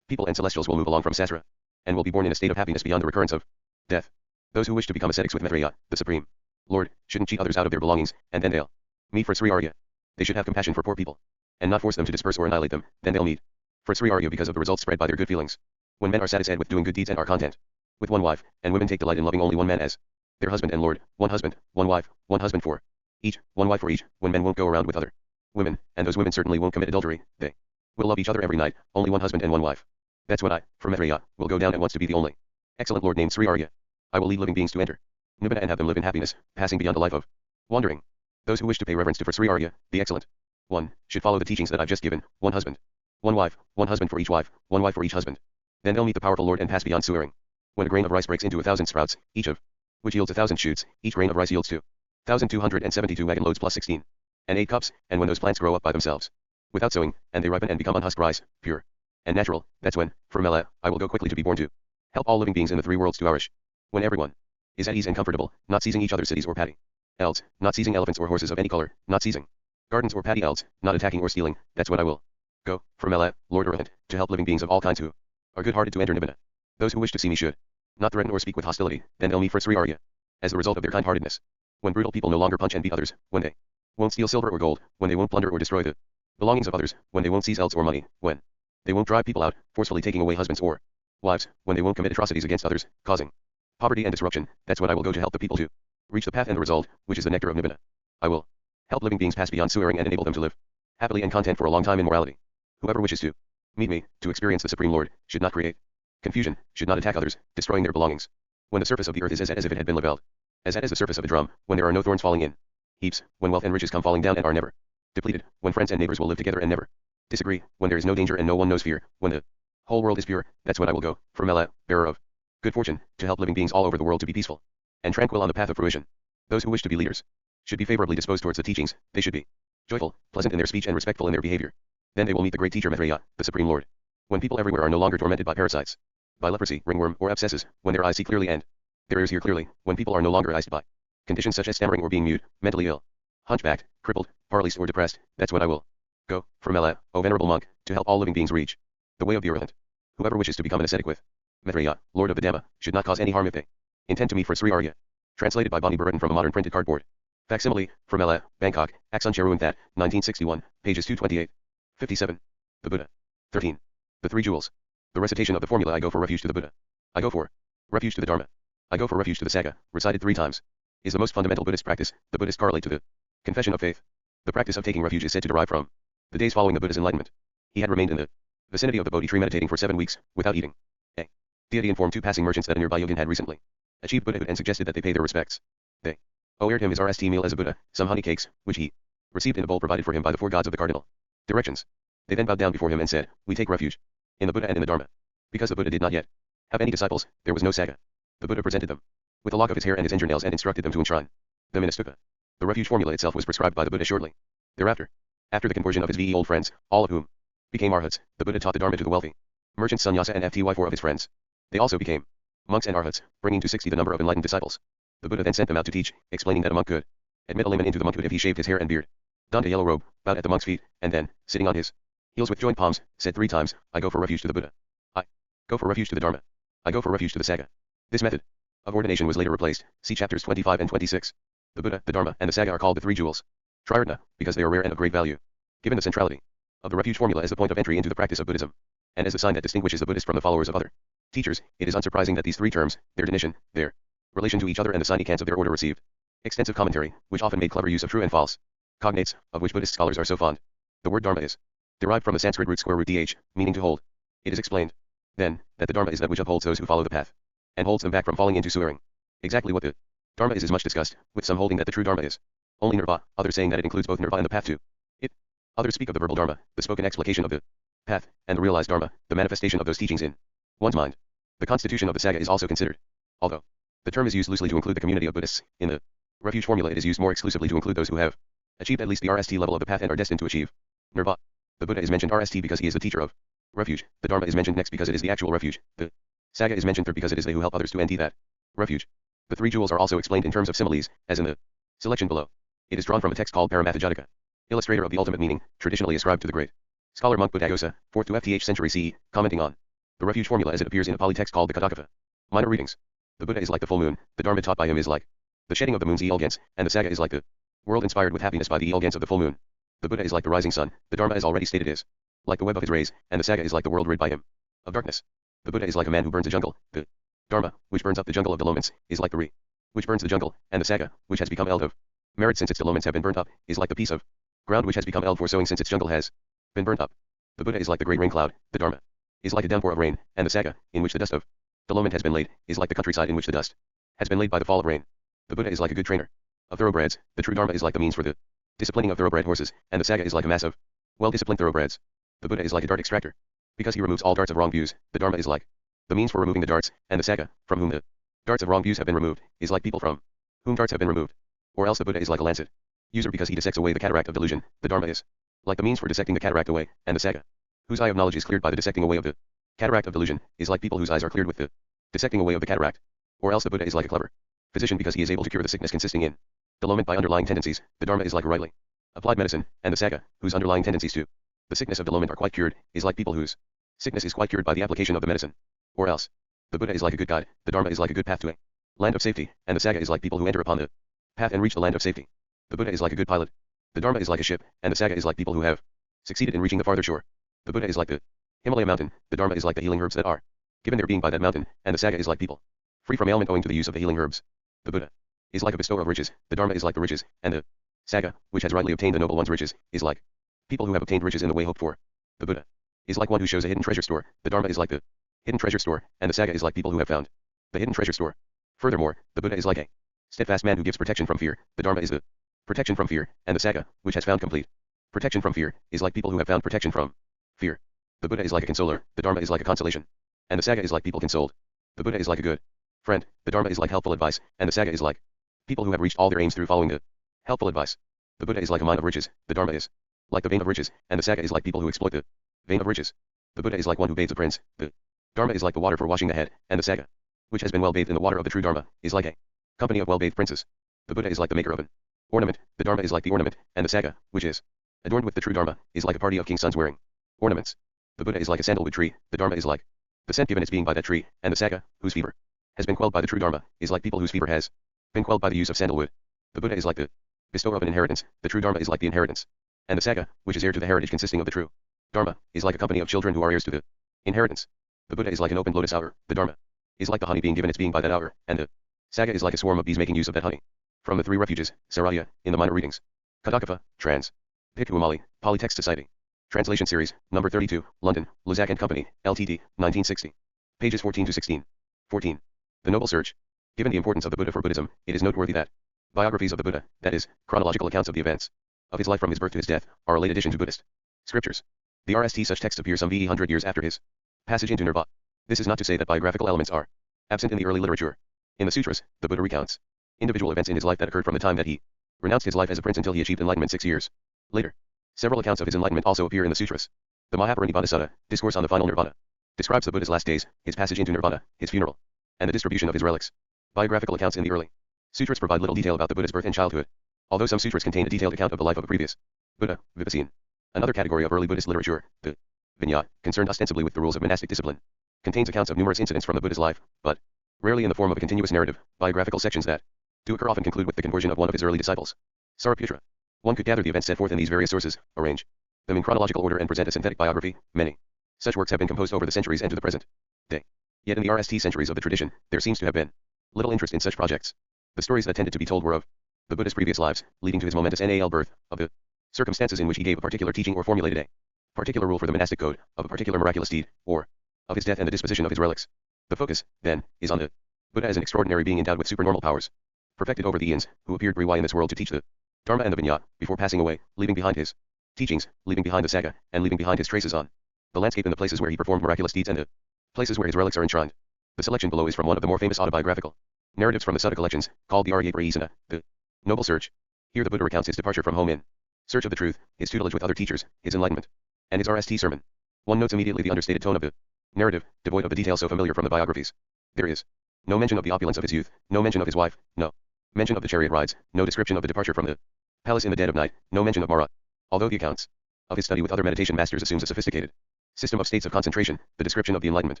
Speaker 1: People and celestials will move along from Sasra, and will be born in a state of happiness beyond the recurrence of death. Those who wish to become ascetics with Maitreya, the Supreme Lord, shouldn't cheat others out of their belongings, and then they'll meet for Sri Arya. They should have compassion for poor people, and not force them to disperse or annihilate them, then they'll meet for Sri Arya because of the results spread by their good feelings. When men are satisfied with doing good deeds and are content with one wife, and women take delight in loving only one man as their husband and lord, one husband, one wife, one husband for Each, one wife for each, when men won't go around with other women, and those women certainly won't commit adultery, they will love each other every night, only one husband and one wife. That's when I, for Maitreya, will go down at once to be the only excellent Lord named Sri Arya. I will lead living beings to enter Nibbana and have them live in happiness, passing beyond a life of wandering. Those who wish to pay reverence to for Sri Arya, the excellent one, should follow the teachings that I've just given: one husband, one wife, one husband for each wife, one wife for each husband. Then they'll meet the powerful Lord and pass beyond swearing. When a grain of rice breaks into 1,000 sprouts, each of which yields 1,000 shoots, each grain of rice yields 2,272 wagon loads plus 16 and 8 cups, and when those plants grow up by themselves, without sowing, and they ripen and become unhusked rice, pure and natural, that's when, for Mela, I will go quickly to be born to help all living beings in the three worlds to nourish. When everyone is at ease and comfortable, not seizing each other's cities or paddy elds, not seizing elephants or horses of any color, not seizing gardens or paddy elds, not attacking or stealing, that's when I will go, for Mela, Lord Arahant, to help living beings of all kinds who are good-hearted to enter Nibbana. Those who wish to see me should not threaten or speak with hostility, then they'll meet for Sri Arya. As the result of their kind-heartedness. When brutal people no longer punch and beat others, when they won't steal silver or gold, when they won't plunder or destroy the belongings of others, when they won't seize elds or money, when they won't drive people out, forcefully taking away husbands or wives, when they won't commit atrocities against others, causing poverty and disruption, that's when I will go to help the people to reach the path and the result, which is the nectar of Nibbana. I will help living beings pass beyond swearing and enable them to live happily and content for a long time in morality. Whoever wishes to meet me, to experience the Supreme Lord, should not create confusion, should not attack others, destroying their belongings. When the surface of the earth is as if it had been levelled, as the surface of a drum, when there are no thorns falling in heaps, when wealth and riches come falling down and are never depleted, when friends and neighbors will live together and never disagree, when there is no danger and no one knows fear, when the whole world is pure, that's when I will go, for Mela, bearer of good fortune, to help living beings all over the world to be peaceful and tranquil on the path of fruition. Those who wish to be leaders should be favorably disposed towards the teachings, they should be joyful, pleasant in their speech and respectful in their behavior. Then they will meet the great teacher Maitreya, the Supreme Lord. When people everywhere are no longer tormented by parasites, by leprosy, ringworm, or abscesses, when their eyes see clearly and their ears hear clearly, when people are no longer iced by conditions such as stammering or being mute, mentally ill, hunchbacked, crippled, paralyzed or depressed, that's when I will go, for Mela, O venerable monk, to help all living beings reach the way of the Arahant. Whoever wishes to become an ascetic with Maitreya, Lord of the Dhamma, should not cause any harm if they intend to meet for Sri Arya. Translated by Bonnie Burton from a modern printed cardboard. Facsimile, for Mela, Bangkok, Aksun Cheruanthat, 1961, pages 228. 57. The Buddha. 13. The Three Jewels. The recitation of the formula I go for refuge to the Buddha. I go for refuge to the Dharma. I go for refuge to the Sangha, recited 3 times, is the most fundamental Buddhist practice. The Buddhists correlate to the confession of faith. The practice of taking refuge is said to derive from the days following the Buddha's enlightenment. He had remained in the vicinity of the Bodhi tree meditating for 7 weeks, without eating. A deity informed 2 passing merchants that a nearby yogin had recently achieved Buddhahood and suggested that they pay their respects. They offered him his RST meal as a Buddha, some honey cakes, which he received in a bowl provided for him by the 4 gods of the cardinal directions. They then bowed down before him and said, "We take refuge in the Buddha and in the Dharma." Because the Buddha did not yet have any disciples, there was no Sangha. The Buddha presented them with a lock of his hair and his nails and instructed them to enshrine them in a stupa. The refuge formula itself was prescribed by the Buddha shortly thereafter. After the conversion of his VE old friends, all of whom became arhats, the Buddha taught the Dharma to the wealthy merchants Sannyasa and Fty 4 of his friends. They also became monks and arhats, bringing to 60 the number of enlightened disciples. The Buddha then sent them out to teach, explaining that a monk could admit a layman into the monkhood if he shaved his hair and beard, donned a yellow robe, bowed at the monk's feet, and then, sitting on his heels with joined palms, said 3 times, "I go for refuge to the Buddha. I go for refuge to the Dharma. I go for refuge to the Sangha." This method of ordination was later replaced. See chapters 25 and 26. The Buddha, the Dharma, and the Sangha are called the 3 jewels. Triratna, because they are rare and of great value. Given the centrality of the refuge formula as the point of entry into the practice of Buddhism, and as the sign that distinguishes the Buddhist from the followers of other teachers, it is unsurprising that these 3 terms, their definition, their relation to each other and the significance of their order received extensive commentary, which often made clever use of true and false cognates, of which Buddhist scholars are so fond. The word Dharma is derived from the Sanskrit root square root dh, meaning to hold. It is explained, then, that the Dharma is that which upholds those who follow the path, and holds them back from falling into swearing. Exactly what the Dharma is much discussed, with some holding that the true Dharma is only nirva, others saying that it includes both nirva and the path to it. Others speak of the verbal Dharma, the spoken explication of the path, and the realized Dharma, the manifestation of those teachings in one's mind. The constitution of the Sangha is also considered. Although the term is used loosely to include the community of Buddhists, in the refuge formula it is used more exclusively to include those who have achieved at least the RST level of the path and are destined to achieve nirva. The Buddha is mentioned RST because he is the teacher of refuge. The Dharma is mentioned next because it is the actual refuge. The Sangha is mentioned third because it is they who help others to enter that refuge. The 3 jewels are also explained in terms of similes, as in the selection below. It is drawn from a text called Paramathajataka, illustrator of the ultimate meaning, traditionally ascribed to the great scholar monk Buddhaghosa, 4th to 5th century CE, commenting on the refuge formula as it appears in a Pali text called the Kataka. Minor readings. The Buddha is like the full moon, the Dharma taught by him is like the shedding of the moon's effulgence, and the Sangha is like the world inspired with happiness by the effulgence of the full moon. The Buddha is like the rising sun, the Dharma as already stated is like the web of his rays, and the Sangha is like the world rid by him of darkness. The Buddha is like a man who burns a jungle, the Dharma, which burns up the jungle of the moments, is like the which burns the jungle, and the Sangha, which has become eld of merit since its developments have been burnt up, is like the piece of ground which has become eld for sowing since its jungle has been burnt up. The Buddha is like the great rain cloud, the Dharma is like a downpour of rain, and the Sangha, in which the dust of development has been laid, is like the countryside in which the dust has been laid by the fall of rain. The Buddha is like a good trainer of thoroughbreds, the true Dharma is like the means for the disciplining of thoroughbred horses, and the Sangha is like a mass of well-disciplined thoroughbreds. The Buddha is like a dart extractor, because he removes all darts of wrong views. The Dharma is like the means for removing the darts, and the Sangha, from whom the darts of wrong views have been removed, is like people from whom darts have been removed. Or else the Buddha is like a lancet user because he dissects away the cataract of delusion. The Dharma is like the means for dissecting the cataract away, and the Sangha, whose eye of knowledge is cleared by the dissecting away of the cataract of delusion, is like people whose eyes are cleared with the dissecting away of the cataract. Or else the Buddha is like a clever physician because he is able to cure the sickness consisting in development by underlying tendencies. The Dharma is like a rightly applied medicine, and the Sangha, whose underlying tendencies to the sickness of development are quite cured, is like people whose sickness is quite cured by the application of the medicine. Or else the Buddha is like a good guide, the Dharma is like a good path to a land of safety, and the Sangha is like people who enter upon the path and reach the land of safety. The Buddha is like a good pilot, the Dharma is like a ship, and the Sangha is like people who have succeeded in reaching the farther shore. The Buddha is like the Himalaya mountain, the Dharma is like the healing herbs that are given their being by that mountain, and the Sangha is like people free from ailment owing to the use of the healing herbs. The Buddha is like a bestower of riches, the Dharma is like the riches, and the Sangha, which has rightly obtained the noble one's riches, is like people who have obtained riches in the way hoped for. The Buddha is like one who shows a hidden treasure store, the Dharma is like the hidden treasure store, and the Sangha is like people who have found the hidden treasure store. Furthermore, the Buddha is like a steadfast man who gives protection from fear, the Dharma is the protection from fear, and the Sangha, which has found complete protection from fear, is like people who have found protection from fear. The Buddha is like a consoler, the Dharma is like a consolation, and the Sangha is like people consoled. The Buddha is like a good friend, the Dharma is like helpful advice, and the Sangha is like people who have reached all their aims through following the helpful advice. The Buddha is like a mine of riches, the Dharma is like the vein of riches, and the Sangha is like people who exploit the vein of riches. The Buddha is like one who bathes a prince, the Dharma is like the water for washing the head, and the Sangha, which has been well bathed in the water of the true Dharma, is like a company of well-bathed princes. The Buddha is like the maker of an ornament, the Dharma is like the ornament, and the Sangha, which is adorned with the true Dharma, is like a party of king's sons wearing ornaments. The Buddha is like a sandalwood tree, the Dharma is like the scent given its being by that tree, and the Sangha, whose fever has been quelled by the true Dharma, is like people whose fever has been quelled by the use of sandalwood. The Buddha is like the bestower of an inheritance, the true Dharma is like the inheritance, and the Sangha, which is heir to the heritage consisting of the true Dharma, is like a company of children who are heirs to the inheritance. The Buddha is like an open lotus hour, the Dharma is like the honey being given its being by that hour, and the Sangha is like a swarm of bees making use of that honey. From the Three Refuges, Saraya, in the Minor Readings. Kadakava, trans. Pikuamali, Polytext Society. Translation Series, number 32, London, Luzak and Company, Ltd., 1960. Pages 14 to 16. 14. The Noble Search. Given the importance of the Buddha for Buddhism, it is noteworthy that biographies of the Buddha, that is, chronological accounts of the events of his life from his birth to his death, are a late addition to Buddhist scriptures. The RST such texts appear some 100 years after his passage into Nirvana. This is not to say that biographical elements are absent in the early literature. In the sutras, the Buddha recounts individual events in his life that occurred from the time that he renounced his life as a prince until he achieved enlightenment 6 years later. Several accounts of his enlightenment also appear in the sutras. The Mahaparinibbana Sutta, Discourse on the Final Nirvana, describes the Buddha's last days, his passage into Nirvana, his funeral, and the distribution of his relics. Biographical accounts in the early sutras provide little detail about the Buddha's birth and childhood, although some sutras contain a detailed account of the life of a previous Buddha, Vipassana. Another category of early Buddhist literature, the Vinaya, concerned ostensibly with the rules of monastic discipline, contains accounts of numerous incidents from the Buddha's life, but rarely in the form of a continuous narrative. Biographical sections that do occur often conclude with the conversion of one of his early disciples. Sariputra. One could gather the events set forth in these various sources, arrange them in chronological order and present a synthetic biography. Many such works have been composed over the centuries and to the present day. Yet in the RST centuries of the tradition, there seems to have been little interest in such projects. The stories that tended to be told were of the Buddha's previous lives, leading to his momentous NAL birth, of the circumstances in which he gave a particular teaching or formulated a particular rule for the monastic code, of a particular miraculous deed, or of his death and the disposition of his relics. The focus, then, is on the Buddha as an extraordinary being endowed with supernormal powers, perfected over the eons, who appeared in this world to teach the Dharma and the Vinaya, before passing away, leaving behind his teachings, leaving behind the Sangha, and leaving behind his traces on the landscape in the places where he performed miraculous deeds and the places where his relics are enshrined. The selection below is from one of the more famous autobiographical narratives from the Sutta collections, called the Aryapurayesana, the Noble Search. Here the Buddha recounts his departure from home in search of the truth, his tutelage with other teachers, his enlightenment, and his RST sermon. One notes immediately the understated tone of the narrative, devoid of the details so familiar from the biographies. There is no mention of the opulence of his youth, no mention of his wife, no mention of the chariot rides, no description of the departure from the palace in the dead of night, no mention of Mara. Although the accounts of his study with other meditation masters assumes a sophisticated system of states of concentration, the description of the enlightenment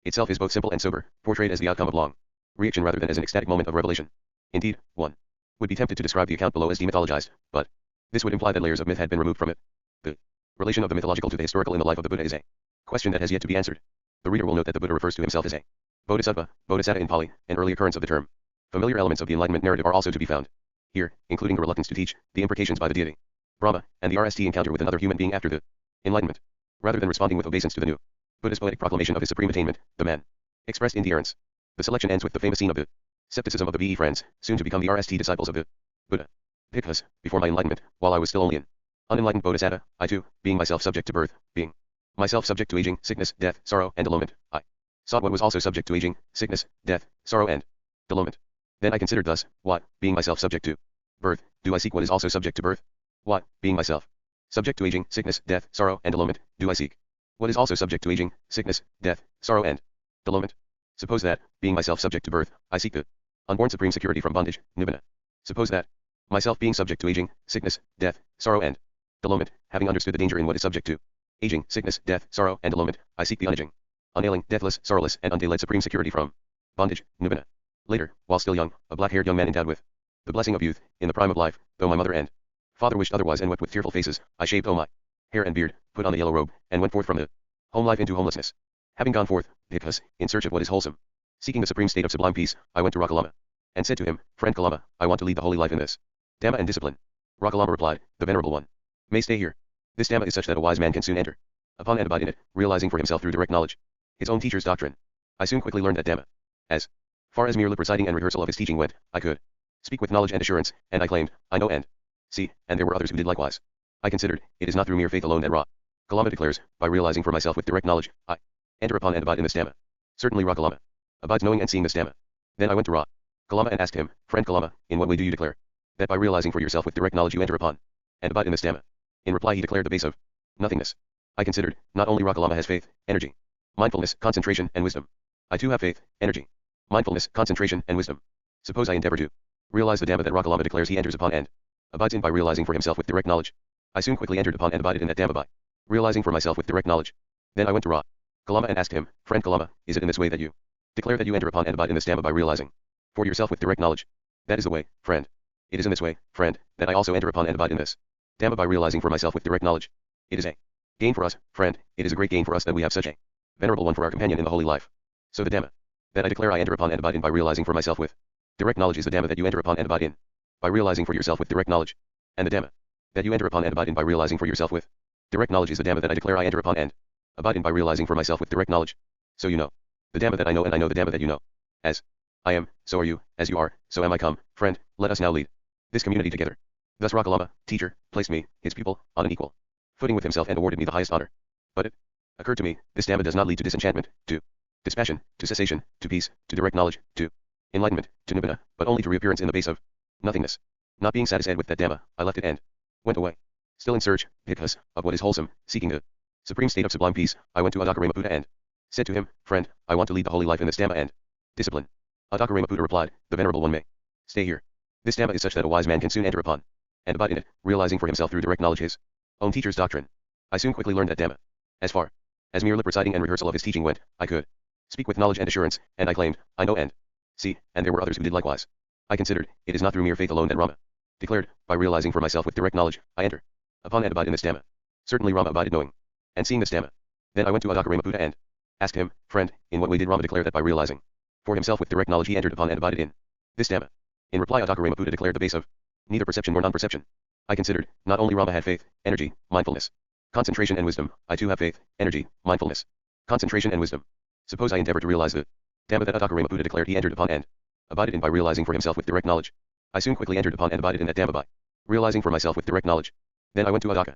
Speaker 1: itself is both simple and sober, portrayed as the outcome of long reaction rather than as an ecstatic moment of revelation. Indeed, one would be tempted to describe the account below as demythologized, but this would imply that layers of myth had been removed from it. The relation of the mythological to the historical in the life of the Buddha is a question that has yet to be answered. The reader will note that the Buddha refers to himself as a bodhisattva, bodhisatta in Pali, an early occurrence of the term. Familiar elements of the enlightenment narrative are also to be found Here, including the reluctance to teach, the imprecations by the deity, Brahma, and the RST encounter with another human being after the enlightenment. Rather than responding with obeisance to the new Buddha's poetic proclamation of his supreme attainment, the man expressed indifference. The selection ends with the famous scene of the scepticism of the BE friends, soon to become the RST disciples of the Buddha. Because, before my enlightenment, while I was still only an unenlightened bodhisattva, I too, being myself subject to birth, being myself subject to aging, sickness, death, sorrow, and development, I sought what was also subject to aging, sickness, death, sorrow, and development. Then I considered thus, what, being myself subject to birth, do I seek what is also subject to birth? What, being myself subject to aging, sickness, death, sorrow, and development, do I seek what is also subject to aging, sickness, death, sorrow, and development? Suppose that, being myself subject to birth, I seek the unborn supreme security from bondage, nibbana. Suppose that, myself being subject to aging, sickness, death, sorrow, and development, having understood the danger in what is subject to aging, sickness, death, sorrow, and development, I seek the unaging, unailing, deathless, sorrowless, and undelaid supreme security from bondage, nibbana. Later, while still young, a black-haired young man endowed with the blessing of youth, in the prime of life, though my mother and father wished otherwise and wept with tearful faces, I shaved my hair and beard, put on the yellow robe, and went forth from the home life into homelessness. Having gone forth, because, in search of what is wholesome, seeking the supreme state of sublime peace, I went to Rakalama, and said to him, Friend Kalama, I want to lead the holy life in this Dhamma and discipline. Rakalama replied, The Venerable One may stay here. This Dhamma is such that a wise man can soon enter upon and abide in it, realizing for himself through direct knowledge his own teacher's doctrine. I soon quickly learned that Dhamma. As far as mere lip reciting and rehearsal of his teaching went, I could speak with knowledge and assurance, and I claimed, I know and see, and there were others who did likewise. I considered, it is not through mere faith alone that Kalama declares, by realizing for myself with direct knowledge, I enter upon and abide in this Dhamma. Certainly Rakalama abides knowing and seeing this Dhamma. Then I went to Kalama and asked him, Friend Kalama, in what way do you declare that by realizing for yourself with direct knowledge you enter upon and abide in this Dhamma? In reply he declared the base of nothingness. I considered, not only Rakalama has faith, energy, mindfulness, concentration, and wisdom. I too have faith, energy, mindfulness, concentration, and wisdom. Suppose I endeavor to realize the Dhamma that Rakalama declares he enters upon and abides in by realizing for himself with direct knowledge. I soon quickly entered upon and abided in that Dhamma by realizing for myself with direct knowledge. Then I went to Kalama and asked him, Friend Kalama, is it in this way that you declare that you enter upon and abide in this Dhamma by realizing for yourself with direct knowledge? That is the way, friend. It is in this way, friend, that I also enter upon and abide in this Dhamma by realizing for myself with direct knowledge. It is a gain for us, friend, it is a great gain for us that we have such a venerable one for our companion in the holy life. So the Dhamma that I declare I enter upon and abide in by realizing for myself with direct knowledge is the Dhamma that you enter upon and abide in by realizing for yourself with direct knowledge. And the Dhamma that you enter upon and abide in by realizing for yourself with direct knowledge is the Dhamma that I declare I enter upon and abide in by realizing for myself with direct knowledge. So you know the Dhamma that I know, and I know the Dhamma that you know. As I am, so are you, as you are, so am I come, friend, let us now lead this community together. Thus Rakalama, teacher, placed me, his pupil, on an equal footing with himself and awarded me the highest honor. But it occurred to me, this Dhamma does not lead to disenchantment, to dispassion, to cessation, to peace, to direct knowledge, to enlightenment, to nibbana, but only to reappearance in the base of nothingness. Not being satisfied with that Dhamma, I left it and went away. Still in search, because, of what is wholesome, seeking the supreme state of sublime peace, I went to Adakarama Buddha and said to him, Friend, I want to lead the holy life in this Dhamma and discipline. Adakarama Buddha replied, The Venerable One may stay here. This Dhamma is such that a wise man can soon enter upon and abide in it, realizing for himself through direct knowledge his own teacher's doctrine. I soon quickly learned that Dhamma. As far as mere lip reciting and rehearsal of his teaching went, I could speak with knowledge and assurance, and I claimed, I know and see, and there were others who did likewise. I considered, it is not through mere faith alone that Rama declared, by realizing for myself with direct knowledge, I enter upon and abide in this Dhamma. Certainly Rama abided knowing and seeing this Dhamma. Then I went to Adakarama Buddha and asked him, Friend, in what way did Rama declare that by realizing for himself with direct knowledge he entered upon and abided in this Dhamma? In reply Adakarama Buddha declared the base of neither perception nor non-perception. I considered, not only Rama had faith, energy, mindfulness, concentration and wisdom, I too have faith, energy, mindfulness, concentration and wisdom. Suppose I endeavor to realize the Dhamma that Adakarama Buddha declared he entered upon and abided in by realizing for himself with direct knowledge. I soon quickly entered upon and abided in that Dhamma by realizing for myself with direct knowledge. Then I went to Adakarama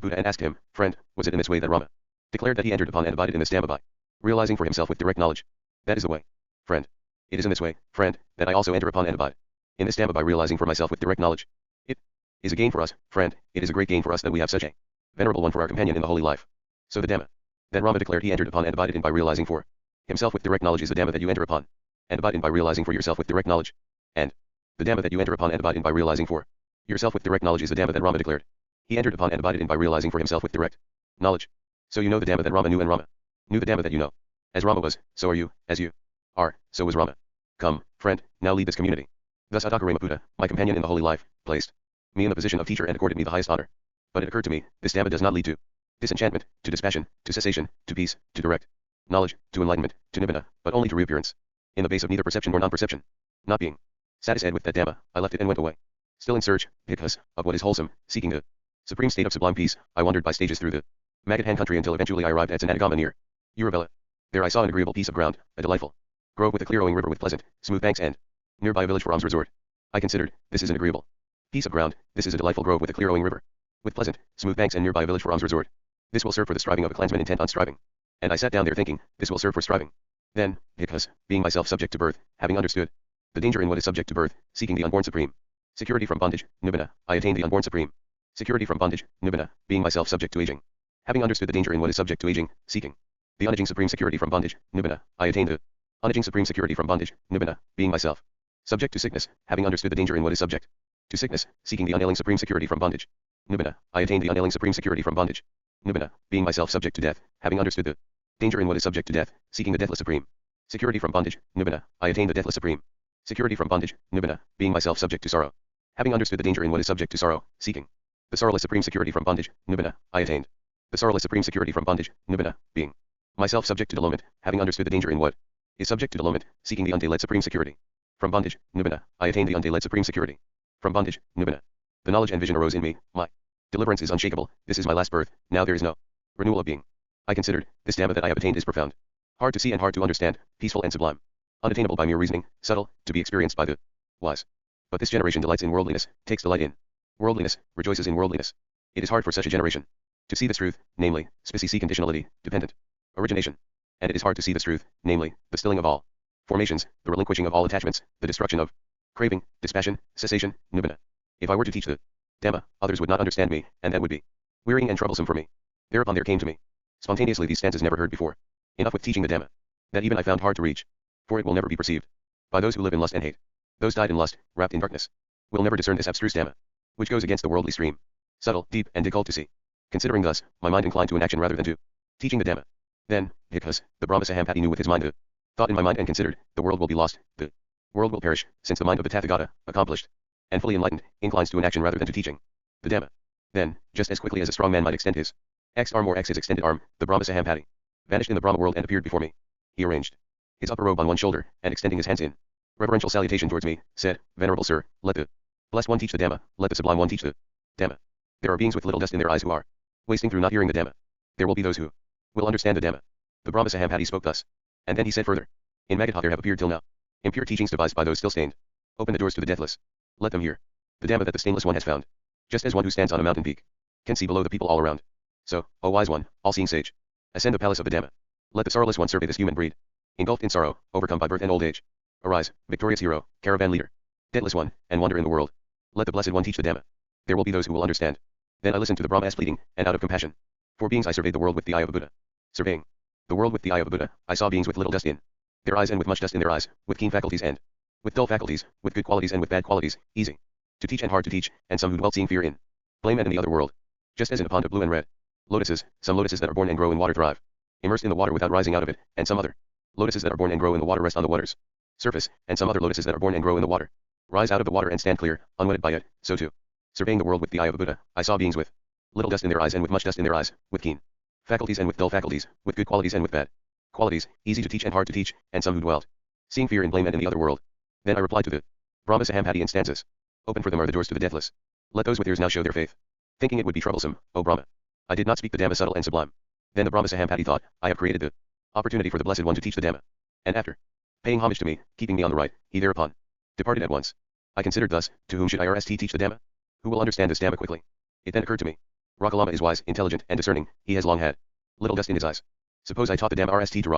Speaker 1: Buddha and asked him, Friend, was it in this way that Rama declared that he entered upon and abided in this Dhamma by realizing for himself with direct knowledge? That is the way, friend. It is in this way, friend, that I also enter upon and abide in this Dhamma by realizing for myself with direct knowledge. It is a gain for us, friend, it is a great gain for us that we have such a venerable one for our companion in the holy life. So the Dhamma that Rama declared he entered upon and abided in by realizing for himself with direct knowledge is the Dhamma that you enter upon and abide in by realizing for yourself with direct knowledge. And the Dhamma that you enter upon and abide in by realizing for yourself with direct knowledge is the Dhamma that Rama declared he entered upon and abided in by realizing for himself with direct knowledge. So you know the Dhamma that Rama knew, and Rama knew the Dhamma that you know. As Rama was, so are you, as you are, so was Rama. Come, friend, now lead this community. Thus Adakarama Buddha, my companion in the holy life, placed me in the position of teacher and accorded me the highest honor. But it occurred to me, this Dhamma does not lead to disenchantment, to dispassion, to cessation, to peace, to direct knowledge, to enlightenment, to nibbana, but only to reappearance in the base of neither perception nor non-perception. Not being satisfied with that Dhamma, I left it and went away. Still in search, because, of what is wholesome, seeking the supreme state of sublime peace, I wandered by stages through the Magadan country until eventually I arrived at Zanatagama near Uruvela. There I saw an agreeable piece of ground, a delightful grove with a clear owing river with pleasant, smooth banks and nearby a village for alms resort. I considered, this is an agreeable piece of ground, this is a delightful grove with a clear owing river, with pleasant, smooth banks and nearby a village for alms resort. This will serve for the striving of a clansman intent on striving. And I sat down there thinking, this will serve for striving. Then, because, being myself subject to birth, having understood the danger in what is subject to birth, seeking the unborn supreme security from bondage, nibbana, I attained the unborn supreme security from bondage, nibbana, being myself subject to aging. Having understood the danger in what is subject to aging, seeking the unaging supreme security from bondage, nibbana, I attained the unaging supreme security from bondage, nibbana, being myself subject to sickness, having understood the danger in what is subject to sickness, seeking the unailing supreme security from bondage, nibbana, I attained the unailing supreme security from bondage, nibbana, being myself subject to death, having understood the danger in what is subject to death, seeking the deathless supreme security from bondage, nibbana, I attained the deathless supreme security from bondage, nibbana, being myself subject to sorrow. Having understood the danger in what is subject to sorrow, seeking the sorrowless supreme security from bondage, nibbana, I attained the sorrowless supreme security from bondage, nibbana, being myself subject to delulement, having understood the danger in what is subject to delulement, seeking the unde-led supreme security from bondage, nibbana, I attained the unde-led supreme security from bondage, nibbana. The knowledge and vision arose in me, my deliverance is unshakable, this is my last birth, now there is no renewal of being. I considered, this Dhamma that I have attained is profound, hard to see and hard to understand, peaceful and sublime, unattainable by mere reasoning, subtle, to be experienced by the wise. But this generation delights in worldliness, takes delight in worldliness, rejoices in worldliness. It is hard for such a generation to see this truth, namely, specie conditionality, dependent origination. And it is hard to see this truth, namely, the stilling of all formations, the relinquishing of all attachments, the destruction of craving, dispassion, cessation, nibbana. If I were to teach the Dhamma, others would not understand me, and that would be wearying and troublesome for me. Thereupon there came to me spontaneously these stanzas never heard before. Enough with teaching the Dhamma, that even I found hard to reach, for it will never be perceived by those who live in lust and hate. Those died in lust, wrapped in darkness, will never discern this abstruse Dhamma, which goes against the worldly stream, subtle, deep, and difficult to see. Considering thus, my mind inclined to inaction rather than to teaching the Dhamma. Then, because the Brahma Sahampati knew with his mind the thought in my mind and considered, the world will be lost, the world will perish, since the mind of the Tathagata, accomplished and fully enlightened, inclines to inaction rather than to teaching the Dhamma. Then, just as quickly as a strong man might extend his X arm or X his extended arm, the Brahma Sahampati vanished in the Brahma world and appeared before me. He arranged his upper robe on one shoulder, and extending his hands in reverential salutation towards me, said, Venerable Sir, let the blessed one teach the Dhamma, let the sublime one teach the Dhamma. There are beings with little dust in their eyes who are wasting through not hearing the Dhamma. There will be those who will understand the Dhamma. The Brahma Sahampati spoke thus. And then he said further, in Magadha there have appeared till now impure teachings devised by those still stained. Open the doors to the deathless. Let them hear the Dhamma that the stainless one has found. Just as one who stands on a mountain peak can see below the people all around. So, O wise one, all-seeing sage, ascend the palace of the Dhamma. Let the sorrowless one survey this human breed, engulfed in sorrow, overcome by birth and old age. Arise, victorious hero, caravan leader, deathless one, and wander in the world. Let the blessed one teach the Dhamma. There will be those who will understand. Then I listened to the Brahma's pleading, and out of compassion for beings I surveyed the world with the eye of a Buddha. Surveying the world with the eye of a Buddha, I saw beings with little dust in their eyes and with much dust in their eyes, with keen faculties and with dull faculties, with good qualities and with bad qualities, easy to teach and hard to teach, and some who dwelt seeing fear in blame and in the other world. Just as in a pond of blue and red lotuses, some lotuses that are born and grow in water thrive, immersed in the water without rising out of it, and some other lotuses that are born and grow in the water rest on the water's surface, and some other lotuses that are born and grow in the water rise out of the water and stand clear, unwetted by it. So too, surveying the world with the eye of a Buddha, I saw beings with little dust in their eyes and with much dust in their eyes, with keen faculties and with dull faculties, with good qualities and with bad qualities, easy to teach and hard to teach, and some who dwelt seeing fear in blame and in the other world. Then I replied to the Brahma Sahampati in stanzas. Open for them are the doors to the deathless. Let those with ears now show their faith, thinking it would be troublesome, O Brahma. I did not speak the Dhamma subtle and sublime. Then the Brahma Sahampati thought, I have created the opportunity for the Blessed One to teach the Dhamma. And after paying homage to me, keeping me on the right, he thereupon departed at once. I considered thus, to whom should IRST teach the Dhamma? Who will understand this Dhamma quickly? It then occurred to me. Rakalama is wise, intelligent, and discerning, he has long had little dust in his eyes. Suppose I taught the Dhamma RST to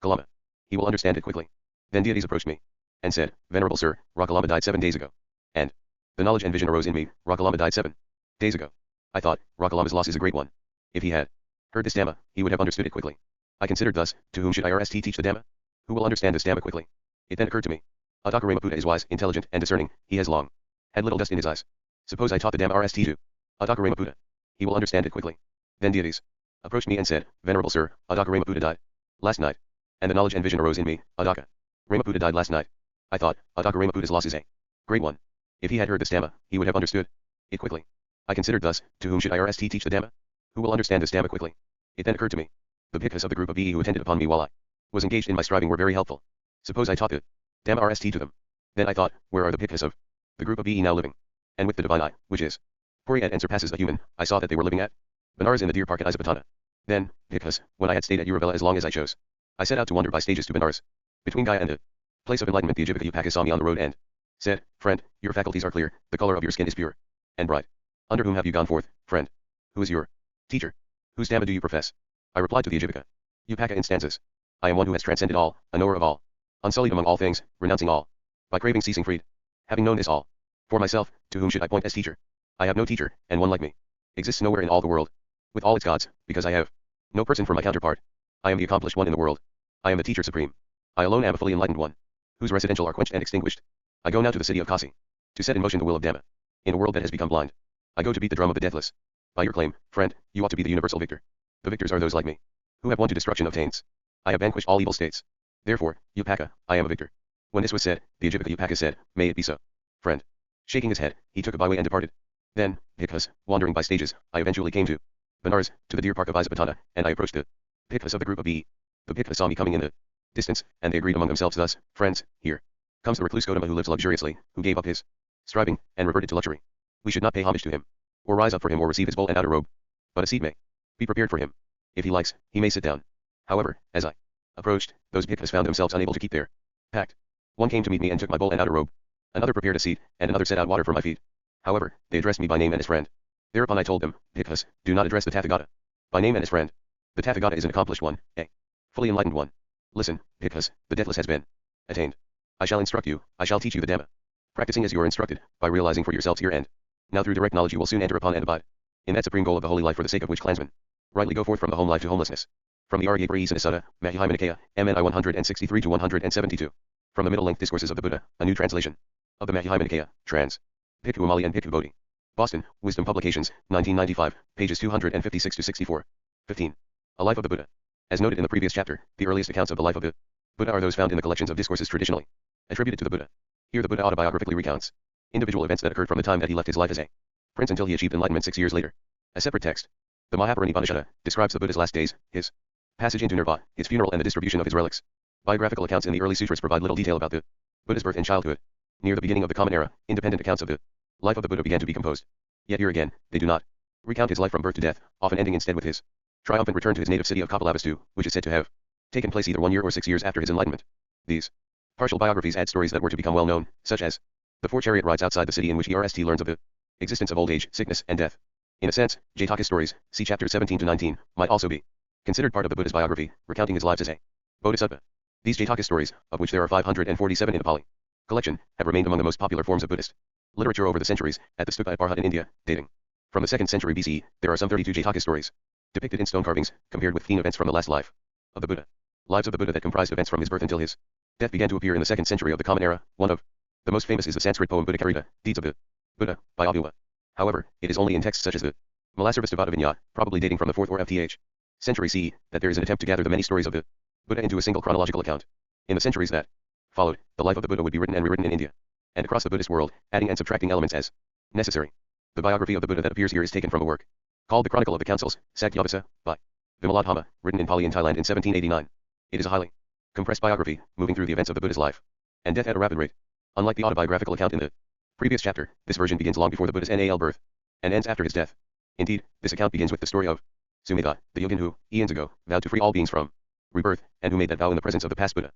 Speaker 1: Rakalama. He will understand it quickly. Then deities approached me, and said, Venerable Sir, Rakalama died 7 days ago. And the knowledge and vision arose in me, Rakalama died 7 days ago. I thought, Rakalama's loss is a great one. If he had heard this Dhamma, he would have understood it quickly. I considered thus, to whom should IRST teach the Dhamma? Who will understand this Dhamma quickly? It then occurred to me. Adhakaramaputa is wise, intelligent, and discerning, he has long had little dust in his eyes. Suppose I taught the Dhamma RST to Adhakaramaputa. He will understand it quickly. Then deities approached me and said, Venerable Sir, Adhakaramaputa died last night. And the knowledge and vision arose in me, Adhakaramaputa died last night. I thought, Adhakaramaputa's loss is a great one. If he had heard this Dhamma, he would have understood it quickly. I considered thus, to whom should IRST teach the Dhamma? Who will understand this Dhamma quickly? It then occurred to me. The bhikkhus of the group of BE who attended upon me while I was engaged in my striving were very helpful. Suppose I taught the Dhamma RST to them. Then I thought, where are the bhikkhus of the group of BE now living? and with the divine eye, which is Puri and surpasses the human, I saw that they were living at Benares in the deer park at Isapatana. Then, because, when I had stayed at Uruvela as long as I chose, I set out to wander by stages to Benares. Between Gaya and the place of enlightenment, the Ajivika Upaka saw me on the road and said, "Friend, your faculties are clear, the color of your skin is pure and bright. Under whom have you gone forth, friend? Who is your teacher? Whose Dhamma do you profess?" I replied to the Ajivika Upaka in stanzas. "I am one who has transcended all, a knower of all, unsullied among all things, renouncing all, by craving ceasing freed. Having known this all, for myself, to whom should I point as teacher? I have no teacher, and one like me exists nowhere in all the world, with all its gods, because I have no person for my counterpart. I am the accomplished one in the world. I am the teacher supreme. I alone am a fully enlightened one, whose residential are quenched and extinguished. I go now to the city of Kasi, to set in motion the will of Dhamma, in a world that has become blind. I go to beat the drum of the deathless. By your claim, friend, you ought to be the universal victor. The victors are those like me, who have won to destruction of taints. I have vanquished all evil states. Therefore, Upaka, I am a victor." When this was said, the Ajivika Upaka said, "May it be so, friend." Shaking his head, he took a byway and departed. Then, because, wandering by stages, I eventually came to Benares, to the deer park of Isapatana, and I approached the Bhikkhus of the group of B. The Bhikkhus saw me coming in the distance, and they agreed among themselves thus, "Friends, here comes the recluse Gotama who lives luxuriously, who gave up his striving, and reverted to luxury. We should not pay homage to him, or rise up for him or receive his bowl and outer robe. But a seat may be prepared for him. If he likes, he may sit down." However, as I approached, those Bhikkhus found themselves unable to keep their pact. One came to meet me and took my bowl and outer robe. Another prepared a seat, and another set out water for my feet. However, they addressed me by name and as friend. Thereupon I told them, "Bhikkhus, do not address the Tathagata by name and as friend. The Tathagata is an accomplished one, a fully enlightened one. Listen, Bhikkhus, the deathless has been attained. I shall instruct you, I shall teach you the Dhamma, practicing as you are instructed, by realizing for yourselves your end. Now through direct knowledge you will soon enter upon and abide in that supreme goal of the holy life for the sake of which clansmen rightly go forth from the home life to homelessness." From the Arya Parisa Sutta, Mahihima Nikaya, MNI 163-172. From the Middle Length Discourses of the Buddha, a new translation of the Mahihima Nikaya, trans. Bhikkhu Amali and Bhikkhu Bodhi. Boston, Wisdom Publications, 1995, pages 256-64. 15. A Life of the Buddha. As noted in the previous chapter, the earliest accounts of the life of the Buddha are those found in the collections of discourses traditionally attributed to the Buddha. Here the Buddha autobiographically recounts individual events that occurred from the time that he left his life as a prince until he achieved enlightenment 6 years later. A separate text, the Mahaparinipanishada, describes the Buddha's last days, his passage into nirvana, his funeral and the distribution of his relics. Biographical accounts in the early sutras provide little detail about the Buddha's birth and childhood. Near the beginning of the Common Era, independent accounts of the life of the Buddha began to be composed. Yet here again, they do not recount his life from birth to death, often ending instead with his triumphant return to his native city of Kapilavastu, which is said to have taken place either 1 year or 6 years after his enlightenment. These partial biographies add stories that were to become well known, such as the 4 chariot rides outside the city in which Erst learns of the existence of old age, sickness, and death. In a sense, Jataka stories, see chapters 17 to 19, might also be considered part of the Buddha's biography, recounting his lives as a bodhisattva. These Jataka stories, of which there are 547 in the Pali collection, have remained among the most popular forms of Buddhist literature over the centuries. At the Stupa at Bharhut in India, dating from the 2nd century BCE, there are some 32 Jataka stories depicted in stone carvings, compared with theme events from the last life of the Buddha. Lives of the Buddha that comprised events from his birth until his death began to appear in the 2nd century of the Common Era. One of the most famous is the Sanskrit poem Buddhacarita, Deeds of the Buddha, by Abhula. However, it is only in texts such as the Malasarvastivada Vinyat, probably dating from the 4th or 5th century CE, that there is an attempt to gather the many stories of the Buddha into a single chronological account. In the centuries that followed, the life of the Buddha would be written and rewritten in India and across the Buddhist world, adding and subtracting elements as necessary. The biography of the Buddha that appears here is taken from a work called The Chronicle of the Councils, Sakyavasa, by Vimaladhamma, written in Pali in Thailand in 1789. It is a highly compressed biography, moving through the events of the Buddha's life and death at a rapid rate. Unlike the autobiographical account in the previous chapter, this version begins long before the Buddha's Nal birth and ends after his death. Indeed, this account begins with the story of Sumedha, the yogin who, eons ago, vowed to free all beings from rebirth, and who made that vow in the presence of the past Buddha,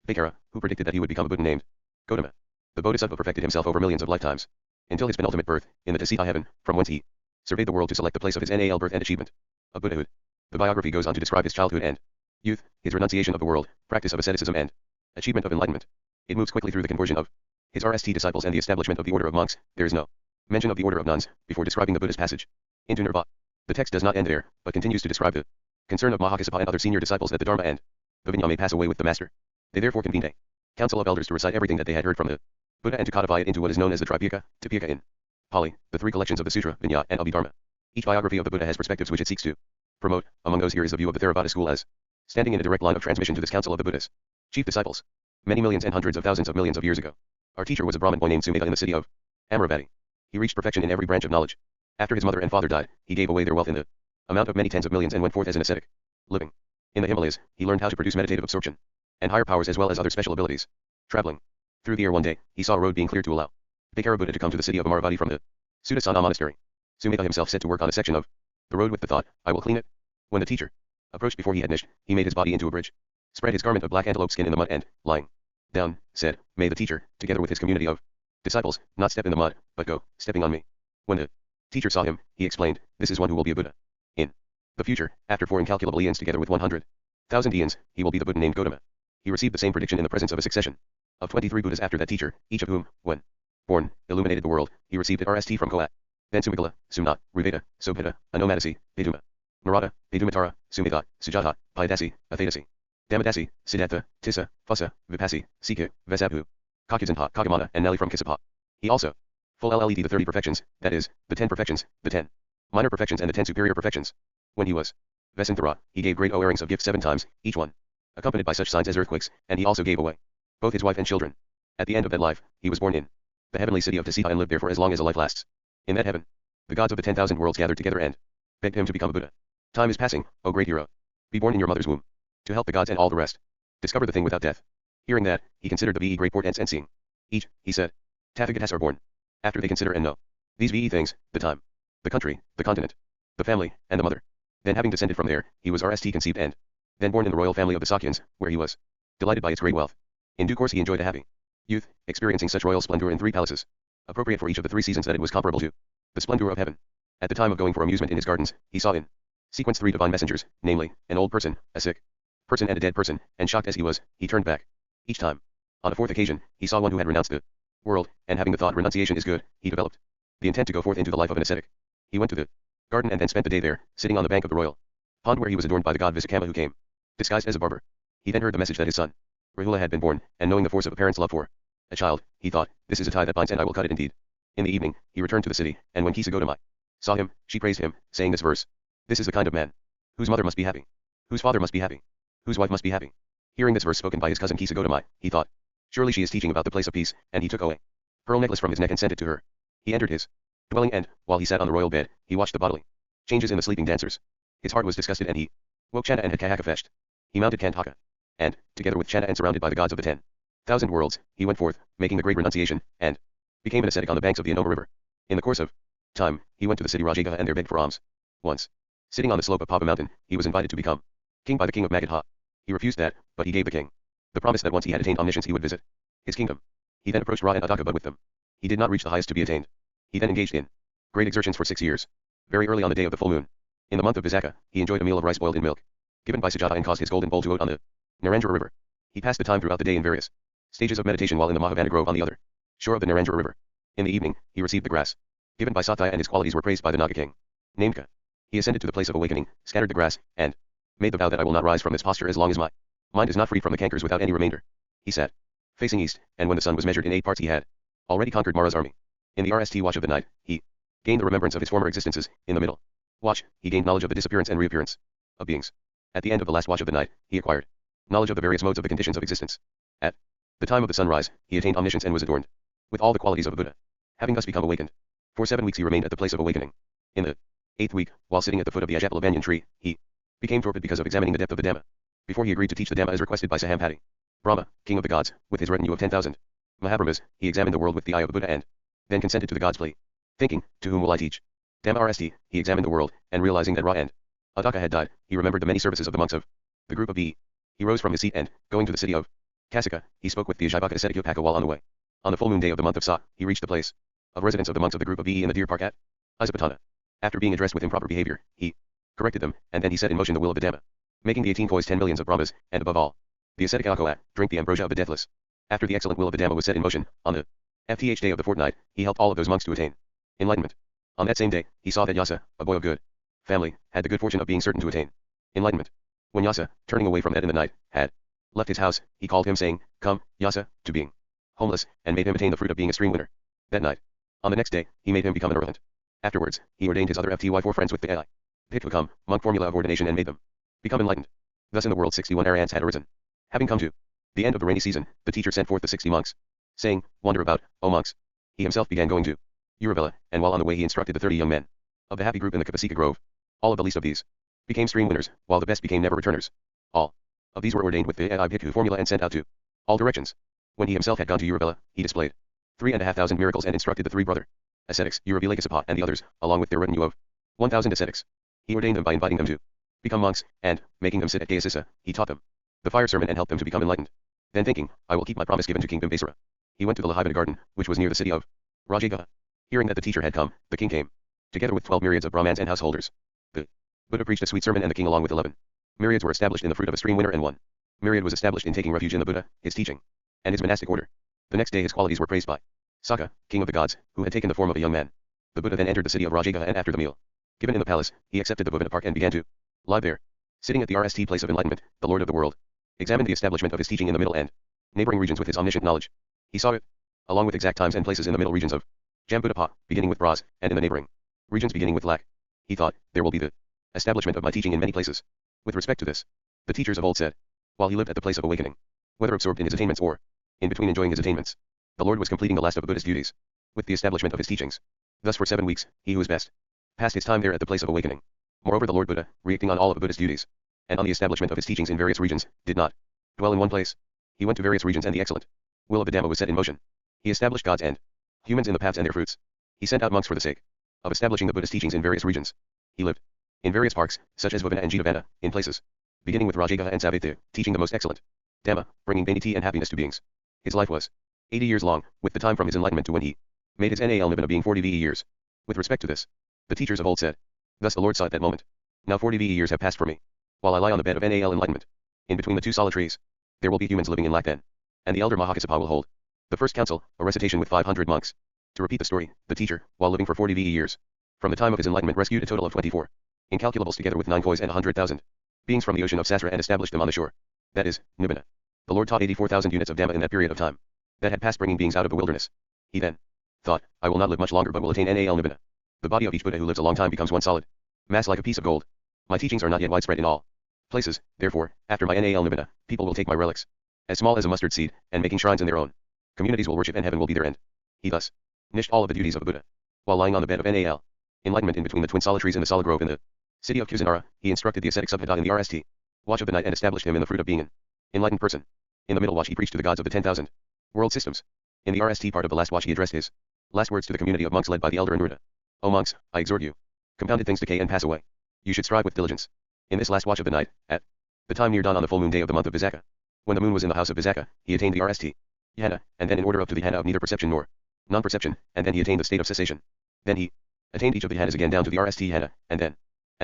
Speaker 1: Bhakkara, who predicted that he would become a Buddha named Gotama. The Bodhisattva perfected himself over millions of lifetimes, until his penultimate birth, in the Tasita heaven, from whence he surveyed the world to select the place of his Nal birth and achievement of Buddhahood. The biography goes on to describe his childhood and youth, his renunciation of the world, practice of asceticism and achievement of enlightenment. It moves quickly through the conversion of his RST disciples and the establishment of the order of monks. There is no mention of the order of nuns before describing the Buddha's passage into nirvana. The text does not end there, but continues to describe the concern of Mahakassapa and other senior disciples that the Dharma and the Vinaya may pass away with the master. They therefore convened a council of elders to recite everything that they had heard from the Buddha and to codify it into what is known as the Tripitaka, Tipitaka in Pali, the 3 collections of the Sutra, Vinaya, and Abhidharma. Each biography of the Buddha has perspectives which it seeks to promote. Among those here is a view of the Theravada school as standing in a direct line of transmission to this council of the Buddha's chief disciples. Many millions and hundreds of thousands of millions of years ago, our teacher was a Brahmin boy named Sumedha in the city of Amaravati. He reached perfection in every branch of knowledge. After his mother and father died, he gave away their wealth in the amount of many tens of millions and went forth as an ascetic, living in the Himalayas. He learned how to produce meditative absorption and higher powers as well as other special abilities. Traveling through the air one day, he saw a road being cleared to allow Take Buddha to come to the city of Amaravati from the Sudasana monastery. Sumedha himself set to work on a section of the road with the thought, I will clean it. When the teacher approached before he had nished, he made his body into a bridge, spread his garment of black antelope skin in the mud and, lying down, said, May the teacher, together with his community of disciples, not step in the mud, but go, stepping on me. When the teacher saw him, he explained, this is one who will be a Buddha. In the future, after 4 incalculable eons together with 100,000 eons, he will be the Buddha named Gautama. He received the same prediction in the presence of a succession of 23 Buddhas after that teacher, each of whom, when born, illuminated the world. He received it RST from Koat. Then Sumikala, Sumnat, Ruveda, Sobhita, Anomadasi, Peduma, Narada, Pedumatara, Sumedha, Sujata, Payadasi, Athadasi, Damadasi, Siddhartha, Tissa, Fussa, Vipassi, Sikha, Vesabhu, Kakuzantha, Kagamana, and Nelly from Kisapa. He also full LLED the 30 perfections, that is, the 10 perfections, the 10 minor perfections and the 10 superior perfections. When he was Vesanthara, he gave great O-earrings of gifts 7 times, each one accompanied by such signs as earthquakes, and he also gave away both his wife and children. At the end of that life, he was born in the heavenly city of Tasita and lived there for as long as a life lasts. In that heaven, the gods of the 10,000 worlds gathered together and begged him to become a Buddha. Time is passing, O great hero. Be born in your mother's womb, to help the gods and all the rest discover the thing without death. Hearing that, he considered the VE great portents and seeing each, he said, Tathagatas are born. After they consider and know these VE things, the time, the country, the continent, the family, and the mother. Then having descended from there, he was RST conceived and then born in the royal family of the Sakyans, where he was delighted by its great wealth. In due course he enjoyed a happy youth, experiencing such royal splendor in 3 palaces, appropriate for each of the 3 seasons that it was comparable to the splendor of heaven. At the time of going for amusement in his gardens, he saw in sequence 3 divine messengers, namely, an old person, a sick person and a dead person, and shocked as he was, he turned back. Each time. On a 4th occasion, he saw one who had renounced the world, and having the thought renunciation is good, he developed the intent to go forth into the life of an ascetic. He went to the garden and then spent the day there, sitting on the bank of the royal pond where he was adorned by the god Visakama who came, disguised as a barber. He then heard the message that his son, Rahula had been born, and knowing the force of a parent's love for a child, he thought, this is a tie that binds and I will cut it indeed. In the evening, he returned to the city, and when Kisagotami saw him, she praised him, saying this verse, this is the kind of man whose mother must be happy, whose father must be happy, whose wife must be happy. Hearing this verse spoken by his cousin Kisagotami, he thought, surely she is teaching about the place of peace, and he took away pearl necklace from his neck and sent it to her. He entered his dwelling and, while he sat on the royal bed, he watched the bodily changes in the sleeping dancers. His heart was disgusted and he woke Chanda and Hakahaka fetched. He mounted Kantaka. And, together with Chanda and surrounded by the gods of the 10,000 worlds, he went forth, making the great renunciation, and became an ascetic on the banks of the Anoma river. In the course of time, he went to the city Rajagaha and there begged for alms. Once, sitting on the slope of Pava mountain, he was invited to become king by the king of Magadha. He refused that, but he gave the king the promise that once he had attained omniscience he would visit his kingdom. He then approached Ra and Ataka, but with them he did not reach the highest to be attained. He then engaged in great exertions for 6 years. Very early on the day of the full moon, in the month of Visakha, he enjoyed a meal of rice boiled in milk, given by Sujata, and caused his golden bowl to float on the Narendra river. He passed the time throughout the day in various stages of meditation while in the Mahavana grove on the other shore of the Narendra river. In the evening, he received the grass given by Satyaya, and his qualities were praised by the Naga king named Ka. He ascended to the place of awakening, scattered the grass, and made the vow that I will not rise from this posture as long as my mind is not free from the cankers without any remainder. He sat facing east, and when the sun was measured in 8 parts he had already conquered Mara's army. In the RST watch of the night, he gained the remembrance of his former existences. In the middle watch, he gained knowledge of the disappearance and reappearance of beings. At the end of the last watch of the night, he acquired knowledge of the various modes of the conditions of existence. At the time of the sunrise, he attained omniscience and was adorned with all the qualities of a Buddha. Having thus become awakened, for 7 weeks he remained at the place of awakening. In the 8th week, while sitting at the foot of the Ajapala banyan tree, he became torpid because of examining the depth of the Dhamma. Before he agreed to teach the Dhamma as requested by Sahampati, Brahma, king of the gods, with his retinue of 10,000 Mahabrahmas, he examined the world with the eye of a Buddha and then consented to the god's plea. Thinking, to whom will I teach Dhamma RST, he examined the world, and realizing that Ra and Adaka had died, he remembered the many services of the monks of the group of B. He rose from his seat and, going to the city of Kasika, he spoke with the Ajibaka ascetic Yopaka while on the way. On the full moon day of the month of Sa, he reached the place of residence of the monks of the group of B in the deer park at Isapatana. After being addressed with improper behavior, he corrected them, and then he set in motion the will of the Dhamma, making the 18 kois 10 millions of Brahmas, and above all, the ascetic Akoat, drink the ambrosia of the deathless. After the excellent will of the Dhamma was set in motion, on the FTH day of the fortnight, he helped all of those monks to attain enlightenment. On that same day, he saw that Yasa, a boy of good family, had the good fortune of being certain to attain enlightenment. When Yasa, turning away from that in the night, had left his house, he called him saying, Come, Yasa, to being homeless, and made him attain the fruit of being a stream winner. That night. On the next day, he made him become an arahant. Afterwards, he ordained his other FTY 4 friends with the AI Bhikkhu monk formula of ordination and made them become enlightened. Thus in the world 61 Arahants had arisen. Having come to the end of the rainy season, the teacher sent forth the 60 monks, saying, Wander about, O monks. He himself began going to Uruvela, and while on the way he instructed the 30 young men of the happy group in the Kapasika grove. All of the least of these became stream winners, while the best became never returners. All of these were ordained with the AI Bhikkhu formula and sent out to all directions. When he himself had gone to Uruvela, he displayed 3,500 miracles and instructed the three brother ascetics, Uravilakasapa and the others, along with their retinue of 1,000 ascetics. He ordained them by inviting them to become monks, and, making them sit at Gayasissa, he taught them the fire sermon and helped them to become enlightened. Then thinking, I will keep my promise given to King Bimbasara, he went to the Lahaivana garden, which was near the city of Rajagaha. Hearing that the teacher had come, the king came, together with 12 myriads of Brahmans and householders. The Buddha preached a sweet sermon and the king along with 11 myriads were established in the fruit of a stream winner and 1 myriad was established in taking refuge in the Buddha, his teaching, and his monastic order. The next day his qualities were praised by Sakka, king of the gods, who had taken the form of a young man. The Buddha then entered the city of Rajagaha and after the meal given in the palace, he accepted the Bhuvana Park and began to live there. Sitting at the RST place of enlightenment, the Lord of the world examined the establishment of his teaching in the middle and neighboring regions with his omniscient knowledge. He saw it, along with exact times and places in the middle regions of Jambudapa, beginning with Bras, and in the neighboring regions beginning with Lak. He thought, there will be the establishment of my teaching in many places. With respect to this, the teachers of old said, while he lived at the place of awakening, whether absorbed in his attainments or in between enjoying his attainments, the Lord was completing the last of the Buddhist duties, with the establishment of his teachings. Thus for 7 weeks, he who is best passed his time there at the place of awakening. Moreover the Lord Buddha, reacting on all of the Buddhist duties, and on the establishment of his teachings in various regions, did not dwell in one place. He went to various regions and the excellent will of the Dhamma was set in motion. He established gods and humans in the paths and their fruits. He sent out monks for the sake of establishing the Buddhist teachings in various regions. He lived in various parks, such as Vavana and Jetavana, in places beginning with Rajagaha and Savatya, teaching the most excellent Dhamma, bringing vanity and happiness to beings. His life was 80 years long, with the time from his enlightenment to when he made his Nal Nibbana being 40 VE years. With respect to this, the teachers of old said, thus the Lord saw at that moment, now 40 VE years have passed for me, while I lie on the bed of Nal enlightenment. In between the two solid trees, there will be humans living in lack then, and the elder Mahakassapa will hold the first council, a recitation with 500 monks. To repeat the story, the teacher, while living for 40 VE years, from the time of his enlightenment rescued a total of 24 incalculables together with 9 kois and 100,000 beings from the ocean of Sasra and established them on the shore. That is, Nibbana. The Lord taught 84,000 units of Dhamma in that period of time that had passed, bringing beings out of the wilderness. He then thought, I will not live much longer but will attain Nal Nibbana. The body of each Buddha who lives a long time becomes one solid mass like a piece of gold. My teachings are not yet widespread in all places, therefore, after my Nal Nibbana, people will take my relics, as small as a mustard seed, and making shrines in their own communities will worship and heaven will be their end. He thus nished all of the duties of a Buddha. While lying on the bed of Nal enlightenment in between the twin solid trees in the solid grove in the city of Kusinara, he instructed the ascetic Subhadad in the RST watch of the night and established him in the fruit of being an enlightened person. In the middle watch he preached to the gods of the 10,000 world systems. In the RST part of the last watch he addressed his last words to the community of monks led by the elder Anuruddha. O monks, I exhort you. Compounded things decay and pass away. You should strive with diligence. In this last watch of the night, at the time near dawn on the full moon day of the month of Visakha, when the moon was in the house of Visakha, he attained the RST Jhana, and then in order up to the Jhana of neither perception nor non-perception, and then he attained the state of cessation. Then he attained each of the Jhanas again down to the RST Jhana, and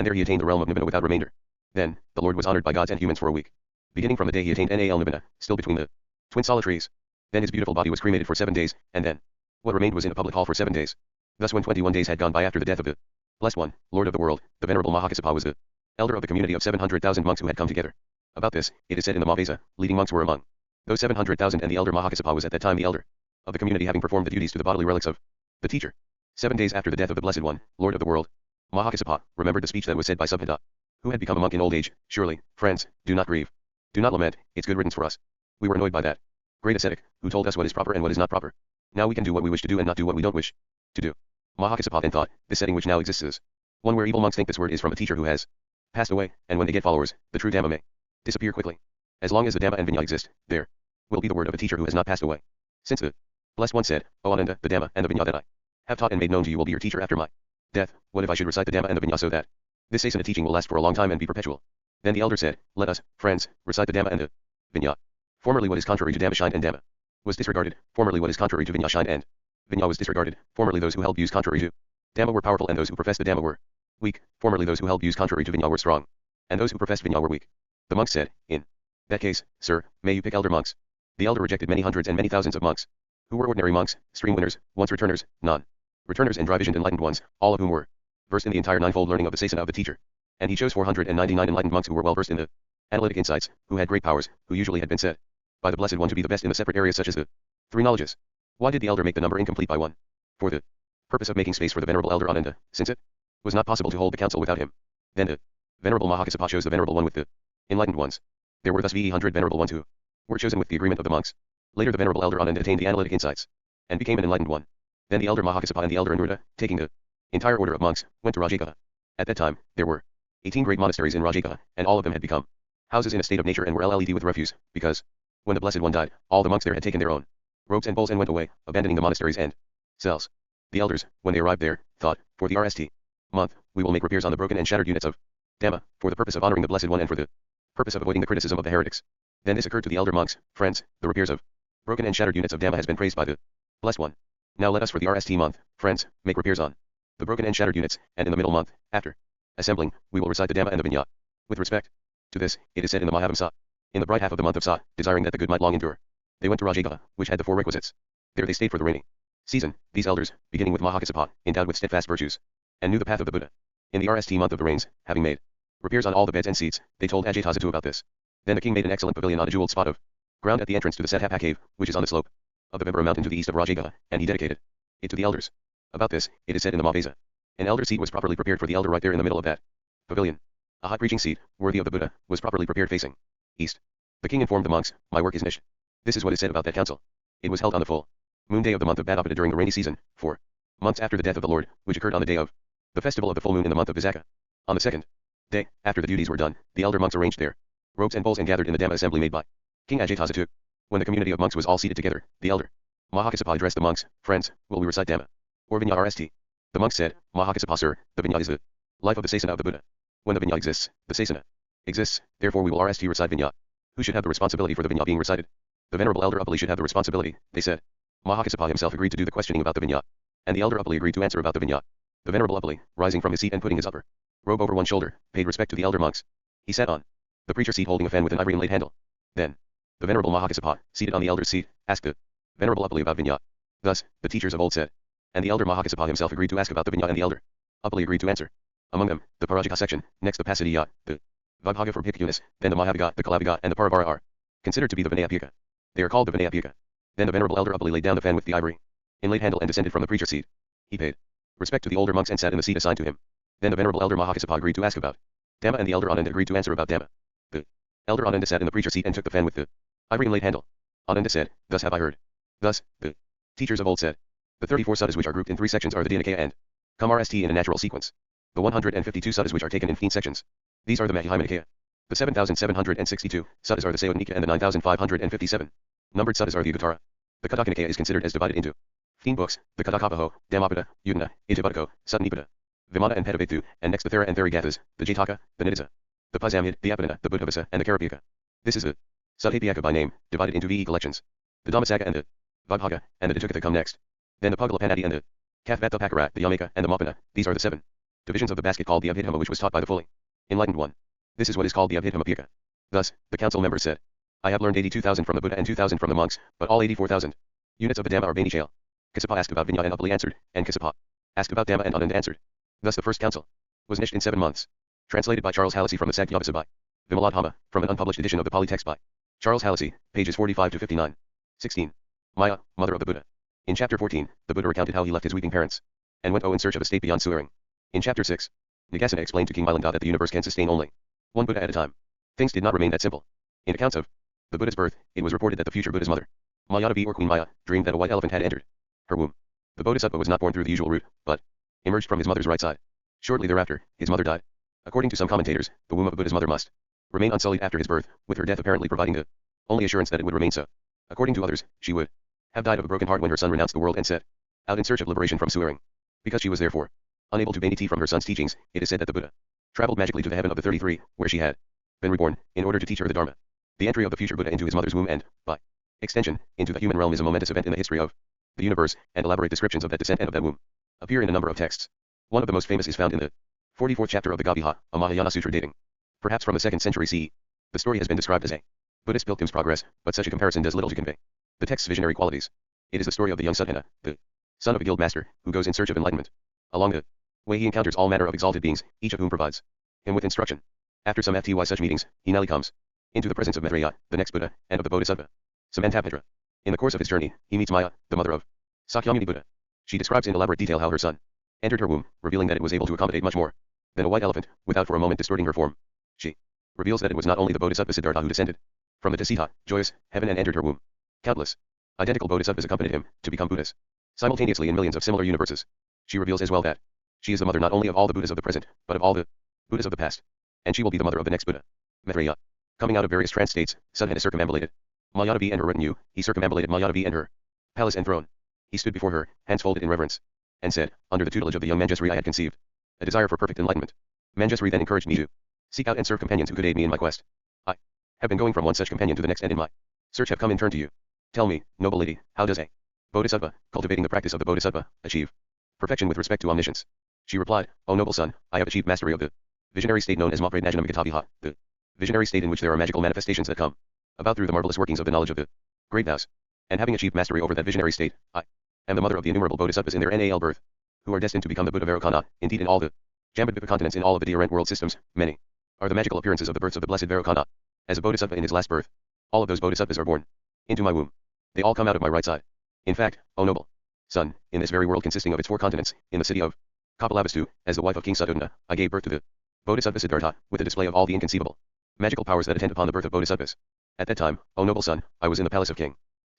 Speaker 1: there he attained the realm of Nibbana without remainder. Then, the Lord was honored by gods and humans for a week. Beginning from the day he attained Nal Nibbana, still between the twin solid trees. Then his beautiful body was cremated for 7 days, and then what remained was in a public hall for 7 days. Thus when 21 days had gone by after the death of the Blessed One, Lord of the world, the Venerable Mahakassapa was the elder of the community of 700,000 monks who had come together. About this, it is said in the Mahavesa, leading monks were among those 700,000 and the elder Mahakassapa was at that time the elder of the community having performed the duties to the bodily relics of the teacher. 7 days after the death of the Blessed One, Lord of the world, Mahakassapa remembered the speech that was said by Subhadha, who had become a monk in old age. Surely, friends, do not grieve. Do not lament, it's good riddance for us. We were annoyed by that great ascetic, who told us what is proper and what is not proper. Now we can do what we wish to do and not do what we don't wish to do. Mahakassapa then thought, this setting which now exists is one where evil monks think this word is from a teacher who has passed away, and when they get followers, the true Dhamma may disappear quickly. As long as the Dhamma and Vinaya exist, there will be the word of a teacher who has not passed away. Since the Blessed One said, O Ananda, the Dhamma and the Vinaya that I have taught and made known to you will be your teacher after my death, what if I should recite the Dhamma and the Vinaya so that this asana teaching will last for a long time and be perpetual? Then the elder said, let us, friends, recite the Dhamma and the Vinaya. Formerly what is contrary to Dhamma shined and Dhamma was disregarded. Formerly what is contrary to Vinaya shined and Vinaya was disregarded. Formerly those who held views contrary to Dhamma were powerful and those who professed the Dhamma were weak. Formerly those who held views contrary to Vinaya were strong, and those who professed Vinaya were weak. The monks said, in that case, sir, may you pick elder monks. The elder rejected many hundreds and many thousands of monks, who were ordinary monks, stream winners, once returners, non-returners and dry-visioned enlightened ones, all of whom were versed in the entire ninefold learning of the sasana of the teacher. And he chose 499 enlightened monks who were well versed in the analytic insights, who had great powers, who usually had been said by the Blessed One to be the best in the separate areas such as the 3 knowledges. Why did the elder make the number incomplete by 1? For the purpose of making space for the venerable elder Ananda, since it was not possible to hold the council without him. Then the venerable Mahakassapa chose the venerable one with the enlightened ones. There were thus 100 venerable ones who were chosen with the agreement of the monks. Later the venerable elder Ananda attained the analytic insights and became an enlightened one. Then the elder Mahakassapa and the elder Anuruddha, taking the entire order of monks, went to Rajagaha. At that time, there were 18 great monasteries in Rajagaha, and all of them had become houses in a state of nature and were LLED with refuse, because when the Blessed One died, all the monks there had taken their own robes and bowls and went away, abandoning the monasteries and cells. The elders, when they arrived there, thought, for the RST month, we will make repairs on the broken and shattered units of Dhamma, for the purpose of honoring the Blessed One and for the purpose of avoiding the criticism of the heretics. Then this occurred to the elder monks, friends, the repairs of broken and shattered units of Dhamma has been praised by the Blessed One. Now let us for the RST month, friends, make repairs on the broken and shattered units, and in the middle month, after assembling, we will recite the Dhamma and the Vinaya. With respect to this, it is said in the Mahavamsa, in the bright half of the month of Sa, desiring that the good might long endure, they went to Rajagaha, which had the 4 requisites. There they stayed for the rainy season, these elders, beginning with Mahakassapa, endowed with steadfast virtues, and knew the path of the Buddha. In the RST month of the rains, having made repairs on all the beds and seats, they told Ajatasattu about this. Then the king made an excellent pavilion on a jeweled spot of ground at the entrance to the Sathapa cave, which is on the slope of the Vembara mountain to the east of Rajagaha, and he dedicated it to the elders. About this, it is said in the Mahavaja. An elder seat was properly prepared for the elder right there in the middle of that pavilion. A high preaching seat, worthy of the Buddha, was properly prepared facing east. The king informed the monks, my work is niche. This is what is said about that council. It was held on the full moon day of the month of Bhadabhada during the rainy season, 4 months after the death of the Lord, which occurred on the day of the festival of the full moon in the month of Visakha. On the second day, after the duties were done, the elder monks arranged their robes and bowls and gathered in the Dhamma assembly made by King Ajatasattu. When the community of monks was all seated together, the elder Mahakassapa addressed the monks, friends, will we recite Dhamma or Vinaya RST? The monks said, Mahakassapa sir, the Vinaya is the life of the Sasana of the Buddha. When the Vinaya exists, the Sasana exists, therefore we will RST recite Vinaya. Who should have the responsibility for the Vinaya being recited? The Venerable Elder Uppali should have the responsibility, they said. Mahakassapa himself agreed to do the questioning about the Vinaya, and the Elder Uppali agreed to answer about the Vinaya. The Venerable Uppali, rising from his seat and putting his upper robe over one shoulder, paid respect to the elder monks. He sat on the preacher seat holding a fan with an ivory inlaid handle. Then, the Venerable Mahakassapa, seated on the elder's seat, asked the Venerable Uppali about Vinaya. Thus, the teachers of old said. And the elder Mahakassapa himself agreed to ask about the Vinaya and the elder Uppali agreed to answer. Among them, the Parajika section, next the Pasadiya, the Vibhaga for Bhikkhunis, then the Mahavika, the Kalavika, and the Parabara are considered to be the Vinayapika. They are called the Vinayapika. Then the Venerable Elder Uppali laid down the fan with the ivory inlaid handle and descended from the preacher seat. He paid respect to the older monks and sat in the seat assigned to him. Then the Venerable Elder Mahakassapa agreed to ask about Dhamma and the Elder Ananda agreed to answer about Dhamma. The Elder Ananda sat in the preacher seat and took the fan with the ivory inlaid handle. Ananda said, thus have I heard. Thus, the teachers of old said. The 34 suttas which are grouped in 3 sections are the Dhinakaya and come RST in a natural sequence. The 152 suttas which are taken in 15 sections. These are the Mahihima. The 7,762 suttas are the Sayodnika and the 9,557 numbered suttas are the Uttara. The Kataka Nikaya is considered as divided into 15 books, the Katakapaho, Dhammapada, Udana, Itipadako, Sutanipada, Vimana and Pedavethu, and next the Thera and Therigathas, the Jataka, the Nidisa, the Pazamid, the Apanana, the Buddhavasa, and the Karapika. This is the Sudhapiyaka by name, divided into VE collections. The Dhammasaka and the Vibhaga, and the Ditukatha come next. Then the Pugalapanadi and the Kathvatthapakara, the Yamaka, and the Mapana, these are the 7 divisions of the basket called the Abhidhamma which was taught by the fully enlightened one. This is what is called the Abhidhammapika. Thus, the council members said, I have learned 82,000 from the Buddha and 2,000 from the monks, but all 84,000 units of the Dhamma are Bainishale. Kassapa asked about Vinaya and Uppali answered, and Kassapa asked about Dhamma and Anand answered. Thus the first council was nished in 7 months. Translated by Charles Hallisey from the Sagyavasa by Vimaladhamma, from an unpublished edition of the Pali text by Charles Hallisey, pages 45 to 59. 16. Maya, mother of the Buddha. In chapter 14, the Buddha recounted how he left his weeping parents and went in search of a state beyond swearing. In chapter 6, Nagasena explained to King Milanda that the universe can sustain only one Buddha at a time. Things did not remain that simple. In accounts of the Buddha's birth, it was reported that the future Buddha's mother, Mayadavi or Queen Maya, dreamed that a white elephant had entered her womb. The Bodhisattva was not born through the usual route, but emerged from his mother's right side. Shortly thereafter, his mother died. According to some commentators, the womb of a Buddha's mother must remain unsullied after his birth, with her death apparently providing the only assurance that it would remain so. According to others, she would have died of a broken heart when her son renounced the world and set out in search of liberation from swearing. Because she was therefore unable to benefit from her son's teachings, it is said that the Buddha traveled magically to the heaven of the 33, where she had been reborn, in order to teach her the Dharma. The entry of the future Buddha into his mother's womb and, by extension, into the human realm is a momentous event in the history of the universe, and elaborate descriptions of that descent and of that womb appear in a number of texts. One of the most famous is found in the 44th chapter of the Gaviha, a Mahayana sutra dating perhaps from the 2nd century CE. The story has been described as a Buddhist pilgrim's progress, but such a comparison does little to convey the text's visionary qualities. It is the story of the young Sudhana, the son of a guild master, who goes in search of enlightenment. Along the way he encounters all manner of exalted beings, each of whom provides him with instruction. After some such meetings, he now comes into the presence of Maitreya, the next Buddha, and of the Bodhisattva, Samantapitra. In the course of his journey, he meets Maya, the mother of Sakyamuni Buddha. She describes in elaborate detail how her son entered her womb, revealing that it was able to accommodate much more than a white elephant, without for a moment distorting her form. She reveals that it was not only the Bodhisattva Siddhartha who descended from the Tasita, joyous, heaven and entered her womb. Countless identical Bodhisattvas accompanied him to become Buddhas simultaneously in millions of similar universes. She reveals as well that she is the mother not only of all the Buddhas of the present, but of all the Buddhas of the past. And she will be the mother of the next Buddha. Maitreya. Coming out of various trance states, Sudhana circumambulated Mayadavi and her retinue, he circumambulated Mayadavi and her palace and throne. He stood before her, hands folded in reverence, and said, under the tutelage of the young Manjusri I had conceived a desire for perfect enlightenment. Manjusri then encouraged me to seek out and serve companions who could aid me in my quest. I have been going from one such companion to the next and in my search have come in turn to you. Tell me, noble lady, how does a bodhisattva, cultivating the practice of the bodhisattva, achieve perfection with respect to omniscience? She replied, O noble son, I have achieved mastery of the visionary state known as Mahapradnajnamagataviha, the visionary state in which there are magical manifestations that come about through the marvelous workings of the knowledge of the great vows. And having achieved mastery over that visionary state, I am the mother of the innumerable bodhisattvas in their Nal birth, who are destined to become the Buddha Vairocana. Indeed, in all the Jambudvipa continents in all of the Diarent world systems, many are the magical appearances of the births of the blessed Vairocana. As a bodhisattva in his last birth, all of those bodhisattvas are born into my womb. They all come out of my right side. In fact, O noble son, in this very world consisting of its 4 continents, in the city of Kapilavastu, as the wife of King Suddhodana, I gave birth to the Bodhisattva Siddhartha, with the display of all the inconceivable magical powers that attend upon the birth of bodhisattvas. At that time, O noble son, I was in the palace of King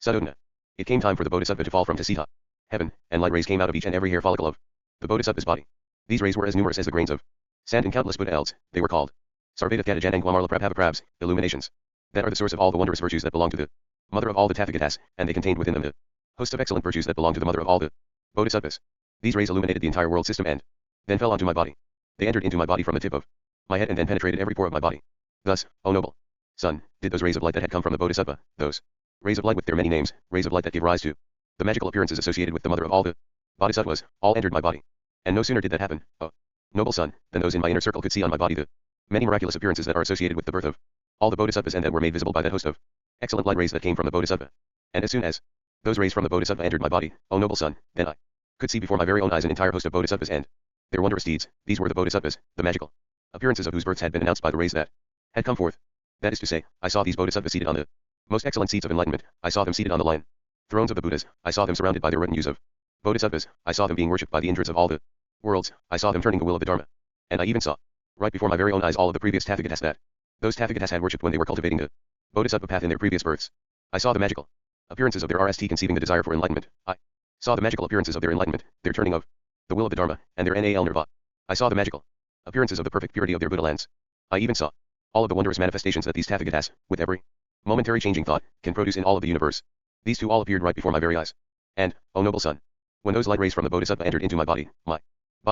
Speaker 1: Suddhodana. It came time for the bodhisattva to fall from Tasita, heaven, and light rays came out of each and every hair follicle of the bodhisattva's body. These rays were as numerous as the grains of sand in countless Buddha elves. They were called Sarvadathgatajanangwamarla Prabhava illuminations, that are the source of all the wondrous virtues that belong to the mother of all the Tathagatas, and they contained within them the host of excellent virtues that belong to the mother of all the bodhisattvas. These rays illuminated the entire world system and then fell onto my body. They entered into my body from the tip of my head and then penetrated every pore of my body. Thus, O noble son, did those rays of light that had come from the bodhisattva, those rays of light with their many names, rays of light that gave rise to the magical appearances associated with the mother of all the bodhisattvas, all entered my body. And no sooner did that happen, O noble son, than those in my inner circle could see on my body the many miraculous appearances that are associated with the birth of all the bodhisattvas and that were made visible by that host of excellent light rays that came from the bodhisattva. And as soon as those rays from the bodhisattva entered my body, O noble son, then I could see before my very own eyes an entire host of bodhisattvas and their wondrous deeds. These were the bodhisattvas, the magical appearances of whose births had been announced by the rays that had come forth. That is to say, I saw these bodhisattvas seated on the most excellent seats of enlightenment. I saw them seated on the lion thrones of the Buddhas. I saw them surrounded by their retinues of bodhisattvas. I saw them being worshipped by the Indras of all the worlds. I saw them turning the wheel of the Dharma. And I even saw, right before my very own eyes, all of the previous Tathagatas that those Tathagatas had worshipped when they were cultivating the bodhisattva path in their previous births. I saw the magical appearances of their RST conceiving the desire for enlightenment. I saw the magical appearances of their enlightenment, their turning of the will of the Dharma, and their Nal Nirva. I saw the magical appearances of the perfect purity of their Buddha lands. I even saw all of the wondrous manifestations that these Tathagatas, with every momentary changing thought, can produce in all of the universe. These two all appeared right before my very eyes. And, O noble son, when those light rays from the bodhisattva entered into my body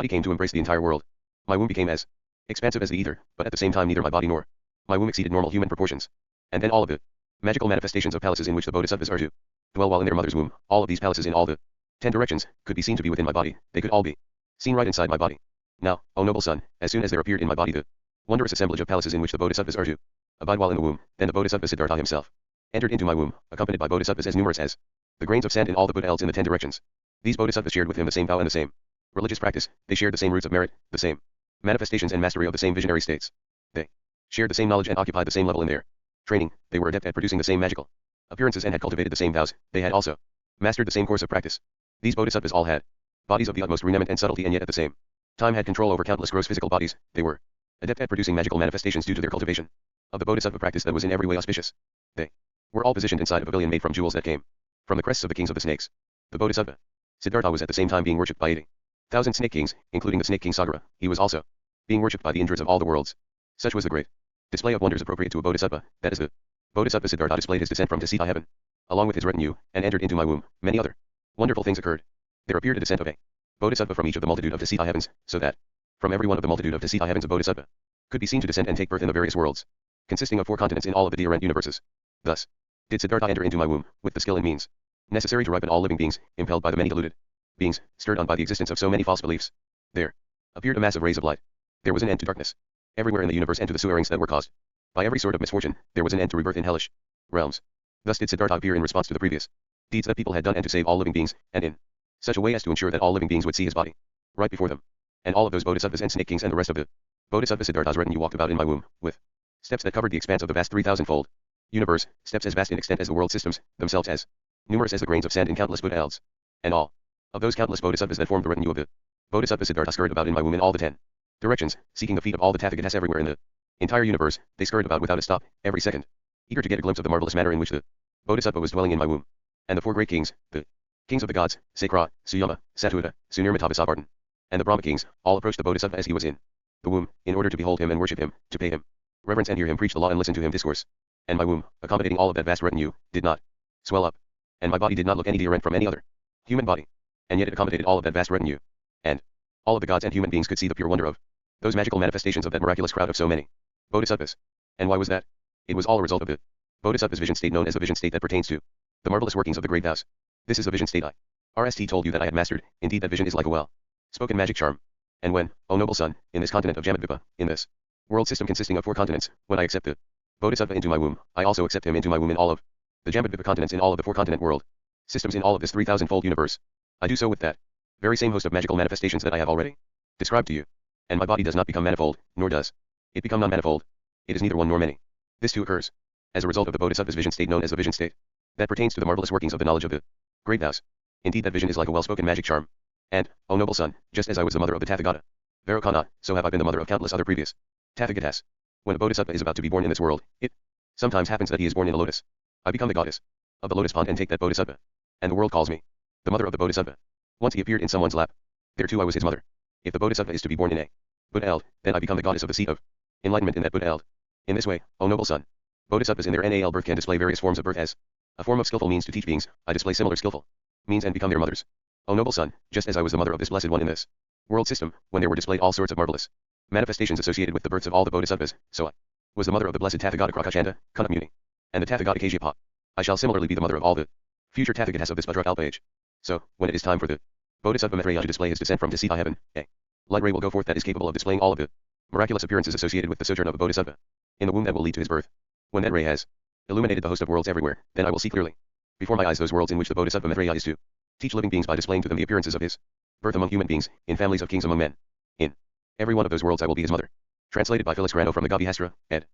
Speaker 1: came to embrace the entire world. My womb became as expansive as the ether, but at the same time neither my body nor my womb exceeded normal human proportions. And then all of the magical manifestations of palaces in which the bodhisattvas are to dwell while in their mother's womb, all of these palaces in all the 10 directions, could be seen to be within my body. They could all be seen right inside my body. Now, O noble son, as soon as there appeared in my body the wondrous assemblage of palaces in which the bodhisattvas are to abide while in the womb, then the bodhisattva Siddhartha himself entered into my womb, accompanied by bodhisattvas as numerous as the grains of sand in all the Buddha elves in the 10 directions. These bodhisattvas shared with him the same vow and the same religious practice. They shared the same roots of merit, the same manifestations and mastery of the same visionary states. They shared the same knowledge and occupied the same level in their training. They were adept at producing the same magical appearances and had cultivated the same vows. They had also mastered the same course of practice. These bodhisattvas all had bodies of the utmost refinement and subtlety and yet at the same time had control over countless gross physical bodies. They were adept at producing magical manifestations due to their cultivation of the bodhisattva practice that was in every way auspicious. They were all positioned inside a pavilion made from jewels that came from the crests of the kings of the snakes. The bodhisattva Siddhartha was at the same time being worshipped by 80,000 snake kings, including the snake king Sagara. He was also being worshipped by the Indras of all the worlds. Such was the great display of wonders appropriate to a bodhisattva, that is the bodhisattva Siddhartha displayed his descent from Tasita heaven, along with his retinue, and entered into my womb. Many other wonderful things occurred. There appeared a descent of a bodhisattva from each of the multitude of Tasita heavens, so that from every one of the multitude of Tasita heavens a bodhisattva could be seen to descend and take birth in the various worlds, consisting of 4 continents in all of the Diarent universes. Thus did Siddhartha enter into my womb, with the skill and means necessary to ripen all living beings, impelled by the many deluded beings, stirred on by the existence of so many false beliefs. There appeared a mass of rays of light. There was an end to darkness everywhere in the universe and to the sufferings that were caused by every sort of misfortune. There was an end to rebirth in hellish realms. Thus did Siddhartha appear in response to the previous deeds that people had done and to save all living beings, and in such a way as to ensure that all living beings would see his body right before them. And all of those bodhisattvas and snake kings and the rest of the bodhisattva Siddhartha's retinue walked about in my womb, with steps that covered the expanse of the vast 3,000-fold universe, steps as vast in extent as the world systems, themselves as numerous as the grains of sand in countless Buddha elves. And all of those countless bodhisattvas that formed the retinue of the bodhisattva Siddhartha scurried about in my womb in all the 10 directions, seeking the feet of all the Tathagatas everywhere in the entire universe. They scurried about without a stop, every second, eager to get a glimpse of the marvelous manner in which the bodhisattva was dwelling in my womb. And the 4 great kings, the kings of the gods, Sakra, Suyama, Satuda, Sunirmatavasavartan, and the Brahma kings, all approached the bodhisattva as he was in the womb, in order to behold him and worship him, to pay him reverence and hear him preach the law and listen to him discourse. And my womb, accommodating all of that vast retinue, did not swell up and my body did not look any different from any other human body. And yet it accommodated all of that vast retinue. And all of the gods and human beings could see the pure wonder of those magical manifestations of that miraculous crowd of so many bodhisattvas. And why was that? It was all a result of the bodhisattva's vision state, known as the vision state that pertains to the marvelous workings of the great vows. This is the vision state I RST told you that I had mastered. Indeed, that vision is like a well-spoken magic charm. And when, O noble son, in this continent of Jamadvipa, in this world system consisting of 4 continents, when I accept the bodhisattva into my womb, I also accept him into my womb in all of the Jamadvipa continents, in all of the 4-continent world systems, in all of this 3,000-fold universe. I do so with that very same host of magical manifestations that I have already described to you. And my body does not become manifold, nor does it become non-manifold. It is neither one nor many. This too occurs as a result of the bodhisattva's vision state, known as the vision state that pertains to the marvelous workings of the knowledge of the great vows. Indeed, that vision is like a well-spoken magic charm. And, O noble son, just as I was the mother of the Tathagata Vairocana, so have I been the mother of countless other previous Tathagatas. When a bodhisattva is about to be born in this world, it sometimes happens that he is born in a lotus. I become the goddess of the lotus pond and take that bodhisattva. And the world calls me the mother of the bodhisattva. Once he appeared in someone's lap, there too I was his mother. If the bodhisattva is to be born in a Buddha eld, then I become the goddess of the seat of enlightenment in that Buddha eld. In this way, O noble son, bodhisattvas in their NAL birth can display various forms of birth as a form of skillful means to teach beings. I display similar skillful means and become their mothers. O noble son, just as I was the mother of this blessed one in this world system, when there were displayed all sorts of marvelous manifestations associated with the births of all the bodhisattvas, so I was the mother of the blessed Tathagata Krakachanda, Kanapmuni, and the Tathagata Kajyapa. I shall similarly be the mother of all the future Tathagatas of this Bhadrakalpa age. So, when it is time for the Bodhisattva Maitreya to display his descent from Dasita heaven, a light ray will go forth that is capable of displaying all of the miraculous appearances associated with the sojourn of a Bodhisattva in the womb that will lead to his birth. When that ray has illuminated the host of worlds everywhere, then I will see clearly before my eyes those worlds in which the Bodhisattva Maitreya is to teach living beings by displaying to them the appearances of his birth among human beings, in families of kings among men. In every one of those worlds I will be his mother. Translated by Phyllis Grano from the Gabihastra, ed.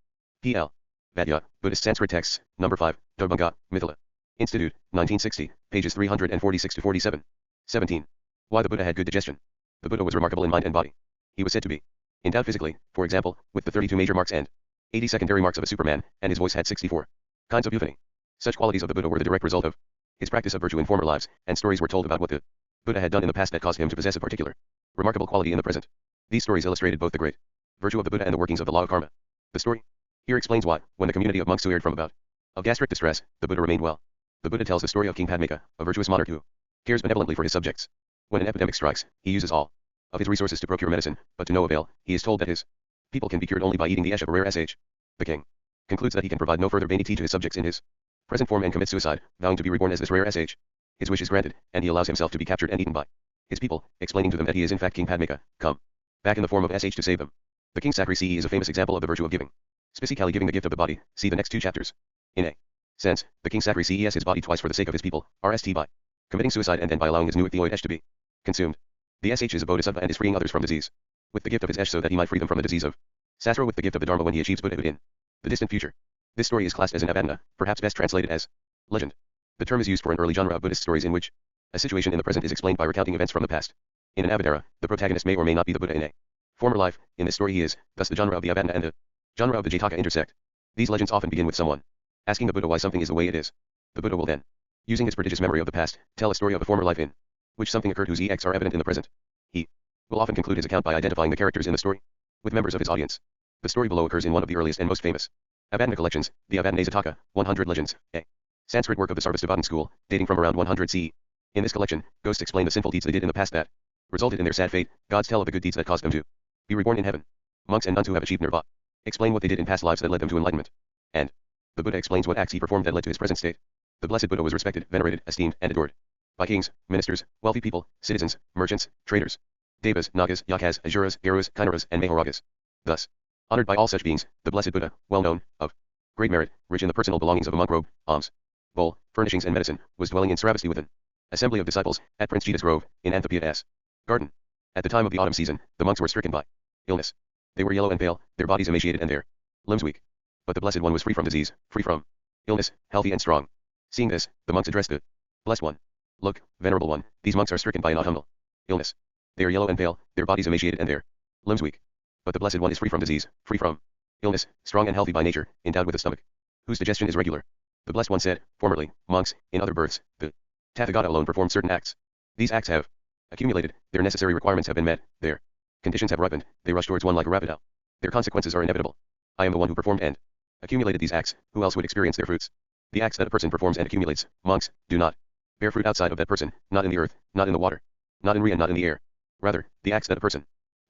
Speaker 1: P.L. Bhatya, Buddhist Sanskrit Texts, Number 5, Darbhanga, Mithila. Institute, 1960, pages 346-47. 17. Why the Buddha had good digestion. The Buddha was remarkable in mind and body. He was said to be endowed physically, for example, with the 32 major marks and 80 secondary marks of a Superman, and his voice had 64 kinds of euphony. Such qualities of the Buddha were the direct result of his practice of virtue in former lives, and stories were told about what the Buddha had done in the past that caused him to possess a particular remarkable quality in the present. These stories illustrated both the great virtue of the Buddha and the workings of the law of karma. The story here explains why, when the community of monks erred from about of gastric distress, the Buddha remained well. The Buddha tells the story of King Padmaka, a virtuous monarch who cares benevolently for his subjects. When an epidemic strikes, he uses all of his resources to procure medicine, but to no avail. He is told that his people can be cured only by eating the ash of a rare sh. The king concludes that he can provide no further vanity to his subjects in his present form and commits suicide, vowing to be reborn as this rare sh. His wish is granted, and he allows himself to be captured and eaten by his people, explaining to them that he is in fact King Padmaka, come back in the form of sh to save them. The King Sakri Ce is a famous example of the virtue of giving, specifically giving the gift of the body. See the next 2 chapters. In a sense, the King Sakri Ce his body twice for the sake of his people, RST by committing suicide and then by allowing his new ichthyoid to be consumed. The sh is a bodhisattva and is freeing others from disease with the gift of his so that he might free them from the disease of Sasra with the gift of the Dharma when he achieves Buddhahood in the distant future. This story is classed as an avadana, perhaps best translated as legend. The term is used for an early genre of Buddhist stories in which a situation in the present is explained by recounting events from the past. In an avadara, the protagonist may or may not be the Buddha in a former life. In this story he is, thus the genre of the avadana and the genre of the Jataka intersect. These legends often begin with someone asking the Buddha why something is the way it is. The Buddha will then, using his prodigious memory of the past, tell a story of a former life in which something occurred whose effects are evident in the present. He will often conclude his account by identifying the characters in the story with members of his audience. The story below occurs in one of the earliest and most famous Avadana collections, the Avadana Jataka, 100 Legends, a Sanskrit work of the Sarvastivadin school, dating from around 100 CE. In this collection, ghosts explain the sinful deeds they did in the past that resulted in their sad fate. Gods tell of the good deeds that caused them to be reborn in heaven. Monks and nuns who have achieved nirvana explain what they did in past lives that led them to enlightenment. And the Buddha explains what acts he performed that led to his present state. The blessed Buddha was respected, venerated, esteemed, and adored by kings, ministers, wealthy people, citizens, merchants, traders, devas, nagas, yakas, asuras, garus, kaineras, and mahoragas. Thus, honored by all such beings, the blessed Buddha, well known, of great merit, rich in the personal belongings of a monk robe, alms, bowl, furnishings and medicine, was dwelling in Sravasti with an assembly of disciples, at Prince Jita's grove, in Anthopya's garden. At the time of the autumn season, the monks were stricken by illness. They were yellow and pale, their bodies emaciated and their limbs weak. But the blessed one was free from disease, free from illness, healthy and strong. Seeing this, the monks addressed the blessed one. Look, venerable one, these monks are stricken by an autumnal illness. They are yellow and pale, their bodies emaciated and their limbs weak. But the blessed one is free from disease, free from illness, strong and healthy by nature, endowed with a stomach whose digestion is regular. The blessed one said, formerly, monks, in other births, the Tathagata alone performed certain acts. These acts have accumulated, their necessary requirements have been met, their conditions have ripened, they rush towards one like a rapid. Their consequences are inevitable. I am the one who performed and accumulated these acts, who else would experience their fruits? The acts that a person performs and accumulates, monks, do not bear fruit outside of that person, not in the earth, not in the water, not in and not in the air. Rather, the acts that a person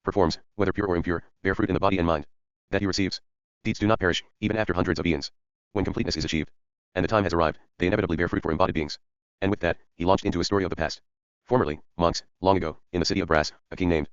Speaker 1: performs, whether pure or impure, bear fruit in the body and mind that he receives. Deeds do not perish, even after hundreds of eons. When completeness is achieved, and the time has arrived, they inevitably bear fruit for embodied beings. And with that, he launched into a story of the past. Formerly, monks, long ago, in the city of Brass, a king named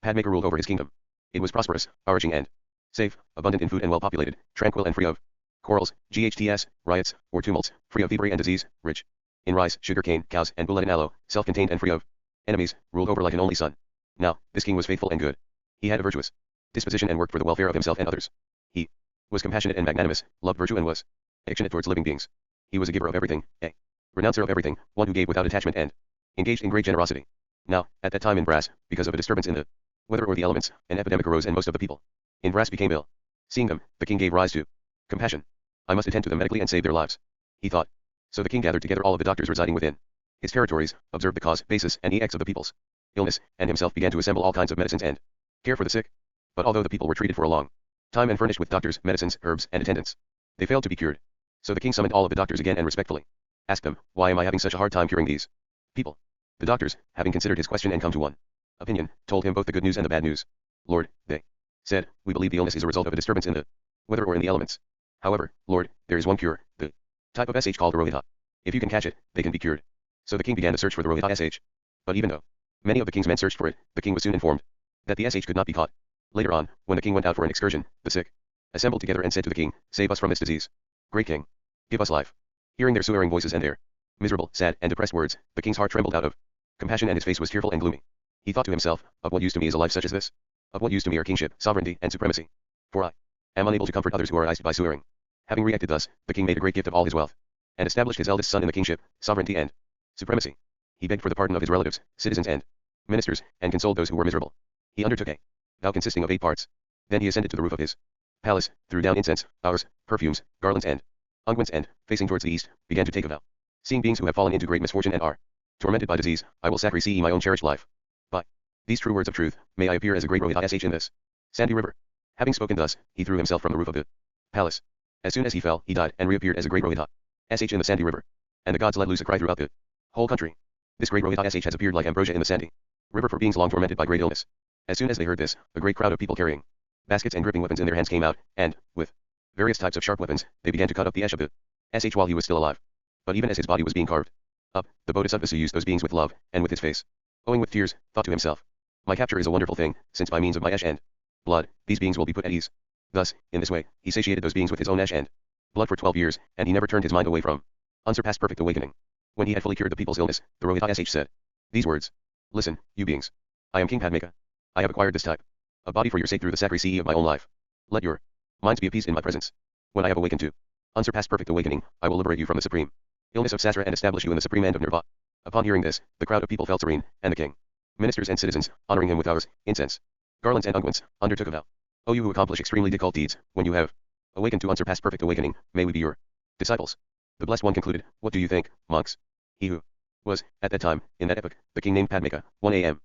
Speaker 1: Padmaker ruled over his kingdom. It was prosperous, flourishing and safe, abundant in food and well populated, tranquil and free of quarrels, ghts, riots, or tumults, free of thievery and disease, rich in rice, sugar cane, cows, and bullet and aloe, self-contained and free of enemies, ruled over like an only son. Now, this king was faithful and good. He had a virtuous disposition and worked for the welfare of himself and others. He was compassionate and magnanimous, loved virtue and was affectionate towards living beings. He was a giver of everything, a renouncer of everything, one who gave without attachment and engaged in great generosity. Now, at that time in Brass, because of a disturbance in the weather or the elements, an epidemic arose and most of the people in Brass became ill. Seeing them, the king gave rise to compassion. I must attend to them medically and save their lives, he thought. So the king gathered together all of the doctors residing within his territories, observed the cause, basis, and effects of the people's illness, and himself began to assemble all kinds of medicines and care for the sick. But although the people were treated for a long time and furnished with doctors, medicines, herbs, and attendants, they failed to be cured. So the king summoned all of the doctors again and respectfully asked them, why am I having such a hard time curing these people? The doctors, having considered his question and come to one opinion, told him both the good news and the bad news. Lord, they said, we believe the illness is a result of a disturbance in the weather or in the elements. However, Lord, there is one cure, the type of SH called the Rohita. If you can catch it, they can be cured. So the king began to search for the Rohita SH. But even though many of the king's men searched for it, the king was soon informed that the SH could not be caught. Later on, when the king went out for an excursion, the sick assembled together and said to the king, save us from this disease. Great king, give us life. Hearing their swearing voices and their miserable, sad, and depressed words, the king's heart trembled out of compassion and his face was tearful and gloomy. He thought to himself, of what use to me is a life such as this? Of what use to me are kingship, sovereignty, and supremacy? For I am unable to comfort others who are iced by swearing. Having reacted thus, the king made a great gift of all his wealth, and established his eldest son in the kingship, sovereignty, and supremacy. He begged for the pardon of his relatives, citizens, and ministers, and consoled those who were miserable. He undertook a vow consisting of 8 parts. Then he ascended to the roof of his palace, threw down incense, flowers, perfumes, garlands, and unguents, and, facing towards the east, began to take a vow. Seeing beings who have fallen into great misfortune and are tormented by disease, I will sacrifice my own cherished life. By these true words of truth, may I appear as a great Rohita SH in this sandy river. Having spoken thus, he threw himself from the roof of the palace. As soon as he fell, he died and reappeared as a great Rohita SH in the sandy river. And the gods let loose a cry throughout the whole country. This great Rohita SH has appeared like ambrosia in the sandy river for beings long tormented by great illness. As soon as they heard this, a great crowd of people carrying baskets and gripping weapons in their hands came out, and, with various types of sharp weapons, they began to cut up the Esh of the SH while he was still alive. But even as his body was being carved up, the Bodhisattva used those beings with love, and with his face owing with tears, thought to himself, my capture is a wonderful thing, since by means of my Esh and blood, these beings will be put at ease. Thus, in this way, he satiated those beings with his own Esh and blood for 12 years, and he never turned his mind away from unsurpassed perfect awakening. When he had fully cured the people's illness, the Rohita SH said these words, listen, you beings. I am King Padmaka. I have acquired this type of body for your sake through the sacrifice of my own life. Let your minds be appeased in my presence. When I have awakened to unsurpassed perfect awakening, I will liberate you from the supreme illness of Sasra and establish you in the supreme end of Nirvana. Upon hearing this, the crowd of people felt serene, and the king, ministers and citizens, honoring him with flowers, incense, garlands and unguents, undertook a vow. O you who accomplish extremely difficult deeds, when you have awakened to unsurpassed perfect awakening, may we be your disciples. The Blessed One concluded, what do you think, monks? He who was, at that time, in that epoch, the king named Padmaka, 1 a.m.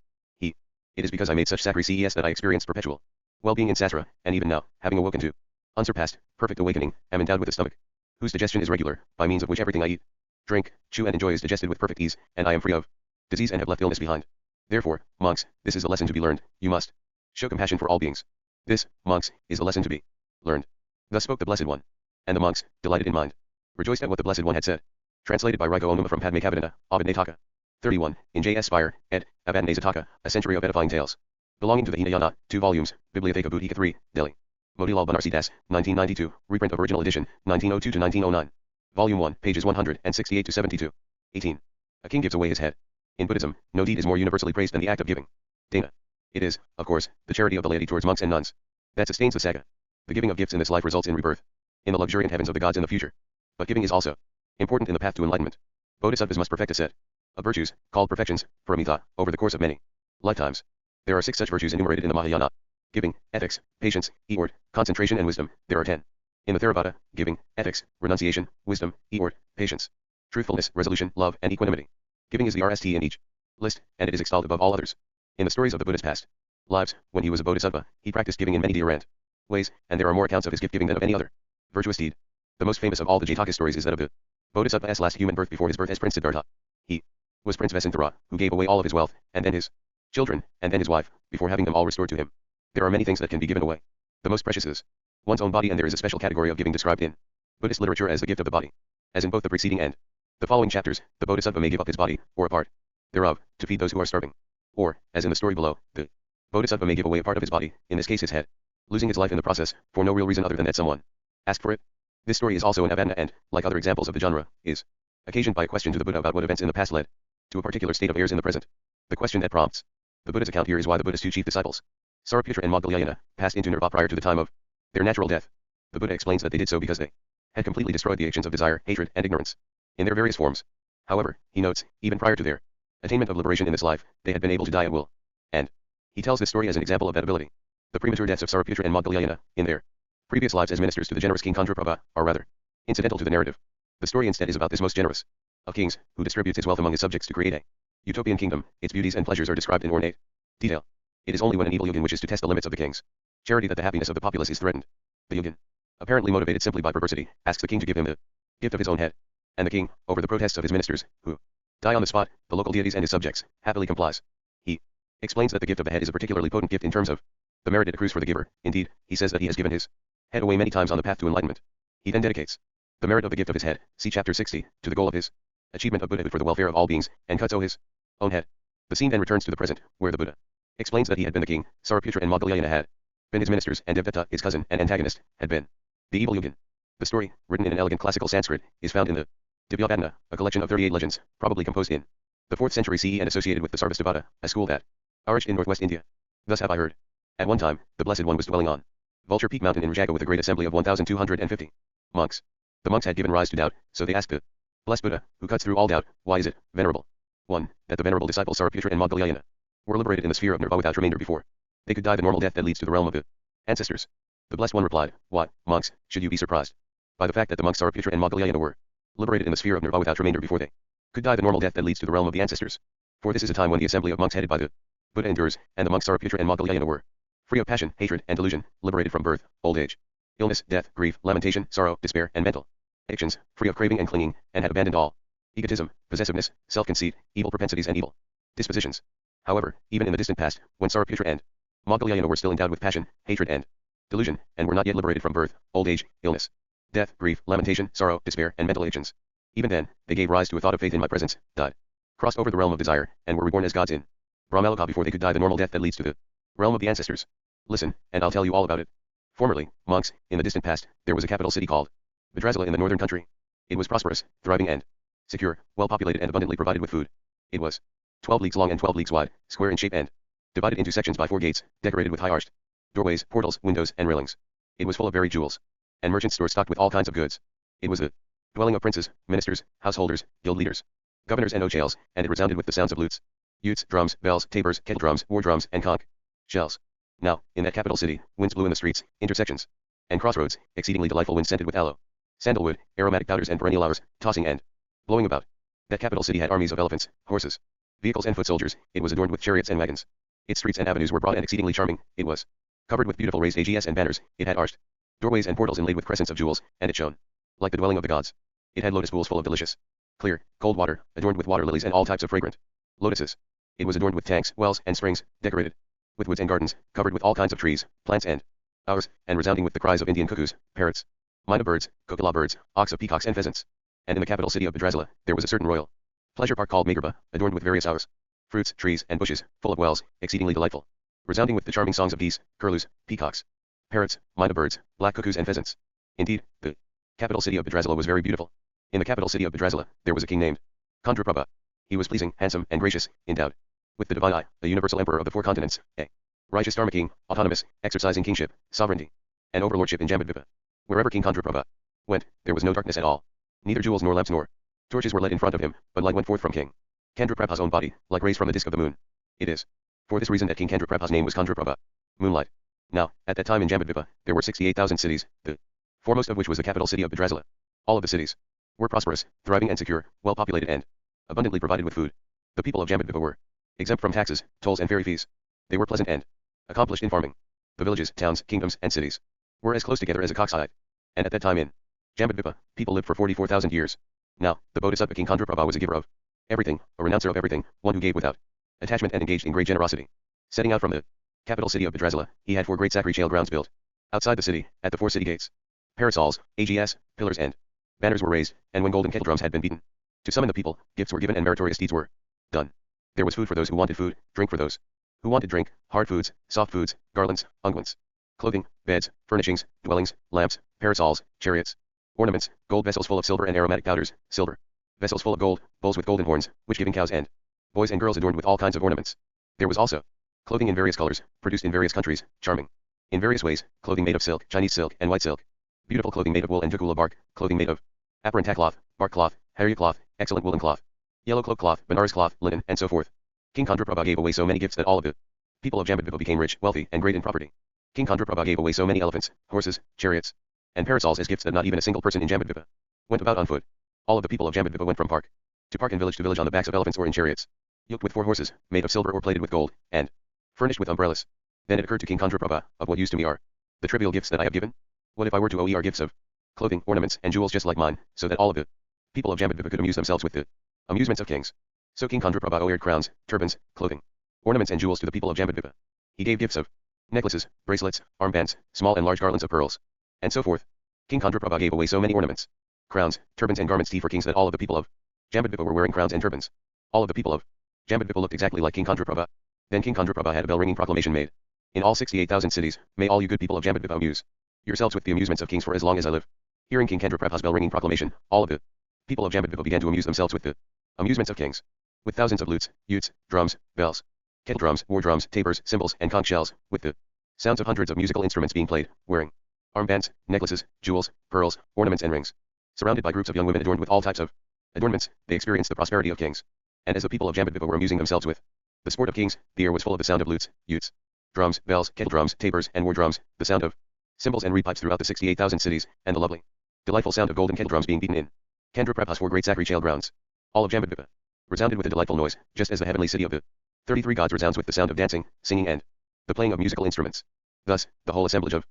Speaker 1: It is because I made such sacrifices that I experienced perpetual well-being in Sasra, and even now, having awoken to unsurpassed, perfect awakening, am endowed with a stomach whose digestion is regular, by means of which everything I eat, drink, chew and enjoy is digested with perfect ease, and I am free of disease and have left illness behind. Therefore, monks, this is a lesson to be learned, you must show compassion for all beings. This, monks, is a lesson to be learned. Thus spoke the Blessed One. And the monks, delighted in mind, rejoiced at what the Blessed One had said. Translated by Raiko Onuma from Padmakavidana, Abad Nataka. 31, in J.S. Spire, ed. Abad Nazataka, A Century of Edifying Tales. Belonging to the Hinayana, 2 volumes, Bibliotheca Buddhika 3, Delhi. Motilal Banarsi Das, 1992, reprint of original edition, 1902 to 1909. Volume 1, pages 168 to 72. 18. A king gives away his head. In Buddhism, no deed is more universally praised than the act of giving. Dana. It is, of course, the charity of the laity towards monks and nuns that sustains the saga. The giving of gifts in this life results in rebirth in the luxuriant heavens of the gods in the future. But giving is also important in the path to enlightenment. Bodhisattvas must perfect a set of virtues, called perfections, paramita, over the course of many lifetimes. There are 6 such virtues enumerated in the Mahayana: giving, ethics, patience, effort, concentration and wisdom. There are 10. In the Theravada, giving, ethics, renunciation, wisdom, effort, patience, truthfulness, resolution, love, and equanimity. Giving is the RST in each list, and it is extolled above all others. In the stories of the Buddha's past lives, when he was a bodhisattva, he practiced giving in many different ways, and there are more accounts of his gift giving than of any other virtuous deed. The most famous of all the Jataka stories is that of the Bodhisattva's last human birth before his birth as Prince Siddhartha. He was Prince Vesantara, who gave away all of his wealth, and then his children, and then his wife, before having them all restored to him. There are many things that can be given away. The most precious is one's own body, and there is a special category of giving described in Buddhist literature as the gift of the body. As in both the preceding and the following chapters, the Bodhisattva may give up his body, or a part thereof, to feed those who are starving. Or, as in the story below, the Bodhisattva may give away a part of his body, in this case his head, losing his life in the process, for no real reason other than that someone asked for it. This story is also an Abandana and, like other examples of the genre, is occasioned by a question to the Buddha about what events in the past led to a particular state of affairs in the present. The question that prompts the Buddha's account here is why the Buddha's two chief disciples, Sariputra and Moggallana, passed into nirvana prior to the time of their natural death. The Buddha explains that they did so because they had completely destroyed the actions of desire, hatred, and ignorance in their various forms. However, he notes, even prior to their attainment of liberation in this life, they had been able to die at will. And he tells this story as an example of that ability. The premature deaths of Sariputra and Moggallana, in their previous lives as ministers to the generous King Chandraprabha, are rather incidental to the narrative. The story instead is about this most generous of kings, who distributes his wealth among his subjects to create a utopian kingdom. Its beauties and pleasures are described in ornate detail. It is only when an evil yogin wishes to test the limits of the king's charity that the happiness of the populace is threatened. The yogin, apparently motivated simply by perversity, asks the king to give him the gift of his own head. And the king, over the protests of his ministers, who die on the spot, the local deities and his subjects, happily complies. He explains that the gift of the head is a particularly potent gift in terms of the merit it accrues for the giver. Indeed, he says that he has given his head away many times on the path to enlightenment. He then dedicates the merit of the gift of his head, see chapter 60, to the goal of his achievement of Buddhahood for the welfare of all beings, and cuts his own head. The scene then returns to the present, where the Buddha explains that he had been the king, Sariputra and Moggallana had been his ministers, and Devdatta, his cousin and antagonist, had been the evil yogin. The story, written in an elegant classical Sanskrit, is found in the Divyabhadana, a collection of 38 legends, probably composed in the 4th century CE and associated with the Sarvastivada, a school that flourished in northwest India. Thus have I heard. At one time, the Blessed One was dwelling on Vulture Peak Mountain in Rajaga with a great assembly of 1,250 monks. The monks had given rise to doubt, so they asked the blessed Buddha, who cuts through all doubt, why is it, Venerable 1, that the venerable disciples Sariputra and Moggallana were liberated in the sphere of nirvana without remainder before they could die the normal death that leads to the realm of the ancestors? The Blessed One replied, why, monks, should you be surprised by the fact that the monks Sariputra and Moggallana were liberated in the sphere of nirvana without remainder before they could die the normal death that leads to the realm of the ancestors? For this is a time when the assembly of monks headed by the Buddha endures, and the monks Sariputra and Moggallana were free of passion, hatred, and delusion, liberated from birth, old age, illness, death, grief, lamentation, sorrow, despair, and mental addictions, free of craving and clinging, and had abandoned all egotism, possessiveness, self-conceit, evil propensities and evil dispositions. However, even in the distant past, when Sariputra and Moggallana were still endowed with passion, hatred, and delusion, and were not yet liberated from birth, old age, illness, death, grief, lamentation, sorrow, despair, and mental addictions, even then, they gave rise to a thought of faith in my presence, died, crossed over the realm of desire, and were reborn as gods in Brahmaloka before they could die the normal death that leads to the realm of the ancestors. Listen, and I'll tell you all about it. Formerly, monks, in the distant past, there was a capital city called Bhadrasala in the northern country. It was prosperous, thriving and secure, well populated and abundantly provided with food. It was 12 leagues long and 12 leagues wide, square in shape and divided into sections by 4 gates, decorated with high arched doorways, portals, windows, and railings. It was full of varied jewels and merchant stores stocked with all kinds of goods. It was the dwelling of princes, ministers, householders, guild leaders, governors and ochales, and it resounded with the sounds of lutes, utes, drums, bells, tabors, kettle drums, war drums, and conch shells. Now, in that capital city, winds blew in the streets, intersections, and crossroads, exceedingly delightful winds scented with aloe, sandalwood, aromatic powders and perennial flowers, tossing and blowing about. That capital city had armies of elephants, horses, vehicles and foot soldiers. It was adorned with chariots and wagons. Its streets and avenues were broad and exceedingly charming. It was covered with beautiful raised ags and banners. It had arched doorways and portals inlaid with crescents of jewels, and it shone like the dwelling of the gods. It had lotus pools full of delicious, clear, cold water, adorned with water lilies and all types of fragrant lotuses. It was adorned with tanks, wells, and springs, decorated with woods and gardens, covered with all kinds of trees, plants and flowers, and resounding with the cries of Indian cuckoos, parrots, myna birds, kokala birds, ox of peacocks and pheasants. And in the capital city of Bhadrasala, there was a certain royal pleasure park called Magarba, adorned with various flowers, fruits, trees, and bushes, full of wells, exceedingly delightful, resounding with the charming songs of geese, curlews, peacocks, parrots, myna birds, black cuckoos and pheasants. Indeed, the capital city of Bhadrasala was very beautiful. In the capital city of Bhadrasala, there was a king named Chandraprabha. He was pleasing, handsome, and gracious, endowed with the divine eye, a universal emperor of the 4 continents, a righteous Dharma king, autonomous, exercising kingship, sovereignty, and overlordship in Jambudvipa. Wherever King Chandraprabha went, there was no darkness at all. Neither jewels nor lamps nor torches were led in front of him, but light went forth from King Chandraprabha's own body, like rays from the disk of the moon. It is for this reason that King Chandraprabha's name was Chandraprabha, moonlight. Now, at that time in Jambudvipa, there were 68,000 cities, the foremost of which was the capital city of Bhadrasala. All of the cities were prosperous, thriving and secure, well populated and abundantly provided with food. The people of Jambudvipa were exempt from taxes, tolls and ferry fees. They were pleasant and accomplished in farming. The villages, towns, kingdoms, and cities were as close together as a cock's eye. And at that time in Jambudvipa, people lived for 44,000 years. Now, the Bodhisattva King Kandraprabha was a giver of everything, a renouncer of everything, one who gave without attachment and engaged in great generosity. Setting out from the capital city of Bhadrasala, he had 4 great sacrificial grounds built. Outside the city, at the 4 city gates, parasols, ags, pillars and banners were raised, and when golden kettle drums had been beaten, to summon the people, gifts were given and meritorious deeds were done. There was food for those who wanted food, drink for those who wanted drink, hard foods, soft foods, garlands, unguents, clothing, beds, furnishings, dwellings, lamps, parasols, chariots, ornaments, gold vessels full of silver and aromatic powders, silver vessels full of gold, bowls with golden horns, which giving cows and boys and girls adorned with all kinds of ornaments. There was also clothing in various colors, produced in various countries, charming in various ways, clothing made of silk, Chinese silk, and white silk, beautiful clothing made of wool and tukula bark, clothing made of aparanta cloth, bark cloth, harya cloth, excellent woolen cloth, yellow cloak cloth, Banaras cloth, linen, and so forth. King Kandraprabha gave away so many gifts that all of the people of Jambudvipa became rich, wealthy, and great in property. King Kandraprabha gave away so many elephants, horses, chariots, and parasols as gifts that not even a single person in Jambudvipa went about on foot. All of the people of Jambudvipa went from park to park and village to village on the backs of elephants or in chariots, yoked with 4 horses, made of silver or plated with gold, and furnished with umbrellas. Then it occurred to King Kandraprabha, of what use to me are the trivial gifts that I have given? What if I were to owe gifts of clothing, ornaments, and jewels just like mine, so that all of the people of Jambudvipa could amuse themselves with the amusements of kings? So King Kandraprabha owed crowns, turbans, clothing, ornaments and jewels to the people of Jambudvipa. He gave gifts of necklaces, bracelets, armbands, small and large garlands of pearls, and so forth. King Kandraprabha gave away so many ornaments, crowns, turbans and garments for kings that all of the people of Jambudvipa were wearing crowns and turbans. All of the people of Jambudvipa looked exactly like King Kandraprabha. Then King Kandraprabha had a bell-ringing proclamation made. In all 68,000 cities, may all you good people of Jambudvipa amuse yourselves with the amusements of kings for as long as I live. Hearing King Kandraprabha's bell-ringing proclamation, all of the people of Jambudvipa began to amuse themselves with the amusements of kings. With thousands of lutes, utes, drums, bells, kettle drums, war drums, tabors, cymbals, and conch shells, with the sounds of hundreds of musical instruments being played, wearing armbands, necklaces, jewels, pearls, ornaments and rings. Surrounded by groups of young women adorned with all types of adornments, they experienced the prosperity of kings. And as the people of Jambudvipa were amusing themselves with the sport of kings, the air was full of the sound of lutes, utes, drums, bells, kettle drums, tabors, and war drums, the sound of cymbals and reed pipes throughout the 68,000 cities, and the lovely, delightful sound of golden kettle drums being beaten in Kandraprabha's 4 great sacrificial grounds. All of Jambudvipa resounded with a delightful noise, just as the heavenly city of the 33 gods resounds with the sound of dancing, singing and the playing of musical instruments. Thus, the whole assemblage of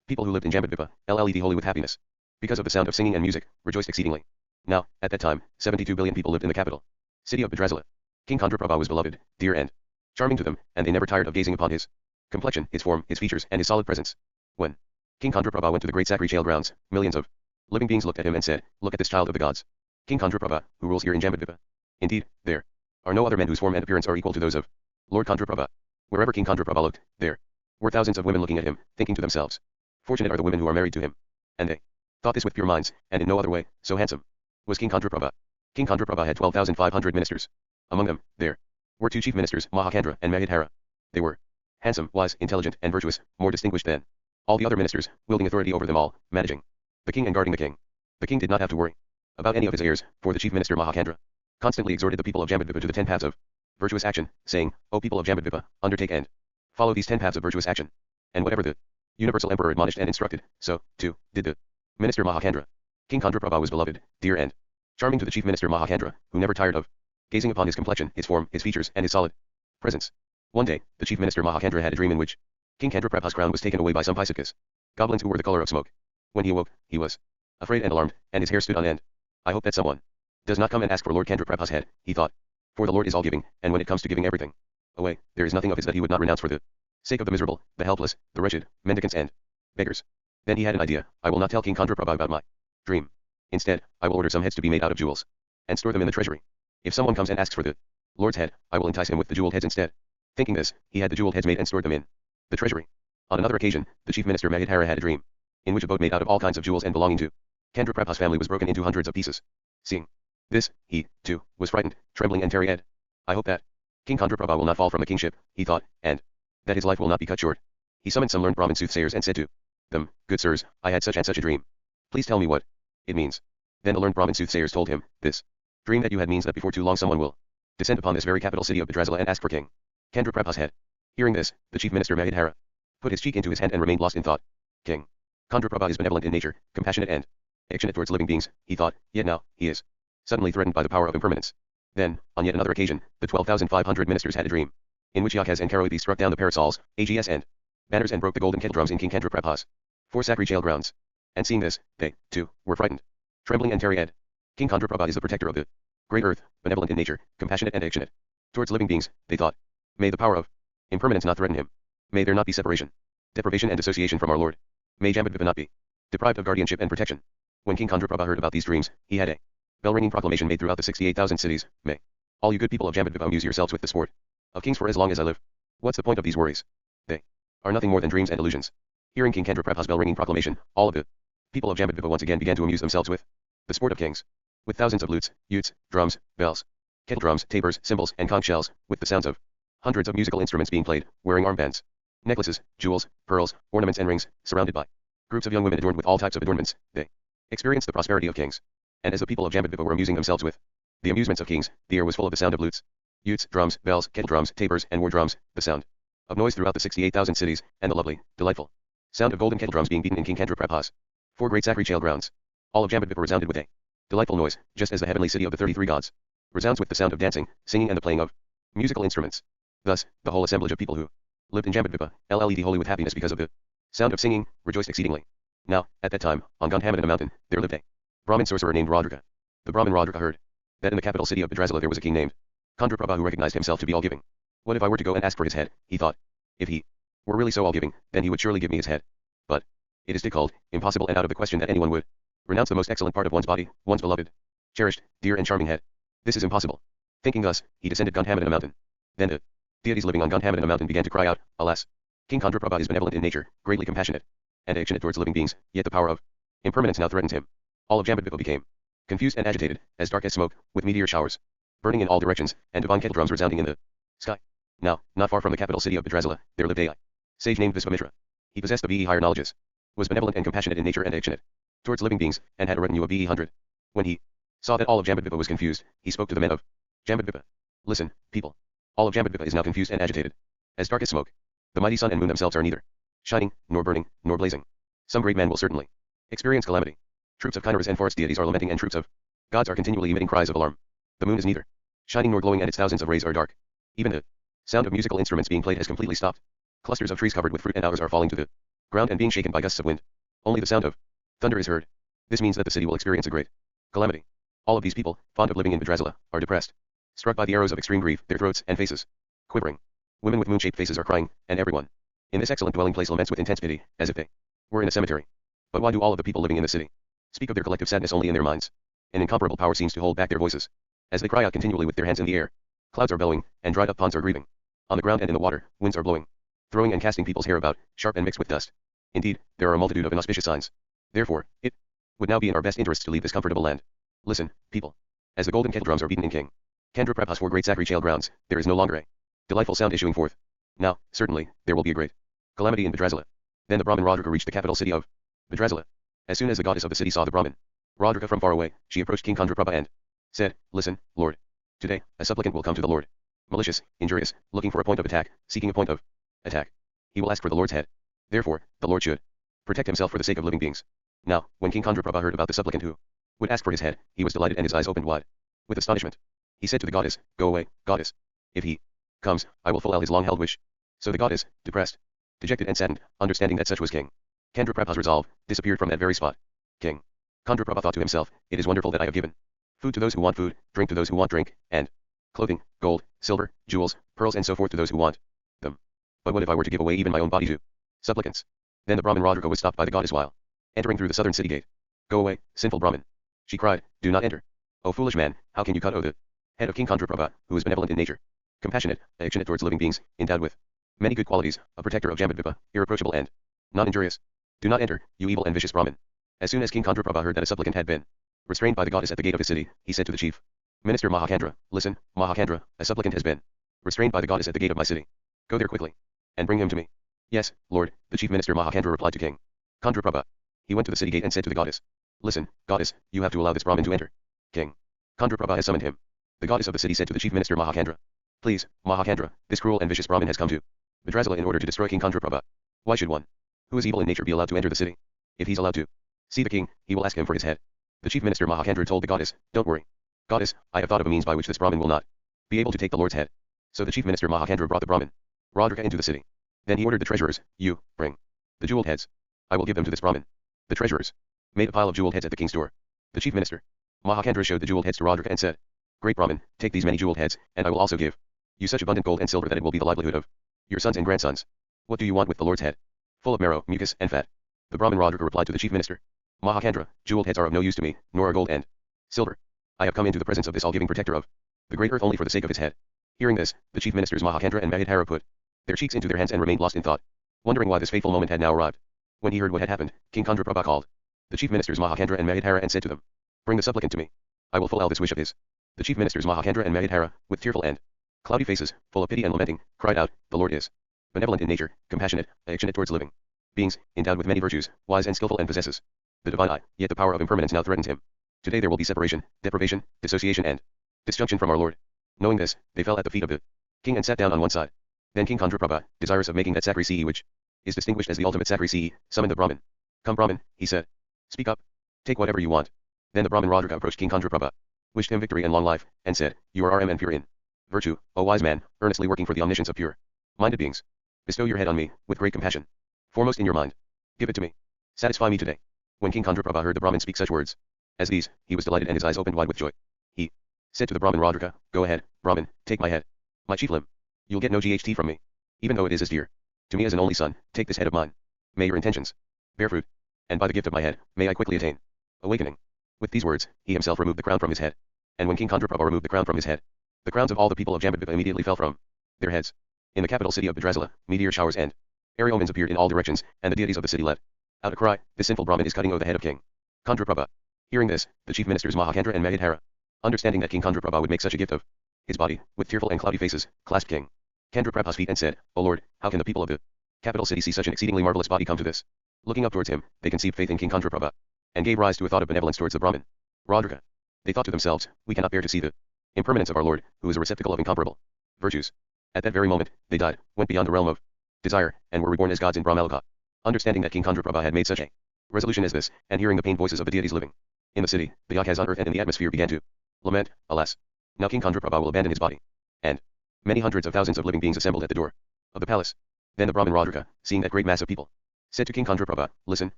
Speaker 1: people who lived in Jambudvipa, led wholly with happiness, because of the sound of singing and music, rejoiced exceedingly. Now, at that time, 72 billion people lived in the capital city of Bhadrasala. King Kandraprabha was beloved, dear and charming to them, and they never tired of gazing upon his complexion, his form, his features, and his solid presence. When King Kandraprabha went to the great sacrificial grounds, millions of living beings looked at him and said, "Look at this child of the gods, King Kandraprabha, who rules here in Jambudvipa." Indeed, there are no other men whose form and appearance are equal to those of Lord Kandraprabha. Wherever King Kandraprabha looked, there were thousands of women looking at him, thinking to themselves, "Fortunate are the women who are married to him." And they thought this with pure minds, and in no other way, so handsome was King Kandraprabha. King Kandraprabha had 12,500 ministers. Among them, there were 2 chief ministers, Mahakandra and Mahidhara. They were handsome, wise, intelligent, and virtuous, more distinguished than all the other ministers, wielding authority over them all, managing the king and guarding the king. The king did not have to worry about any of his heirs, for the chief minister Mahakandra constantly exhorted the people of Jambudvipa to the 10 paths of virtuous action, saying, "O people of Jambudvipa, undertake and follow these 10 paths of virtuous action." And whatever the universal emperor admonished and instructed, so, too, did the minister Mahakandra. King Kandraprabha was beloved, dear and charming to the chief minister Mahakandra, who never tired of gazing upon his complexion, his form, his features, and his solid presence. One day, the chief minister Mahakandra had a dream in which King Kandraprabha's crown was taken away by some Pysikas, goblins who were the color of smoke. When he awoke, he was afraid and alarmed, and his hair stood on end. "I hope that someone does not come and ask for Lord Kandraprabha's head," he thought. For the Lord is all giving, and when it comes to giving everything away, there is nothing of his that he would not renounce for the sake of the miserable, the helpless, the wretched, mendicants and beggars. Then he had an idea. "I will not tell King Kandraprabha about my dream. Instead, I will order some heads to be made out of jewels, and store them in the treasury. If someone comes and asks for the Lord's head, I will entice him with the jeweled heads instead." Thinking this, he had the jeweled heads made and stored them in the treasury. On another occasion, the chief minister Mahidhara had a dream, in which a boat made out of all kinds of jewels and belonging to Kandraprabha's family was broken into hundreds of pieces. Seeing this, he, too, was frightened, trembling and terry-eyed. "I hope that King Kandraprabha will not fall from the kingship," he thought, "and that his life will not be cut short." He summoned some learned Brahmin soothsayers and said to them, "Good sirs, I had such and such a dream. Please tell me what it means." Then the learned Brahmin soothsayers told him, "This dream that you had means that before too long someone will descend upon this very capital city of Bhadrasala and ask for King Kandraprabha's head." Hearing this, the chief minister Mahidhara put his cheek into his hand and remained lost in thought. King Kandraprabha is benevolent in nature, compassionate and affectionate towards living beings, he thought, yet now, he is suddenly threatened by the power of impermanence. Then, on yet another occasion, the 12,500 ministers had a dream, in which Yakas and Karoipi struck down the parasols, ags and banners and broke the golden kettle drums in King Kandraprabha's 4 sacrificial grounds. And seeing this, they, too, were frightened, trembling and terry-eyed. King Chandraprabha is the protector of the great earth, benevolent in nature, compassionate and affectionate towards living beings, they thought. May the power of impermanence not threaten him. May there not be separation, deprivation and dissociation from our Lord. May Jambudvipa not be deprived of guardianship and protection. When King Chandraprabha heard about these dreams, he had a bell-ringing proclamation made throughout the 68,000 cities. May all you good people of Jambudvipa amuse yourselves with the sport of kings for as long as I live. What's the point of these worries? They are nothing more than dreams and illusions. Hearing King Chandraprabha's bell-ringing proclamation, all of the people of Jambudvipa once again began to amuse themselves with the sport of kings. With thousands of lutes, utes, drums, bells, kettle drums, tabors, cymbals, and conch shells, with the sounds of hundreds of musical instruments being played, wearing armbands, necklaces, jewels, pearls, ornaments and rings, surrounded by groups of young women adorned with all types of adornments, they experienced the prosperity of kings. And as the people of Jambudvipa were amusing themselves with the amusements of kings, the air was full of the sound of lutes, utes, drums, bells, kettle drums, tabors, and war drums, the sound of noise throughout the 68,000 cities, and the lovely, delightful sound of golden kettle drums being beaten in King Chandraprabha's four great sacred jail grounds. All of Jambudvipa resounded with a delightful noise, just as the heavenly city of the 33 gods resounds with the sound of dancing, singing and the playing of musical instruments. Thus, the whole assemblage of people who lived in Jambudvipa, led wholly with happiness because of the sound of singing, rejoiced exceedingly. Now, at that time, on Gandhamadana mountain, there lived a Brahmin sorcerer named Rodrika. The Brahmin Rodrika heard that in the capital city of Bhadrasala there was a king named Chandraprabha who recognized himself to be all-giving. What if I were to go and ask for his head, he thought. If he were really so all-giving, then he would surely give me his head. But it is difficult, impossible and out of the question that anyone would renounce the most excellent part of one's body, one's beloved, cherished, dear and charming head. This is impossible. Thinking thus, he descended Gandhamadana mountain. Then the deities living on Gandhamadana mountain began to cry out, alas! King Chandraprabha is benevolent in nature, greatly compassionate, and affectionate towards living beings, yet the power of impermanence now threatens him. All of Jambudvipa became confused and agitated, as dark as smoke, with meteor showers burning in all directions, and divine kettle drums resounding in the sky. Now, not far from the capital city of Bhadrasala, there lived a sage named Visvamitra. He possessed the higher knowledges, was benevolent and compassionate in nature and affectionate towards living beings, and had a retinue of 100. When he saw that all of Jambudvipa was confused, he spoke to the men of Jambudvipa. Listen, people. All of Jambudvipa is now confused and agitated, as dark as smoke. The mighty sun and moon themselves are neither shining, nor burning, nor blazing. Some great man will certainly experience calamity. Troops of chimeras and forest deities are lamenting, and troops of gods are continually emitting cries of alarm. The moon is neither shining nor glowing, and its thousands of rays are dark. Even the sound of musical instruments being played has completely stopped. Clusters of trees covered with fruit and flowers are falling to the ground and being shaken by gusts of wind. Only the sound of thunder is heard. This means that the city will experience a great calamity. All of these people, fond of living in Bhadrasala, are depressed, struck by the arrows of extreme grief, their throats and faces quivering. Women with moon-shaped faces are crying, and everyone in this excellent dwelling place laments with intense pity, as if they were in a cemetery. But why do all of the people living in the city speak of their collective sadness only in their minds? An incomparable power seems to hold back their voices, as they cry out continually with their hands in the air. Clouds are bellowing, and dried up ponds are grieving. On the ground and in the water, winds are blowing, throwing and casting people's hair about, sharp and mixed with dust. Indeed, there are a multitude of inauspicious signs. Therefore, it would now be in our best interests to leave this comfortable land. Listen, people. As the golden kettle drums are beaten in King Chandraprabha's four great sacred jail grounds, there is no longer a delightful sound issuing forth. Now, certainly, there will be a great calamity in Bhadrasala. Then the Brahmin Rodrika reached the capital city of Bhadrasala. As soon as the goddess of the city saw the Brahmin Rodrika from far away, she approached King Chandraprabha and said, Listen, Lord. Today, a supplicant will come to the Lord. Malicious, injurious, looking for a point of attack, seeking a point of attack. He will ask for the Lord's head. Therefore, the Lord should protect himself for the sake of living beings. Now, when King Chandraprabha heard about the supplicant who would ask for his head, he was delighted and his eyes opened wide with astonishment. He said to the goddess, Go away, goddess. If he comes, I will fulfill his long-held wish. So the goddess, depressed, dejected and saddened, understanding that such was King Chandraprabha's resolve, disappeared from that very spot. King Chandraprabha thought to himself, It is wonderful that I have given food to those who want food, drink to those who want drink, and clothing, gold, silver, jewels, pearls and so forth to those who want them. But what if I were to give away even my own body to supplicants? Then the Brahmin Rodrika was stopped by the goddess while entering through the southern city gate. Go away, sinful Brahmin. She cried, Do not enter. O foolish man, how can you cut the head of King Chandraprabha, who is benevolent in nature, compassionate, affectionate towards living beings, endowed with many good qualities, a protector of Jambudvipa, irreproachable and non-injurious. Do not enter, you evil and vicious Brahmin. As soon as King Chandraprabha heard that a supplicant had been restrained by the goddess at the gate of his city, he said to the chief minister Mahakandra, Listen, Mahakandra, a supplicant has been restrained by the goddess at the gate of my city. Go there quickly, and bring him to me. Yes, Lord, the chief minister Mahakandra replied to King Chandraprabha. He went to the city gate and said to the goddess, Listen, goddess, you have to allow this Brahmin to enter. King Chandraprabha has summoned him. The goddess of the city said to the chief minister Mahakandra, Please, Mahakandra, this cruel and vicious Brahmin has come to Bhadrasala in order to destroy King Chandraprabha. Why should one who is evil in nature be allowed to enter the city? If he's allowed to see the king, he will ask him for his head. The chief minister Mahakandra told the goddess, Don't worry. Goddess, I have thought of a means by which this Brahmin will not be able to take the Lord's head. So the chief minister Mahakandra brought the Brahmin Rodrika into the city. Then he ordered the treasurers, You, bring the jeweled heads. I will give them to this Brahmin. The treasurers made a pile of jeweled heads at the king's door. The chief minister Mahakandra showed the jeweled heads to Rodrika and said, Great Brahmin, take these many jeweled heads, and I will also give you such abundant gold and silver that it will be the livelihood of your sons and grandsons. What do you want with the Lord's head? Full of marrow, mucus, and fat. The Brahmin Rodrika replied to the chief minister, Mahakandra, jeweled heads are of no use to me, nor are gold and silver. I have come into the presence of this all-giving protector of the great earth only for the sake of his head. Hearing this, the chief ministers Mahakandra and Mahidhara put their cheeks into their hands and remained lost in thought, wondering why this fateful moment had now arrived. When he heard what had happened, King Chandraprabha called the chief ministers Mahakandra and Mahidhara and said to them, Bring the supplicant to me. I will fulfill this wish of his. The chief ministers Mahakandra and Mahidhara, with tearful and cloudy faces, full of pity and lamenting, cried out, The Lord is benevolent in nature, compassionate, affectionate towards living beings, endowed with many virtues, wise and skillful, and possesses the divine eye, yet the power of impermanence now threatens him. Today there will be separation, deprivation, dissociation, and disjunction from our Lord. Knowing this, they fell at the feet of the king and sat down on one side. Then King Chandraprabha, desirous of making that sacrifice which is distinguished as the ultimate sacrifice, summoned the Brahmin. Come Brahmin, he said. Speak up. Take whatever you want. Then the Brahmin Rodrika approached King Chandraprabha, wished him victory and long life, and said, You are RM and pure in virtue, O wise man, earnestly working for the omniscience of pure-minded beings. Bestow your head on me, with great compassion. Foremost in your mind. Give it to me. Satisfy me today. When King Chandraprabha heard the Brahmin speak such words as these, he was delighted and his eyes opened wide with joy. He said to the Brahmin Rodrika, Go ahead, Brahmin, take my head. My chief limb. You'll get no GHT from me. Even though it is as dear to me as an only son, take this head of mine. May your intentions bear fruit. And by the gift of my head, may I quickly attain awakening. With these words, he himself removed the crown from his head. And when King Chandraprabha removed the crown from his head, the crowns of all the people of Jambudvipa immediately fell from their heads. In the capital city of Bhadrasala, meteor showers and airy omens appeared in all directions, and the deities of the city let out a cry, This sinful Brahmin is cutting the head of King Chandraprabha. Hearing this, the chief ministers Mahakandra and Mahidhara, understanding that King Chandraprabha would make such a gift of his body, with tearful and cloudy faces, clasped King Chandraprabha's feet and said, O Lord, how can the people of the capital city see such an exceedingly marvelous body come to this? Looking up towards him, they conceived faith in King Chandraprabha, and gave rise to a thought of benevolence towards the Brahmin Rodrika. They thought to themselves, We cannot bear to see the impermanence of our Lord, who is a receptacle of incomparable virtues. At that very moment, they died, went beyond the realm of desire, and were reborn as gods in Brahmaloka. Understanding that King Chandraprabha had made such a resolution as this, and hearing the pained voices of the deities living in the city, the yakas on earth and in the atmosphere began to lament, Alas! Now King Chandraprabha will abandon his body. And many hundreds of thousands of living beings assembled at the door of the palace. Then the Brahmin Rodrika, seeing that great mass of people, said to King Chandraprabha, Listen,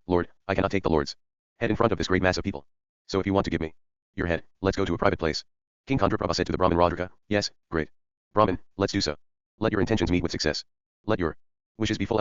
Speaker 1: Lord, I cannot take the Lord's head in front of this great mass of people. So if you want to give me your head, let's go to a private place. King Chandraprabha said to the Brahmin Rodrika, Yes, great Brahmin, let's do so. Let your intentions meet with success. Let your wishes be full.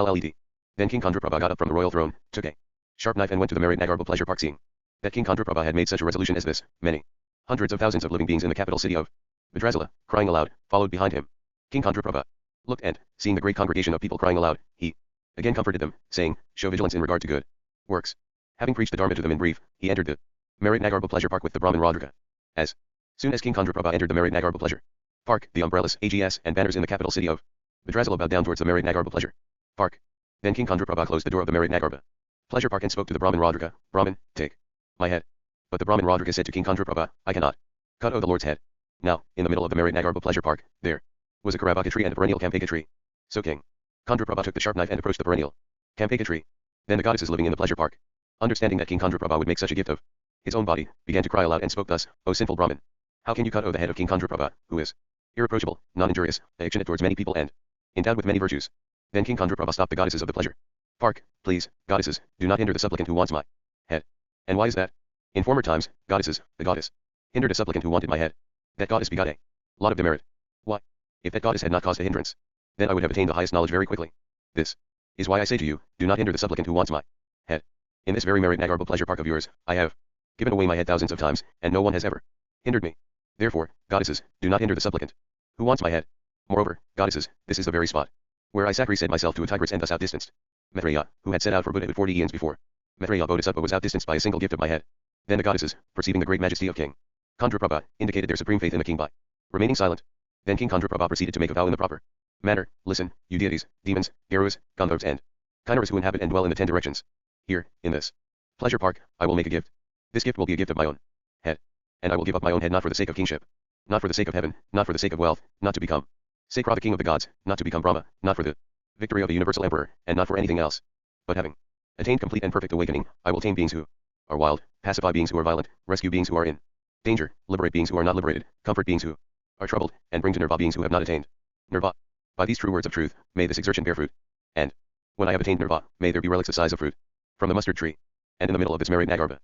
Speaker 1: Then King Chandraprabha got up from the royal throne, took a sharp knife and went to the Merit Nagarba pleasure park. Seeing that King Chandraprabha had made such a resolution as this, many hundreds of thousands of living beings in the capital city of Bhadrasala, crying aloud, followed behind him. King Chandraprabha looked and, seeing the great congregation of people crying aloud, he again comforted them, saying, Show vigilance in regard to good works. Having preached the Dharma to them in brief, he entered the Merit Nagarba pleasure park with the Brahmin Rodrika. As soon as King Chandraprabha entered the Merit Nagarba pleasure park, the umbrellas, AGS, and banners in the capital city of Bhadrasala bowed down towards the Merit Nagarba pleasure park. Then King Chandraprabha closed the door of the Merit Nagarba pleasure park and spoke to the Brahmin Rodrika, Brahmin, take my head. But the Brahmin Rodrika said to King Chandraprabha, I cannot cut the Lord's head. Now, in the middle of the Merit Nagarba pleasure park, there was a Karavaka tree and a perennial Kampaka tree. So King Chandraprabha took the sharp knife and approached the perennial Kampaka tree. Then the goddesses living in the pleasure park, understanding that King Chandraprabha would make such a gift of his own body, began to cry aloud and spoke thus, O sinful Brahmin, how can you cut the head of King Chandraprabha, who is irreproachable, non-injurious, affectionate towards many people and endowed with many virtues? Then King Chandraprabha stopped the goddesses of the pleasure park. Please, goddesses, do not hinder the supplicant who wants my head. And why is that? In former times, goddesses, the goddess, hindered a supplicant who wanted my head. That goddess begot a lot of demerit. Why? If that goddess had not caused a hindrance, then I would have attained the highest knowledge very quickly. This is why I say to you, do not hinder the supplicant who wants my head. In this very Merit Nagarba pleasure park of yours, I have given away my head thousands of times, and no one has ever hindered me. Therefore, goddesses, do not hinder the supplicant who wants my head. Moreover, goddesses, this is the very spot where I sacrificed myself to a tigress and thus outdistanced Maitreya, who had set out for Buddhahood 40 eons before. Maitreya Bodhisattva was outdistanced by a single gift of my head. Then the goddesses, perceiving the great majesty of King Chandraprabha, indicated their supreme faith in the king by remaining silent. Then King Chandraprabha proceeded to make a vow in the proper manner. Listen, you deities, demons, Garus, Gandharvas and Kinnaras who inhabit and dwell in the 10 directions. Here, in this pleasure park, I will make a gift. This gift will be a gift of my own head. And I will give up my own head not for the sake of kingship, not for the sake of heaven, not for the sake of wealth, not to become Sakra the king of the gods, not to become Brahma, not for the victory of the universal emperor, and not for anything else. But having attained complete and perfect awakening, I will tame beings who are wild, pacify beings who are violent, rescue beings who are in danger, liberate beings who are not liberated, comfort beings who are troubled, and bring to nirvana beings who have not attained nirvana. By these true words of truth, may this exertion bear fruit. And when I have attained nirvana, may there be relics the size of fruit from the mustard tree. And in the middle of this Merit Nagarba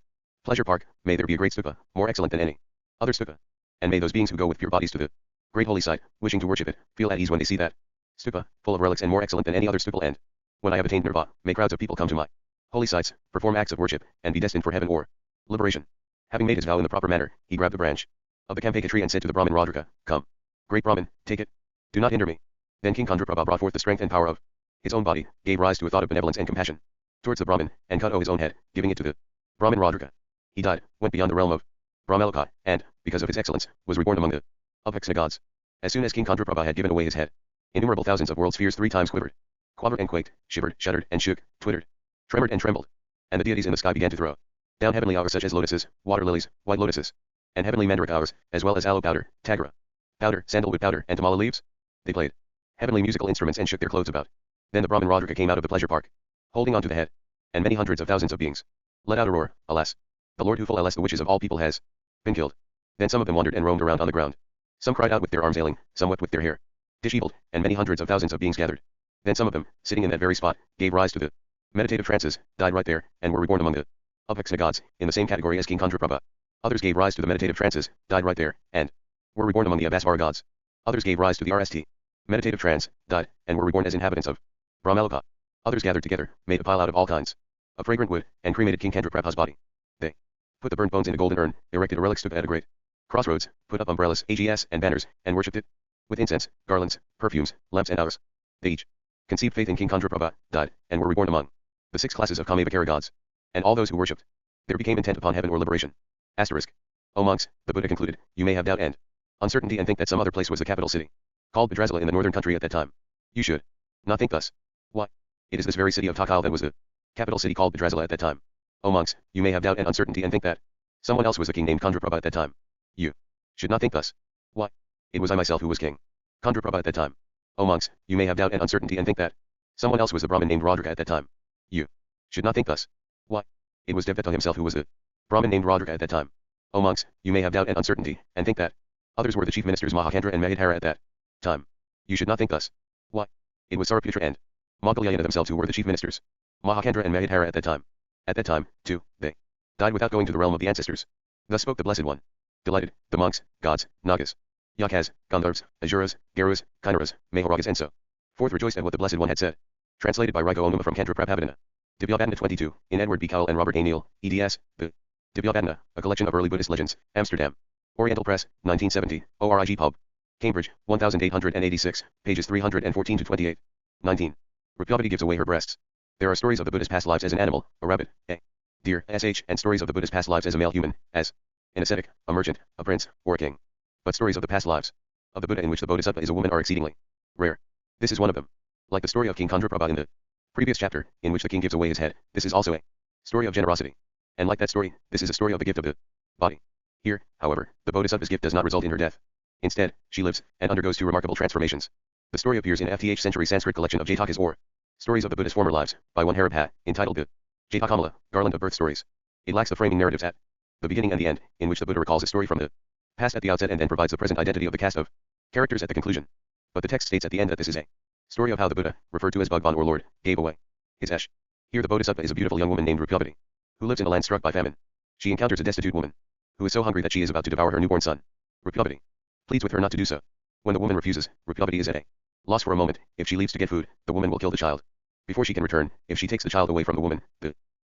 Speaker 1: pleasure park, may there be a great stupa, more excellent than any other stupa. And may those beings who go with pure bodies to the great holy site, wishing to worship it, feel at ease when they see that stupa, full of relics and more excellent than any other stupa. And when I have attained nirvana, may crowds of people come to my holy sites, perform acts of worship, and be destined for heaven or liberation. Having made his vow in the proper manner, he grabbed the branch of the Kampaka tree and said to the Brahmin Rodrika, "Come, great Brahmin, take it. Do not hinder me." Then King Kandraprabha brought forth the strength and power of his own body, gave rise to a thought of benevolence and compassion towards the Brahmin, and cut his own head, giving it to the Brahmin Rodrika. He died, went beyond the realm of Brahmaloka, and, because of his excellence, was reborn among the Abhiksana gods. As soon as King Kandraprabha had given away his head, innumerable thousands of world spheres 3 times quivered, quavered and quaked, shivered, shuddered and shook, twittered, tremored and trembled, and the deities in the sky began to throw down heavenly hours such as lotuses, water lilies, white lotuses, and heavenly mandrake hours, as well as aloe powder, tagra powder, sandalwood powder, and tamala leaves. They played heavenly musical instruments and shook their clothes about. Then the Brahmin Rodrika came out of the pleasure park, holding on to the head, and many hundreds of thousands of beings let out a roar, "Alas! The Lord who fulfills the wishes of all people has been killed." Then some of them wandered and roamed around on the ground. Some cried out with their arms ailing, some wept with their hair disheveled, and many hundreds of thousands of beings gathered. Then some of them, sitting in that very spot, gave rise to the meditative trances, died right there, and were reborn among the Abhiksana gods, in the same category as King Kandraprabha. Others gave rise to the meditative trances, died right there, and were reborn among the Abhasvara gods. Others gave rise to the RST meditative trance, died, and were reborn as inhabitants of Brahmaloka. Others gathered together, made a pile out of all kinds of fragrant wood, and cremated King Kandraprabha's body. They put the burnt bones in a golden urn, erected a relic stupa at a great crossroads, put up umbrellas, AGS, and banners, and worshipped it with incense, garlands, perfumes, lamps, and hours. They each conceived faith in King Kandraprabha, died, and were reborn among the 6 classes of Kamavakara gods. And all those who worshipped there became intent upon heaven or liberation. Asterisk. O monks, the Buddha concluded, you may have doubt and uncertainty and think that some other place was the capital city, called Bhadrasala in the northern country at that time. You should not think thus. Why? It is this very city of Takal that was the capital city called Bhadrasala at that time. O monks, you may have doubt and uncertainty and think that someone else was the king named Kandraprabha at that time. You should not think thus. Why? It was I myself who was king Kandraprabha at that time. O monks, you may have doubt and uncertainty and think that someone else was the Brahmin named Rodrika at that time. You should not think thus. Why? It was Devdutta himself who was the Brahmin named Rodrika at that time. O monks, you may have doubt and uncertainty, and think that others were the chief ministers Mahakandra and Mahidhara at that time. You should not think thus. Why? It was Saraputra and Moggalliyana themselves who were the chief ministers Mahakandra and Mahidhara at that time. At that time, too, they died without going to the realm of the ancestors. Thus spoke the Blessed One. Delighted, the monks, gods, Nagas, Yakas, Gandharvas, Asuras, Garus, Kinaras, Maharagas and so forth rejoiced at what the Blessed One had said. Translated by Rico Onuma from Kandraprabhavadana. Divyabhadana 22, in Edward B. Cowell and Robert A. Neal, eds. The Divyabhadana, a collection of early Buddhist legends, Amsterdam. Oriental Press, 1970, ORIG Pub. Cambridge, 1886, pages 314 to 28. 19. Rupyavati gives away her breasts. There are stories of the Buddha's past lives as an animal, a rabbit, a deer, and stories of the Buddha's past lives as a male human, as an ascetic, a merchant, a prince, or a king. But stories of the past lives of the Buddha in which the Bodhisattva is a woman are exceedingly rare. This is one of them. Like the story of King Kandraprabha in the previous chapter, in which the king gives away his head, this is also a story of generosity. And like that story, this is a story of the gift of the body. Here, however, the Bodhisattva's gift does not result in her death. Instead, she lives, and undergoes 2 remarkable transformations. The story appears in FTH Century Sanskrit collection of Jatakas or Stories of the Buddha's Former Lives, by one Harib Ha, entitled the Jatakamala, Garland of Birth Stories. It lacks the framing narratives at the beginning and the end, in which the Buddha recalls a story from the past at the outset and then provides the present identity of the cast of characters at the conclusion. But the text states at the end that this is a story of how the Buddha, referred to as Bhagwan or Lord, gave away his esh. Here the Bodhisattva is a beautiful young woman named Rupyavati, who lives in a land struck by famine. She encounters a destitute woman, who is so hungry that she is about to devour her newborn son. Rupyavati pleads with her not to do so. When the woman refuses, Rupyavati is at a loss for a moment. If she leaves to get food, the woman will kill the child. Before she can return, if she takes the child away from the woman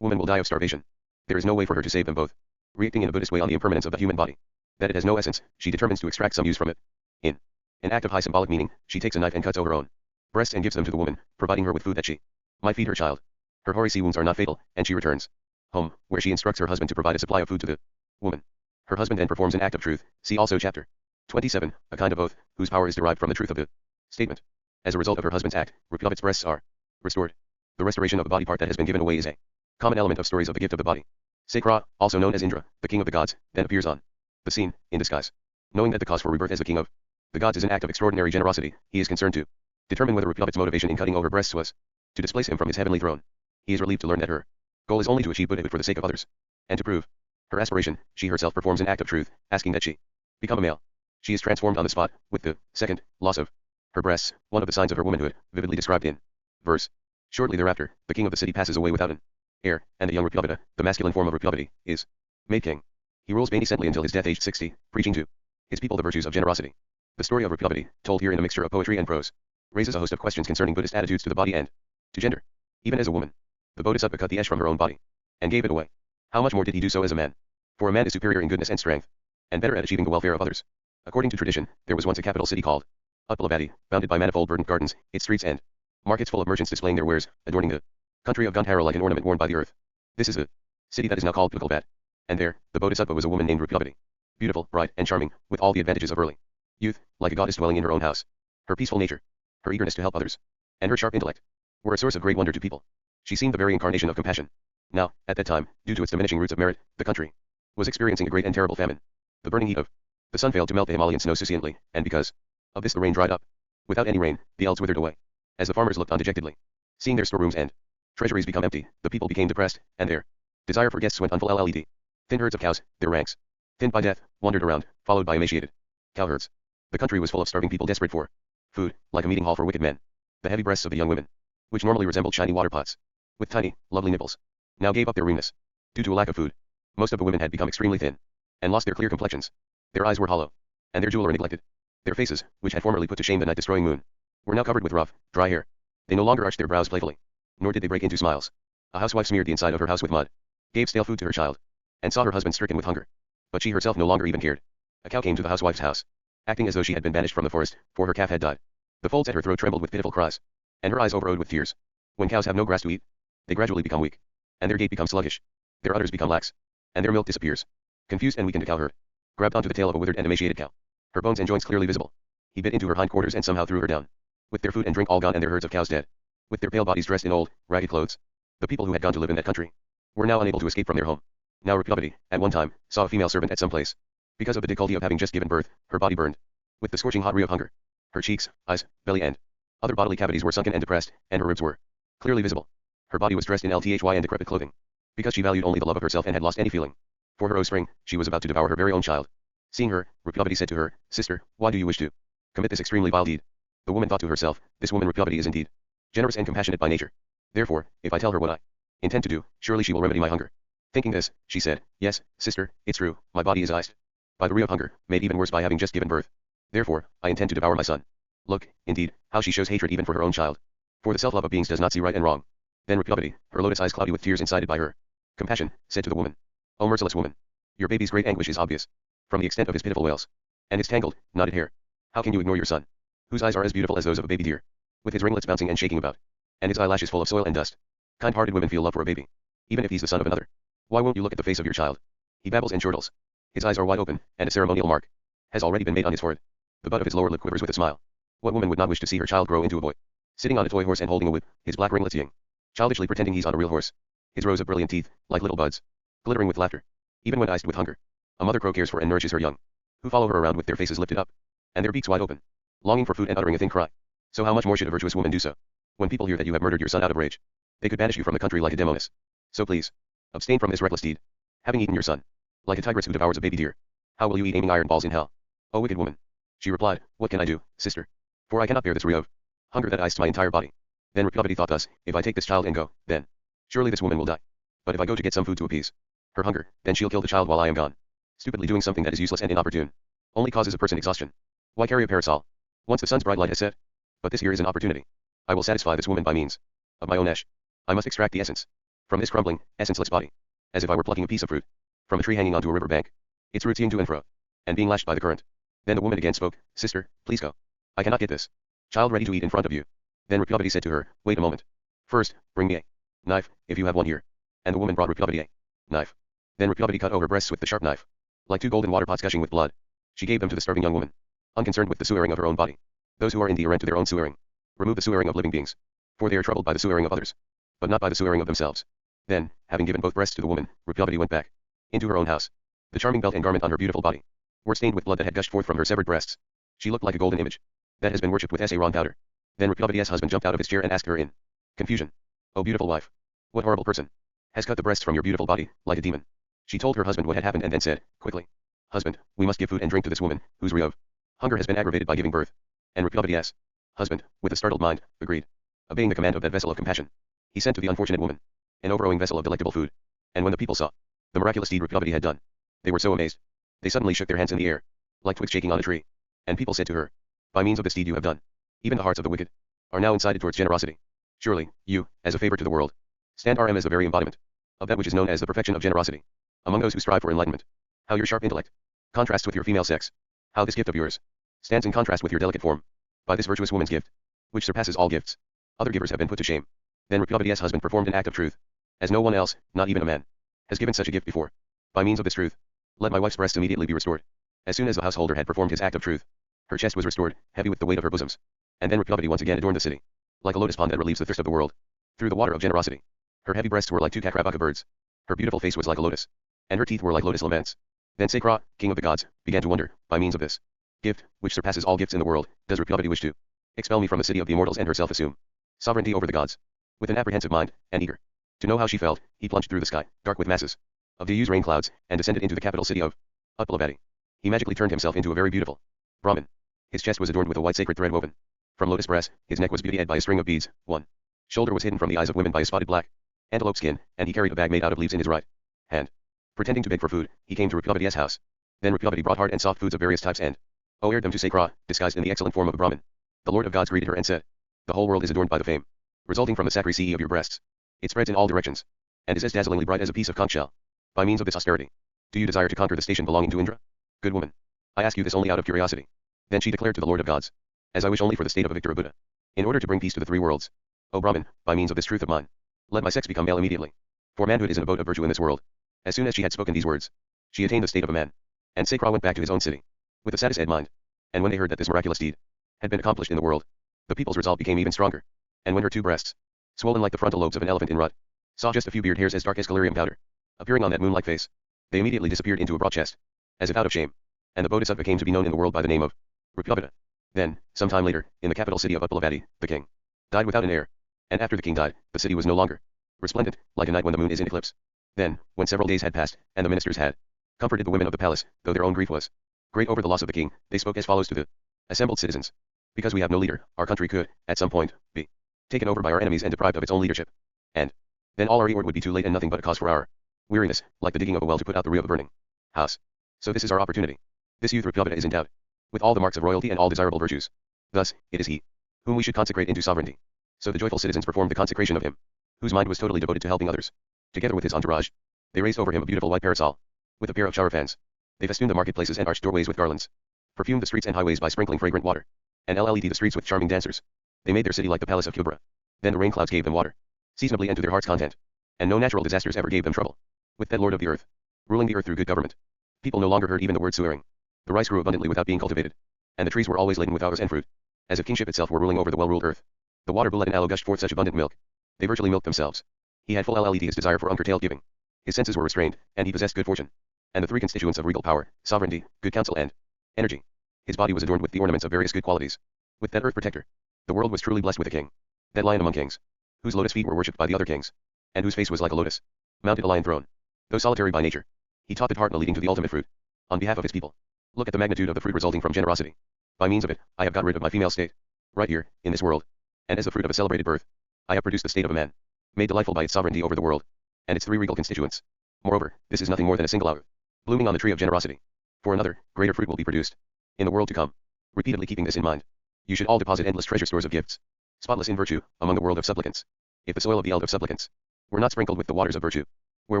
Speaker 1: will die of starvation. There is no way for her to save them both. Reacting in a Buddhist way on the impermanence of the human body, that it has no essence, she determines to extract some use from it. In an act of high symbolic meaning, she takes a knife and cuts out her own breasts and gives them to the woman, providing her with food that she might feed her child. Her hoary sea wounds are not fatal, and she returns home, where she instructs her husband to provide a supply of food to the woman. Her husband then performs an act of truth. See also chapter 27, a kind of oath, whose power is derived from the truth of the statement. As a result of her husband's act, Rupyavati's breasts are restored. The restoration of a body part that has been given away is a common element of stories of the gift of the body. Sakra, also known as Indra, the king of the gods, then appears on the scene, in disguise. Knowing that the cause for rebirth as the king of the gods is an act of extraordinary generosity, he is concerned to determine whether Rupyavati's motivation in cutting over breasts was to displace him from his heavenly throne. He is relieved to learn that her goal is only to achieve Buddhahood for the sake of others. And to prove her aspiration, she herself performs an act of truth, asking that she become a male. She is transformed on the spot, with the second loss of her breasts, one of the signs of her womanhood, vividly described in verse. Shortly thereafter, the king of the city passes away without an heir, and the young Rupyavata, the masculine form of Rupyavati, is Made king. He rules beneficently until his death aged 60, preaching to his people the virtues of generosity. The story of Repugnity, told here in a mixture of poetry and prose, raises a host of questions concerning Buddhist attitudes to the body and to gender. Even as a woman, the Bodhisattva cut the ash from her own body and gave it away. How much more did he do so as a man? For a man is superior in goodness and strength, and better at achieving the welfare of others. According to tradition, there was once a capital city called Utpalavati, bounded by manifold verdant gardens, its streets and markets full of merchants displaying their wares, adorning the country of Gandhara like an ornament worn by the earth. This is the city that is now called Pitkalbat. And there, the Bodhisattva was a woman named Repugnity. Beautiful, bright, and charming, with all the advantages of early youth, like a goddess dwelling in her own house. Her peaceful nature, her eagerness to help others, and her sharp intellect were a source of great wonder to people. She seemed the very incarnation of compassion. Now, at that time, due to its diminishing roots of merit, the country was experiencing a great and terrible famine. The burning heat of the sun failed to melt the Himalayan snow sufficiently, and because of this the rain dried up. Without any rain, the elves withered away. As the farmers looked on dejectedly, seeing their storerooms and treasuries become empty, the people became depressed, and their desire for guests went on full led. Thin herds of cows, their ranks thinned by death, wandered around, followed by emaciated cowherds. The country was full of starving people desperate for food, like a meeting hall for wicked men. The heavy breasts of the young women, which normally resembled shiny water pots, with tiny, lovely nipples, now gave up their leanness. Due to a lack of food, most of the women had become extremely thin, and lost their clear complexions. Their eyes were hollow, and their jewelry neglected. Their faces, which had formerly put to shame the night-destroying moon, were now covered with rough, dry hair. They no longer arched their brows playfully, nor did they break into smiles. A housewife smeared the inside of her house with mud, gave stale food to her child, and saw her husband stricken with hunger. But she herself no longer even cared. A cow came to the housewife's house, acting as though she had been banished from the forest, for her calf had died. The folds at her throat trembled with pitiful cries, and her eyes overflowed with tears. When cows have no grass to eat, they gradually become weak, and their gait becomes sluggish. Their udders become lax, and their milk disappears. Confused and weakened, a cowherd grabbed onto the tail of a withered and emaciated cow, her bones and joints clearly visible. He bit into her hindquarters and somehow threw her down. With their food and drink all gone and their herds of cows dead, with their pale bodies dressed in old, ragged clothes, the people who had gone to live in that country were now unable to escape from their home. Now Repugnity, at one time, saw a female servant at some place. Because of the difficulty of having just given birth, her body burned with the scorching hot ray of hunger. Her cheeks, eyes, belly and other bodily cavities were sunken and depressed, and her ribs were clearly visible. Her body was dressed in lthy and decrepit clothing. Because she valued only the love of herself and had lost any feeling for her offspring, she was about to devour her very own child. Seeing her, Repugnity said to her, "Sister, why do you wish to commit this extremely vile deed?" The woman thought to herself, "This woman Repugnity is indeed generous and compassionate by nature. Therefore, if I tell her what I intend to do, surely she will remedy my hunger." Thinking this, she said, "Yes, sister, it's true, my body is iced by the ray of hunger, made even worse by having just given birth. Therefore, I intend to devour my son." Look, indeed, how she shows hatred even for her own child. For the self-love of beings does not see right and wrong. Then Repugnity, her lotus eyes cloudy with tears incited by her compassion, said to the woman, "O merciless woman, your baby's great anguish is obvious from the extent of his pitiful wails and his tangled, knotted hair. How can you ignore your son, whose eyes are as beautiful as those of a baby deer, with his ringlets bouncing and shaking about, and his eyelashes full of soil and dust? Kind-hearted women feel love for a baby, even if he's the son of another. Why won't you look at the face of your child? He babbles and chortles. His eyes are wide open, and a ceremonial mark has already been made on his forehead. The butt of his lower lip quivers with a smile. What woman would not wish to see her child grow into a boy? Sitting on a toy horse and holding a whip, his black ringlets ying childishly pretending he's on a real horse. His rows of brilliant teeth, like little buds, glittering with laughter. Even when iced with hunger, a mother crow cares for and nourishes her young, who follow her around with their faces lifted up, and their beaks wide open, longing for food and uttering a thin cry. So how much more should a virtuous woman do so? When people hear that you have murdered your son out of rage, they could banish you from the country like a demoness. So please, abstain from this reckless deed. Having eaten your son, like a tigress who devours a baby deer, how will you eat aiming iron balls in hell? O wicked woman. She replied, "What can I do, sister? For I cannot bear this ray of hunger that iced my entire body." Then Repugnity thought thus, "If I take this child and go, then surely this woman will die. But if I go to get some food to appease her hunger, then she'll kill the child while I am gone." Stupidly doing something that is useless and inopportune only causes a person exhaustion. Why carry a parasol once the sun's bright light has set? But this here is an opportunity. I will satisfy this woman by means of my own ash. I must extract the essence from this crumbling, essenceless body, as if I were plucking a piece of fruit from a tree hanging onto a river bank, its roots to and fro, and being lashed by the current. Then the woman again spoke, "Sister, please go. I cannot get this child ready to eat in front of you." Then Repugnity said to her, "Wait a moment. First, bring me a knife, if you have one here." And the woman brought Repugnity a knife. Then Repugnity cut over her breasts with the sharp knife, like two golden water pots gushing with blood. She gave them to the starving young woman, unconcerned with the sewering of her own body. Those who are indifferent to their own sewering remove the sewering of living beings, for they are troubled by the sewering of others, but not by the sewering of themselves. Then, having given both breasts to the woman, Repugnity went back into her own house. The charming belt and garment on her beautiful body were stained with blood that had gushed forth from her severed breasts. She looked like a golden image that has been worshipped with wrong powder. Then Repugnity's husband jumped out of his chair and asked her in confusion, "O beautiful wife, what horrible person has cut the breasts from your beautiful body, like a demon?" She told her husband what had happened and then said, quickly, "Husband, we must give food and drink to this woman, whose ray of hunger has been aggravated by giving birth." And Repugnity's husband, with a startled mind, agreed. Obeying the command of that vessel of compassion, he sent to the unfortunate woman an overflowing vessel of delectable food. And when the people saw the miraculous deed Rukmavati had done. They were so amazed. They suddenly shook their hands in the air, like twigs shaking on a tree. And people said to her, by means of this deed you have done, even the hearts of the wicked are now incited towards generosity. Surely, you, as a favor to the world, stand RM as the very embodiment of that which is known as the perfection of generosity. Among those who strive for enlightenment, how your sharp intellect contrasts with your female sex, how this gift of yours stands in contrast with your delicate form. By this virtuous woman's gift, which surpasses all gifts, other givers have been put to shame. Then Rukmavati's husband performed an act of truth, as no one else, not even a man, has given such a gift before. By means of this truth, let my wife's breasts immediately be restored. As soon as the householder had performed his act of truth, her chest was restored, heavy with the weight of her bosoms. And then Rukmavati once again adorned the city, like a lotus pond that relieves the thirst of the world, through the water of generosity. Her heavy breasts were like two Kakravaka birds. Her beautiful face was like a lotus, and her teeth were like lotus laments. Then Sakra, king of the gods, began to wonder, by means of this gift, which surpasses all gifts in the world, does Rukmavati wish to expel me from the city of the immortals and herself assume sovereignty over the gods? With an apprehensive mind, and eager to know how she felt, he plunged through the sky, dark with masses of diffuse rain clouds, and descended into the capital city of Uppalavati. He magically turned himself into a very beautiful Brahmin. His chest was adorned with a white sacred thread woven from lotus brass, his neck was beautified by a string of beads, one shoulder was hidden from the eyes of women by a spotted black antelope skin, and he carried a bag made out of leaves in his right hand. Pretending to beg for food, he came to Rukmavati's house. Then Rukmavati brought hard and soft foods of various types and aired them to Sakra, disguised in the excellent form of a Brahmin. The Lord of Gods greeted her and said, the whole world is adorned by the fame resulting from the sacred of your breasts. It spreads in all directions, and is as dazzlingly bright as a piece of conch shell. By means of this austerity, do you desire to conquer the station belonging to Indra? Good woman, I ask you this only out of curiosity. Then she declared to the Lord of Gods, as I wish only for the state of a victor Buddha, in order to bring peace to the three worlds. O Brahmin, by means of this truth of mine, let my sex become male immediately. For manhood is an abode of virtue in this world. As soon as she had spoken these words, she attained the state of a man. And Sakra went back to his own city, with a satisfied mind. And when they heard that this miraculous deed had been accomplished in the world, the people's resolve became even stronger. And when her two breasts, swollen like the frontal lobes of an elephant in rut, saw just a few beard hairs as dark as collyrium powder appearing on that moon-like face, they immediately disappeared into a broad chest, as if out of shame. And the Bodhisattva came to be known in the world by the name of Rukmavati. Then, some time later, in the capital city of Uppalavati, the king died without an heir. And after the king died, the city was no longer resplendent, like a night when the moon is in eclipse. Then, when several days had passed, and the ministers had comforted the women of the palace, though their own grief was great over the loss of the king, they spoke as follows to the assembled citizens. Because we have no leader, our country could, at some point, be taken over by our enemies and deprived of its own leadership. And then all our reward would be too late and nothing but a cause for our weariness, like the digging of a well to put out the rear of a burning house. So this is our opportunity. This youth Rukmavati is endowed with all the marks of royalty and all desirable virtues. Thus, it is he whom we should consecrate into sovereignty. So the joyful citizens performed the consecration of him, whose mind was totally devoted to helping others. Together with his entourage, they raised over him a beautiful white parasol, with a pair of shower fans. They festooned the marketplaces and arched doorways with garlands, perfumed the streets and highways by sprinkling fragrant water, and LLED the streets with charming dancers. They made their city like the palace of Kubra. Then the rain clouds gave them water, seasonably and to their heart's content, and no natural disasters ever gave them trouble. With that Lord of the earth, ruling the earth through good government, people no longer heard even the word swearing. The rice grew abundantly without being cultivated, and the trees were always laden with flowers and fruit, as if kingship itself were ruling over the well-ruled earth. The water bullet and aloe gushed forth such abundant milk, they virtually milked themselves. He had full LLED his desire for uncurtailed giving. His senses were restrained, and he possessed good fortune, and the three constituents of regal power, sovereignty, good counsel and energy. His body was adorned with the ornaments of various good qualities. With that earth protector, the world was truly blessed with a king, that lion among kings, whose lotus feet were worshipped by the other kings, and whose face was like a lotus, mounted a lion throne. Though solitary by nature, he taught the Dharma leading to the ultimate fruit, on behalf of his people. Look at the magnitude of the fruit resulting from generosity. By means of it, I have got rid of my female state, right here, in this world, and as the fruit of a celebrated birth, I have produced the state of a man, made delightful by its sovereignty over the world, and its three regal constituents. Moreover, this is nothing more than a single hour, blooming on the tree of generosity. For another, greater fruit will be produced, in the world to come. Repeatedly keeping this in mind, you should all deposit endless treasure stores of gifts, spotless in virtue, among the world of supplicants. If the soil of the eld of supplicants were not sprinkled with the waters of virtue, where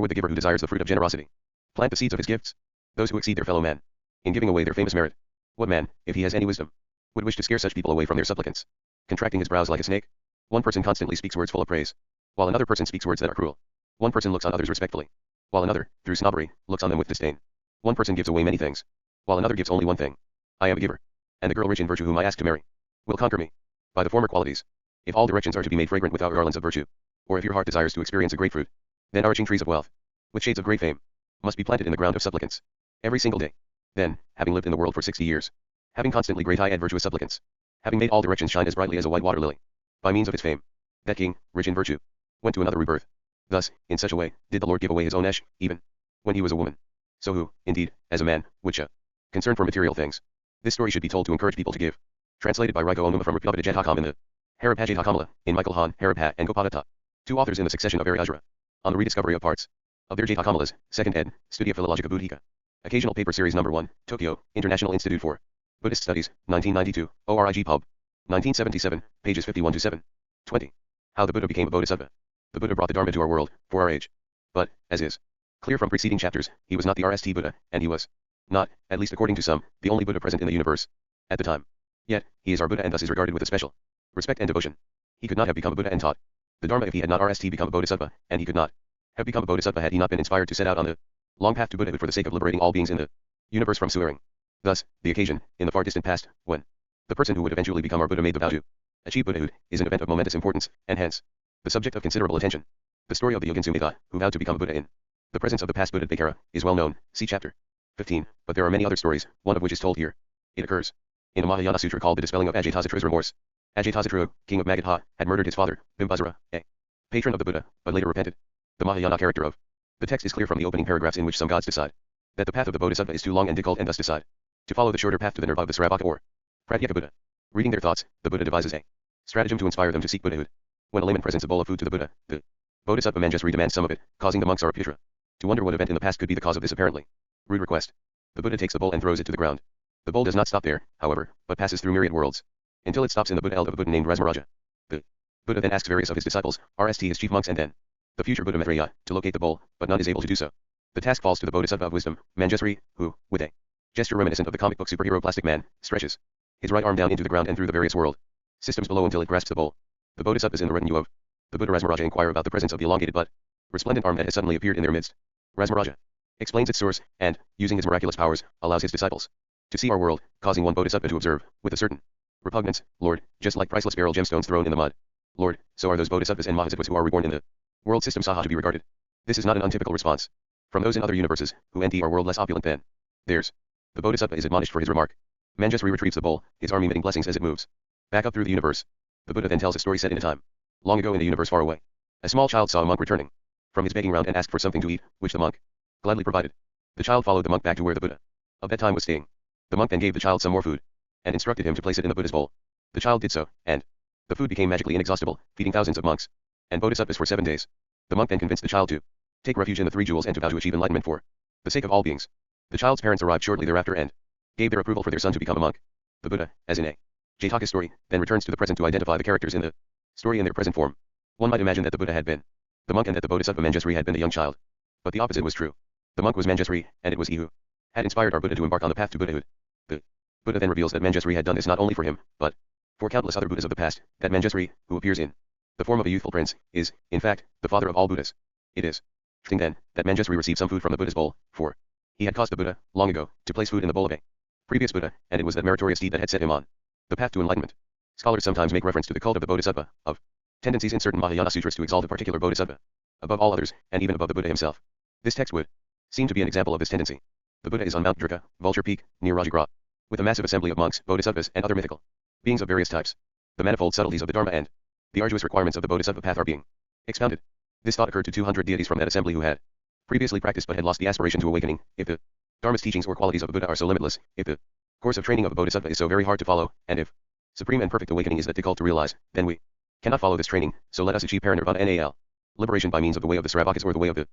Speaker 1: would the giver who desires the fruit of generosity plant the seeds of his gifts? Those who exceed their fellow man, in giving away their famous merit. What man, if he has any wisdom, would wish to scare such people away from their supplicants? Contracting his brows like a snake, one person constantly speaks words full of praise, while another person speaks words that are cruel. One person looks on others respectfully, while another, through snobbery, looks on them with disdain. One person gives away many things, while another gives only one thing. I am a giver, and the girl rich in virtue whom I ask to marry will conquer me by the former qualities. If all directions are to be made fragrant with our garlands of virtue, or if your heart desires to experience a great fruit, then arching trees of wealth, with shades of great fame, must be planted in the ground of supplicants, every single day. Then, having lived in the world for 60 years, having constantly great high and virtuous supplicants, having made all directions shine as brightly as a white water lily, by means of its fame, that king, rich in virtue, went to another rebirth. Thus, in such a way, did the Lord give away his own esh, even when he was a woman. So who, indeed, as a man, would show concern for material things? This story should be told to encourage people to give. Translated by Rigo Onuma from Rukmavati Jethakam in the Harabhajit Hakamala, in Michael Han, Harabha, and Gopadatta. Two authors in the succession of Ari Ajra. On the rediscovery of parts Of their Jatakamas, 2nd ed., Studia Philologica Buddhica. Occasional Paper Series No. 1, Tokyo, International Institute for Buddhist Studies, 1992, ORIG Pub. 1977, pages 51-7. 20. How the Buddha became a Bodhisattva. The Buddha brought the Dharma to our world, for our age. But, as is clear from preceding chapters, he was not the RST Buddha, and he was not, at least according to some, the only Buddha present in the universe at the time. Yet, he is our Buddha and thus is regarded with a special respect and devotion. He could not have become a Buddha and taught the Dharma if he had not RST become a Bodhisattva, and he could not have become a Bodhisattva had he not been inspired to set out on the long path to Buddhahood for the sake of liberating all beings in the universe from suffering. Thus, the occasion, in the far distant past, when the person who would eventually become our Buddha made the vow to achieve Buddhahood, is an event of momentous importance, and hence, the subject of considerable attention. The story of the Yogin Sumedha, who vowed to become Buddha in the presence of the past Buddha Dvakara, is well known, see chapter 15, but there are many other stories, one of which is told here. It occurs in a Mahayana sutra called The Dispelling of Ajatasatru's Remorse. Ajatasatru, king of Magadha, had murdered his father, Bimbasara, a patron of the Buddha, but later repented. The Mahayana character of the text is clear from the opening paragraphs in which some gods decide that the path of the Bodhisattva is too long and difficult and thus decide to follow the shorter path to the nirvana of the Sarabhaka or Pratyeka Buddha. Reading their thoughts, the Buddha devises a stratagem to inspire them to seek Buddhahood. When a layman presents a bowl of food to the Buddha, the Bodhisattva Manjusri demands some of it, causing the monk Saraputra to wonder what event in the past could be the cause of this apparently rude request. The Buddha takes the bowl and throws it to the ground. The bowl does not stop there, however, but passes through myriad worlds, until it stops in the Buddha of a Buddha named Rasmaraja. The Buddha then asks various of his disciples, RST his chief monks and then the future Buddha Maitreya, to locate the bowl, but none is able to do so. The task falls to the Bodhisattva of wisdom, Manjusri, who, with a gesture reminiscent of the comic book superhero Plastic Man, stretches his right arm down into the ground and through the various world systems below until it grasps the bowl. The Bodhisattvas in the retinue of the Buddha Rasmaraja inquire about the presence of the elongated but resplendent arm that has suddenly appeared in their midst. Rasmaraja explains its source, and, using his miraculous powers, allows his disciples to see our world, causing one Bodhisattva to observe, with a certain repugnance, Lord, just like priceless beryl gemstones thrown in the mud, Lord, so are those Bodhisattvas and Mahasattvas who are reborn in the world system Saha to be regarded. This is not an untypical response from those in other universes, who enter our world less opulent than theirs. The Bodhisattva is admonished for his remark. Manjusri retrieves the bowl, his arm emitting blessings as it moves back up through the universe. The Buddha then tells a story set in a time long ago in a universe far away. A small child saw a monk returning from his begging round and asked for something to eat, which the monk gladly provided. The child followed the monk back to where the Buddha of that time was staying. The monk then gave the child some more food, and instructed him to place it in the Buddha's bowl. The child did so, and the food became magically inexhaustible, feeding thousands of monks and Bodhisattvas for 7 days. The monk then convinced the child to take refuge in the 3 jewels and to vow to achieve enlightenment for the sake of all beings. The child's parents arrived shortly thereafter and gave their approval for their son to become a monk. The Buddha, as in a Jataka story, then returns to the present to identify the characters in the story in their present form. One might imagine that the Buddha had been the monk and that the Bodhisattva Manjusri had been the young child. But the opposite was true. The monk was Manjusri, and it was he who had inspired our Buddha to embark on the path to Buddhahood. The Buddha then reveals that Manjusri had done this not only for him, but for countless other Buddhas of the past, that Manjusri, who appears in the form of a youthful prince, is, in fact, the father of all Buddhas. It is fitting then, that Manjusri received some food from the Buddha's bowl, for he had caused the Buddha, long ago, to place food in the bowl of a previous Buddha, and it was that meritorious deed that had set him on the path to enlightenment. Scholars sometimes make reference to the cult of the Bodhisattva, of tendencies in certain Mahayana sutras to exalt a particular Bodhisattva above all others, and even above the Buddha himself. This text would seem to be an example of this tendency. The Buddha is on Mount Drika, Vulture Peak, near Rajagrat, with a massive assembly of monks, Bodhisattvas, and other mythical beings of various types. The manifold subtleties of the Dharma and the arduous requirements of the Bodhisattva path are being expounded. This thought occurred to 200 deities from that assembly who had previously practiced but had lost the aspiration to awakening. If the Dharma's teachings or qualities of a Buddha are so limitless, if the course of training of a Bodhisattva is so very hard to follow, and if supreme and perfect awakening is that difficult to realize, then we cannot follow this training, so let us achieve parinirvana NAL, liberation by means of the way of the Saravakas or the way of the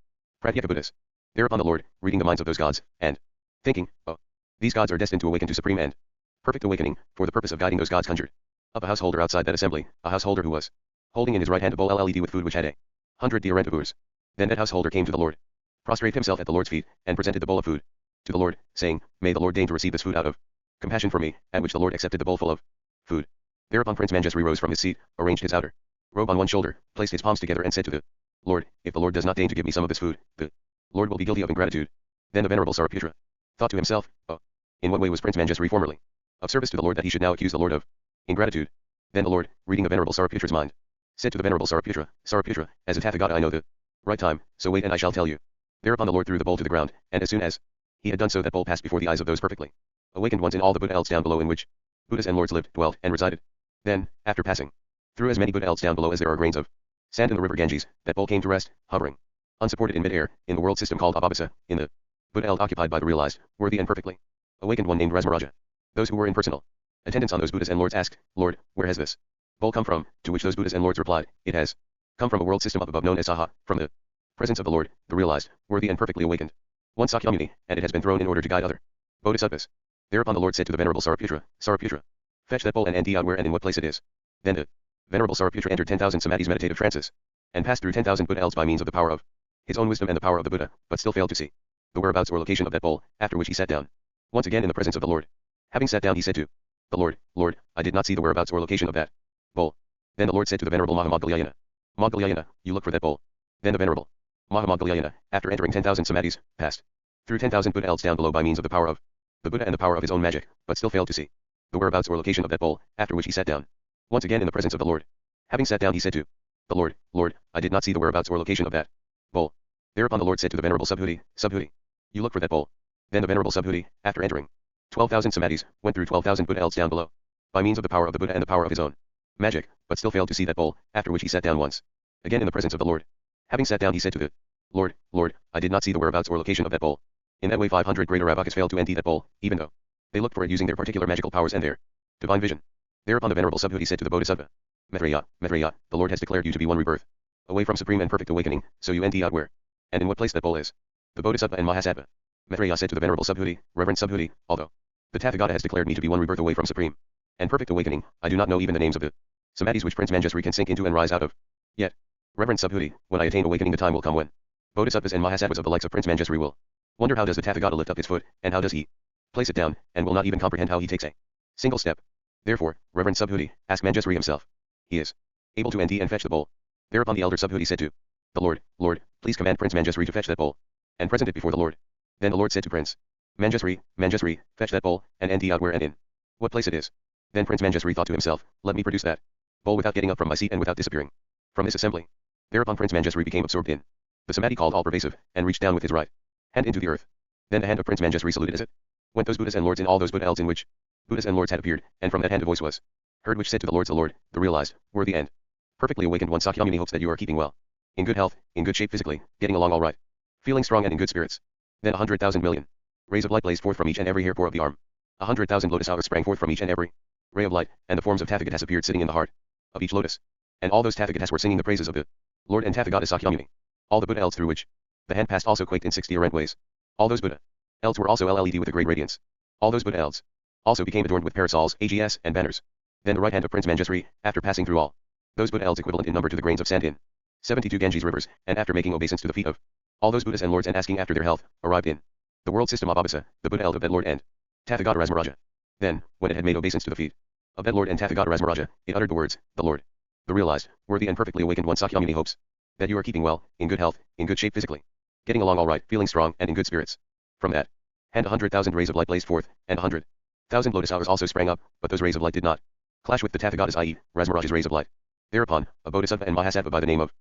Speaker 1: Pratyeka Buddhas. Thereupon the Lord, reading the minds of those gods, and thinking, oh, these gods are destined to awaken to supreme and perfect awakening, for the purpose of guiding those gods conjured up a householder outside that assembly, a householder who was holding in his right hand a bowl LLED with food which had 100 diarentavurs. Then that householder came to the Lord, prostrated himself at the Lord's feet, and presented the bowl of food to the Lord, saying, May the Lord deign to receive this food out of compassion for me, at which the Lord accepted the bowl full of food. Thereupon Prince Manjusri rose from his seat, arranged his outer robe on one shoulder, placed his palms together and said to the Lord, if the Lord does not deign to give me some of this food, the Lord will be guilty of ingratitude. Then the venerable Saraputra thought to himself, oh, in what way was Prince Manjusri formerly of service to the Lord that he should now accuse the Lord of ingratitude? Then the Lord, reading the venerable Saraputra's mind, said to the venerable Saraputra, Saraputra, as a Tathagata I know the right time, so wait and I shall tell you. Thereupon the Lord threw the bowl to the ground, and as soon as he had done so that bowl passed before the eyes of those perfectly awakened ones in all the Buddha elts down below in which Buddhas and Lords lived, dwelt, and resided. Then, after passing through as many Buddha elts down below as there are grains of sand in the river Ganges, that bowl came to rest, hovering, unsupported in mid-air, in the world system called Abhabasa, in the Buddha elt occupied by the realized, worthy and perfectly awakened one named Rasmaraja. Those who were in personal attendance on those Buddhas and Lords asked, Lord, where has this bowl come from? To which those Buddhas and Lords replied, it has come from a world system up above known as Saha, from the Presence of the Lord, the realized, worthy and perfectly awakened. One Sakyamuni, and it has been thrown in order to guide other Bodhisattvas. Thereupon the Lord said to the Venerable Sariputra, Sariputra, fetch that bowl and empty out where and in what place it is. Then the Venerable Sariputra entered 10,000 samadhis meditative trances, and passed through 10,000 Buddha elves by means of the power of his own wisdom and the power of the Buddha, but still failed to see the whereabouts or location of that bowl, after which he sat down. Once again in the presence of the Lord. Having sat down he said to the Lord, Lord, I did not see the whereabouts or location of that bowl. Then the Lord said to the Venerable Mahamoggalyayana, Moggallaya, you look for that bowl. Then the Venerable Mahamoggalyayana, after entering 10,000 samadhis, passed through 10,000 Buddha elves down below by means of the power of the Buddha and the power of his own magic, but still failed to see the whereabouts or location of that bowl, after which he sat down. Once again in the presence of the Lord. Having sat down he said to the Lord, Lord, I did not see the whereabouts or location of that bowl. Thereupon the Lord said to the Venerable Subhuti, Subhuti, you look for that bowl. Then the Venerable Subhuti, after entering 12,000 samadhis, went through 12,000 Buddha elves down below by means of the power of the Buddha and the power of his own magic, but still failed to see that bowl, after which he sat down once again in the presence of the Lord. Having sat down he said to the Lord, Lord, I did not see the whereabouts or location of that bowl. In that way 500 greater Ravakas failed to empty that bowl, even though they looked for it using their particular magical powers and their divine vision. Thereupon the Venerable Subhuti said to the Bodhisattva, Maitreya, Maitreya, the Lord has declared you to be one rebirth, away from supreme and perfect awakening, so you empty out where and in what place that bowl is. The Bodhisattva and Mahasattva. Maitreya said to the Venerable Subhuti, Reverend Subhuti, although the Tathagata has declared me to be one rebirth away from supreme and perfect awakening, I do not know even the names of the samadhis which Prince Manjusri can sink into and rise out of. Yet, Reverend Subhuti, when I attain awakening the time will come when Bodhisattvas and Mahasattvas of the likes of Prince Manjusri will wonder how does the Tathagata lift up his foot, and how does he place it down, and will not even comprehend how he takes a single step. Therefore, Reverend Subhuti, ask Manjusri himself. He is able to empty and fetch the bowl. Thereupon the elder Subhuti said to the Lord, Lord, please command Prince Manjusri to fetch that bowl, and present it before the Lord. Then the Lord said to Prince Manjusri, Manjusri, fetch that bowl, and empty out where and in what place it is. Then Prince Manjusri thought to himself, let me produce that bowl without getting up from my seat and without disappearing from this assembly. Thereupon Prince Manjusri became absorbed in the samadhi called all-pervasive, and reached down with his right hand into the earth. Then the hand of Prince Manjusri saluted as it went those Buddhas and Lords in all those Buddha elves in which Buddhas and Lords had appeared, and from that hand a voice was heard which said to the Lords, the Lord, the realized, worthy and perfectly awakened one Sakyamuni hopes that you are keeping well, in good health, in good shape physically, getting along all right, feeling strong and in good spirits. Then 100,000 million rays of light blazed forth from each and every hair pore of the arm. 100,000 lotus hours sprang forth from each and every ray of light, and the forms of Tathagatas appeared sitting in the heart of each lotus. And all those Tathagatas were singing the praises of the Lord and Tathagata Sakyamuni. All the Buddha elves through which the hand passed also quaked in 60 arent ways. All those Buddha elves were also LLED with a great radiance. All those Buddha elves also became adorned with parasols, AGS, and banners. Then the right hand of Prince Manjusri, after passing through all those Buddha elves equivalent in number to the grains of sand in 72 Ganges rivers, and after making obeisance to the feet of all those Buddhas and Lords and asking after their health, arrived in the world system of Abhasa, the Buddha eld of that Lord and Tathagata Rasmaraja. Then, when it had made obeisance to the feet of that Lord and Tathagata Rasmaraja, it uttered the words, the Lord, the realized, worthy and perfectly awakened one Sakyamuni hopes that you are keeping well, in good health, in good shape physically, getting along all right, feeling strong and in good spirits. From that hand 100,000 rays of light blazed forth, and 100,000 lotus hours also sprang up, but those rays of light did not clash with the Tathagata's, i.e., Rasmaraja's rays of light. Thereupon, a Bodhisattva and Mahasattva by the name of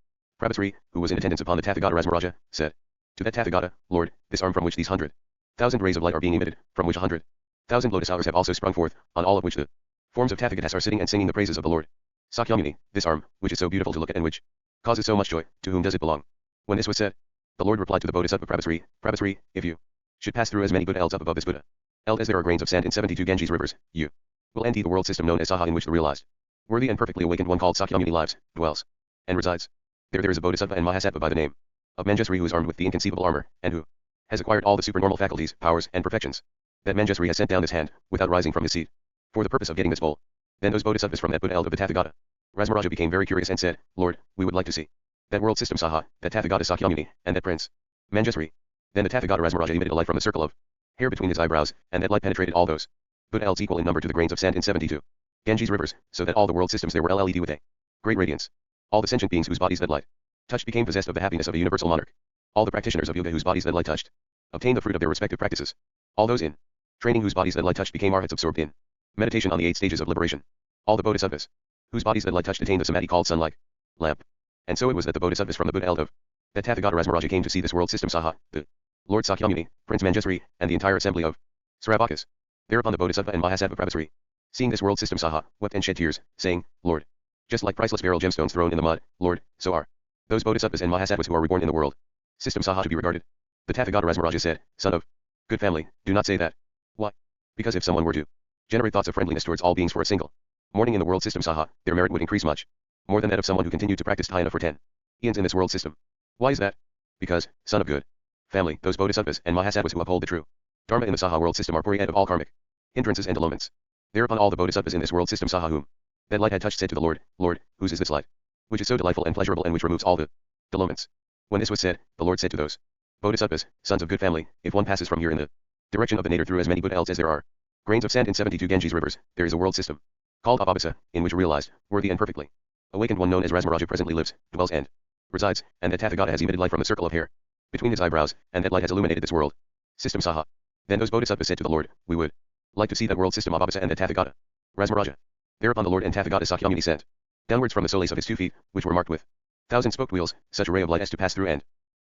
Speaker 1: Prabhasri, who was in attendance upon the Tathagata Rasmaraja, said to that Tathagata, Lord, this arm from which these 100,000 rays of light are being emitted, from which 100,000 lotus hours have also sprung forth, on all of which the forms of Tathagatas are sitting and singing the praises of the Lord Sakyamuni, this arm, which is so beautiful to look at and which causes so much joy, to whom does it belong? When this was said, the Lord replied to the Bodhisattva Prabhasri, Prabhasri, if you should pass through as many Buddha elds up above this Buddha eld as there are grains of sand in 72 Ganges rivers, you will empty the world system known as Saha, in which the realized, worthy and perfectly awakened one called Sakyamuni lives, dwells, and resides. There is a Bodhisattva and Mahasattva by the name of Manjusri, who is armed with the inconceivable armor, and who has acquired all the supernormal faculties, powers, and perfections. That Manjusri has sent down this hand, without rising from his seat, for the purpose of getting this bowl. Then those Bodhisattvas from that Buddha eld of the Tathagata Rasmaraja became very curious and said, Lord, we would like to see that world system Saha, that Tathagata Sakyamuni, and that Prince Manjusri. Then the Tathagata Rasmaraja emitted a light from the circle of hair between his eyebrows, and that light penetrated all those Buddha elds equal in number to the grains of sand in 72 Ganges rivers, so that all the world systems there were LLED with a great radiance. All the sentient beings whose bodies that light touched became possessed of the happiness of a universal monarch. All the practitioners of yoga whose bodies that light touched obtained the fruit of their respective practices. All those in training whose bodies that light touched became arhats absorbed in meditation on the 8 stages of liberation. All the Bodhisattvas whose bodies that light touched attained the samadhi called sun-like lamp. And so it was that the Bodhisattvas from the Buddha eld of that Tathagata Rasmaraja came to see this world system Saha, the Lord Sakyamuni, Prince Manjusri, and the entire assembly of Saravakas. Thereupon the Bodhisattva and Mahasattva Prabhasri, seeing this world system Saha, wept and shed tears, saying, Lord, just like priceless beryl gemstones thrown in the mud, Lord, so are those Bodhisattvas and Mahasattvas who are reborn in the world system Saha to be regarded. The Tathagata Rasmaraja said, Son of good family, do not say that. Why? Because if someone were to generate thoughts of friendliness towards all beings for a single morning in the world system Saha, their merit would increase much more than that of someone who continued to practice dhyana for 10 eons in this world system. Why is that? Because, son of good family, those bodhisattvas and mahasattvas who uphold the true Dharma in the Saha world system are purified of all karmic hindrances and allurements. Thereupon all the bodhisattvas in this world system Saha whom that light had touched said to the Lord, Lord, whose is this light? Which is so delightful and pleasurable and which removes all the allurements. When this was said, the Lord said to those bodhisattvas, sons of good family, if one passes from here in the direction of the nadir through as many Buddha as there are grains of sand in 72 Ganges rivers, there is a world system called Abhabasa, in which a realized, worthy and perfectly awakened one known as Rasmaraja presently lives, dwells and resides, and that Tathagata has emitted light from the circle of hair between his eyebrows, and that light has illuminated this world system Saha. Then those bodhisattvas said to the Lord, we would like to see that world system Abhabasa and that Tathagata, Rasmaraja. Thereupon the Lord and Tathagata Sakyamuni sent downwards from the soles of his 2 feet, which were marked with 1,000 spoked wheels, such a ray of light as to pass through and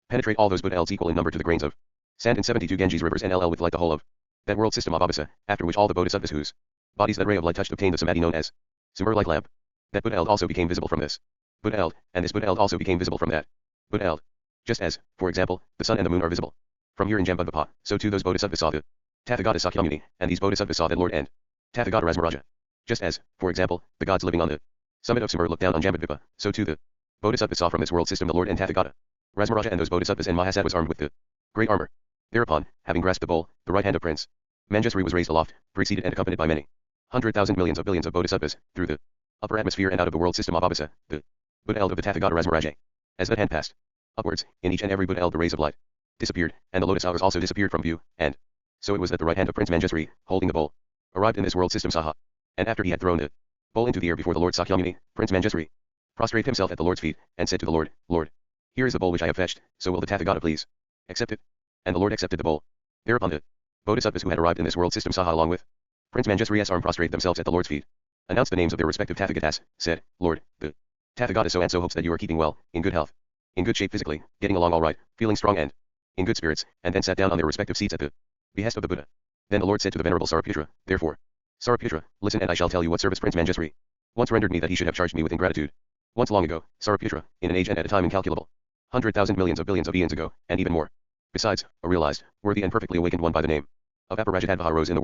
Speaker 1: penetrate all those Buddha elves equal in number to the grains of sand in 72 Ganges rivers and with light the whole of that world system Abhabasa, after which all the bodhisattvas whose bodies that ray of light touched obtained the samadhi known as Summer like lamp. That Buddha eld also became visible from this Buddha eld, and this Buddha eld also became visible from that Buddha eld. Just as, for example, the sun and the moon are visible from here in Jambudvipa, so too those bodhisattvas saw the Tathagata Sakyamuni, and these bodhisattvas saw that Lord and Tathagata Rasmaraja. Just as, for example, the gods living on the summit of Summer looked down on Jambudvipa, so too the bodhisattvas saw from this world system the Lord and Tathagata Rasmaraja and those bodhisattvas and mahasattvas armed with the great armor. Thereupon, having grasped the bowl, the right hand of Prince Manjusri was raised aloft, preceded and accompanied by many 100,000 millions of billions of bodhisattvas, through the upper atmosphere and out of the world system Abhabasa, the Buddha eld of the Tathagata Rasmaraja. As that hand passed upwards, in each and every Buddha eld the rays of light disappeared, and the lotus hours also disappeared from view, and so it was that the right hand of Prince Manjusri, holding the bowl, arrived in this world system Saha. And after he had thrown the bowl into the air before the Lord Sakyamuni, Prince Manjusri prostrated himself at the Lord's feet, and said to the Lord, Lord, here is the bowl which I have fetched, so will the Tathagata please accept it? And the Lord accepted the bowl. Thereupon the bodhisattvas who had arrived in this world system Saha along with Prince Manjusri's arm prostrated themselves at the Lord's feet, announced the names of their respective Tathagatas, said, Lord, the Tathagata so and so hopes that you are keeping well, in good health, in good shape physically, getting along all right, feeling strong and in good spirits, and then sat down on their respective seats at the behest of the Buddha. Then the Lord said to the Venerable Saraputra, therefore, Saraputra, listen and I shall tell you what service Prince Manjusri once rendered me that he should have charged me with ingratitude. Once long ago, Saraputra, in an age and at a time incalculable, 100,000 millions of billions of eons ago, and even more. Besides, a realized, worthy and perfectly awakened one by the name of Aparajitadvaha rose in the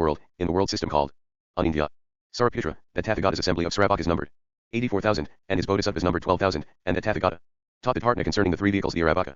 Speaker 1: world system called Anindya. Saraputra, that Tathagata's assembly of Sravakas numbered 84,000, and his bodhisattvas numbered 12,000, and that Tathagata taught the Dharma concerning the 3 vehicles the Aravaka,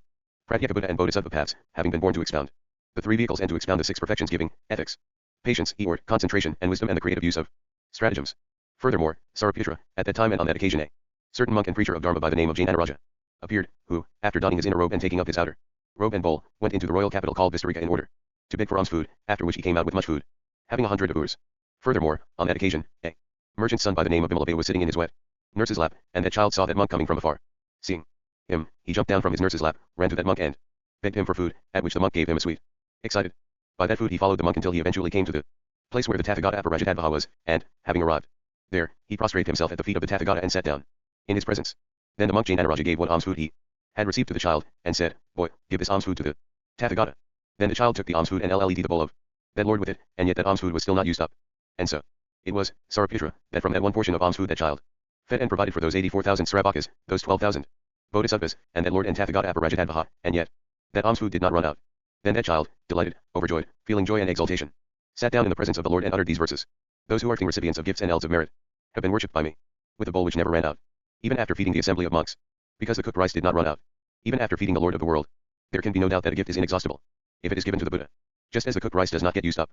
Speaker 1: Pratyeka Buddha and Bodhisattva paths, having been born to expound the 3 vehicles and to expound the 6 perfections giving, ethics, patience, concentration and wisdom and the creative use of stratagems. Furthermore, Saraputra, at that time and on that occasion a certain monk and preacher of Dharma by the name of Jainanaraja appeared, who, after donning his inner robe and taking up his outer robe and bowl, went into the royal capital called Vistarika in order to beg for alms food, after which he came out with much food, having 100 urs. Furthermore, on that occasion, a merchant's son by the name of Bimalabha was sitting in his wet nurse's lap, and that child saw that monk coming from afar. Seeing him, he jumped down from his nurse's lap, ran to that monk and begged him for food, at which the monk gave him a sweet. Excited by that food he followed the monk until he eventually came to the place where the Tathagata Aparajitadvaha was, and, having arrived there, he prostrated himself at the feet of the Tathagata and sat down in his presence. Then the monk Jainanaraja gave what alms food he had received to the child, and said, Boy, give this alms food to the Tathagata. Then the child took the alms food and led the bowl of that Lord with it, and yet that alms food was still not used up. And so it was, Saraputra, that from that one portion of alms food that child fed and provided for those 84,000 Sravakas, those 12,000 bodhisattvas, and that Lord and Tathagata Aparajitadvaha, and yet that alms food did not run out. Then that child, delighted, overjoyed, feeling joy and exultation, sat down in the presence of the Lord and uttered these verses. Those who are king recipients of gifts and elds of merit have been worshipped by me with a bowl which never ran out, even after feeding the assembly of monks, because the cooked rice did not run out. Even after feeding the Lord of the world, there can be no doubt that a gift is inexhaustible if it is given to the Buddha. Just as the cooked rice does not get used up,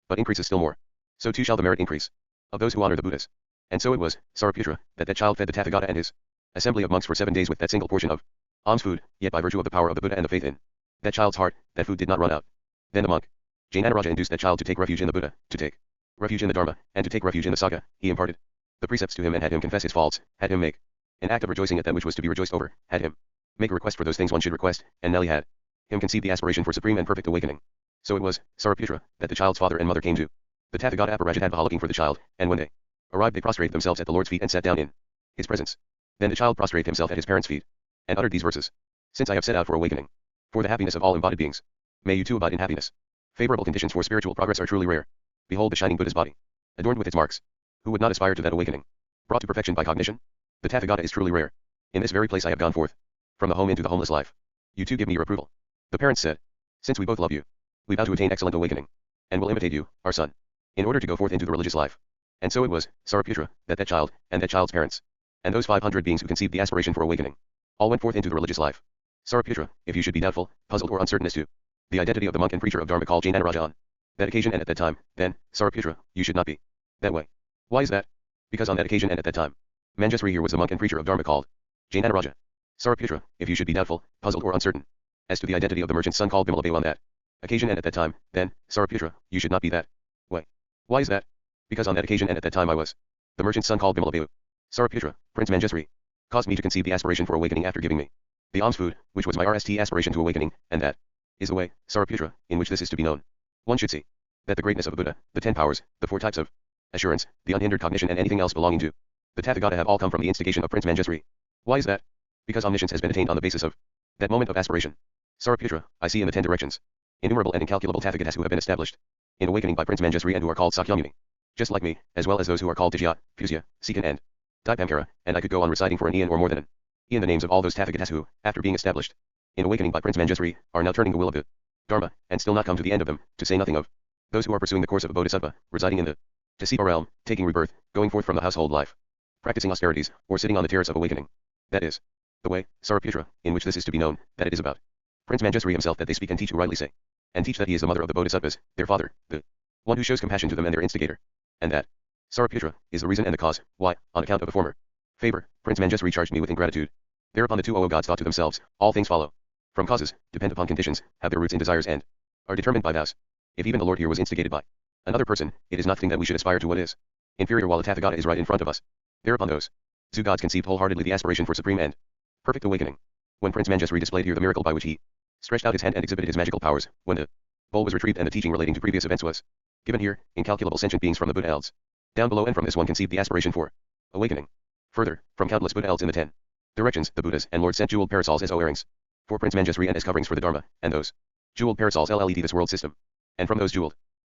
Speaker 1: but increases still more, so too shall the merit increase of those who honor the Buddhas. And so it was, Saraputra, that child fed the Tathagata and his assembly of monks for 7 days with that single portion of alms food, yet by virtue of the power of the Buddha and the faith in that child's heart, that food did not run out. Then the monk Jainanaraja induced that child to take refuge in the Buddha, to take refuge in the Dharma, and to take refuge in the Sangha. He imparted the precepts to him and had him confess his faults, had him make an act of rejoicing at that which was to be rejoiced over, had him make a request for those things one should request, and Nelly had him conceive the aspiration for supreme and perfect awakening. So it was, Saraputra, that the child's father and mother came to the Tathagata Aparajitadvaha looking for the child, and when they arrived they prostrated themselves at the Lord's feet and sat down in his presence. Then the child prostrated himself at his parents' feet, and uttered these verses. Since I have set out for awakening, for the happiness of all embodied beings, may you too abide in happiness. Favorable conditions for spiritual progress are truly rare. Behold the shining Buddha's body, adorned with its marks. Who would not aspire to that awakening? Brought to perfection by cognition? The Tathagata is truly rare. In this very place I have gone forth from the home into the homeless life. You too give me your approval. The parents said, since we both love you, we vow to attain excellent awakening, and will imitate you, our son, in order to go forth into the religious life. And so it was, Saraputra, that child, and that child's parents, and those 500 beings who conceived the aspiration for awakening, all went forth into the religious life. Saraputra, if you should be doubtful, puzzled or uncertain as to the identity of the monk and preacher of Dharma called Jainanaraja on that occasion and at that time, then, Saraputra, you should not be that way. Why is that? Because on that occasion and at that time, Manjusri here was the monk and preacher of Dharma called Jainanaraja. Saraputra, if you should be doubtful, puzzled or uncertain as to the identity of the merchant's son called Bimalabayu on that occasion and at that time, then, Saraputra, you should not be that way. Why is that? Because on that occasion and at that time I was the merchant's son called Bimalabayu. Saraputra, Prince Manjusri, caused me to conceive the aspiration for awakening after giving me the alms food, which was my RST aspiration to awakening, and that is the way, Saraputra, in which this is to be known. One should see that the greatness of the Buddha, the 10 powers, the 4 types of assurance, the unhindered cognition and anything else belonging to the Tathagata have all come from the instigation of Prince Manjusri. Why is that? Because omniscience has been attained on the basis of that moment of aspiration. Saraputra, I see in the 10 directions innumerable and incalculable Tathagatas who have been established in awakening by Prince Manjusri and who are called Sakyamuni, just like me, as well as those who are called Dijya, Pusya, Sikan and Dipamkara, and I could go on reciting for an eon or more than an eon the names of all those Tathagatas who, after being established in awakening by Prince Manjusri, are now turning the will of the Dharma, and still not come to the end of them, to say nothing of those who are pursuing the course of a bodhisattva, residing in the Tasipa realm, taking rebirth, going forth from the household life, practicing austerities, or sitting on the terrace of awakening. That is the way, Saraputra, in which this is to be known, that it is about Prince Manjusri himself that they speak and teach who rightly say, and teach that he is the mother of the bodhisattvas, their father, the one who shows compassion to them and their instigator, and that Saraputra is the reason and the cause why, on account of the former favor, Prince Manjusri charged me with ingratitude. Thereupon the 2 O gods thought to themselves, all things follow from causes, depend upon conditions, have their roots in desires and are determined by vows. If even the Lord here was instigated by another person, it is nothing that we should aspire to what is inferior while the Tathagata is right in front of us. Thereupon those 2 gods conceived wholeheartedly the aspiration for supreme and perfect awakening. When Prince Manjusri displayed here the miracle by which he stretched out his hand and exhibited his magical powers, when the bowl was retrieved and the teaching relating to previous events was given here, incalculable sentient beings from the Buddha elves down below and from this one conceived the aspiration for awakening. Further, from countless Buddha elves in the 10 directions, the Buddhas and Lords sent jeweled parasols as O-earrings for Prince Manjusri and as coverings for the Dharma, and those jeweled parasols LLED this world system. And from those jeweled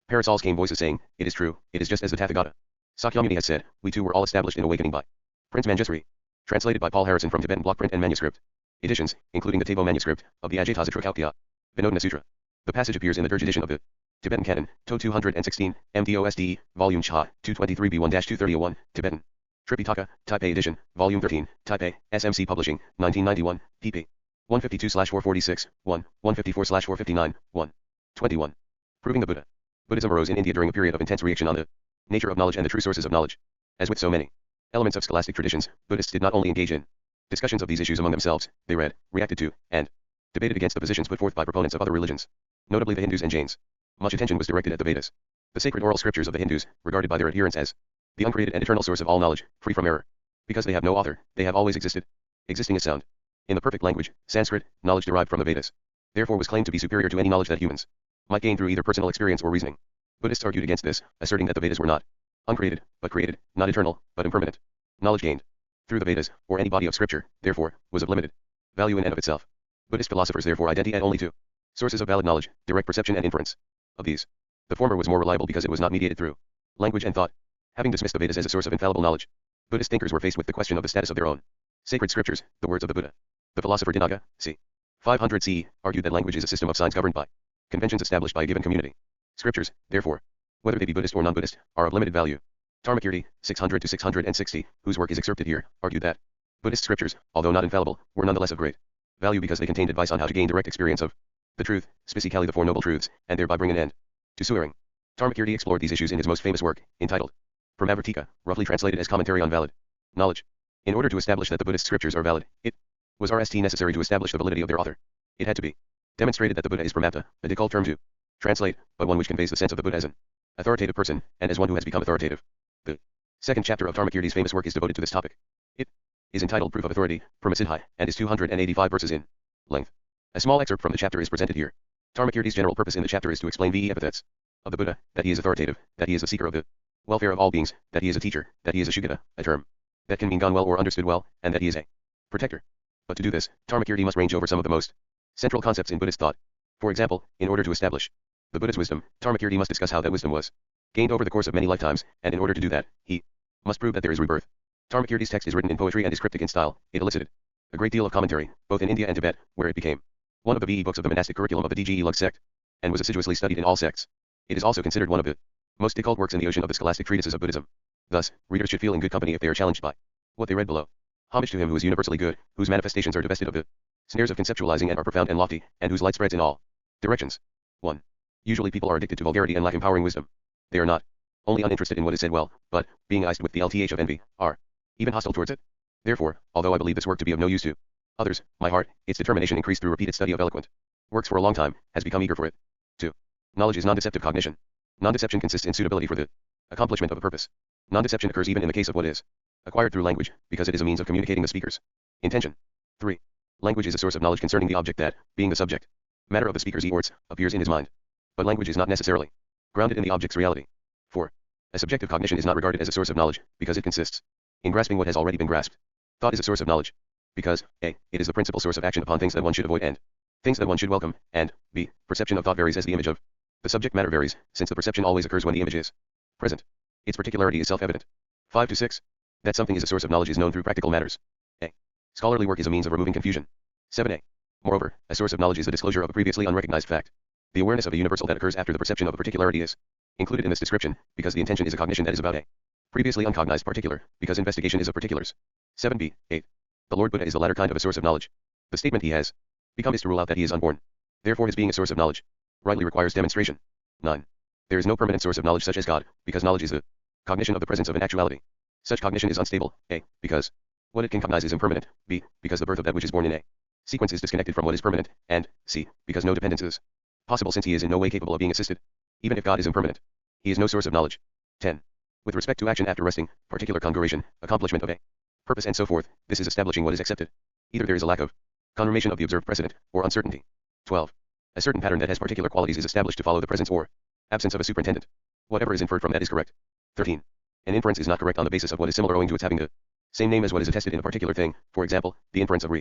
Speaker 1: parasols came voices saying, it is true, it is just as the Tathagata Sakyamuni has said, we too were all established in awakening by Prince Manjusri. Translated by Paul Harrison from Tibetan block print and manuscript editions, including the Tabo manuscript of the Ajatazatra Kaupya Vinodana Sutra. The passage appears in the Dirge edition of the Tibetan Canon, To 216, MDOSD, Volume Cha, 223b1-23001, Tibetan. Tripitaka, Taipei edition, Volume 13, Taipei, SMC Publishing, 1991, pp. 152/446, 1, 154/459, 1. 21. Proving the Buddha. Buddhism arose in India during a period of intense reaction on the nature of knowledge and the true sources of knowledge. As with so many elements of scholastic traditions, Buddhists did not only engage in discussions of these issues among themselves, they read, reacted to, and debated against the positions put forth by proponents of other religions, notably the Hindus and Jains. Much attention was directed at the Vedas, the sacred oral scriptures of the Hindus, regarded by their adherents as the uncreated and eternal source of all knowledge, free from error. Because they have no author, they have always existed. Existing is sound. In the perfect language, Sanskrit, knowledge derived from the Vedas, therefore was claimed to be superior to any knowledge that humans might gain through either personal experience or reasoning. Buddhists argued against this, asserting that the Vedas were not uncreated, but created, not eternal, but impermanent. Knowledge gained through the Vedas, or any body of scripture, therefore, was of limited value in and of itself. Buddhist philosophers therefore identified only two sources of valid knowledge, direct perception and inference. Of these, the former was more reliable because it was not mediated through language and thought. Having dismissed the Vedas as a source of infallible knowledge, Buddhist thinkers were faced with the question of the status of their own sacred scriptures, the words of the Buddha. The philosopher Dinaga, c. 500 CE, argued that language is a system of signs governed by conventions established by a given community. Scriptures, therefore, whether they be Buddhist or non-Buddhist, are of limited value. Tarmakirti, 600 to 660, whose work is excerpted here, argued that Buddhist scriptures, although not infallible, were nonetheless of great value because they contained advice on how to gain direct experience of the truth, specifically the Four Noble Truths, and thereby bring an end to swearing. Tarmakirti explored these issues in his most famous work, entitled Pramavritika, roughly translated as Commentary on Valid Knowledge. In order to establish that the Buddhist scriptures are valid, it was RST necessary to establish the validity of their author. It had to be demonstrated that the Buddha is Pramapta, a difficult term to translate, but one which conveys the sense of the Buddha as an authoritative person, and as one who has become authoritative. The second chapter of Tarmakirti's famous work is devoted to this topic. It is entitled Proof of Authority, Pramasiddhi, and is 285 verses in length. A small excerpt from the chapter is presented here. Tarmakirti's general purpose in the chapter is to explain the epithets of the Buddha, that he is authoritative, that he is a seeker of the welfare of all beings, that he is a teacher, that he is a Shugata, a term that can mean gone well or understood well, and that he is a protector. But to do this, Tarmakirti must range over some of the most central concepts in Buddhist thought. For example, in order to establish the Buddha's wisdom, Tarmakirti must discuss how that wisdom was gained over the course of many lifetimes, and in order to do that, he must prove that there is rebirth. Tarmakirti's text is written in poetry and is cryptic in style. It elicited a great deal of commentary, both in India and Tibet, where it became one of the BE books of the monastic curriculum of the DGE Lug sect, and was assiduously studied in all sects. It is also considered one of the most occult works in the ocean of the scholastic treatises of Buddhism. Thus, readers should feel in good company if they are challenged by what they read below. Homage to him who is universally good, whose manifestations are divested of the Snares of conceptualizing and are profound and lofty, and whose light spreads in all directions. 1. Usually people are addicted to vulgarity and lack empowering wisdom. They are not only uninterested in what is said well, but, being iced with the LTH of envy, are even hostile towards it. Therefore, although I believe this work to be of no use to others, my heart, its determination increased through repeated study of eloquent works for a long time, has become eager for it. 2. Knowledge is non-deceptive cognition. Non-deception consists in suitability for the accomplishment of a purpose. Non-deception occurs even in the case of what is acquired through language, because it is a means of communicating the speaker's intention. 3. Language is a source of knowledge concerning the object that, being the subject matter of the speaker's words, appears in his mind. But language is not necessarily grounded in the object's reality. 4. A subjective cognition is not regarded as a source of knowledge, because it consists in grasping what has already been grasped. Thought is a source of knowledge, because a. It is the principal source of action upon things that one should avoid and things that one should welcome, and b. Perception of thought varies as the image of the subject matter varies, since the perception always occurs when the image is present. Its particularity is self-evident. 5 to 6. That something is a source of knowledge is known through practical matters. A. Scholarly work is a means of removing confusion. 7a. Moreover, a source of knowledge is the disclosure of a previously unrecognized fact. The awareness of a universal that occurs after the perception of a particularity is included in this description, because the intention is a cognition that is about a previously uncognized particular, because investigation is of particulars. 7b. 8. The Lord Buddha is the latter kind of a source of knowledge. The statement he has become is to rule out that he is unborn. Therefore his being a source of knowledge rightly requires demonstration. 9. There is no permanent source of knowledge such as God, because knowledge is the cognition of the presence of an actuality. Such cognition is unstable, a. Because what it can cognize is impermanent, b. Because the birth of that which is born in a sequence is disconnected from what is permanent, and c. Because no dependence is possible since he is in no way capable of being assisted. Even if God is impermanent, he is no source of knowledge. 10. With respect to action after resting, particular congruation, accomplishment of a purpose and so forth, this is establishing what is accepted. Either there is a lack of confirmation of the observed precedent, or uncertainty. 12. A certain pattern that has particular qualities is established to follow the presence or absence of a superintendent. Whatever is inferred from that is correct. 13. An inference is not correct on the basis of what is similar owing to its having the same name as what is attested in a particular thing. For example, the inference of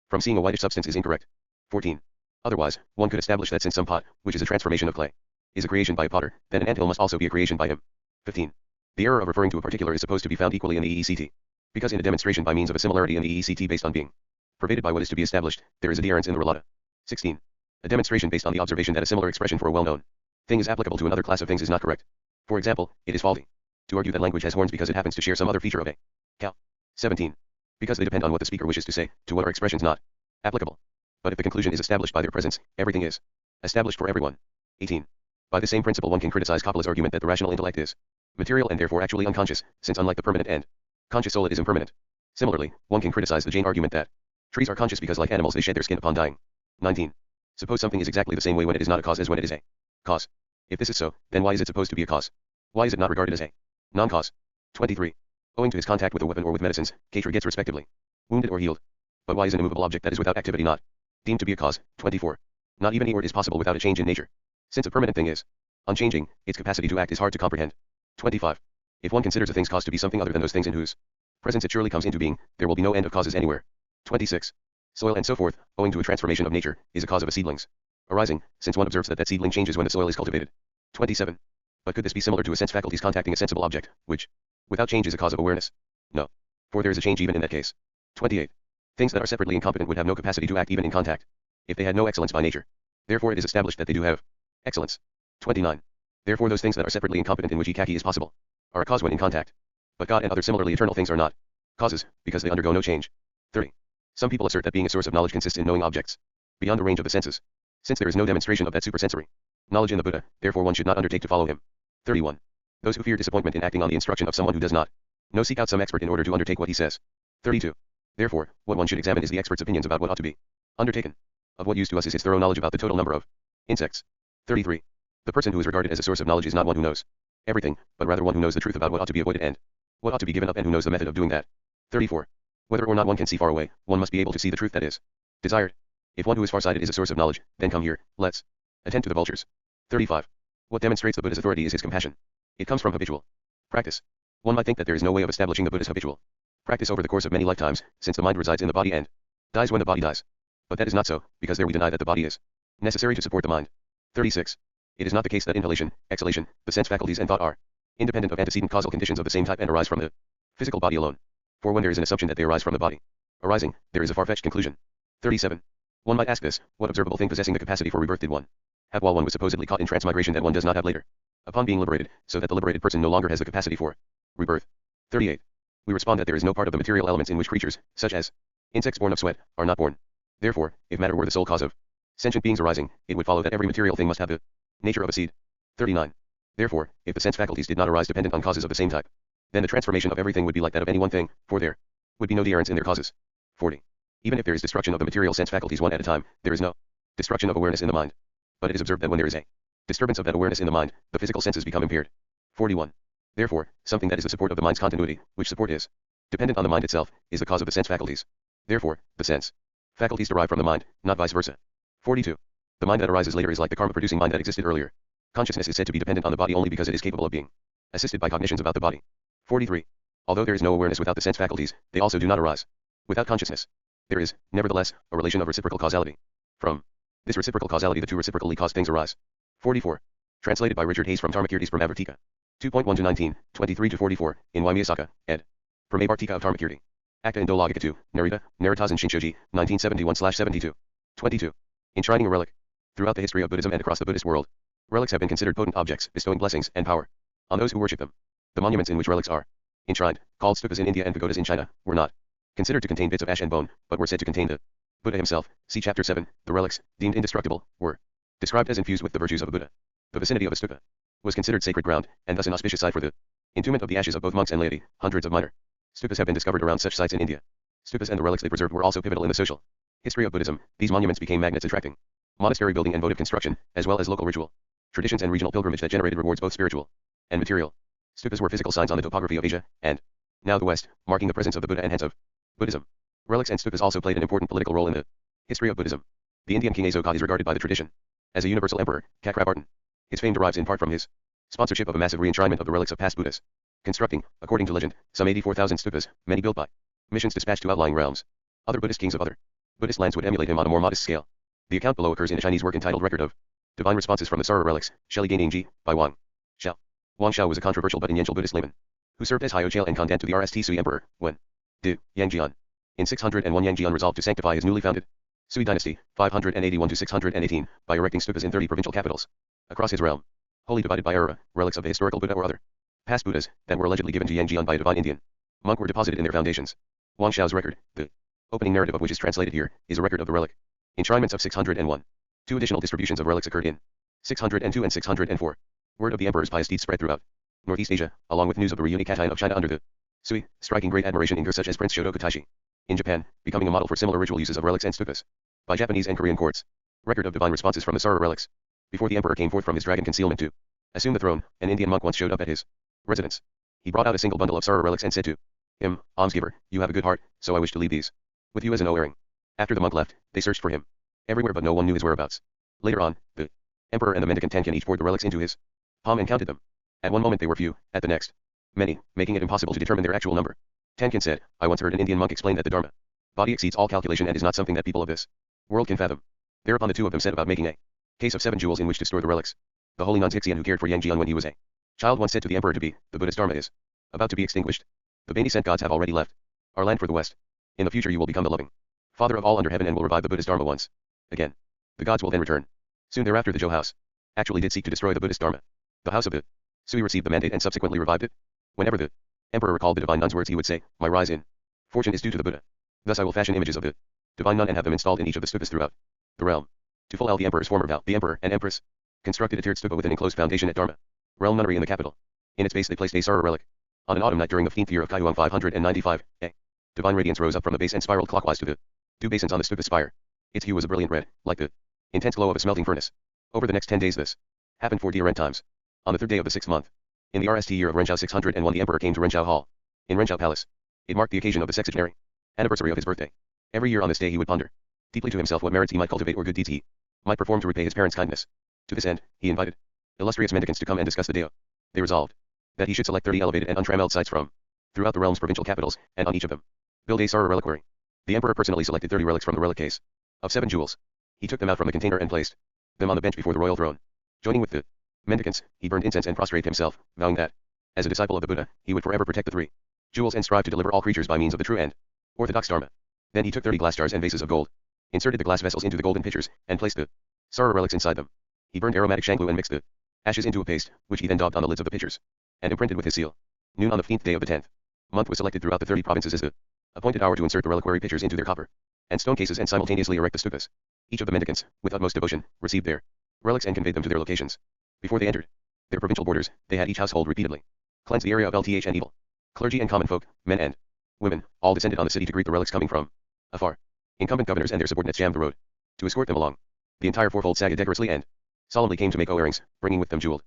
Speaker 1: from seeing a whitish substance is incorrect. 14. Otherwise, one could establish that since some pot, which is a transformation of clay, is a creation by a potter, then an anthill must also be a creation by him. 15. The error of referring to a particular is supposed to be found equally in the EECT. Because in a demonstration by means of a similarity in the EECT based on being pervaded by what is to be established, there is a dearance in the relata. 16. A demonstration based on the observation that a similar expression for a well-known thing is applicable to another class of things is not correct. For example, it is faulty to argue that language has horns because it happens to share some other feature of a cow. 17. Because they depend on what the speaker wishes to say, to what are expressions not applicable. But if the conclusion is established by their presence, everything is established for everyone. 18. By the same principle one can criticize Coppola's argument that the rational intellect is material and therefore actually unconscious, since unlike the permanent and conscious soul it is impermanent. Similarly, one can criticize the Jain argument that trees are conscious because like animals they shed their skin upon dying. 19. Suppose something is exactly the same way when it is not a cause as when it is a cause. If this is so, then why is it supposed to be a cause? Why is it not regarded as a non-cause? 23. Owing to his contact with a weapon or with medicines, Katra gets respectively wounded or healed. But why is an immovable object that is without activity not deemed to be a cause? 24. Not even a word is possible without a change in nature. Since a permanent thing is unchanging, its capacity to act is hard to comprehend. 25. If one considers a thing's cause to be something other than those things in whose presence it surely comes into being, there will be no end of causes anywhere. 26. Soil and so forth, owing to a transformation of nature, is a cause of a seedling's arising, since one observes that that seedling changes when the soil is cultivated. 27. But could this be similar to a sense faculties contacting a sensible object, which, without change is a cause of awareness? No. For there is a change even in that case. 28. Things that are separately incompetent would have no capacity to act even in contact, if they had no excellence by nature. Therefore it is established that they do have excellence. 29. Therefore those things that are separately incompetent in which ikaki is possible, are a cause when in contact. But God and other similarly eternal things are not causes, because they undergo no change. 30. Some people assert that being a source of knowledge consists in knowing objects beyond the range of the senses. Since there is no demonstration of that supersensory knowledge in the Buddha, therefore one should not undertake to follow him. 31. Those who fear disappointment in acting on the instruction of someone who does not know seek out some expert in order to undertake what he says. 32. Therefore, what one should examine is the expert's opinions about what ought to be undertaken. Of what use to us is his thorough knowledge about the total number of insects. 33. The person who is regarded as a source of knowledge is not one who knows everything, but rather one who knows the truth about what ought to be avoided and what ought to be given up and who knows the method of doing that. 34. Whether or not one can see far away, one must be able to see the truth that is desired. If one who is farsighted is a source of knowledge, then come here, let's attend to the vultures. 35. What demonstrates the Buddha's authority is his compassion. It comes from habitual practice. One might think that there is no way of establishing the Buddha's habitual practice over the course of many lifetimes, since the mind resides in the body and dies when the body dies. But that is not so, because there we deny that the body is necessary to support the mind. 36. It is not the case that inhalation, exhalation, the sense faculties and thought are independent of antecedent causal conditions of the same type and arise from the physical body alone. For when there is an assumption that they arise from the body arising, there is a far-fetched conclusion. 37. One might ask this, what observable thing possessing the capacity for rebirth did one have while one was supposedly caught in transmigration that one does not have later, upon being liberated, so that the liberated person no longer has the capacity for rebirth? 38. We respond that there is no part of the material elements in which creatures, such as insects born of sweat, are not born. Therefore, if matter were the sole cause of sentient beings arising, it would follow that every material thing must have the nature of a seed. 39. Therefore, if the sense faculties did not arise dependent on causes of the same type, then the transformation of everything would be like that of any one thing, for there would be no difference in their causes. 40. Even if there is destruction of the material sense faculties one at a time, there is no destruction of awareness in the mind. But it is observed that when there is a disturbance of that awareness in the mind, the physical senses become impaired. 41. Therefore, something that is the support of the mind's continuity, which support is dependent on the mind itself, is the cause of the sense faculties. Therefore, the sense faculties derive from the mind, not vice versa. 42. The mind that arises later is like the karma-producing mind that existed earlier. Consciousness is said to be dependent on the body only because it is capable of being assisted by cognitions about the body. 43. Although there is no awareness without the sense faculties, they also do not arise without consciousness. There is, nevertheless, a relation of reciprocal causality. From this reciprocal causality the two reciprocally caused things arise. 44. Translated by Richard Hayes from Dharmakirti's Brahmavartika. 2.1-19, 23-44, in Y. Miyasaka, ed. Brahmavartika of Dharmakirti. Acta in Dologika 2, Narita, Naritasan Shinshoji, 1971-72. 22. Enshrining a relic. Throughout the history of Buddhism and across the Buddhist world, relics have been considered potent objects, bestowing blessings and power on those who worship them. The monuments in which relics are enshrined, called stupas in India and pagodas in China, were not considered to contain bits of ash and bone, but were said to contain the Buddha himself. See Chapter 7. The relics, deemed indestructible, were described as infused with the virtues of a Buddha. The vicinity of a stupa was considered sacred ground, and thus an auspicious site for the entombment of the ashes of both monks and laity. Hundreds of minor stupas have been discovered around such sites in India. Stupas and the relics they preserved were also pivotal in the social history of Buddhism. These monuments became magnets attracting monastery building and votive construction, as well as local ritual traditions and regional pilgrimage that generated rewards both spiritual and material. Stupas were physical signs on the topography of Asia, and now the West, marking the presence of the Buddha and hence of Buddhism. Relics and stupas also played an important political role in the history of Buddhism. The Indian king Ashoka is regarded by the tradition as a universal emperor, Chakravartin. His fame derives in part from his sponsorship of a massive re-enshrinement of the relics of past Buddhas, constructing, according to legend, some 84,000 stupas, many built by missions dispatched to outlying realms. Other Buddhist kings of other Buddhist lands would emulate him on a more modest scale. The account below occurs in a Chinese work entitled Record of Divine Responses from the Sara Relics, Shelley Gainingji, by Wang Xiao. Wang Xiao was a controversial but influential Buddhist layman, who served as Hyochale and Kondant to the RST Sui Emperor, when De Yangjian. In 601 Yangjian resolved to sanctify his newly founded Sui dynasty, 581-618, by erecting stupas in 30 provincial capitals across his realm, wholly divided by era, relics of the historical Buddha or other past Buddhas, that were allegedly given to Yangjian by a divine Indian monk were deposited in their foundations. Wang Xiao's record, the opening narrative of which is translated here, is a record of the relic enshrinements of 601. Two additional distributions of relics occurred in 602 and 604. Word of the emperor's pious deeds spread throughout Northeast Asia, along with news of the reunification of China under the Sui, striking great admiration in such as Prince Shotoku Taishi. In Japan, becoming a model for similar ritual uses of relics and stupas by Japanese and Korean courts. Record of divine responses from the Sara relics. Before the emperor came forth from his dragon concealment to assume the throne, an Indian monk once showed up at his residence. He brought out a single bundle of Sara relics and said to him, "Almsgiver, you have a good heart, so I wish to leave these with you as an O-earring." After the monk left, they searched for him everywhere but no one knew his whereabouts. Later on, the emperor and the mendicant Tenkan each poured the relics into his palm and counted them. At one moment they were few, at the next many, making it impossible to determine their actual number. Tenkan said, "I once heard an Indian monk explain that the Dharma body exceeds all calculation and is not something that people of this world can fathom." Thereupon the two of them set about making a case of 7 jewels in which to store the relics. The holy nuns Hixian who cared for Yangjian when he was a child once said to the emperor to be, "The Buddhist Dharma is about to be extinguished. The beneficent gods have already left our land for the West. In the future you will become the loving Father of all under heaven and will revive the Buddhist Dharma once again. The gods will then return." Soon thereafter the Zhou house actually did seek to destroy the Buddhist Dharma. The house of the Sui received the mandate and subsequently revived it. Whenever the emperor recalled the divine nun's words he would say, "My rise in fortune is due to the Buddha. Thus I will fashion images of the divine nun and have them installed in each of the stupas throughout the realm." To fulfill the emperor's former vow, the emperor and empress constructed a tiered stupa with an enclosed foundation at Dharma realm nunnery in the capital. In its base they placed a Sara relic. On an autumn night during the 15th year of Kaihuang 595, a divine radiance rose up from the base and spiraled clockwise to the 2 basins on the stupa's spire. Its hue was a brilliant red, like the intense glow of a smelting furnace. Over the next 10 days this happened 4 Rent times. On the 3rd day of the 6th month, in the RST year of Renshao 601 the emperor came to Renshao Hall, in Renshao Palace. It marked the occasion of the sexagenary anniversary of his birthday. Every year on this day he would ponder deeply to himself what merits he might cultivate or good deeds he might perform to repay his parents' kindness. To this end, he invited illustrious mendicants to come and discuss the day. They resolved that he should select 30 elevated and untrammeled sites from throughout the realm's provincial capitals, and on each of them build a Sara reliquary. The emperor personally selected 30 relics from the relic case of 7 jewels. He took them out from the container and placed them on the bench before the royal throne. Joining with the mendicants, he burned incense and prostrated himself, vowing that, as a disciple of the Buddha, he would forever protect the 3 jewels and strive to deliver all creatures by means of the true and orthodox Dharma. Then he took 30 glass jars and vases of gold, inserted the glass vessels into the golden pitchers, and placed the Sara relics inside them. He burned aromatic shanglu and mixed the ashes into a paste, which he then daubed on the lids of the pitchers, and imprinted with his seal. Noon on the 15th day of the 10th month was selected throughout the 30 provinces as the appointed hour to insert the reliquary pitchers into their copper and stone cases and simultaneously erect the stupas. Each of the mendicants, with utmost devotion, received their relics and conveyed them to their locations. Before they entered their provincial borders, they had each household repeatedly cleanse the area of LTH and evil. Clergy and common folk, men and women, all descended on the city to greet the relics coming from afar. Incumbent governors and their subordinates jammed the road to escort them along. The entire fourfold saga decorously and solemnly came to make O-earrings, bringing with them jeweled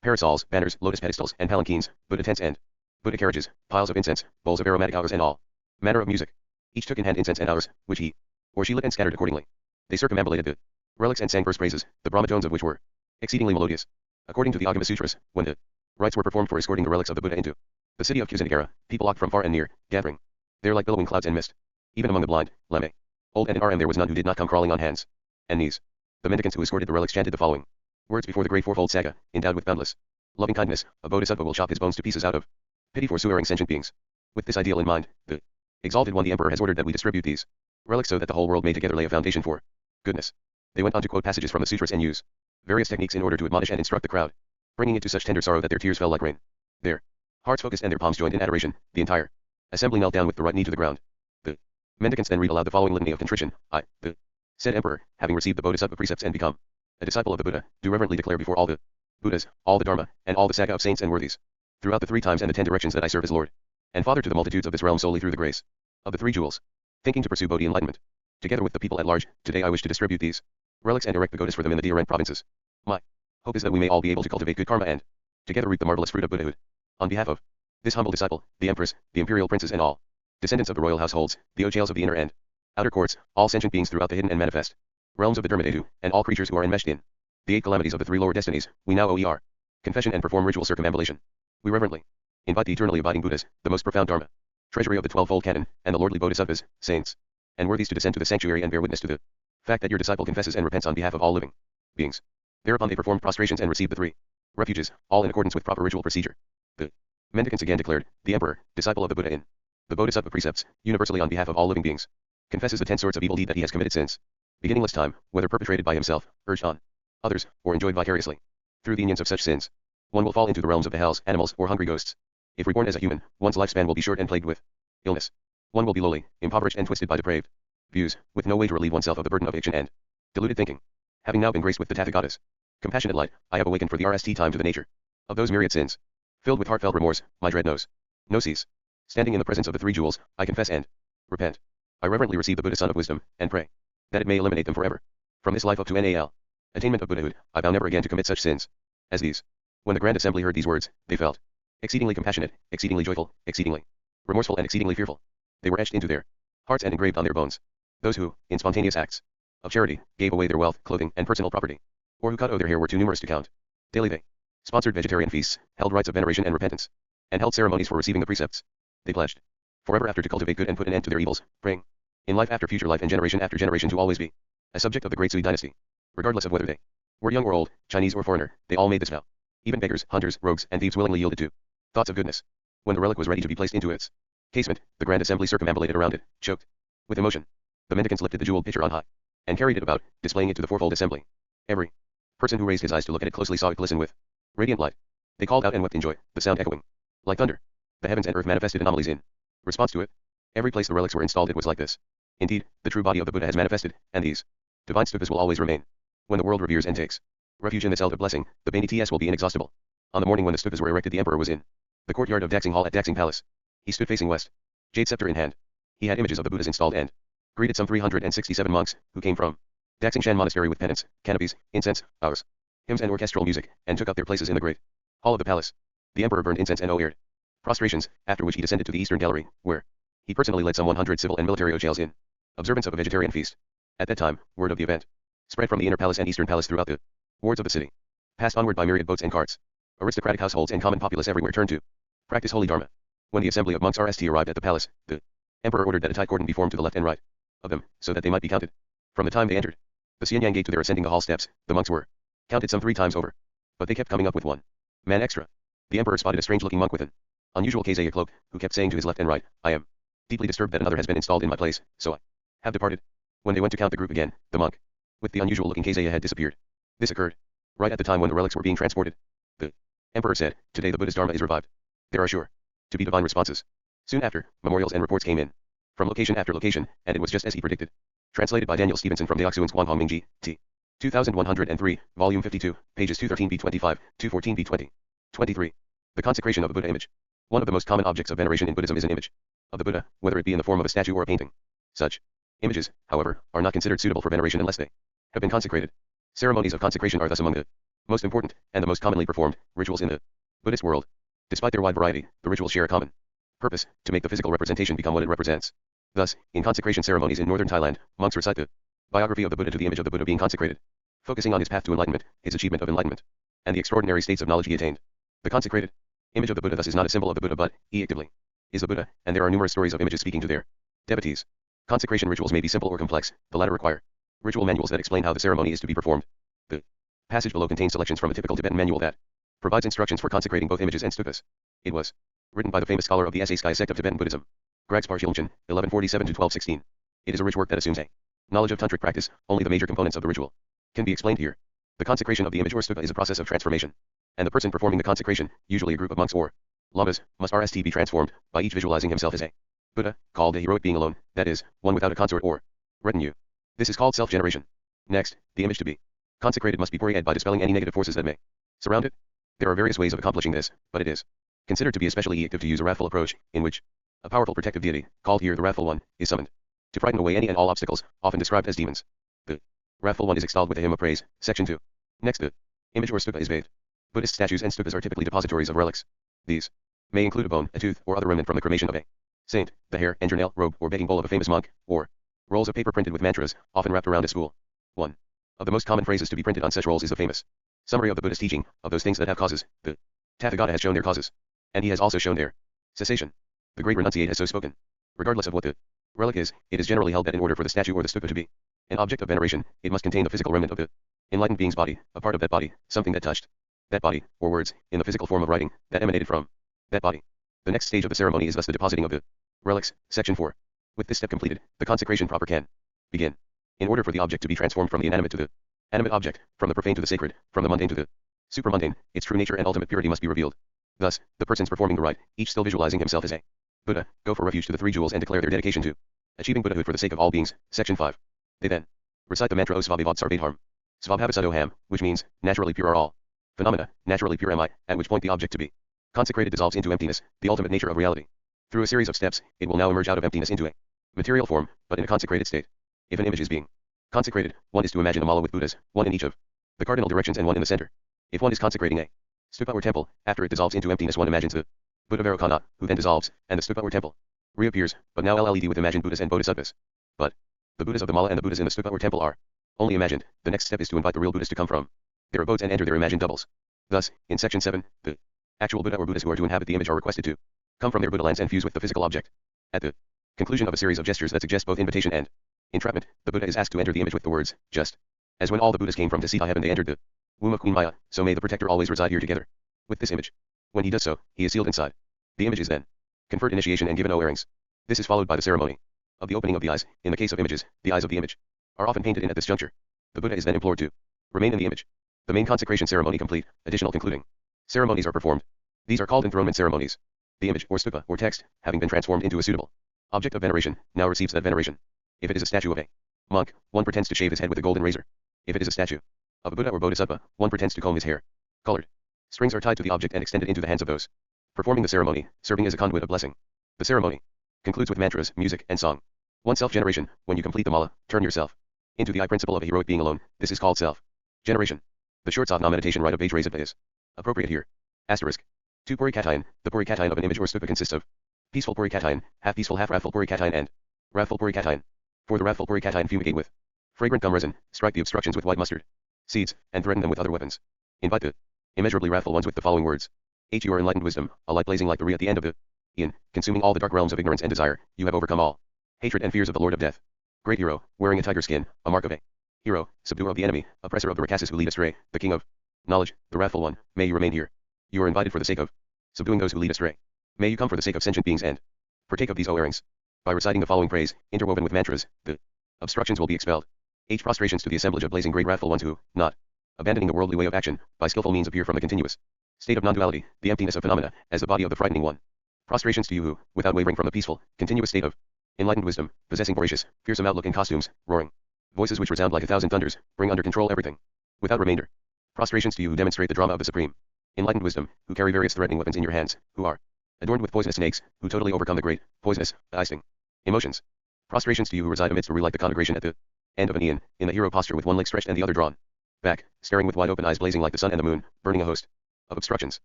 Speaker 1: parasols, banners, lotus pedestals, and palanquins, Buddha tents and Buddha carriages, piles of incense, bowls of aromatic hours and all manner of music. Each took in hand incense and hours, which he or she lit and scattered accordingly. They circumambulated the relics and sang verse praises, the Brahma tones of which were exceedingly melodious. According to the Agama Sutras, when the rites were performed for escorting the relics of the Buddha into the city of Kusinagara, people flocked from far and near, gathering there like billowing clouds and mist. Even among the blind, lame, old and in RM there was none who did not come crawling on hands and knees. The mendicants who escorted the relics chanted the following words before the great fourfold saga, endowed with boundless loving kindness, a bodhisattva will chop his bones to pieces out of pity for suffering sentient beings. With this ideal in mind, the exalted one the emperor has ordered that we distribute these relics so that the whole world may together lay a foundation for goodness. They went on to quote passages from the sutras and use various techniques in order to admonish and instruct the crowd, bringing it to such tender sorrow that their tears fell like rain. Their hearts focused and their palms joined in adoration. The entire assembly knelt down with the right knee to the ground. The mendicants then read aloud the following litany of contrition. I, the said emperor, having received the bodhisattva precepts and become a disciple of the Buddha, do reverently declare before all the Buddhas, all the Dharma, and all the Sangha of saints and worthies, throughout the 3 times and the 10 directions that I serve as Lord and Father to the multitudes of this realm solely through the grace of the 3 jewels, thinking to pursue Bodhi enlightenment. Together with the people at large, today I wish to distribute these relics and erect pagodas for them in the Diarent provinces. My hope is that we may all be able to cultivate good karma and together reap the marvelous fruit of Buddhahood. On behalf of this humble disciple, the empress, the imperial princes and all descendants of the royal households, the Ochales of the inner and outer courts, all sentient beings throughout the hidden and manifest realms of the Dharmadhatu, and all creatures who are enmeshed in the 8 calamities of the 3 lower destinies, we now OER confession and perform ritual circumambulation. We reverently invite the eternally abiding Buddhas, the most profound Dharma, treasury of the 12-fold canon, and the lordly bodhisattvas, saints, and worthies to descend to the sanctuary and bear witness to the fact that your disciple confesses and repents on behalf of all living beings. Thereupon they performed prostrations and received the 3 refuges, all in accordance with proper ritual procedure. The mendicants again declared, the emperor, disciple of the Buddha in the bodhisattva precepts, universally on behalf of all living beings, confesses the 10 sorts of evil deed that he has committed since beginningless time, whether perpetrated by himself, urged on others, or enjoyed vicariously through the unions of such sins. One will fall into the realms of the hells, animals, or hungry ghosts. If reborn as a human, one's lifespan will be short and plagued with illness. One will be lowly, impoverished and twisted by depraved views, with no way to relieve oneself of the burden of action and deluded thinking. Having now been graced with the Tathagata's compassionate light, I have awakened for the RST time to the nature of those myriad sins. Filled with heartfelt remorse, my dread knows no cease. Standing in the presence of the 3 jewels, I confess and repent. I reverently receive the Buddha Son of Wisdom, and pray that it may eliminate them forever from this life up to NAL attainment of Buddhahood. I vow never again to commit such sins as these. When the grand assembly heard these words, they felt exceedingly compassionate, exceedingly joyful, exceedingly remorseful and exceedingly fearful. They were etched into their hearts and engraved on their bones. Those who, in spontaneous acts of charity, gave away their wealth, clothing, and personal property, or who cut their hair were too numerous to count. Daily they sponsored vegetarian feasts, held rites of veneration and repentance, and held ceremonies for receiving the precepts. They pledged forever after to cultivate good and put an end to their evils, praying in life after future life and generation after generation to always be a subject of the great Sui dynasty. Regardless of whether they were young or old, Chinese or foreigner, they all made this vow. Even beggars, hunters, rogues, and thieves willingly yielded to thoughts of goodness. When the relic was ready to be placed into its casement, the grand assembly circumambulated around it, choked with emotion. The mendicants lifted the jeweled pitcher on high and carried it about, displaying it to the fourfold assembly. Every person who raised his eyes to look at it closely saw it glisten with radiant light. They called out and wept in joy, the sound echoing like thunder. The heavens and earth manifested anomalies in response to it. Every place the relics were installed it was like this. Indeed, the true body of the Buddha has manifested, and these divine stupas will always remain. When the world reveres and takes refuge in this elder blessing, the Bani TS will be inexhaustible. On the morning when the stupas were erected, the emperor was in the courtyard of Daxing Hall at Daxing Palace. He stood facing west, jade scepter in hand. He had images of the Buddhas installed and greeted some 367 monks who came from Daxing Shan Monastery with pennants, canopies, incense, vows, hymns and orchestral music, and took up their places in the great hall of the palace. The emperor burned incense and O-eared prostrations, after which he descended to the eastern gallery, where he personally led some 100 civil and military Ochales in observance of a vegetarian feast. At that time, word of the event spread from the inner palace and eastern palace throughout the wards of the city, passed onward by myriad boats and carts. Aristocratic households and common populace everywhere turned to practice holy dharma. When the assembly of monks RST arrived at the palace, the emperor ordered that a tight cordon be formed to the left and right of them, so that they might be counted from the time they entered the Xianyang gate to their ascending the hall steps. The monks were counted some 3 times over, but they kept coming up with one man extra. The emperor spotted a strange-looking monk with an unusual Keizaya cloak, who kept saying to his left and right, I am deeply disturbed that another has been installed in my place, so I have departed. When they went to count the group again, the monk with the unusual-looking Keizaya had disappeared. This occurred right at the time when the relics were being transported. The emperor said, today the Buddha's Dharma is revived. There are sure to be divine responses. Soon after, memorials and reports came in from location after location, and it was just as he predicted. Translated by Daniel Stevenson from Deoxuans Guanghong Mingji, T. 2103, Volume 52, pages 213b25, 214b20. 23. The consecration of a Buddha image. One of the most common objects of veneration in Buddhism is an image of the Buddha, whether it be in the form of a statue or a painting. Such images, however, are not considered suitable for veneration unless they have been consecrated. Ceremonies of consecration are thus among the most important, and the most commonly performed, rituals in the Buddhist world. Despite their wide variety, the rituals share a common purpose, to make the physical representation become what it represents. Thus, in consecration ceremonies in northern Thailand, monks recite the biography of the Buddha to the image of the Buddha being consecrated, focusing on his path to enlightenment, his achievement of enlightenment, and the extraordinary states of knowledge he attained. The consecrated image of the Buddha thus is not a symbol of the Buddha but, he actively is the Buddha, and there are numerous stories of images speaking to their devotees. Consecration rituals may be simple or complex, the latter require ritual manuals that explain how the ceremony is to be performed. The passage below contains selections from a typical Tibetan manual that provides instructions for consecrating both images and stupas. It was written by the famous scholar of the Sky sect of Tibetan Buddhism, Gragspar Shilchen, 1147-1216. It is a rich work that assumes a knowledge of tantric practice. Only the major components of the ritual can be explained here. The consecration of the image or stupa is a process of transformation, and the person performing the consecration, usually a group of monks or lamas, must be transformed by each visualizing himself as a Buddha, called a heroic being alone, that is, one without a consort or retinue. This is called self-generation. Next, the image to be consecrated must be purified by dispelling any negative forces that may surround it. There are various ways of accomplishing this, but it is considered to be especially effective to use a wrathful approach, in which a powerful protective deity, called here the Wrathful One, is summoned to frighten away any and all obstacles, often described as demons. The Wrathful One is extolled with a hymn of praise. Section 2. Next, the image or stupa is bathed. Buddhist statues and stupas are typically depositories of relics. These may include a bone, a tooth, or other remnant from the cremation of a saint, the hair, engernail, robe, or begging bowl of a famous monk, or rolls of paper printed with mantras, often wrapped around a spool. One of the most common phrases to be printed on such rolls is the famous summary of the Buddhist teaching, of those things that have causes, the Tathagata has shown their causes, and he has also shown their cessation. The great renunciate has so spoken. Regardless of what the relic is, it is generally held that in order for the statue or the stupa to be an object of veneration, it must contain the physical remnant of the enlightened being's body, a part of that body, something that touched that body, or words, in the physical form of writing, that emanated from that body. The next stage of the ceremony is thus the depositing of the relics. Section 4. With this step completed, the consecration proper can begin. In order for the object to be transformed from the inanimate to the animate object, from the profane to the sacred, from the mundane to the supermundane, its true nature and ultimate purity must be revealed. Thus, the persons performing the rite, each still visualizing himself as a Buddha, go for refuge to the three jewels and declare their dedication to achieving Buddhahood for the sake of all beings. Section 5. They then recite the mantra O Svabhavad Sarvadharm, Svabhavasado which means, naturally pure are all phenomena, naturally pure am I, at which point the object to be consecrated dissolves into emptiness, the ultimate nature of reality. Through a series of steps, it will now emerge out of emptiness into a material form, but in a consecrated state. If an image is being consecrated, one is to imagine a mala with Buddhas, one in each of the cardinal directions and one in the center. If one is consecrating a stupa or temple, after it dissolves into emptiness one imagines the Buddha Vairocana, who then dissolves, and the stupa or temple reappears, but now LLED with imagined Buddhas and Bodhisattvas. But the Buddhas of the mala and the Buddhas in the stupa or temple are only imagined. The next step is to invite the real Buddhas to come from their abodes and enter their imagined doubles. Thus, in section 7, the actual Buddha or Buddhas who are to inhabit the image are requested to come from their Buddha lands and fuse with the physical object. At the conclusion of a series of gestures that suggest both invitation and entrapment, the Buddha is asked to enter the image with the words, just as when all the Buddhas came from Sita heaven they entered the womb of Queen Maya, so may the protector always reside here together with this image. When he does so, he is sealed inside. The image is then conferred initiation and given O-earrings. This is followed by the ceremony of the opening of the eyes. In the case of images, the eyes of the image are often painted in at this juncture. The Buddha is then implored to remain in the image. The main consecration ceremony complete, additional concluding ceremonies are performed. These are called enthronement ceremonies. The image, or stupa, or text, having been transformed into a suitable object of veneration, now receives that veneration. If it is a statue of a monk, one pretends to shave his head with a golden razor. If it is a statue of a Buddha or Bodhisattva, one pretends to comb his hair. Colored strings are tied to the object and extended into the hands of those performing the ceremony, serving as a conduit of blessing. The ceremony concludes with mantras, music, and song. One self-generation. When you complete the mala, turn yourself into the I principle of a heroic being alone. This is called self-generation. The short sadhana meditation rite of Vajrayana is appropriate here. Asterisk. 2 Purikatayan. The Purikatayan of an image or stupa consists of peaceful Purikatayan, half peaceful half wrathful Purikatayan and wrathful Purikatayan. For the wrathful Purikatayan fumigate with fragrant gum resin, strike the obstructions with white mustard seeds, and threaten them with other weapons. Invite the immeasurably wrathful ones with the following words. H. Your enlightened wisdom, a light blazing like the Re at the end of the Ian, consuming all the dark realms of ignorance and desire, you have overcome all hatred and fears of the Lord of Death. Great hero, wearing a tiger skin, a mark of a hero, subduer of the enemy, oppressor of the Rakasas who lead astray, the king of knowledge, the wrathful one, may you remain here. You are invited for the sake of subduing those who lead astray. May you come for the sake of sentient beings and partake of these O-earrings. By reciting the following praise, interwoven with mantras, the obstructions will be expelled. H. Prostrations to the assemblage of blazing great wrathful ones who, not abandoning the worldly way of action, by skillful means appear from the continuous state of non-duality, the emptiness of phenomena, as the body of the frightening one. Prostrations to you who, without wavering from the peaceful, continuous state of Enlightened wisdom, possessing voracious, fearsome outlook in costumes, roaring. Voices which resound like 1,000 thunders, bring under control everything. Without remainder. Prostrations to you who demonstrate the drama of the supreme. Enlightened wisdom, who carry various threatening weapons in your hands, who are adorned with poisonous snakes, who totally overcome the great, poisonous, eye-sting emotions. Prostrations to you who reside amidst a room like the conflagration at the end of an eon, in the hero posture with one leg stretched and the other drawn back, staring with wide open eyes blazing like the sun and the moon, burning a host of obstructions.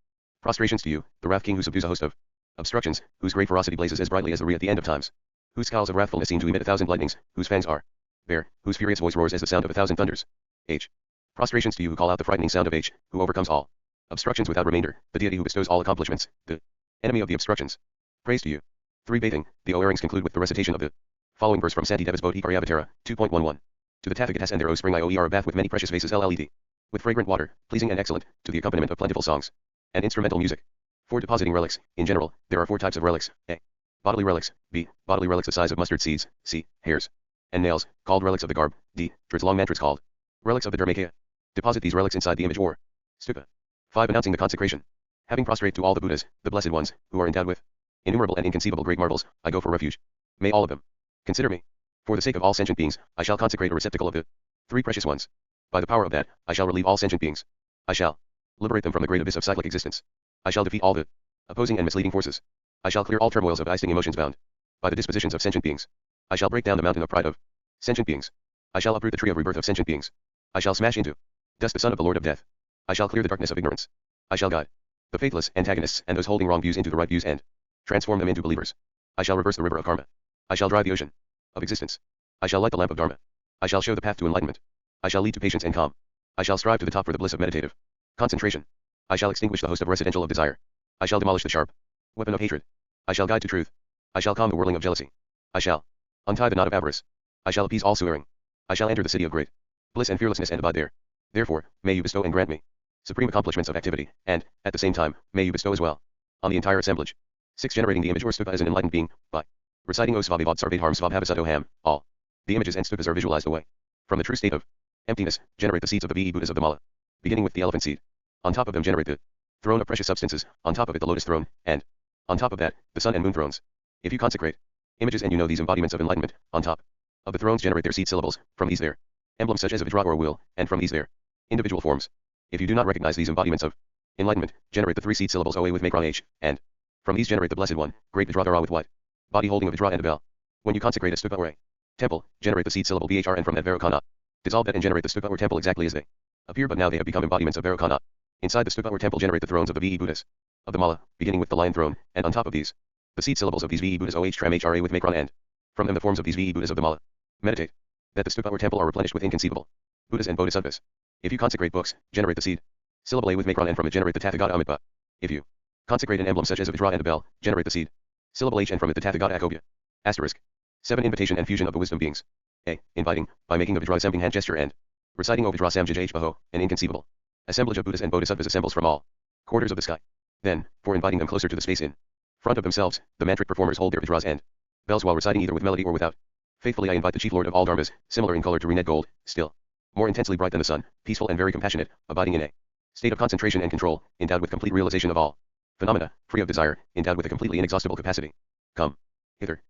Speaker 1: Prostrations to you, the wrath king who subdues a host of obstructions, whose great ferocity blazes as brightly as the re at the end of times, whose scowls of wrathfulness seem to emit 1,000 lightnings, whose fangs are bare, whose furious voice roars as the sound of 1,000 thunders. H. Prostrations to you who call out the frightening sound of H, who overcomes all obstructions without remainder, the deity who bestows all accomplishments, the enemy of the obstructions. Praise to you. 3. Bathing, the O-Earrings conclude with the recitation of the following verse from Santi Deva's Bodhi Karyavatara, 2.11. To the Tathagatas and their O spring IOER a bath with many precious vases LLED. With fragrant water, pleasing and excellent, to the accompaniment of plentiful songs and instrumental music. For depositing relics, in general, there are 4 types of relics. A. Bodily relics. B. Bodily relics the size of mustard seeds. C. Hairs and nails, called relics of the garb. D. Drits long mantras called relics of the Dharmakaya. Deposit these relics inside the image or stupa. 5. Announcing the consecration. Having prostrate to all the Buddhas, the blessed ones, who are endowed with innumerable and inconceivable great marvels, I go for refuge. May all of them consider me. For the sake of all sentient beings, I shall consecrate a receptacle of the 3 precious ones. By the power of that, I shall relieve all sentient beings. I shall liberate them from the great abyss of cyclic existence. I shall defeat all the opposing and misleading forces. I shall clear all turmoils of eye-sting emotions bound by the dispositions of sentient beings. I shall break down the mountain of pride of sentient beings. I shall uproot the tree of rebirth of sentient beings. I shall smash into dust the son of the Lord of Death. I shall clear the darkness of ignorance. I shall guide the faithless antagonists and those holding wrong views into the right views and transform them into believers. I shall reverse the river of karma. I shall drive the ocean of existence. I shall light the lamp of dharma. I shall show the path to enlightenment. I shall lead to patience and calm. I shall strive to the top for the bliss of meditative concentration. I shall extinguish the host of residential of desire. I shall demolish the sharp weapon of hatred. I shall guide to truth. I shall calm the whirling of jealousy. I shall untie the knot of avarice. I shall appease all swearing. I shall enter the city of great bliss and fearlessness and abide there. Therefore, may you bestow and grant me supreme accomplishments of activity, and, at the same time, may you bestow as well on the entire assemblage. 6. Generating the image or stupa as an enlightened being, by reciting O Svabhivad Sarvedharm Svabhavasat Ham, all the images and stupas are visualized away from the true state of emptiness. Generate the seeds of the VE Buddhas of the Mala, beginning with the elephant seed. On top of them generate the throne of precious substances, on top of it the lotus throne, and, on top of that, the sun and moon thrones. If you consecrate images and you know these embodiments of enlightenment, on top of the thrones generate their seed syllables, from these their emblems such as a vajra or a will, and from these their individual forms. If you do not recognize these embodiments of enlightenment, generate the 3 seed syllables OA with Makron H, and from these generate the blessed one, great Vajradhara with white body holding a vajra and a bell. When you consecrate a stupa or a temple, generate the seed syllable BHR and from that Vairocana. Dissolve that and generate the stupa or temple exactly as they appear, but now they have become embodiments of Vairocana. Inside the stupa or temple generate the thrones of the VE Buddhas of the Mala, beginning with the lion throne, and on top of these, the seed syllables of these VE Buddhas OH Tram HRA with Makron and from them the forms of these VE Buddhas of the Mala. Meditate that the stupa or temple are replenished with inconceivable Buddhas and Bodhisattvas. If you consecrate books, generate the seed syllable A with Makron and from it generate the Tathagata Amitpa. If you consecrate an emblem such as a vajra and a bell, generate the seed syllable H and from it the Tathagata Akobhya. Asterisk. 7. Invitation and fusion of the wisdom beings. A. Inviting, by making a vajra assembling hand gesture and reciting O vajra samjaj H Baho, an inconceivable assemblage of Buddhas and Bodhisattvas assembles from all quarters of the sky. Then, for inviting them closer to the space in front of themselves, the mantric performers hold their vajras and bells while reciting either with melody or without. Faithfully I invite the chief lord of all dharmas, similar in color to rened gold, still more intensely bright than the sun, peaceful and very compassionate, abiding in a state of concentration and control, endowed with complete realization of all phenomena, free of desire, endowed with a completely inexhaustible capacity. Come hither,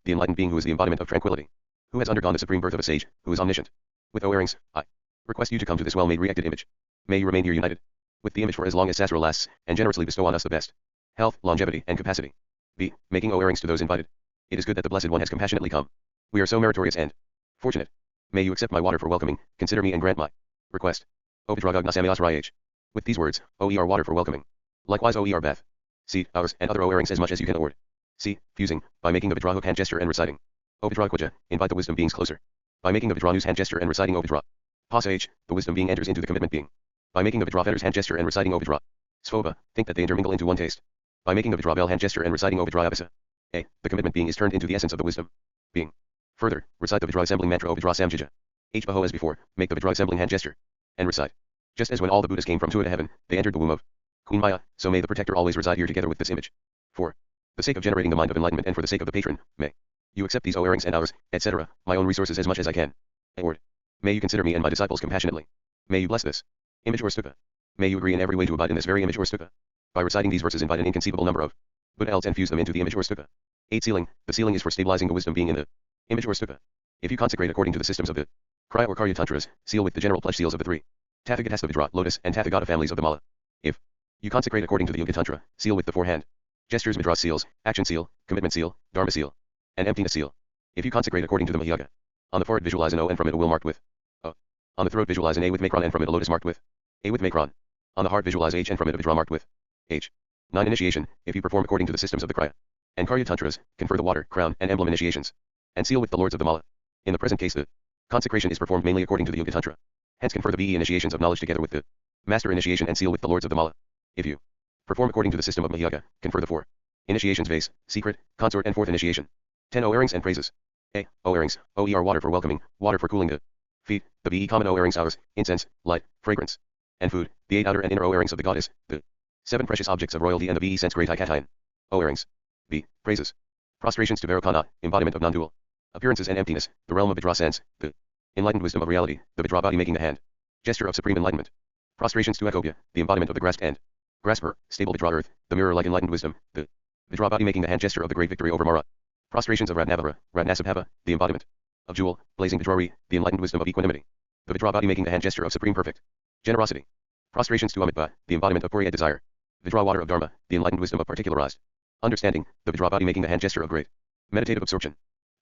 Speaker 1: the enlightened being who is the embodiment of tranquility, who has undergone the supreme birth of a sage, who is omniscient. With O-Earrings, I request you to come to this well-made reacted image. May you remain here united with the image for as long as Sasra lasts, and generously bestow on us the best health, longevity, and capacity. B. Making O-Earrings to those invited. It is good that the Blessed One has compassionately come. We are so meritorious and fortunate. May you accept my water for welcoming, consider me and grant my request. O Vidragagnasamyas Rayh. With these words, OER water for welcoming. Likewise OER bath. C. Ours, and other O-Earrings as much as you can afford. C. Fusing, by making the Vajra hook hand gesture and reciting O Vidragquaja, invite the wisdom beings closer. By making the Vajra news hand gesture and reciting O Vajra Pasa H, the wisdom being enters into the commitment being. By making the Vajra fetters hand gesture and reciting O Vajra Svova, think that they intermingle into one taste. By making the Vajra bell hand gesture and reciting O Vajra Abhisa A, the commitment being is turned into the essence of the wisdom being. Further, recite the Vajra assembling mantra O Vajra Samjija. H Baho as before, make the Vajra assembling hand gesture and recite. Just as when all the Buddhas came from Tuatha heaven, they entered the womb of Queen Maya, so may the protector always reside here together with this image. For the sake of generating the mind of enlightenment and for the sake of the patron, may you accept these O-Earrings and ours, etc., my own resources as much as I can. Lord, may you consider me and my disciples compassionately. May you bless this image or stupa. May you agree in every way to abide in this very image or stupa. By reciting these verses invite an inconceivable number of Buddha elts and fuse them into the image or stupa. 8. Sealing. The sealing is for stabilizing the wisdom being in the image or stupa. If you consecrate according to the systems of the Kriya or Karya Tantras, seal with the general pledge seals of the three Tathagata Vajra, lotus, and Tathagata families of the Mala. If you consecrate according to the Yoga Tantra, seal with the forehand gestures Madras seals, action seal, commitment seal, dharma seal, and emptiness seal. If you consecrate according to the Mahyaga, on the forehead visualize an O and from it a will marked with A. On the throat visualize an A with Macron and from it a lotus marked with A with Macron. On the heart visualize H and from it a Vajra marked with H. 9. Initiation. If you perform according to the systems of the Kriya and Karya Tantras, confer the water, crown, and emblem initiations, and seal with the lords of the Mala. In the present case the consecration is performed mainly according to the Yoga Tantra. Hence confer the BE initiations of knowledge together with the master initiation and seal with the lords of the Mala. If you perform according to the system of Mahyaga, confer the 4 initiations vase, secret, consort and 4th initiation. 10. O-earrings and praises. A. O-earrings. O-E-R water for welcoming, water for cooling the feet, the B. Common O-earrings hours, incense, light, fragrance, and food, the 8 outer and inner O-earrings of the goddess, the 7 precious objects of royalty and the B. sense great cation. O-earrings. B. Praises. Prostrations to Vairocana, embodiment of non-dual appearances and emptiness, the realm of Vajra sense, the enlightened wisdom of reality, the Vajra body making the hand gesture of supreme enlightenment. Prostrations to Ekobhya, the embodiment of the grasped and grasper, stable Vajra earth, the mirror-like enlightened wisdom, the Vajra body making the hand gesture of the great victory over Mara. Prostrations of Ratnavara, Ratnasabhava, the embodiment of jewel, blazing Vajrari, the enlightened wisdom of equanimity, the Vajra body making the hand gesture of supreme perfect generosity. Prostrations to Amitva, the embodiment of Purya desire, Vajra water of Dharma, the enlightened wisdom of particularized understanding, the Vajra body making the hand gesture of great meditative absorption.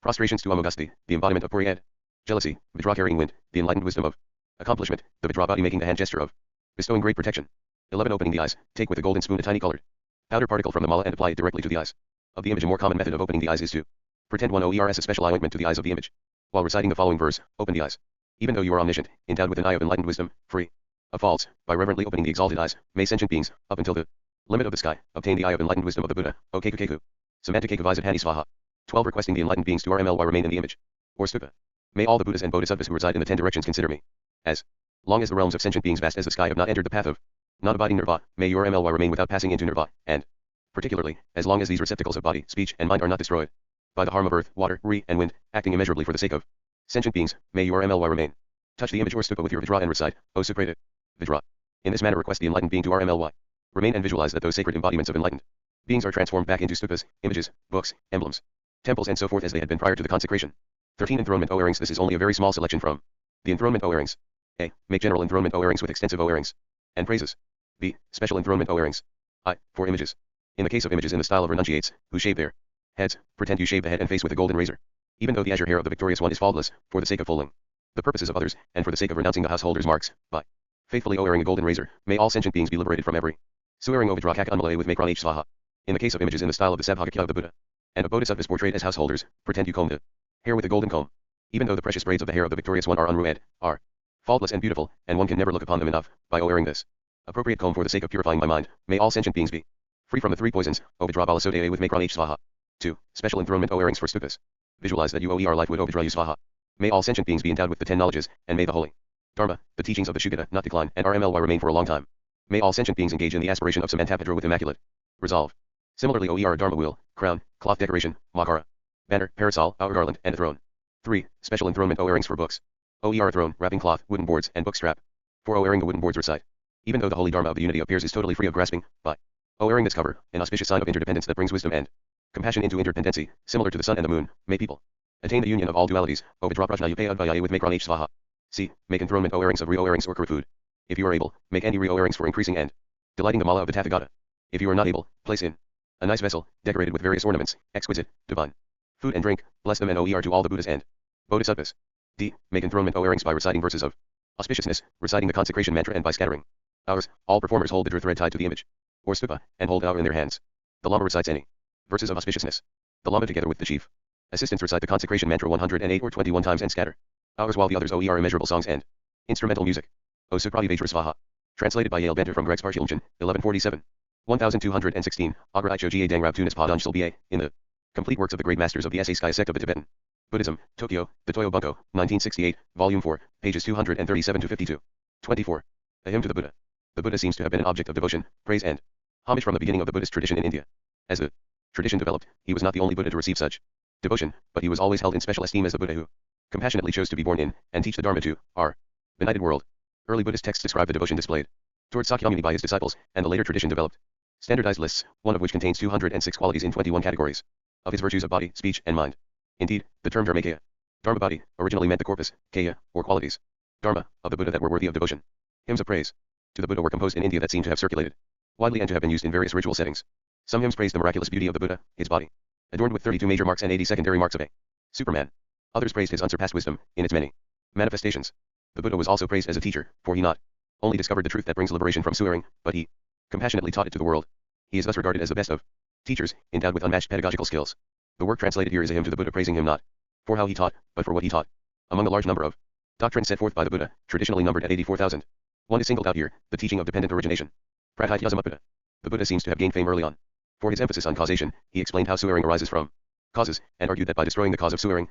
Speaker 1: Prostrations to Amagasti, the embodiment of Purya jealousy, Vajra carrying wind, the enlightened wisdom of accomplishment, the Vajra body making the hand gesture of bestowing great protection. 11. Opening the eyes. Take with a golden spoon a tiny colored powder particle from the mala and apply it directly to the eyes of the image. A more common method of opening the eyes is to pretend one OERS a special eye ointment to the eyes of the image. While reciting the following verse, open the eyes. Even though you are omniscient, endowed with an eye of enlightened wisdom, free of faults, by reverently opening the exalted eyes, may sentient beings, up until the limit of the sky, obtain the eye of enlightened wisdom of the Buddha. O Keku Keku. Samantakeka Vizat Hani Svaha. 12. Requesting the enlightened beings to RMLY remain in the image, or stupa. May all the Buddhas and Bodhisattvas who reside in the 10 directions consider me. As long as the realms of sentient beings vast as the sky have not entered the path of non-abiding nirvana, may your MLY remain without passing into nirvana, and, particularly, as long as these receptacles of body, speech, and mind are not destroyed by the harm of earth, water, re, and wind, acting immeasurably for the sake of sentient beings, may your MLY remain. Touch the image or stupa with your Vajra and recite, O Sukreta Vajra. In this manner request the enlightened being to RMLY. Remain and visualize that those sacred embodiments of enlightened beings are transformed back into stupas, images, books, emblems, temples and so forth as they had been prior to the consecration. 13. Enthronement O-earrings. This is only a very small selection from the enthronement O-earrings. A. Make general enthronement O-earrings with extensive O-earrings and praises. B. Special enthronement O-earrings. I. For images. In the case of images in the style of renunciates, who shave their heads, pretend you shave the head and face with a golden razor. Even though the azure hair of the victorious one is faultless, for the sake of fulfilling the purposes of others, and for the sake of renouncing the householder's marks, by faithfully O-earring a golden razor, may all sentient beings be liberated from every swearing o Vajra Kak Unmalay with Makron H Svaha. In the case of images in the style of the Sabhagakya of the Buddha, and of Bodhisattvas portrayed as householders, pretend you comb the hair with a golden comb. Even though the precious braids of the hair of the victorious one are unrued, are faultless and beautiful, and one can never look upon them enough, by O-earring this appropriate comb for the sake of purifying my mind, may all sentient beings be free from the 3 poisons, O Vajra Balasode with Makron H Svaha. 2. Special enthronement O-earrings for stupas. Visualize that you OER life with O Vajra Svaha. May all sentient beings be endowed with the 10 knowledges, and may the holy Dharma, the teachings of the Shugata, not decline, and RMLY remain for a long time. May all sentient beings engage in the aspiration of Samantapatra with immaculate resolve. Similarly OER Dharma wheel, crown, cloth decoration, makara, banner, parasol, our garland, and a throne. 3. Special enthronement O-earrings for books. OER throne, wrapping cloth, wooden boards, and book strap. 4. O-earring the wooden boards recite. Even though the holy Dharma of the unity appears is totally free of grasping, by O-earring this cover, an auspicious sign of interdependence that brings wisdom and compassion into interdependency, similar to the sun and the moon, may people attain the union of all dualities, O Vajra Prajna Yupe Advaya with Makron H Svaha. C. Make enthronement O-earrings of re-O-earrings or food. If you are able, make any re-O-earrings for increasing and delighting the mala of the Tathagata. If you are not able, place in a nice vessel, decorated with various ornaments, exquisite, divine food and drink, bless them and OER to all the Buddhas and Bodhisattvas. D. Make enthronement O-earrings by reciting verses of auspiciousness, reciting the consecration mantra and by scattering hours. All performers hold the thread tied to the image, or stupa, and hold hour in their hands. The Lama recites any verses of auspiciousness. The Lama together with the chief assistants recite the consecration mantra 108 or 21 times and scatter hours while the others OER immeasurable songs and instrumental music. O Supravi Vajra Svaha. Translated by Yale Benter from Greg's Parshilchan, 1147. 1216, Agra Ichoga Dangrab Tunis Padanj Silba, in the Complete Works of the Great Masters of the Sky Sect of the Tibetan Buddhism, Tokyo, the Toyo Bunko, 1968, Volume 4, pages 237-52. 24. A Hymn to the Buddha. The Buddha seems to have been an object of devotion, praise and homage from the beginning of the Buddhist tradition in India. As the tradition developed, he was not the only Buddha to receive such devotion, but he was always held in special esteem as the Buddha who compassionately chose to be born in, and teach the Dharma to, our benighted world. Early Buddhist texts describe the devotion displayed towards Sakyamuni by his disciples, and the later tradition developed standardized lists, one of which contains 206 qualities in 21 categories. of his virtues of body, speech, and mind. Indeed, the term dharmakaya, dharma body, originally meant the corpus, kaya, or qualities, dharma, of the Buddha that were worthy of devotion. Hymns of praise to the Buddha were composed in India that seem to have circulated widely and to have been used in various ritual settings. Some hymns praised the miraculous beauty of the Buddha, his body, adorned with 32 major marks and 80 secondary marks of a Superman. Others praised his unsurpassed wisdom, in its many manifestations. The Buddha was also praised as a teacher, for he not only discovered the truth that brings liberation from suffering, but he compassionately taught it to the world. He is thus regarded as the best of teachers, endowed with unmatched pedagogical skills. The work translated here is a hymn to the Buddha praising him not for how he taught, but for what he taught. Among the large number of doctrines set forth by the Buddha, traditionally numbered at 84,000, one is singled out here, the teaching of dependent origination. Pratityasamutpata. The Buddha seems to have gained fame early on. For his emphasis on causation, he explained how suffering arises from causes, and argued that by destroying the cause of suffering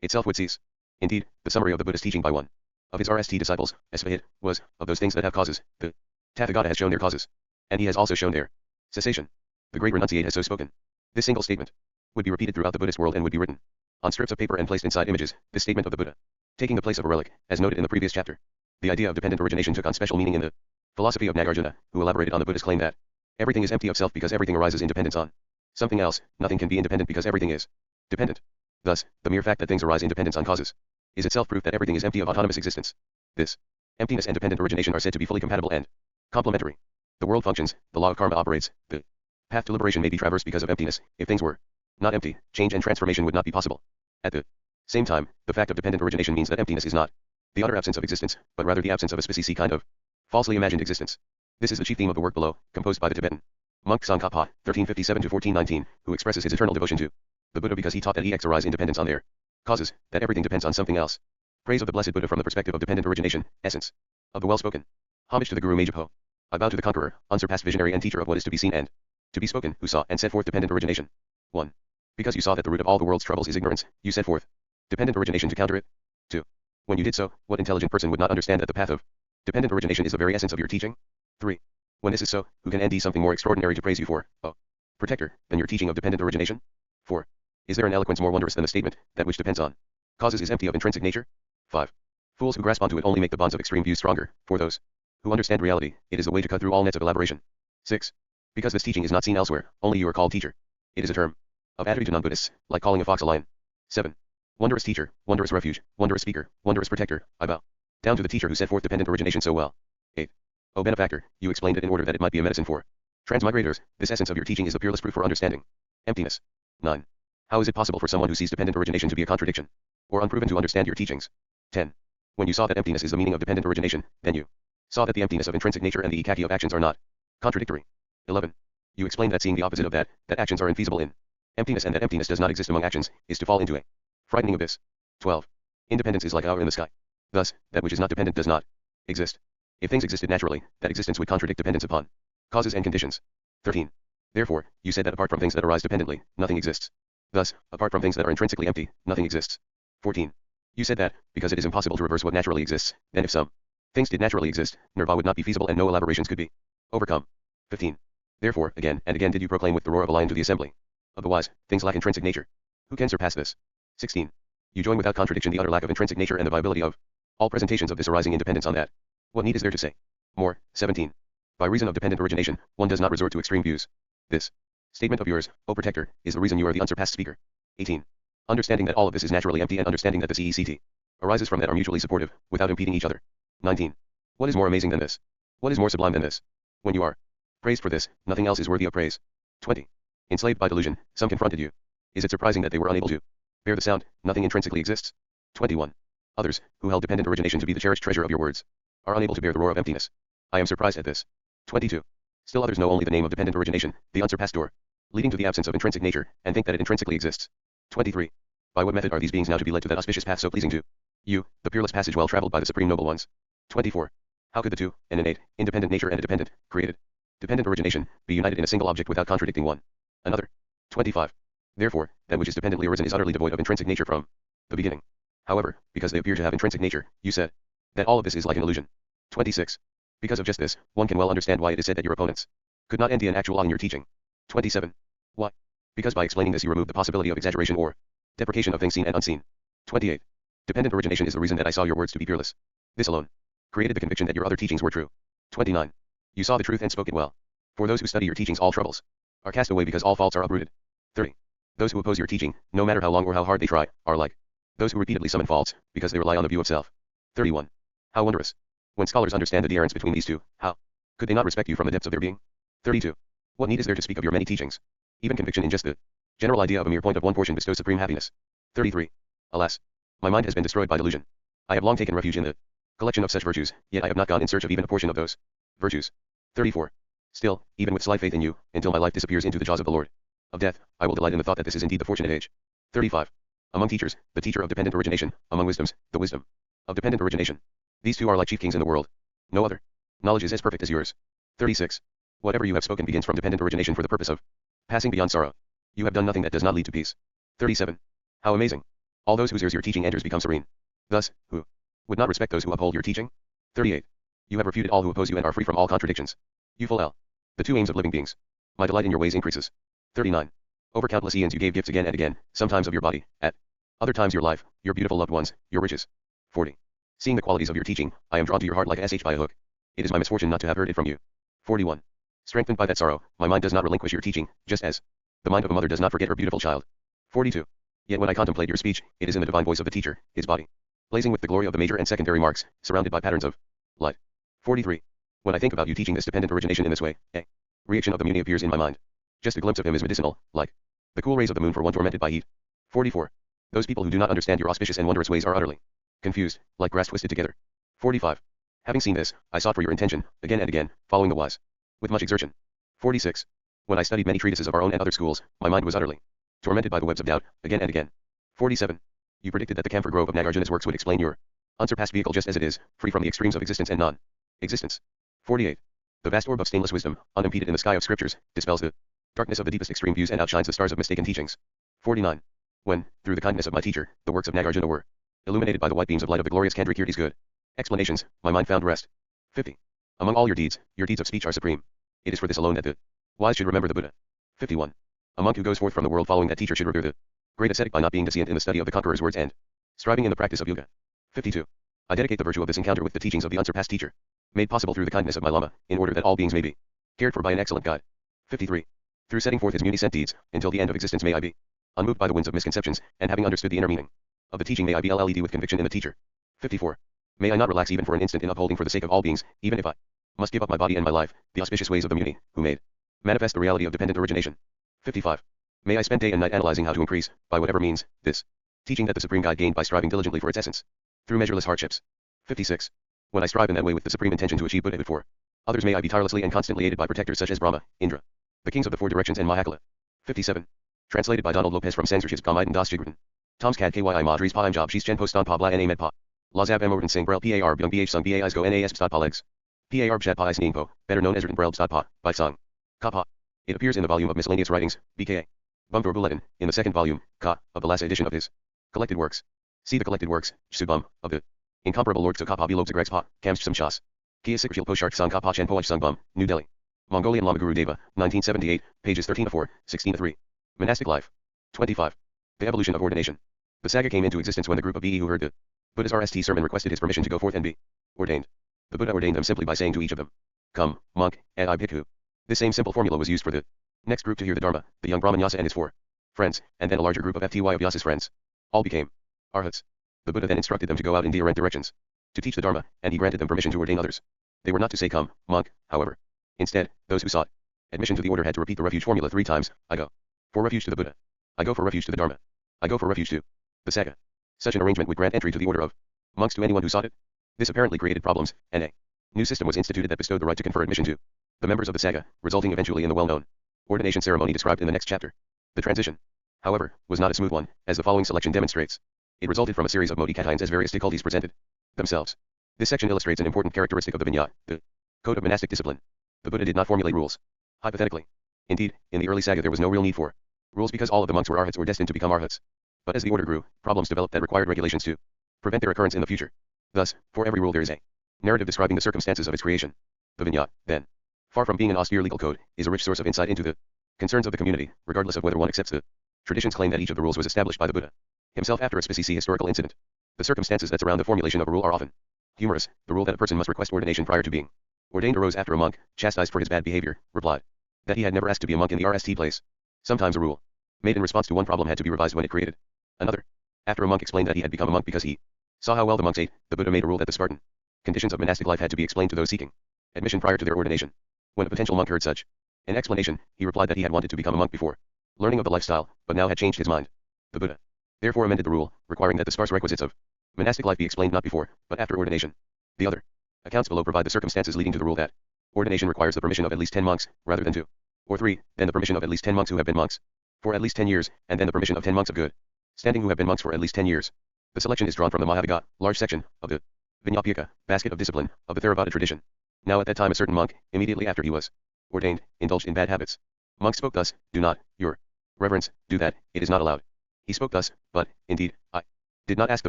Speaker 1: itself would cease. Indeed, the summary of the Buddha's teaching by one of his RST disciples, Svahit, was, of those things that have causes, the Tathagata has shown their causes, and he has also shown their cessation. The great renunciate has so spoken. This single statement would be repeated throughout the Buddhist world and would be written on strips of paper and placed inside images, this statement of the Buddha taking the place of a relic, as noted in the previous chapter. The idea of dependent origination took on special meaning in the philosophy of Nagarjuna, who elaborated on the Buddha's claim that everything is empty of self because everything arises in dependence on something else, nothing can be independent because everything is dependent. Thus, the mere fact that things arise in dependence on causes is itself proof that everything is empty of autonomous existence. This emptiness and dependent origination are said to be fully compatible and complementary. The world functions, the law of karma operates, the path to liberation may be traversed because of emptiness. If things were not empty, change and transformation would not be possible. At the same time, the fact of dependent origination means that emptiness is not the utter absence of existence, but rather the absence of a species kind of falsely imagined existence. This is the chief theme of the work below, composed by the Tibetan monk Tsongkhapa, 1357-1419, who expresses his eternal devotion to the Buddha because he taught that EX arise in dependence on their causes, that everything depends on something else. Praise of the Blessed Buddha from the perspective of dependent origination, essence of the well-spoken. Homage to the Guru Majapho. I bow to the conqueror, unsurpassed visionary and teacher of what is to be seen and to be spoken, who saw and set forth dependent origination. 1. Because you saw that the root of all the world's troubles is ignorance, you set forth dependent origination to counter it. 2. When you did so, what intelligent person would not understand that the path of dependent origination is the very essence of your teaching? 3. When this is so, who can indeed something more extraordinary to praise you for, oh protector, than your teaching of dependent origination? 4. Is there an eloquence more wondrous than the statement, that which depends on causes is empty of intrinsic nature? 5. Fools who grasp onto it only make the bonds of extreme views stronger. For those who understand reality, it is a way to cut through all nets of elaboration. 6. Because this teaching is not seen elsewhere, only you are called teacher. It is a term of adjury to non-Buddhists, like calling a fox a lion. 7. Wondrous teacher, wondrous refuge, wondrous speaker, wondrous protector, I bow down to the teacher who set forth dependent origination so well. 8. O benefactor, you explained it in order that it might be a medicine for transmigrators. This essence of your teaching is the peerless proof for understanding emptiness. 9. How is it possible for someone who sees dependent origination to be a contradiction, or unproven to understand your teachings? 10. When you saw that emptiness is the meaning of dependent origination, then you saw that the emptiness of intrinsic nature and the ikaki of actions are not contradictory. 11. You explained that seeing the opposite of that actions are infeasible in emptiness and that emptiness does not exist among actions, is to fall into a frightening abyss. 12. Independence is like our in the sky. Thus, that which is not dependent does not exist. If things existed naturally, that existence would contradict dependence upon causes and conditions. 13. Therefore, you said that apart from things that arise dependently, nothing exists. Thus, apart from things that are intrinsically empty, nothing exists. 14. You said that, because it is impossible to reverse what naturally exists, then if some things did naturally exist, nirvana would not be feasible and no elaborations could be overcome. 15. Therefore, again and again did you proclaim with the roar of a lion to the assembly of the wise, things lack intrinsic nature. Who can surpass this? 16. You join without contradiction the utter lack of intrinsic nature and the viability of all presentations of this arising independence on that. What need is there to say more? 17. By reason of dependent origination, one does not resort to extreme views. This statement of yours, O protector, is the reason you are the unsurpassed speaker. 18. Understanding that all of this is naturally empty and understanding that the CECT arises from that are mutually supportive, without impeding each other. 19. What is more amazing than this? What is more sublime than this? When you are praised for this, nothing else is worthy of praise. 20. Enslaved by delusion, some confronted you. Is it surprising that they were unable to bear the sound, nothing intrinsically exists? 21. Others, who held dependent origination to be the cherished treasure of your words, are unable to bear the roar of emptiness. I am surprised at this. 22. Still others know only the name of dependent origination, the unsurpassed door, leading to the absence of intrinsic nature, and think that it intrinsically exists. 23. By what method are these beings now to be led to that auspicious path so pleasing to you, the peerless passage well traveled by the supreme noble ones? 24. How could the two, an innate, independent nature and a dependent, created, dependent origination, be united in a single object without contradicting one another? 25. Therefore, that which is dependently arisen is utterly devoid of intrinsic nature from the beginning. However, because they appear to have intrinsic nature, you said that all of this is like an illusion. 26. Because of just this, one can well understand why it is said that your opponents could not end in actual awe in your teaching. 27. Why? Because by explaining this you remove the possibility of exaggeration or deprecation of things seen and unseen. 28. Dependent origination is the reason that I saw your words to be peerless. This alone created the conviction that your other teachings were true. 29. You saw the truth and spoke it well. For those who study your teachings all troubles are cast away because all faults are uprooted. 30. Those who oppose your teaching, no matter how long or how hard they try, are like those who repeatedly summon faults, because they rely on the view of self. 31. How wondrous. When scholars understand the difference between these two, how could they not respect you from the depths of their being? 32. What need is there to speak of your many teachings? Even conviction in just the general idea of a mere point of one portion bestows supreme happiness. 33. Alas, my mind has been destroyed by delusion. I have long taken refuge in the collection of such virtues, yet I have not gone in search of even a portion of those virtues. 34. Still, even with slight faith in you, until my life disappears into the jaws of the Lord of death, I will delight in the thought that this is indeed the fortunate age. 35. Among teachers, the teacher of dependent origination; among wisdoms, the wisdom of dependent origination. These two are like chief kings in the world. No other knowledge is as perfect as yours. 36. Whatever you have spoken begins from dependent origination for the purpose of passing beyond sorrow. You have done nothing that does not lead to peace. 37. How amazing. All those whose ears your teaching enters become serene. Thus, who would not respect those who uphold your teaching? 38. You have refuted all who oppose you and are free from all contradictions. You fulfill the two aims of living beings. My delight in your ways increases. 39. Over countless eons you gave gifts again and again, sometimes of your body, at other times your life, your beautiful loved ones, your riches. 40. Seeing the qualities of your teaching, I am drawn to your heart like a sh by a hook. It is my misfortune not to have heard it from you. 41. Strengthened by that sorrow, my mind does not relinquish your teaching, just as the mind of a mother does not forget her beautiful child. 42. Yet when I contemplate your speech, it is in the divine voice of the teacher, his body, blazing with the glory of the major and secondary marks, surrounded by patterns of light. 43. When I think about you teaching this dependent origination in this way, a reaction of the Muni appears in my mind. Just a glimpse of him is medicinal, like the cool rays of the moon for one tormented by heat. 44. Those people who do not understand your auspicious and wondrous ways are utterly confused, like grass twisted together. 45. Having seen this, I sought for your intention, again and again, following the wise, with much exertion. 46. When I studied many treatises of our own and other schools, my mind was utterly tormented by the webs of doubt, again and again. 47. You predicted that the camphor grove of Nagarjuna's works would explain your unsurpassed vehicle just as it is, free from the extremes of existence and non-existence. 48. The vast orb of stainless wisdom, unimpeded in the sky of scriptures, dispels the darkness of the deepest extreme views and outshines the stars of mistaken teachings. 49. When, through the kindness of my teacher, the works of Nagarjuna were illuminated by the white beams of light of the glorious Kandrakirti's good explanations, my mind found rest. 50. Among all your deeds of speech are supreme. It is for this alone that the wise should remember the Buddha. 51. A monk who goes forth from the world following that teacher should revere the great ascetic by not being descient in the study of the conqueror's words and striving in the practice of yoga. 52. I dedicate the virtue of this encounter with the teachings of the unsurpassed teacher, made possible through the kindness of my Lama, in order that all beings may be cared for by an excellent guide. 53. Through setting forth his muni-sent deeds, until the end of existence may I be unmoved by the winds of misconceptions, and having understood the inner meaning of the teaching may I be led with conviction in the teacher. 54. May I not relax even for an instant in upholding for the sake of all beings, even if I must give up my body and my life, the auspicious ways of the Muni, who made manifest the reality of dependent origination. 55. May I spend day and night analyzing how to increase, by whatever means, this teaching that the Supreme Guide gained by striving diligently for its essence, through measureless hardships. 56. When I strive in that way with the supreme intention to achieve Buddhahood for others, may I be tirelessly and constantly aided by protectors such as Brahma, Indra, the kings of the four directions, and Mahakala. 57. Translated by Donald Lopez from Sanskrit. Kamaidan Das Jigritan. Toms Kad Kyi Madris Pa Im Job Shis Chen Postan Pa Bla Na Med Pa. Lazab M. Orton Singh Brel Par Byung Bh Sung Bais Go Nas Stat Pa Legs. Par Bchat Pa Is Ning Po, better known as Ritten Brel Stat Pa, by Sung. Ka Pa. It appears in the volume of miscellaneous writings, BKA. Bumdur Bulletin, in the second volume, Ka, of the last edition of his collected works. See the collected works, Subum, of the incomparable Lord Tsukapa Bilobs Agrex Pa, Kamsham Shas. Kia Sikril Poshark Sang Ka Pa Chen Poach Sung Bum, New Delhi. Mongolian Lama Guru Deva, 1978, pages 13-4, 16-3. Monastic life. 25. The evolution of ordination. The saga came into existence when the group of Bhe who heard the Buddha's RST sermon requested his permission to go forth and be ordained. The Buddha ordained them simply by saying to each of them, "Come, monk, and I bhikkhu." This same simple formula was used for the next group to hear the Dharma, the young Brahman Yasa and his four friends, and then a larger group of FTY of Yasa's friends. All became arhats. The Buddha then instructed them to go out in different directions to teach the Dharma, and he granted them permission to ordain others. They were not to say "Come, monk," however. Instead, those who sought admission to the order had to repeat the refuge formula 3 times. I go for refuge to the Buddha. I go for refuge to the Dharma. I go for refuge to the Sangha. Such an arrangement would grant entry to the order of monks to anyone who sought it. This apparently created problems, and a new system was instituted that bestowed the right to confer admission to the members of the Sangha, resulting eventually in the well-known ordination ceremony described in the next chapter. The transition, however, was not a smooth one, as the following selection demonstrates. It resulted from a series of modicatines as various difficulties presented themselves. This section illustrates an important characteristic of the Vinaya, the code of monastic discipline. The Buddha did not formulate rules. Hypothetically. Indeed, in the early saga there was no real need for rules because all of the monks were arhats or destined to become arhats. But as the order grew, problems developed that required regulations to prevent their occurrence in the future. Thus, for every rule there is a narrative describing the circumstances of its creation. The Vinaya, then, far from being an austere legal code, is a rich source of insight into the concerns of the community, regardless of whether one accepts the tradition's claim that each of the rules was established by the Buddha himself after a specific historical incident. The circumstances that surround the formulation of a rule are often humorous. The rule that a person must request ordination prior to being ordained arose after a monk, chastised for his bad behavior, replied that he had never asked to be a monk in the RST place. Sometimes a rule made in response to one problem had to be revised when it created another. After a monk explained that he had become a monk because he saw how well the monks ate, the Buddha made a rule that the Spartan conditions of monastic life had to be explained to those seeking admission prior to their ordination. When a potential monk heard such an explanation, he replied that he had wanted to become a monk before learning of the lifestyle, but now had changed his mind. The Buddha therefore amended the rule, requiring that the sparse requisites of monastic life be explained not before, but after ordination. The other accounts below provide the circumstances leading to the rule that ordination requires the permission of at least 10 monks, rather than 2 or 3, then the permission of at least 10 monks who have been monks for at least 10 years, and then the permission of 10 monks of good standing who have been monks for at least 10 years. The selection is drawn from the Mahavagga, large section, of the Vinyapika, basket of discipline, of the Theravada tradition. Now at that time a certain monk, immediately after he was ordained, indulged in bad habits. Monk spoke thus, "Do not, your reverence, do that, it is not allowed." He spoke thus, "But, indeed, I did not ask the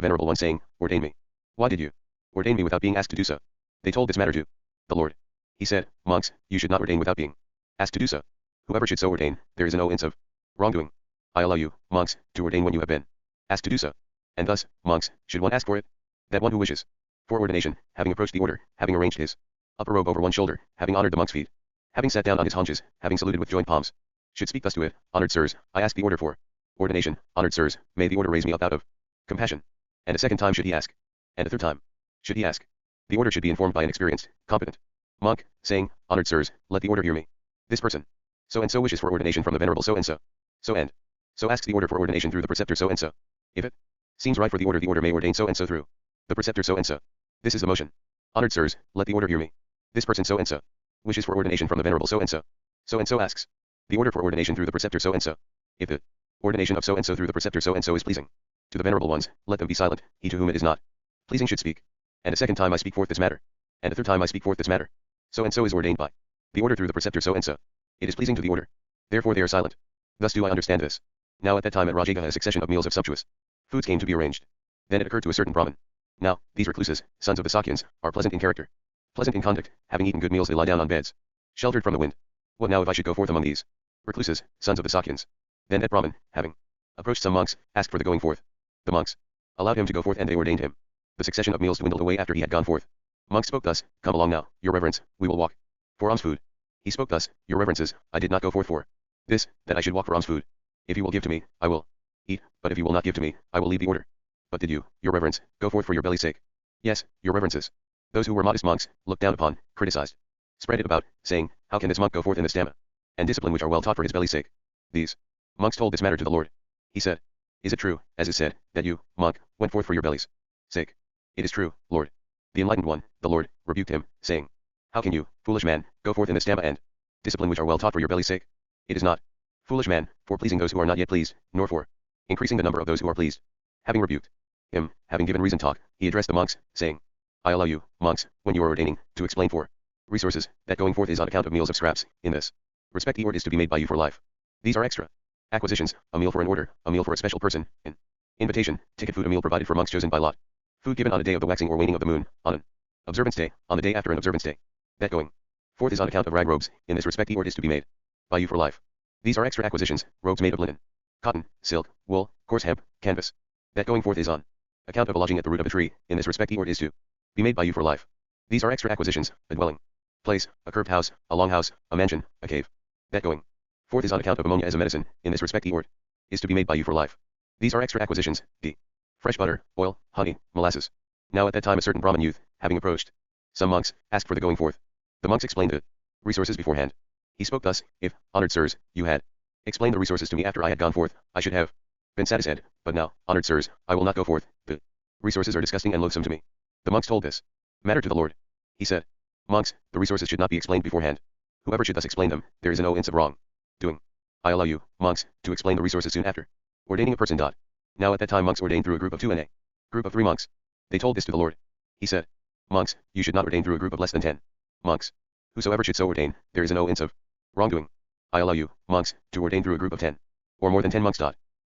Speaker 1: Venerable One saying, 'Ordain me.' Why did you ordain me without being asked to do so?" They told this matter to the Lord. He said, "Monks, you should not ordain without being asked to do so. Whoever should so ordain, there is no inch of wrongdoing. I allow you, monks, to ordain when you have been asked to do so. And thus, monks, should one ask for it? That one who wishes for ordination, having approached the order, having arranged his upper robe over one shoulder, having honored the monk's feet, having sat down on his haunches, having saluted with joined palms, should speak thus to it, 'Honored sirs, I ask the order for ordination. Honored sirs, may the order raise me up out of compassion.' And a second time should he ask. And a third time should he ask. The order should be informed by an experienced, competent monk, saying, 'Honored sirs, let the order hear me. This person so and so wishes for ordination from the venerable so and so. So and so asks the order for ordination through the preceptor so and so. If it seems right for the order may ordain so and so through the preceptor so and so. This is the motion. Honored sirs, let the order hear me. This person so and so wishes for ordination from the venerable so and so. So and so asks the order for ordination through the preceptor so and so. If the ordination of so and so through the preceptor so and so is pleasing to the venerable ones, let them be silent. He to whom it is not pleasing should speak. And a second time I speak forth this matter. And a third time I speak forth this matter. So and so is ordained by the order through the preceptor so and so. It is pleasing to the order. Therefore they are silent. Thus do I understand this. Now at that time at Rajagaha a succession of meals of sumptuous foods came to be arranged. Then it occurred to a certain Brahmin. Now, these recluses, sons of the Sakyans, are pleasant in character, pleasant in conduct, having eaten good meals they lie down on beds, sheltered from the wind. What now if I should go forth among these recluses, sons of the Sakyans? Then that Brahmin, having approached some monks, asked for the going forth. The monks allowed him to go forth and they ordained him. The succession of meals dwindled away after he had gone forth. Monk spoke thus, "Come along now, your reverence, we will walk for alms food." He spoke thus, "Your reverences, I did not go forth for this, that I should walk for alms food. If you will give to me, I will eat, but if you will not give to me, I will leave the order. But did you, your reverence, go forth for your belly's sake?" "Yes, your reverences." Those who were modest monks, looked down upon, criticized, spread it about, saying, "How can this monk go forth in the stamina and discipline which are well taught for his belly's sake?" These monks told this matter to the Lord. He said, "Is it true, as is said, that you, monk, went forth for your belly's sake?" "It is true, Lord." The enlightened one, the Lord, rebuked him, saying, "How can you, foolish man, go forth in the stamina and discipline which are well taught for your belly's sake? It is not, foolish man, for pleasing those who are not yet pleased, nor for increasing the number of those who are pleased." Having rebuked him, having given reason talk, he addressed the monks, saying, "I allow you, monks, when you are ordaining, to explain for resources, that going forth is on account of meals of scraps. In this respect the order is to be made by you for life. These are extra acquisitions, a meal for an order, a meal for a special person, an invitation, ticket food, a meal provided for monks chosen by lot, food given on a day of the waxing or waning of the moon, on an observance day, on the day after an observance day. That going forth is on account of rag robes. In this respect the order is to be made by you for life. These are extra acquisitions, robes made of linen, cotton, silk, wool, coarse hemp, canvas. That going forth is on account of a lodging at the root of a tree. In this respect the order is to be made by you for life. These are extra acquisitions, a dwelling place, a curved house, a long house, a mansion, a cave. That going forth is on account of ammonia as a medicine. In this respect the order is to be made by you for life. These are extra acquisitions, d. fresh butter, oil, honey, molasses. Now at that time a certain Brahmin youth, having approached some monks, asked for the going forth. The monks explained the resources beforehand. He spoke thus, "If, honored sirs, you had explained the resources to me after I had gone forth, I should have been satisfied, but now, honored sirs, I will not go forth. The resources are disgusting and loathsome to me." The monks told this matter to the Lord. He said, "Monks, the resources should not be explained beforehand. Whoever should thus explain them, there is no inch of wrong doing. I allow you, monks, to explain the resources soon after ordaining a person. Now at that time monks ordained through a group of 2 and a group of 3 monks. They told this to the Lord. He said, "Monks, you should not ordain through a group of less than 10 monks. Whosoever should so ordain, there is no inch of wrongdoing. I allow you, monks, to ordain through a group of 10 or more than 10 monks.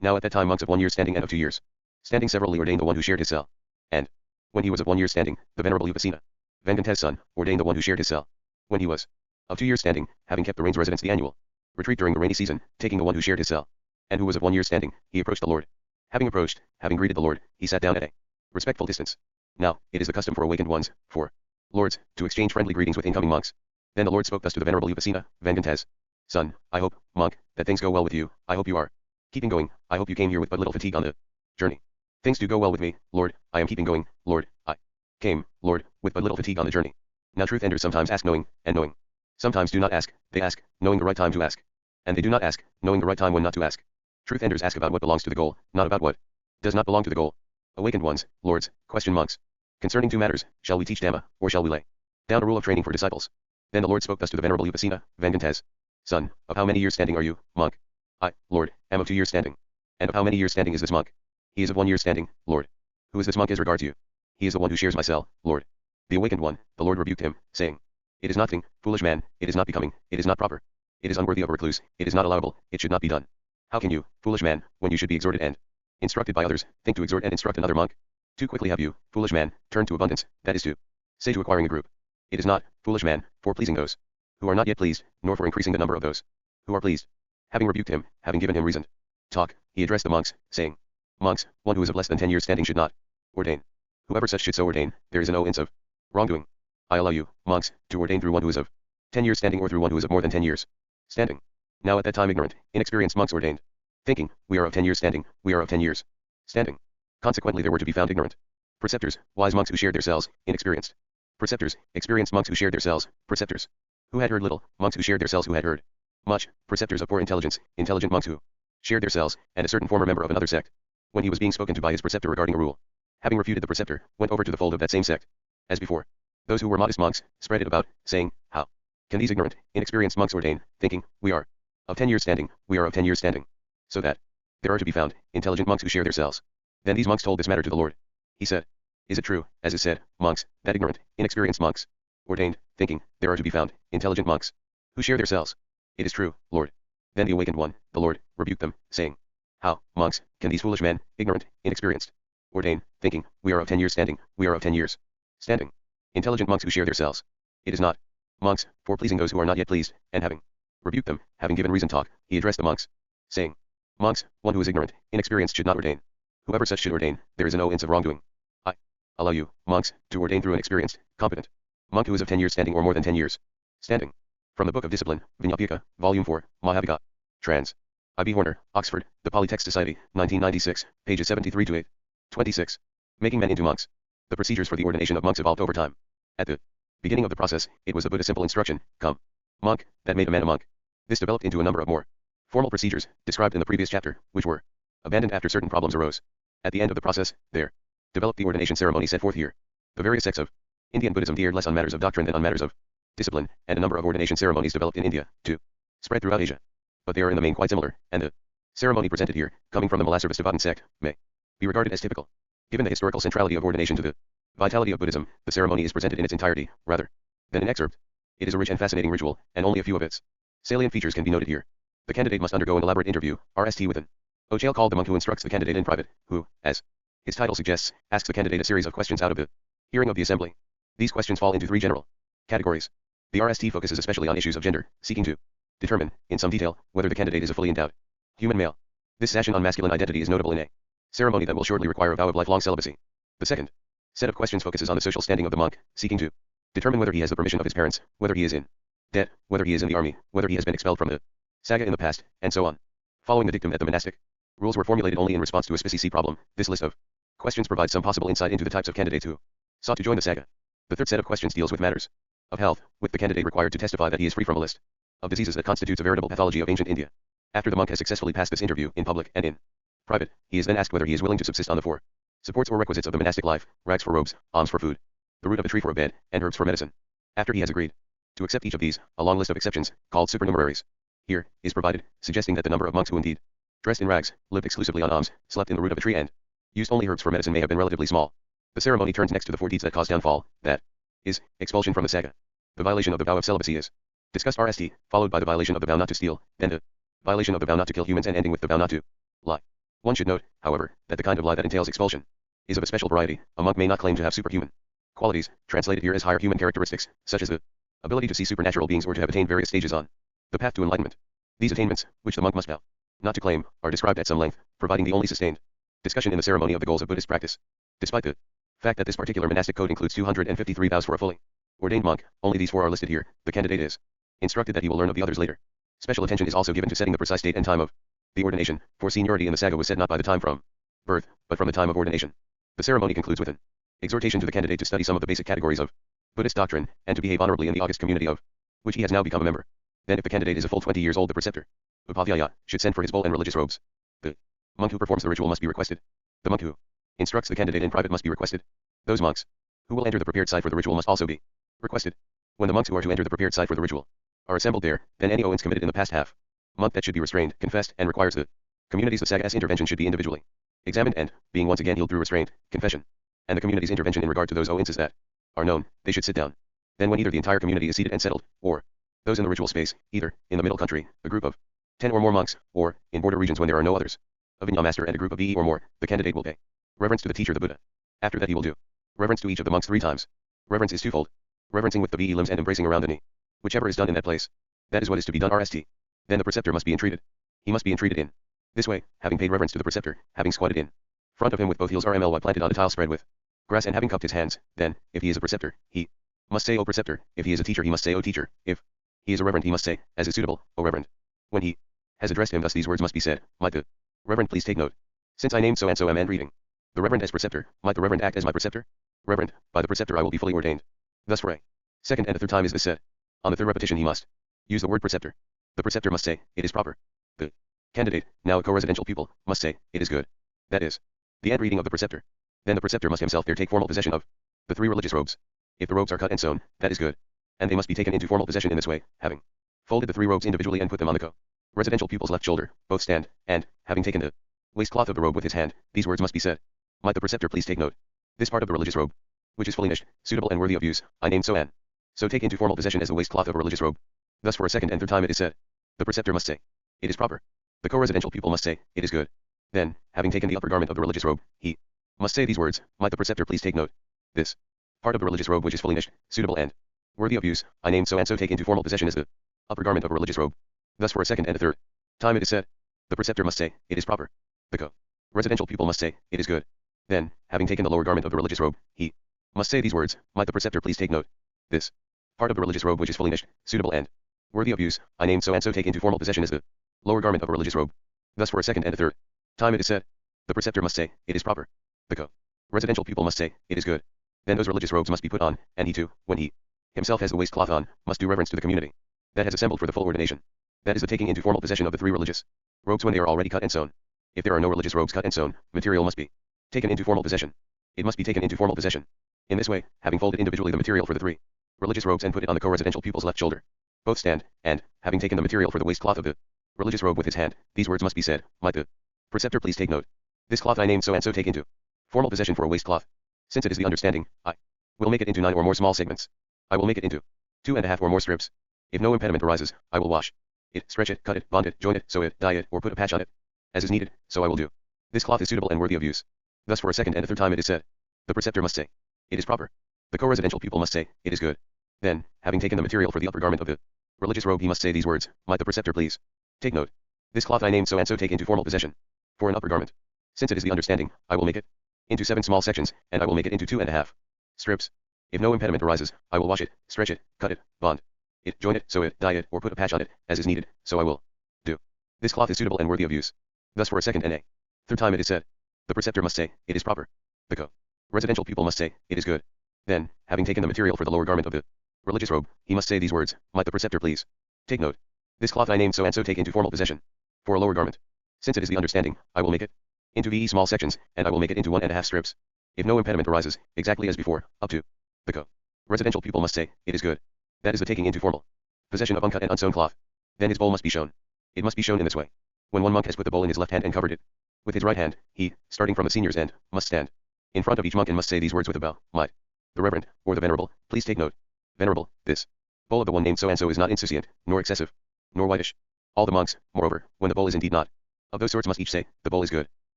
Speaker 1: Now at that time monks of 1 year standing and of 2 years standing severally ordained the one who shared his cell. And when he was of 1 year standing, the venerable Upasena, Vengante's son, ordained the one who shared his cell. When he was of 2 years standing, having kept the rains residence the annual retreat during the rainy season, taking the one who shared his cell, and who was of 1 year standing, he approached the Lord. Having approached, having greeted the Lord, he sat down at a respectful distance. Now, it is the custom for awakened ones, for lords, to exchange friendly greetings with incoming monks. Then the Lord spoke thus to the venerable Upasena, Vengante's son, "I hope, monk, that things go well with you. I hope you are Keeping going, I hope you came here with but little fatigue on the journey. Things do go well with me, Lord, I am keeping going, Lord, I came, Lord, with but little fatigue on the journey. Now truth enders sometimes ask knowing, and knowing. Sometimes do not ask, they ask, knowing the right time to ask. And they do not ask, knowing the right time when not to ask. Truth enders ask about what belongs to the goal, not about what does not belong to the goal. Awakened ones, lords, question monks. Concerning two matters, shall we teach Dhamma, or shall we lay down a rule of training for disciples? Then the Lord spoke thus to the Venerable Upasena, Vengantes. Son, of how many years standing are you, monk? I, Lord, am of 2 years standing. And of how many years standing is this monk? He is of 1 year standing, Lord. Who is this monk as regards you? He is the one who shares my cell, Lord. The awakened one, the Lord rebuked him, saying, it is nothing, foolish man, it is not becoming, it is not proper. It is unworthy of a recluse, it is not allowable, it should not be done. How can you, foolish man, when you should be exhorted and instructed by others, think to exhort and instruct another monk? Too quickly have you, foolish man, turned to abundance, that is to say to acquiring a group. It is not, foolish man, for pleasing those who are not yet pleased, nor for increasing the number of those who are pleased. Having rebuked him, having given him reasoned talk, he addressed the monks, saying, monks, one who is of less than 10 years standing should not ordain. Whoever such should so ordain, there is no inch of wrongdoing. I allow you, monks, to ordain through one who is of 10 years standing or through one who is of more than 10 years standing. Now at that time ignorant, inexperienced monks ordained, thinking, we are of 10 years standing, we are of 10 years standing. Consequently there were to be found ignorant preceptors, wise monks who shared their cells, inexperienced preceptors, experienced monks who shared their cells, preceptors who had heard little, monks who shared their cells who had heard much, preceptors of poor intelligence, intelligent monks who shared their cells, and a certain former member of another sect, when he was being spoken to by his preceptor regarding a rule, having refuted the preceptor, went over to the fold of that same sect. As before, those who were modest monks spread it about, saying, how can these ignorant, inexperienced monks ordain, thinking, we are of 10 years standing, we are of 10 years standing, so that there are to be found intelligent monks who share their cells. Then these monks told this matter to the Lord. He said, is it true, as is said, monks, that ignorant, inexperienced monks ordained, thinking, there are to be found intelligent monks who share their cells? It is true, Lord. Then the awakened one, the Lord, rebuked them, saying, how, monks, can these foolish men, ignorant, inexperienced, ordain, thinking, we are of 10 years standing, we are of 10 years standing, intelligent monks who share their cells? It is not, monks, for pleasing those who are not yet pleased, and having rebuked them, having given reason talk, he addressed the monks, saying, monks, one who is ignorant, inexperienced should not ordain. Whoever such should ordain, there is no inch of wrongdoing. I allow you, monks, to ordain through an experienced, competent monk who is of 10 years standing or more than 10 years standing. From the Book of Discipline, Vinyapika, Volume 4, Mahavika. Trans. I.B. Horner, Oxford, The Polytext Society, 1996, pages 73 to 8. 26. Making men into monks. The procedures for the ordination of monks evolved over time. At the beginning of the process, it was the Buddha's simple instruction, come, monk, that made a man a monk. This developed into a number of more formal procedures, described in the previous chapter, which were abandoned after certain problems arose. At the end of the process, there developed the ordination ceremony set forth here. The various sects of Indian Buddhism veered less on matters of doctrine than on matters of discipline, and a number of ordination ceremonies developed in India, to spread throughout Asia. But they are in the main quite similar, and the ceremony presented here, coming from the Mulasarvastivadin sect, may be regarded as typical. Given the historical centrality of ordination to the vitality of Buddhism, the ceremony is presented in its entirety, rather than an excerpt. It is a rich and fascinating ritual, and only a few of its salient features can be noted here. The candidate must undergo an elaborate interview, RST with an Ochale called the monk who instructs the candidate in private, who, as his title suggests, asks the candidate a series of questions out of the hearing of the assembly. These questions fall into 3 general categories. The RST focuses especially on issues of gender, seeking to determine, in some detail, whether the candidate is a fully endowed human male. This session on masculine identity is notable in a ceremony that will shortly require a vow of lifelong celibacy. The second set of questions focuses on the social standing of the monk, seeking to determine whether he has the permission of his parents, whether he is in debt, whether he is in the army, whether he has been expelled from the saga in the past, and so on. Following the dictum that the monastic rules were formulated only in response to a specific problem, this list of questions provides some possible insight into the types of candidates who sought to join the saga. The third set of questions deals with matters of health, with the candidate required to testify that he is free from a list of diseases that constitutes a veritable pathology of ancient India. After the monk has successfully passed this interview in public and in private, he is then asked whether he is willing to subsist on the 4 supports or requisites of the monastic life: rags for robes, alms for food, the root of a tree for a bed, and herbs for medicine. After he has agreed to accept each of these, a long list of exceptions, called supernumeraries, here is provided, suggesting that the number of monks who indeed dressed in rags, lived exclusively on alms, slept in the root of a tree, and used only herbs for medicine may have been relatively small. The ceremony turns next to the 4 deeds that cause downfall, that is, expulsion from the saga. The violation of the vow of celibacy is discussed RST, followed by the violation of the vow not to steal, then the violation of the vow not to kill humans, and ending with the vow not to lie. One should note, however, that the kind of lie that entails expulsion is of a special variety. A monk may not claim to have superhuman qualities, translated here as higher human characteristics, such as the ability to see supernatural beings or to have attained various stages on the path to enlightenment. These attainments, which the monk must vow not to claim, are described at some length, providing the only sustained discussion in the ceremony of the goals of Buddhist practice. Despite the fact that this particular monastic code includes 253 vows for a fully ordained monk, only these 4 are listed here. The candidate is instructed that he will learn of the others later. Special attention is also given to setting the precise date and time of The ordination, for seniority in the saga was said not by the time from birth, but from the time of ordination. The ceremony concludes with an exhortation to the candidate to study some of the basic categories of Buddhist doctrine, and to behave honorably in the august community of which he has now become a member. Then if the candidate is a full 20 years old, the preceptor, Upadhyaya, should send for his bowl and religious robes. The monk who performs the ritual must be requested. The monk who instructs the candidate in private must be requested. Those monks who will enter the prepared site for the ritual must also be requested. When the monks who are to enter the prepared site for the ritual are assembled there, then any offense committed in the past half month that should be restrained, confessed, and requires the community's the saga's intervention should be individually examined and, being once again healed through restraint, confession, and the community's intervention in regard to those offenses that are known, they should sit down. Then when either the entire community is seated and settled, or those in the ritual space, either, in the middle country, a group of 10 or more monks, or, in border regions when there are no others, a Vinaya master and a group of 20 or more, the candidate will pay reverence to the teacher the Buddha. After that he will do reverence to each of the monks 3 times. Reverence is twofold. Reverencing with the 20 limbs and embracing around the knee. Whichever is done in that place. That is what is to be done RST. Then the preceptor must be entreated. He must be entreated in this way, having paid reverence to the preceptor, having squatted in front of him with both heels RMLY planted on a tile spread with grass and having cupped his hands, then, if he is a preceptor, he must say O preceptor, if he is a teacher he must say O teacher, if he is a reverend he must say, as is suitable, O reverend. When he has addressed him thus these words must be said, might the reverend please take note. Since I named so and so am and reading the reverend as preceptor, might the reverend act as my preceptor? Reverend, by the preceptor I will be fully ordained. Thus for a second and a third time is this said. On the third repetition he must use the word preceptor. The preceptor must say, it is proper. The candidate, now a co-residential pupil, must say, it is good. That is the end reading of the preceptor. Then the preceptor must himself there take formal possession of the 3 religious robes. If the robes are cut and sewn, that is good. And they must be taken into formal possession in this way, having folded the 3 robes individually and put them on the co-residential pupil's left shoulder, both stand, and, having taken the waistcloth of the robe with his hand, these words must be said. Might the preceptor please take note. This part of the religious robe, which is fully nished, suitable and worthy of use, I name so and so take into formal possession as the waistcloth of a religious robe. Thus for a second and third time it is said. The preceptor must say, it is proper. The co-residential pupil must say, it is good. Then, having taken the upper garment of the religious robe, he must say these words, might the preceptor please take note. This part of the religious robe which is fully nished, suitable and worthy of use, I name so and so take into formal possession as the upper garment of a religious robe. Thus for a second and a third time it is said. The preceptor must say, it is proper. The co-residential pupil must say, it is good. Then, having taken the lower garment of the religious robe, he must say these words, might the preceptor please take note. This part of the religious robe which is fully nished, suitable and worthy of use, I name so and so take into formal possession as the lower garment of a religious robe. Thus for a second and a third time it is said. The preceptor must say, it is proper. The co-residential pupil must say, it is good. Then those religious robes must be put on, and he too, when he himself has the waistcloth on, must do reverence to the community that has assembled for the full ordination. That is the taking into formal possession of the 3 religious robes when they are already cut and sewn. If there are no religious robes cut and sewn, material must be taken into formal possession. It must be taken into formal possession. In this way, having folded individually the material for the 3 religious robes and put it on the co-residential pupil's left shoulder, both stand, and, having taken the material for the waistcloth of the religious robe with his hand, these words must be said, might the preceptor please take note. This cloth I name so and so take into formal possession for a waistcloth. Since it is the understanding, I will make it into 9 or more small segments. I will make it into 2.5 or more strips. If no impediment arises, I will wash it, stretch it, cut it, bond it, join it, sew it, dye it, or put a patch on it. As is needed, so I will do. This cloth is suitable and worthy of use. Thus for a second and a third time it is said. The preceptor must say, it is proper. The co-residential pupil must say, it is good. Then, having taken the material for the upper garment of the religious robe he must say these words, might the preceptor please take note. This cloth I name so and so take into formal possession for an upper garment. Since it is the understanding, I will make it into 7 small sections, and I will make it into 2.5 strips. If no impediment arises, I will wash it, stretch it, cut it, bond it, join it, sew it, dye it, or put a patch on it, as is needed, so I will do. This cloth is suitable and worthy of use. Thus for a second and a third time it is said. The preceptor must say, it is proper. The co-residential pupil must say, it is good. Then, having taken the material for the lower garment of the religious robe, he must say these words, might the preceptor please take note. This cloth I name so and so take into formal possession for a lower garment. Since it is the understanding, I will make it into VE small sections, and I will make it into 1.5 strips. If no impediment arises, exactly as before, up to the co-residential pupil must say, it is good. That is the taking into formal possession of uncut and unsewn cloth. Then his bowl must be shown. It must be shown in this way. When one monk has put the bowl in his left hand and covered it with his right hand, he, starting from the senior's end, must stand in front of each monk and must say these words with a bow, might the reverend, or the venerable, please take note. Venerable, this bowl of the one named so and so is not insouciant, nor excessive, nor whitish. All the monks, moreover, when the bowl is indeed not of those sorts must each say, the bowl is good.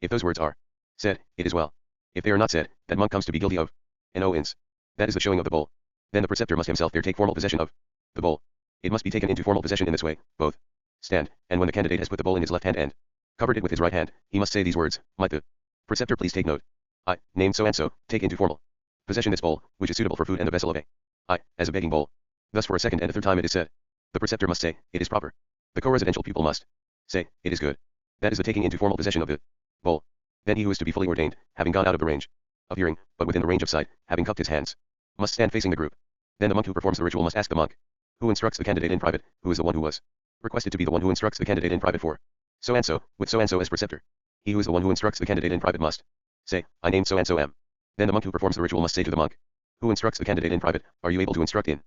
Speaker 1: If those words are said, it is well. If they are not said, that monk comes to be guilty of an offense. That is the showing of the bowl. Then the preceptor must himself there take formal possession of the bowl. It must be taken into formal possession in this way, both stand, and when the candidate has put the bowl in his left hand and covered it with his right hand, he must say these words, might the preceptor please take note. I, named so and so, take into formal possession this bowl, which is suitable for food and the vessel of as a begging bowl. Thus for a second and a third time it is said. The preceptor must say, it is proper. The co-residential pupil must say, it is good. That is the taking into formal possession of the bowl. Then he who is to be fully ordained, having gone out of the range of hearing, but within the range of sight, having cupped his hands, must stand facing the group. Then the monk who performs the ritual must ask the monk who instructs the candidate in private, who is the one who was requested to be the one who instructs the candidate in private for so and so, with so and so as preceptor. He who is the one who instructs the candidate in private must say, I name so and so am. Then the monk who performs the ritual must say to the monk who instructs the candidate in private, are you able to instruct in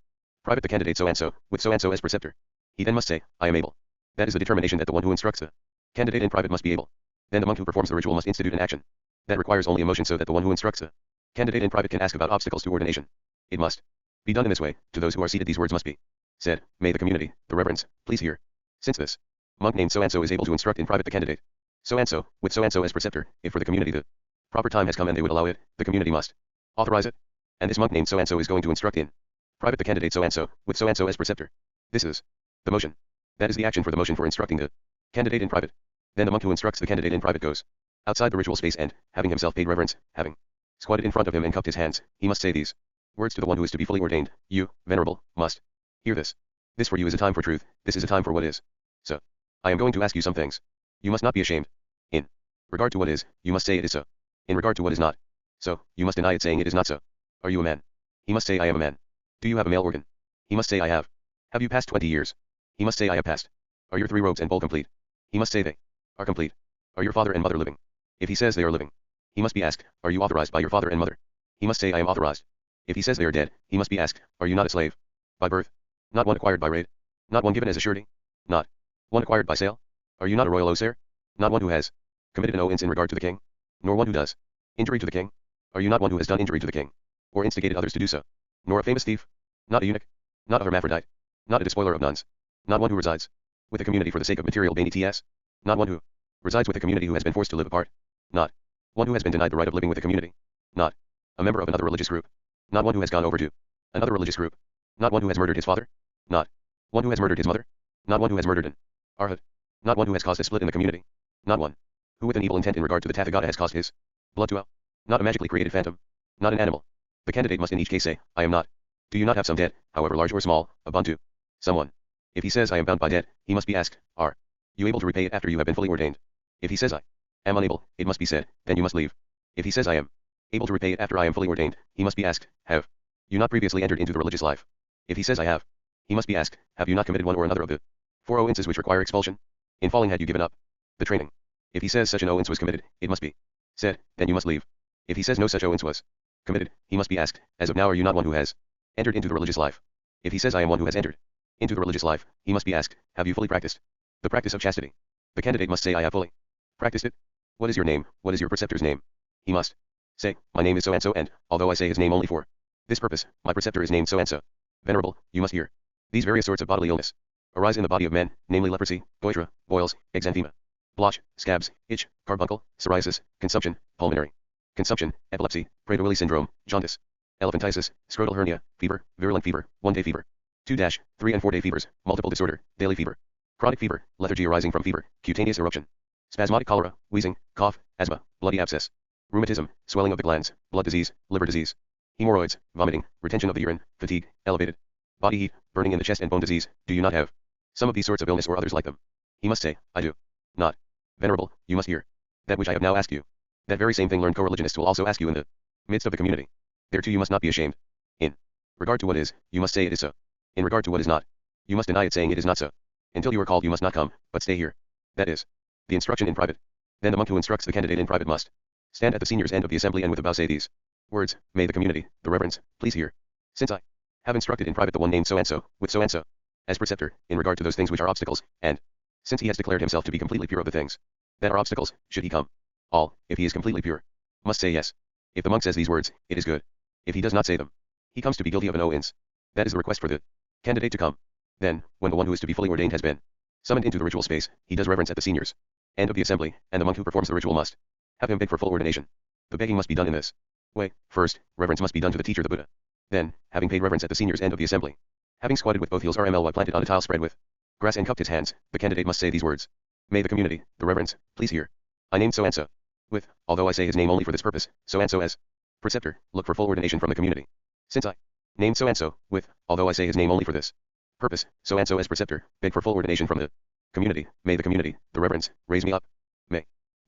Speaker 1: private the candidate so and so, with so and so as preceptor? He then must say, I am able. That is the determination that the one who instructs the candidate in private must be able. Then the monk who performs the ritual must institute an action that requires only emotion so that the one who instructs the candidate in private can ask about obstacles to ordination. It must be done in this way. To those who are seated these words must be said, may the community, the reverends, please hear. Since this monk named so and so is able to instruct in private the candidate so and so, with so and so as preceptor, if for the community the proper time has come and they would allow it, the community must authorize it. And this monk named so and so is going to instruct in private the candidate so and so, with so and so as preceptor. This is the motion. That is the action for the motion for instructing the candidate in private. Then the monk who instructs the candidate in private goes outside the ritual space and, having himself paid reverence, having squatted in front of him and cupped his hands, he must say these words to the one who is to be fully ordained, you, venerable, must hear this. This for you is a time for truth, this is a time for what is. So, I am going to ask you some things. You must not be ashamed. In regard to what is, you must say it is so. In regard to what is not so, you must deny it saying it is not so. Are you a man? He must say I am a man. Do you have a male organ? He must say I have. Have you passed 20 years? He must say I have passed. Are your 3 robes and bowl complete? He must say they are complete. Are your father and mother living? If he says they are living, he must be asked, are you authorized by your father and mother? He must say I am authorized. If he says they are dead, he must be asked, are you not a slave? By birth? Not one acquired by raid? Not one given as a surety? Not one acquired by sale? Are you not a royal osair? Not one who has committed an offense in regard to the king? Nor one who does injury to the king? Are you not one who has done injury to the king? Or instigated others to do so? Nor a famous thief? Not a eunuch? Not a hermaphrodite? Not a despoiler of nuns? Not one who resides with the community for the sake of material vanities? Not one who resides with the community who has been forced to live apart? Not one who has been denied the right of living with the community? Not a member of another religious group? Not one who has gone over to another religious group? Not one who has murdered his father? Not one who has murdered his mother? Not one who has murdered an arhat? Not one who has caused a split in the community? Not one who with an evil intent in regard to the Tathagata has caused his blood to out? Not a magically created phantom? Not an animal? The candidate must in each case say, I am not. Do you not have some debt, however large or small, a bond to someone? If he says I am bound by debt, he must be asked, are you able to repay it after you have been fully ordained? If he says I am unable, it must be said, then you must leave. If he says I am able to repay it after I am fully ordained, he must be asked, have you not previously entered into the religious life? If he says I have, he must be asked, have you not committed one or another of the 4 offenses which require expulsion? In falling had you given up the training? If he says such an offense was committed, it must be said, then you must leave. If he says no such offense was committed, he must be asked, as of now are you not one who has entered into the religious life? If he says I am one who has entered into the religious life, he must be asked, have you fully practiced the practice of chastity? The candidate must say I have fully practiced it. What is your name? What is your preceptor's name? He must say, my name is so and so, and, although I say his name only for this purpose, my preceptor is named so and so. Venerable, you must hear. These various sorts of bodily illness arise in the body of men, namely leprosy, goitre, boils, exanthema, blotch, scabs, itch, carbuncle, psoriasis, consumption, pulmonary consumption, epilepsy, Prader-Willi syndrome, jaundice, elephantiasis, scrotal hernia, fever, virulent fever, 1-day fever, 2-, 3- and 4-day fevers, multiple disorder, daily fever, chronic fever, lethargy arising from fever, cutaneous eruption, spasmodic cholera, wheezing, cough, asthma, bloody abscess, rheumatism, swelling of the glands, blood disease, liver disease, hemorrhoids, vomiting, retention of the urine, fatigue, elevated body heat, burning in the chest and bone disease. Do you not have some of these sorts of illness or others like them? He must say, I do not. Venerable, you must hear that which I have now asked you. That very same thing learned co-religionists will also ask you in the midst of the community. Thereto you must not be ashamed. In regard to what is, you must say it is so. In regard to what is not, you must deny it saying it is not so. Until you are called you must not come, but stay here. That is the instruction in private. Then the monk who instructs the candidate in private must stand at the senior's end of the assembly and with a bow say these words, may the community, the reverends, please hear. Since I have instructed in private the one named so and so, with so and so, as preceptor, in regard to those things which are obstacles, and since he has declared himself to be completely pure of the things that are obstacles, should he come, all, if he is completely pure, must say yes. If the monk says these words, it is good. If he does not say them, he comes to be guilty of an offense. That is the request for the candidate to come. Then, when the one who is to be fully ordained has been summoned into the ritual space, he does reverence at the seniors end of the assembly, and the monk who performs the ritual must have him beg for full ordination. The begging must be done in this way. First, reverence must be done to the teacher, the Buddha. Then, having paid reverence at the seniors end of the assembly, having squatted with both heels RMLY planted on a tile spread with grass and cupped his hands, the candidate must say these words. May the community, the reverends, please hear. I named so and so. With, although I say his name only for this purpose, so and so as preceptor, look for full ordination from the community. Since I named so and so, with, although I say his name only for this purpose, so and so as preceptor, beg for full ordination from the community. May the community, the reverends, raise me up.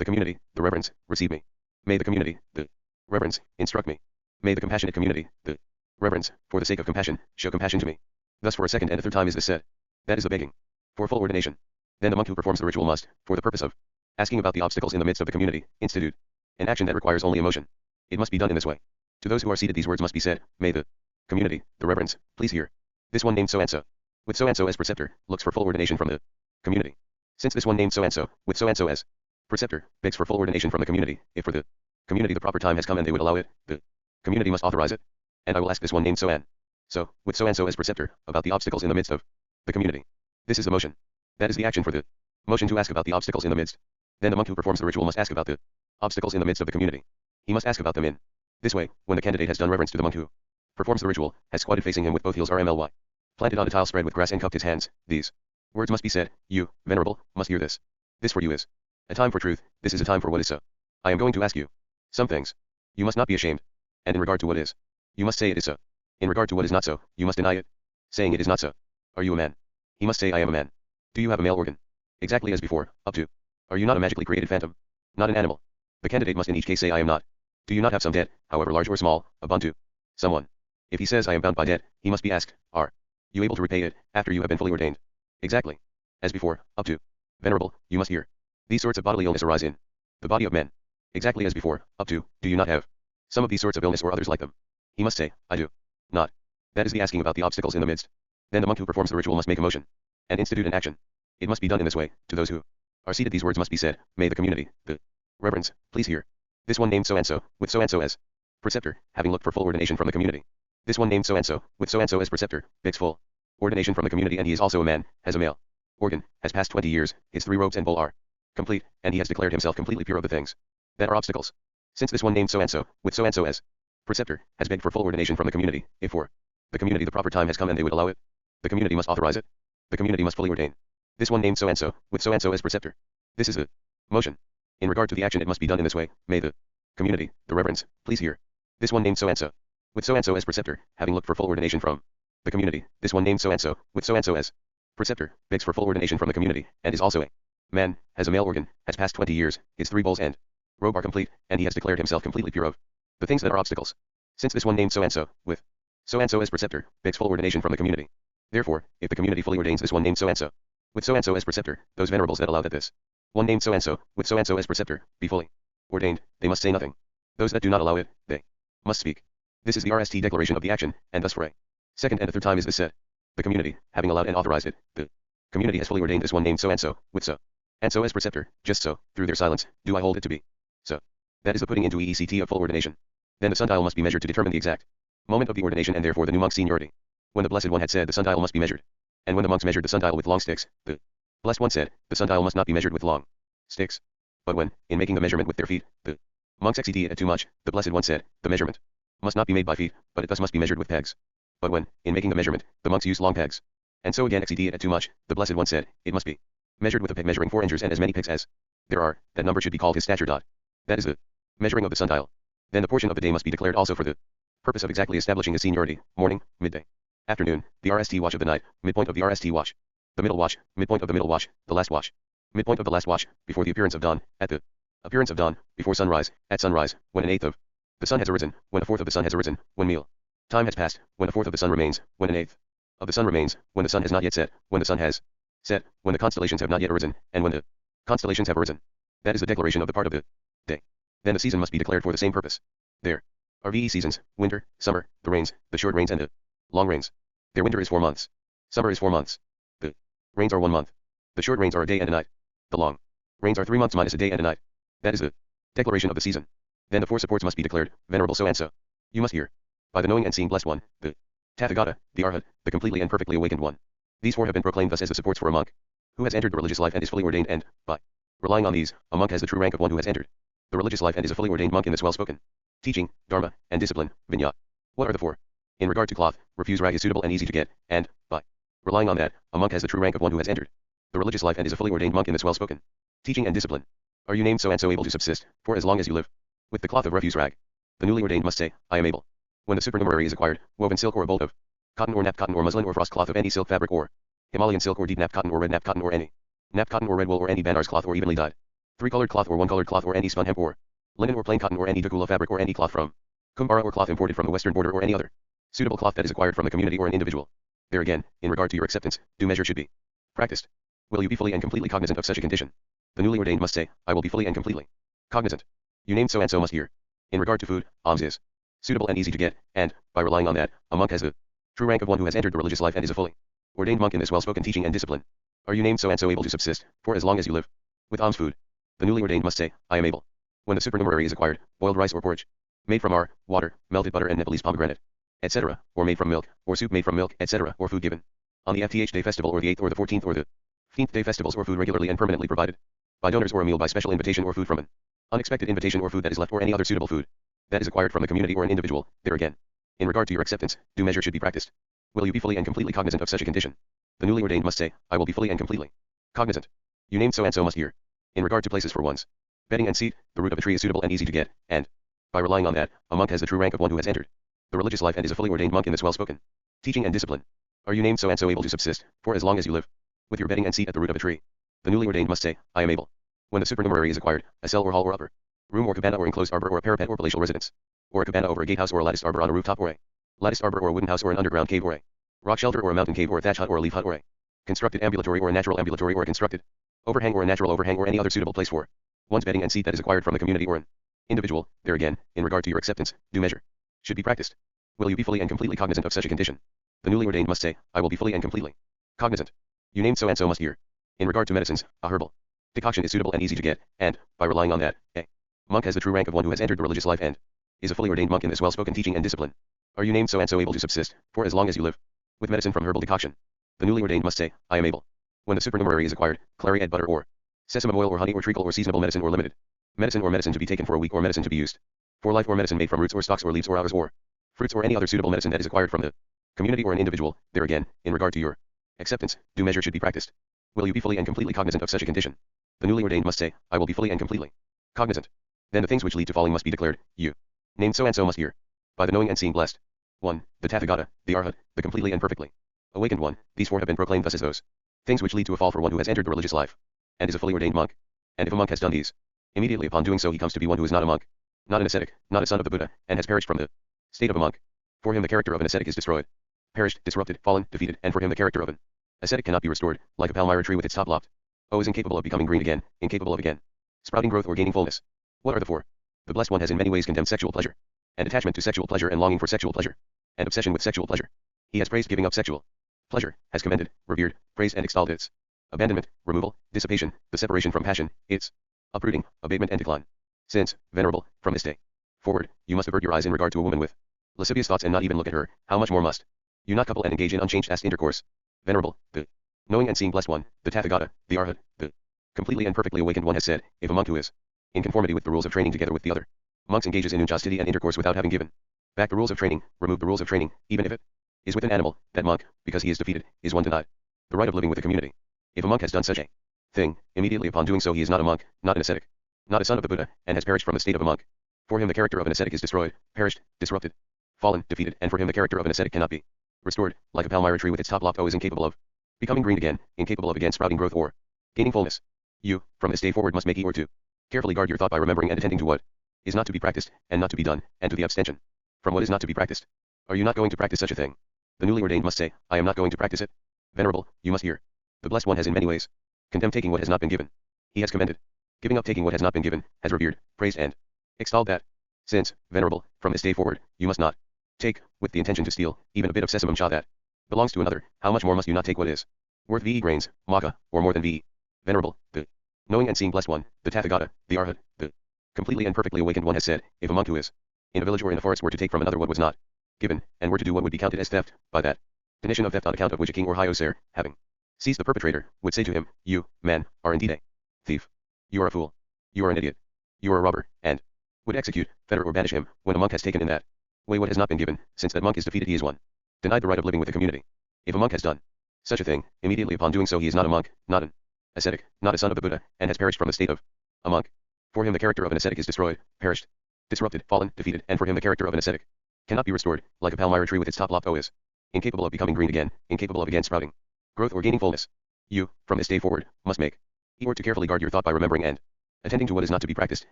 Speaker 1: the community, the reverends, receive me. May the community, the reverends, instruct me. May the compassionate community, the reverends, for the sake of compassion, show compassion to me. Thus for a second and a third time is this said. That is the begging. For full ordination. Then the monk who performs the ritual must, for the purpose of asking about the obstacles in the midst of the community, institute an action that requires only emotion. It must be done in this way. To those who are seated these words must be said, may the community, the reverends, please hear. This one named so-and-so, with so-and-so as preceptor, looks for full ordination from the community. Since this one named so-and-so, with so-and-so as preceptor, begs for full ordination from the community, if for the community the proper time has come and they would allow it, the community must authorize it. And I will ask this one named so-and-so, with so-and-so as preceptor, about the obstacles in the midst of the community. This is the motion. That is the action for the motion to ask about the obstacles in the midst. Then the monk who performs the ritual must ask about the obstacles in the midst of the community. He must ask about them in this way, when the candidate has done reverence to the monk who performs the ritual, has squatted facing him with both heels RMLY, planted on a tile spread with grass and cupped his hands, these words must be said, you, venerable, must hear this. This for you is a time for truth, this is a time for what is so. I am going to ask you some things. You must not be ashamed. And in regard to what is, you must say it is so. In regard to what is not so, you must deny it, saying it is not so. Are you a man? He must say I am a man. Do you have a male organ? Exactly as before, up to. Are you not a magically created phantom? Not an animal. The candidate must in each case say I am not. Do you not have some debt, however large or small, a bond to someone? If he says I am bound by debt, he must be asked, are you able to repay it, after you have been fully ordained? Exactly. As before, up to. Venerable, you must hear. These sorts of bodily illness arise in the body of men. Exactly as before, up to, do you not have some of these sorts of illness or others like them? He must say, I do. Not. That is the asking about the obstacles in the midst. Then the monk who performs the ritual must make a motion and institute an action. It must be done in this way. To those who are seated these words must be said, may the community, the reverends, please hear. This one named so-and-so, with so-and-so as preceptor, having looked for full ordination from the community. This one named so-and-so, with so-and-so as preceptor, begs full ordination from the community, and he is also a man, has a male organ, has passed 20 years, his 3 robes and bowl are complete, and he has declared himself completely pure of the things that are obstacles. Since this one named so-and-so, with so-and-so as preceptor, has begged for full ordination from the community, if for the community the proper time has come and they would allow it, the community must authorize it. The community must fully ordain this one named so-and-so, with so-and-so as preceptor. This is a motion. In regard to the action it must be done in this way, may the community, the reverends, please hear. This one named so-and-so, with so-and-so as preceptor, having looked for full ordination from the community. This one named so-and-so, with so-and-so as preceptor, begs for full ordination from the community, and is also a man, has a male organ, has passed 20 years, his 3 bowls and robe are complete, and he has declared himself completely pure of the things that are obstacles. Since this one named so-and-so, with so-and-so as preceptor, begs full ordination from the community. Therefore, if the community fully ordains this one named so-and-so, with so-and-so as preceptor, those venerables that allow that this one named so-and-so, with so-and-so as preceptor, be fully ordained, they must say nothing. Those that do not allow it, they must speak. This is the RST declaration of the action, and thus for a second and a third time is this said. The community, having allowed and authorized it, the community has fully ordained this one named so-and-so, with so-and-so as preceptor, just so, through their silence, do I hold it to be so. That is the putting into EECT of full ordination. Then the sundial must be measured to determine the exact moment of the ordination and therefore the new monk's seniority. When the Blessed One had said the sundial must be measured, and when the monks measured the sundial with long sticks, the Blessed One said, the sundial must not be measured with long sticks. But when, in making the measurement with their feet, the monks exceeded it too much, the Blessed One said, the measurement must not be made by feet, but it thus must be measured with pegs. But when, in making the measurement, the monks used long pegs, and so again exceeded it too much, the Blessed One said, it must be measured with a peg measuring 4 inches and as many pegs as there are, that number should be called his stature. That is the measuring of the sundial. Then the portion of the day must be declared also for the purpose of exactly establishing his seniority, morning, midday, afternoon, the RST watch of the night, midpoint of the RST watch, the middle watch, midpoint of the middle watch, the last watch, midpoint of the last watch, before the appearance of dawn, at the appearance of dawn, before sunrise, at sunrise, when an eighth of the sun has arisen, when a fourth of the sun has arisen, when meal time has passed, when a fourth of the sun remains, when an eighth of the sun remains, when the sun has not yet set, when the sun has set, when the constellations have not yet arisen, and when the constellations have arisen. That is the declaration of the part of the day. Then the season must be declared for the same purpose. There are VE seasons, winter, summer, the rains, the short rains and the long rains. Their winter is 4 months. Summer is 4 months. The rains are 1 month. The short rains are a day and a night. The long rains are 3 months minus a day and a night. That is the declaration of the season. Then the 4 supports must be declared, venerable so-and-so. You must hear. By the knowing and seeing Blessed One, the Tathagata, the Arhat, the completely and perfectly awakened one. These 4 have been proclaimed thus as the supports for a monk who has entered the religious life and is fully ordained, and, by relying on these, a monk has the true rank of one who has entered the religious life and is a fully ordained monk in this well-spoken teaching, dharma, and discipline, vinyat. What are the 4? In regard to cloth, refuse rag is suitable and easy to get, and, by relying on that, a monk has the true rank of one who has entered the religious life and is a fully ordained monk in this well-spoken teaching and discipline. Are you named so-and-so able to subsist, for as long as you live, with the cloth of refuse rag? The newly ordained must say, I am able. When the supernumerary is acquired, woven silk or a bolt of cotton or napped cotton or muslin or frost cloth of any silk fabric or Himalayan silk or deep napped cotton or red napped cotton or any napped cotton or red wool or any Banar's cloth or evenly dyed Three-colored cloth or one-colored cloth or any spun hemp or linen or plain cotton or any dakula fabric or any cloth from Kumbara or cloth imported from the western border or any other suitable cloth that is acquired from the community or an individual. There again, in regard to your acceptance, due measure should be practiced. Will you be fully and completely cognizant of such a condition? The newly ordained must say, I will be fully and completely cognizant. You named so and so must hear. In regard to food, alms is suitable and easy to get, and, by relying on that, a monk has the true rank of one who has entered the religious life and is a fully ordained monk in this well-spoken teaching and discipline. Are you named so and so able to subsist, for as long as you live, with alms food? The newly ordained must say, I am able. When the supernumerary is acquired, boiled rice or porridge, made from water, melted butter and Nepalese pomegranate, etc., or made from milk, or soup made from milk, etc., or food given on the FTH day festival or the 8th or the 14th or the 15th day festivals or food regularly and permanently provided by donors or a meal by special invitation or food from an unexpected invitation or food that is left or any other suitable food that is acquired from the community or an individual. There again, in regard to your acceptance, due measure should be practiced. Will you be fully and completely cognizant of such a condition? The newly ordained must say, I will be fully and completely cognizant. You named so and so must hear. In regard to places for one's bedding and seat, the root of a tree is suitable and easy to get, and, by relying on that, a monk has the true rank of one who has entered the religious life and is a fully ordained monk in this well-spoken teaching and discipline. Are you named so and so able to subsist, for as long as you live, with your bedding and seat at the root of a tree? The newly ordained must say, I am able. When the supernumerary is acquired, a cell or hall or upper room or cabana or enclosed arbor or a parapet or palatial residence, or a cabana over a gatehouse or a latticed arbor on a rooftop or a latticed arbor or a wooden house or an underground cave or a rock shelter or a mountain cave or a thatch hut or a leaf hut or a constructed ambulatory or a natural ambulatory or a constructed overhang or a natural overhang or any other suitable place for one's bedding and seat that is acquired from the community or an individual. There again, in regard to your acceptance, due measure should be practiced. Will you be fully and completely cognizant of such a condition? The newly ordained must say, I will be fully and completely cognizant. You named so and so must hear. In regard to medicines, a herbal decoction is suitable and easy to get, and, by relying on that, a monk has the true rank of one who has entered the religious life and is a fully ordained monk in this well-spoken teaching and discipline. Are you named so and so able to subsist, for as long as you live, with medicine from herbal decoction? The newly ordained must say, I am able. When the supernumerary is acquired, clary add butter or sesame oil or honey or treacle or seasonable medicine or limited medicine or medicine to be taken for a week or medicine to be used for life or medicine made from roots or stalks or leaves or hours or fruits or any other suitable medicine that is acquired from the community or an individual. There again, in regard to your acceptance, due measure should be practiced. Will you be fully and completely cognizant of such a condition? The newly ordained must say, I will be fully and completely cognizant. Then the things which lead to falling must be declared. You named so and so must hear. By the knowing and seeing blessed 1. The Tathagata, the Arhat, the completely and perfectly awakened one. These four have been proclaimed thus as those things which lead to a fall for one who has entered the religious life and is a fully ordained monk. And if a monk has done these, immediately upon doing so he comes to be one who is not a monk, not an ascetic, not a son of the Buddha, and has perished from the state of a monk. For him the character of an ascetic is destroyed, perished, disrupted, fallen, defeated, and for him the character of an ascetic cannot be restored, like a palmyra tree with its top lopped. O is incapable of becoming green again, incapable of again sprouting growth or gaining fullness. What are the four? The blessed one has in many ways condemned sexual pleasure, and attachment to sexual pleasure and longing for sexual pleasure, and obsession with sexual pleasure. He has praised giving up sexual pleasure, has commended, revered, praised and extolled its abandonment, removal, dissipation, the separation from passion, its uprooting, abatement and decline. Since, venerable, from this day forward, you must avert your eyes in regard to a woman with lascivious thoughts and not even look at her, how much more must you not couple and engage in unchanged intercourse? Venerable, the knowing and seeing blessed one, the Tathagata, the Arhat, the completely and perfectly awakened one has said, if a monk who is in conformity with the rules of training together with the other monks engages in unchastity and intercourse without having given back the rules of training, remove the rules of training, even if it is with an animal, that monk, because he is defeated, is one denied the right of living with the community. If a monk has done such a thing, immediately upon doing so he is not a monk, not an ascetic, not a son of the Buddha, and has perished from the state of a monk. For him the character of an ascetic is destroyed, perished, disrupted, fallen, defeated, and for him the character of an ascetic cannot be restored, like a palmyra tree with its top lopped. O is incapable of becoming green again, incapable of again sprouting growth or gaining fullness. You, from this day forward must make or to carefully guard your thought by remembering and attending to what is not to be practiced, and not to be done, and to the abstention from what is not to be practiced. Are you not going to practice such a thing? The newly ordained must say, I am not going to practice it. Venerable, you must hear. The blessed one has in many ways condemned taking what has not been given. He has commended giving up taking what has not been given, has revered, praised and extolled that. Since, venerable, from this day forward, you must not take, with the intention to steal, even a bit of sesamum cha that belongs to another, how much more must you not take what is worth ve grains, makkah, or more than ve. Venerable, the knowing and seeing blessed one, the Tathagata, the Arhat, the completely and perfectly awakened one has said, if a monk who is in a village or in a forest were to take from another what was not given, and were to do what would be counted as theft, by that condition of theft on account of which a king or high osair, having seized the perpetrator, would say to him, you, man, are indeed a thief. You are a fool. You are an idiot. You are a robber, and would execute, fetter or banish him, when a monk has taken in that way what has not been given, since that monk is defeated he is one denied the right of living with the community. If a monk has done such a thing, immediately upon doing so he is not a monk, not an ascetic, not a son of the Buddha, and has perished from the state of a monk. For him the character of an ascetic is destroyed, perished, disrupted, fallen, defeated, and for him the character of an ascetic cannot be restored, like a palmyra tree with its top lopped. O is incapable of becoming green again, incapable of again sprouting growth or gaining fullness. You, from this day forward, must make or to carefully guard your thought by remembering and attending to what is not to be practiced,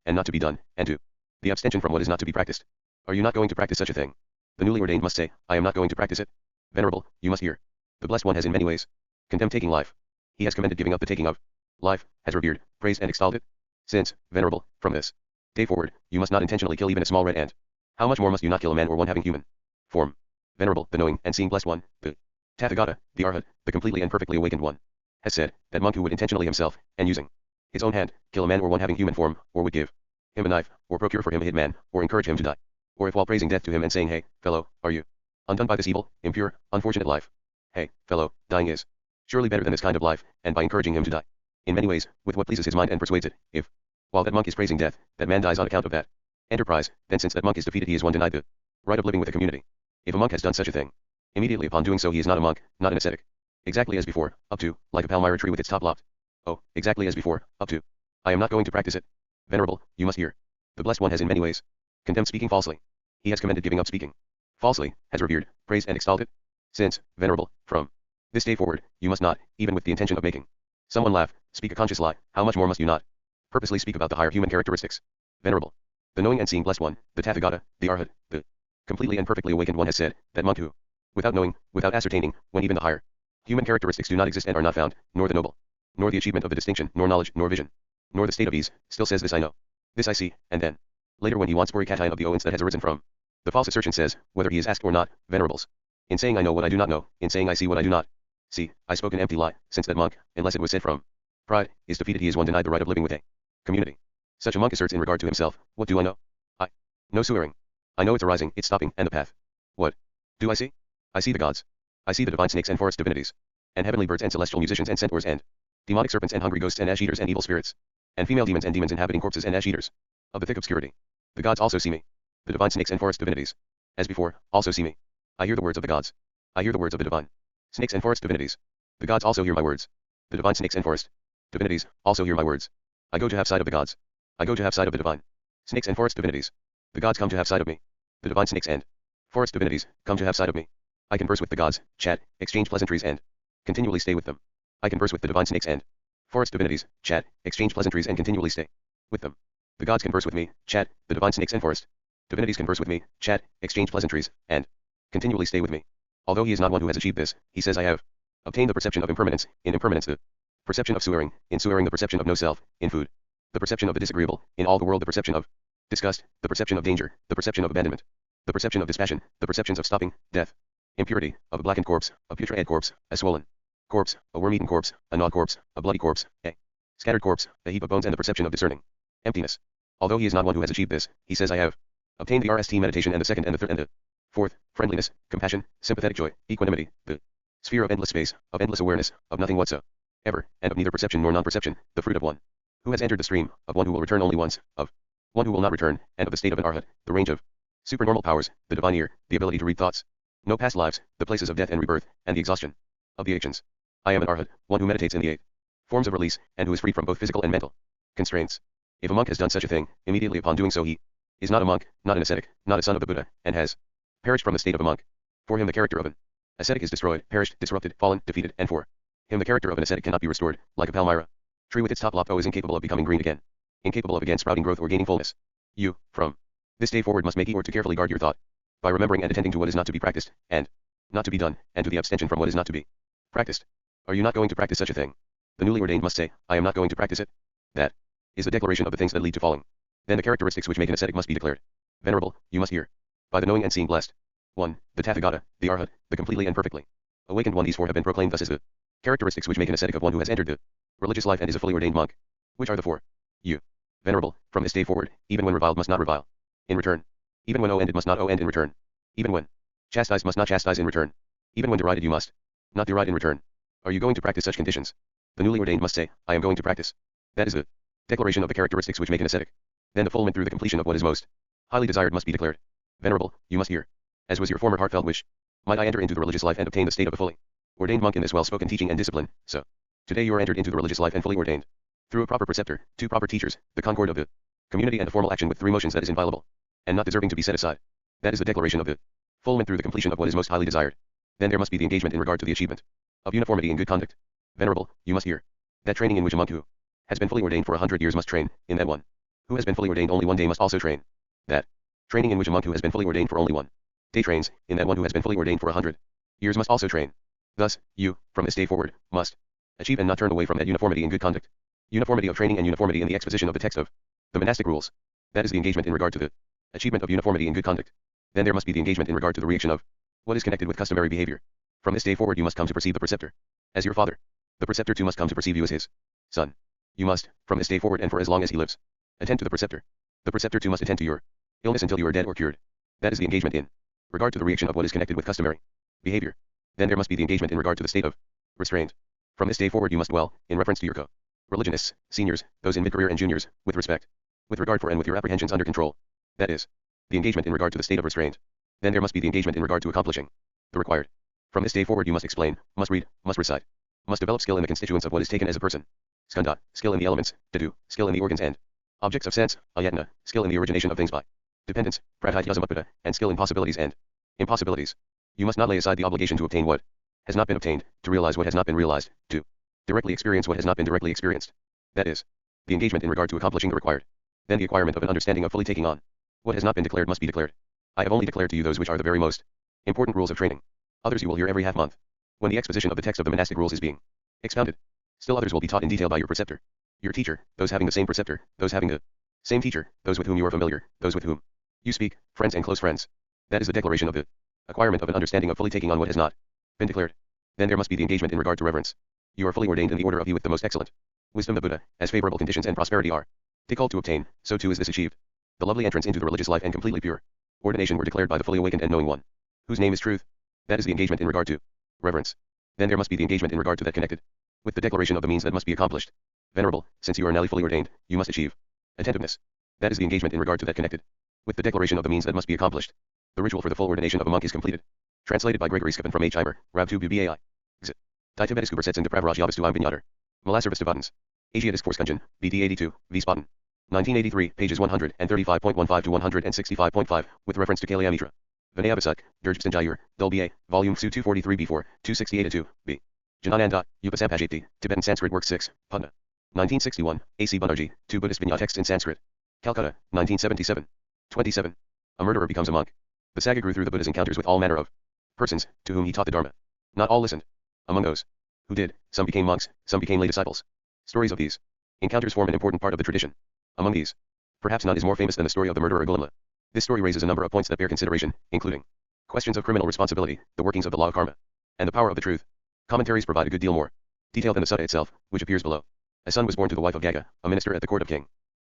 Speaker 1: and not to be done, and 2. The abstention from what is not to be practiced. Are you not going to practice such a thing? The newly ordained must say, I am not going to practice it. Venerable, you must hear. The Blessed One has in many ways condemned taking life. He has commended giving up the taking of life, has revered, praised and extolled it. Since, Venerable, from this day forward, you must not intentionally kill even a small red ant. How much more must you not kill a man or one having human form? Venerable, the knowing and seeing Blessed One, the Tathagata, the Arhat, the completely and perfectly awakened one, has said, that monk who would intentionally himself, and using his own hand, kill a man or one having human form, or would give him a knife, or procure for him a hit man, or encourage him to die, or if while praising death to him and saying, hey, fellow, are you undone by this evil, impure, unfortunate life? Hey, fellow, dying is surely better than this kind of life, and by encouraging him to die, in many ways, with what pleases his mind and persuades it, if, while that monk is praising death, that man dies on account of that enterprise, then since that monk is defeated he is one denied the right of living with the community. If a monk has done such a thing, immediately upon doing so he is not a monk, not an ascetic. Exactly as before, up to, like a palmyra tree with its top lopped. Oh, exactly as before, up to. I am not going to practice it. Venerable, you must hear. The Blessed One has in many ways condemned speaking falsely. He has commended giving up speaking falsely, has revered, praised and extolled it. Since, Venerable, from this day forward, you must not, even with the intention of making someone laugh, speak a conscious lie. How much more must you not purposely speak about the higher human characteristics? Venerable, the knowing and seeing Blessed One, the Tathagata, the Arhat, the completely and perfectly awakened one has said, that monk who, without knowing, without ascertaining, when even the higher human characteristics do not exist and are not found, nor the noble, nor the achievement of the distinction, nor knowledge, nor vision, nor the state of ease, still says this I know, this I see, and then, later when he wants poricatine of the owens that has arisen from the false assertion says, whether he is asked or not, Venerables, in saying I know what I do not know, in saying I see what I do not see, I spoke an empty lie, since that monk, unless it was said from pride, is defeated he is one denied the right of living with a community. Such a monk asserts in regard to himself, what do I know? I know swearing. I know its arising, its stopping, and the path. What do I see? I see the gods. I see the divine snakes and forest divinities, and heavenly birds and celestial musicians and centaurs and demonic serpents and hungry ghosts and ash-eaters and evil spirits, and female demons and demons inhabiting corpses and ash-eaters of the thick obscurity. The gods also see me. The divine snakes and forest divinities, as before, also see me. I hear the words of the gods. I hear the words of the divine snakes and forest divinities. The gods also hear my words. The divine snakes and forest divinities also hear my words. I go to have sight of the gods. I go to have sight of the divine snakes and forest divinities. The gods come to have sight of me. The divine snakes and forest divinities come to have sight of me. I converse with the gods, chat, exchange pleasantries and continually stay with them. I converse with the divine snakes and forest divinities, chat, exchange pleasantries and continually stay with them. The gods converse with me, chat, the divine snakes and forest divinities converse with me, chat, exchange pleasantries, and continually stay with me. Although he is not one who has achieved this, he says I have obtained the perception of impermanence, in impermanence the perception of swearing, in swearing the perception of no self, in food, the perception of the disagreeable, in all the world the perception of disgust, the perception of danger, the perception of abandonment, the perception of dispassion, the perceptions of stopping, death, impurity, of a blackened corpse, a putrid corpse, a swollen corpse, a worm-eaten corpse, a gnawed corpse, a bloody corpse, a scattered corpse, a heap of bones and the perception of discerning emptiness. Although he is not one who has achieved this, he says I have obtained the RST meditation and the second and the third and the fourth, friendliness, compassion, sympathetic joy, equanimity, the sphere of endless space, of endless awareness, of nothing whatsoever, and of neither perception nor non-perception, the fruit of one who has entered the stream, of one who will return only once, of one who will not return, and of the state of an arhat, the range of supernormal powers, the divine ear, the ability to read thoughts, no past lives, the places of death and rebirth, and the exhaustion of the actions. I am an arhat, one who meditates in the 8 forms of release, and who is free from both physical and mental constraints. If a monk has done such a thing, immediately upon doing so he is not a monk, not an ascetic, not a son of the Buddha, and has perished from the state of a monk. For him the character of an ascetic is destroyed, perished, disrupted, fallen, defeated, and for him the character of an ascetic cannot be restored, like a palmyra tree with its top lopped is incapable of becoming green again, incapable of again sprouting growth or gaining fullness. You, from this day forward must make effort to carefully guard your thought, by remembering and attending to what is not to be practiced, and not to be done, and to the abstention from what is not to be practiced. Are you not going to practice such a thing? The newly ordained must say, I am not going to practice it. That is the declaration of the things that lead to falling. Then the characteristics which make an ascetic must be declared. Venerable, you must hear. By the knowing and seeing Blessed 1. The Tathagata, the Arhat, the completely and perfectly awakened one. These four have been proclaimed thus as the characteristics which make an ascetic of one who has entered the religious life and is a fully ordained monk. Which are the four? You, Venerable, from this day forward, even when reviled must not revile in return. Even when owe-ended must not owe-end in return. Even when chastised must not chastise in return. Even when derided you must not deride in return. Are you going to practice such conditions? The newly ordained must say, I am going to practice. That is the declaration of the characteristics which make an ascetic. Then the fulfillment through the completion of what is most highly desired must be declared. Venerable, you must hear. As was your former heartfelt wish, might I enter into the religious life and obtain the state of a fully ordained monk in this well-spoken teaching and discipline, so today you are entered into the religious life and fully ordained. Through a proper preceptor, 2 proper teachers, the concord of the community and a formal action with 3 motions that is inviolable, and not deserving to be set aside. That is the declaration of the fulfillment through the completion of what is most highly desired. Then there must be the engagement in regard to the achievement of uniformity in good conduct. Venerable, you must hear. That training in which a monk who has been fully ordained for 100 years must train, in that one. Who has been fully ordained only one day must also train. That training in which a monk who has been fully ordained for only one day trains, in that one who has been fully ordained for 100 years must also train. Thus, you, from this day forward, must achieve and not turn away from that uniformity in good conduct. Uniformity of training and uniformity in the exposition of the text of the monastic rules. That is the engagement in regard to the achievement of uniformity in good conduct. Then there must be the engagement in regard to the reaction of what is connected with customary behavior. From this day forward you must come to perceive the preceptor as your father. The preceptor too must come to perceive you as his son. You must, from this day forward and for as long as he lives, attend to the preceptor. The preceptor too must attend to your illness until you are dead or cured. That is the engagement in regard to the reaction of what is connected with customary behavior. Then there must be the engagement in regard to the state of restraint. From this day forward you must well, in reference to your co-religionists, seniors, those in mid-career and juniors, with respect, with regard for and with your apprehensions under control. That is the engagement in regard to the state of restraint. Then there must be the engagement in regard to accomplishing the required. From this day forward you must explain, must read, must recite, must develop skill in the constituents of what is taken as a person. Skanda, skill in the elements, dhatu, skill in the organs and objects of sense, ayatana, skill in the origination of things by dependence, pratityasamutpata, and skill in possibilities and impossibilities. You must not lay aside the obligation to obtain what has not been obtained, to realize what has not been realized, to directly experience what has not been directly experienced. That is the engagement in regard to accomplishing the required. Then the acquirement of an understanding of fully taking on what has not been declared must be declared. I have only declared to you those which are the very most important rules of training. Others you will hear every half month, when the exposition of the text of the monastic rules is being expounded. Still others will be taught in detail by your preceptor, your teacher, those having the same preceptor, those having the same teacher, those with whom you are familiar, those with whom you speak, friends and close friends. That is the declaration of the acquirement of an understanding of fully taking on what has not been declared. Then there must be the engagement in regard to reverence. You are fully ordained in the order of he with the most excellent wisdom, the Buddha, as favorable conditions and prosperity are called to obtain, so too is this achieved. The lovely entrance into the religious life and completely pure ordination were declared by the fully awakened and knowing one, whose name is truth. That is the engagement in regard to reverence. Then there must be the engagement in regard to that connected with the declaration of the means that must be accomplished. Venerable, since you are now fully ordained, you must achieve attentiveness. That is the engagement in regard to that connected with the declaration of the means that must be accomplished. The ritual for the full ordination of a monk is completed. Translated by Gregory Skippen from H. Imer, Rab 2 Bai. Exit. Tibetus Kubersets in Depravrajyavistu im Binyader. Malaservistavadens. Asiatisk Forskungen, BD 82, V. Spaten. 1983, pages 135.15 to 165.5, with reference to Kalyamitra. Vinayabhasuk, Durjsanjayur, Dul B.A., Volume Su 243b4, 268-2, b. Janananda, Upasampajapti, Tibetan Sanskrit Work 6, Putna. 1961, A.C. Banerjee, 2 Buddhist Vinaya Texts in Sanskrit. Calcutta, 1977. 27. A murderer becomes a monk. The saga grew through the Buddha's encounters with all manner of persons, to whom he taught the Dharma. Not all listened. Among those who did, some became monks, some became lay disciples. Stories of these encounters form an important part of the tradition. Among these, perhaps none is more famous than the story of the murderer Agulimala. This story raises a number of points that bear consideration, including questions of criminal responsibility, the workings of the law of karma, and the power of the truth. Commentaries provide a good deal more detail than the sutta itself, which appears below. A son was born to the wife of Gaga, a minister at the court of King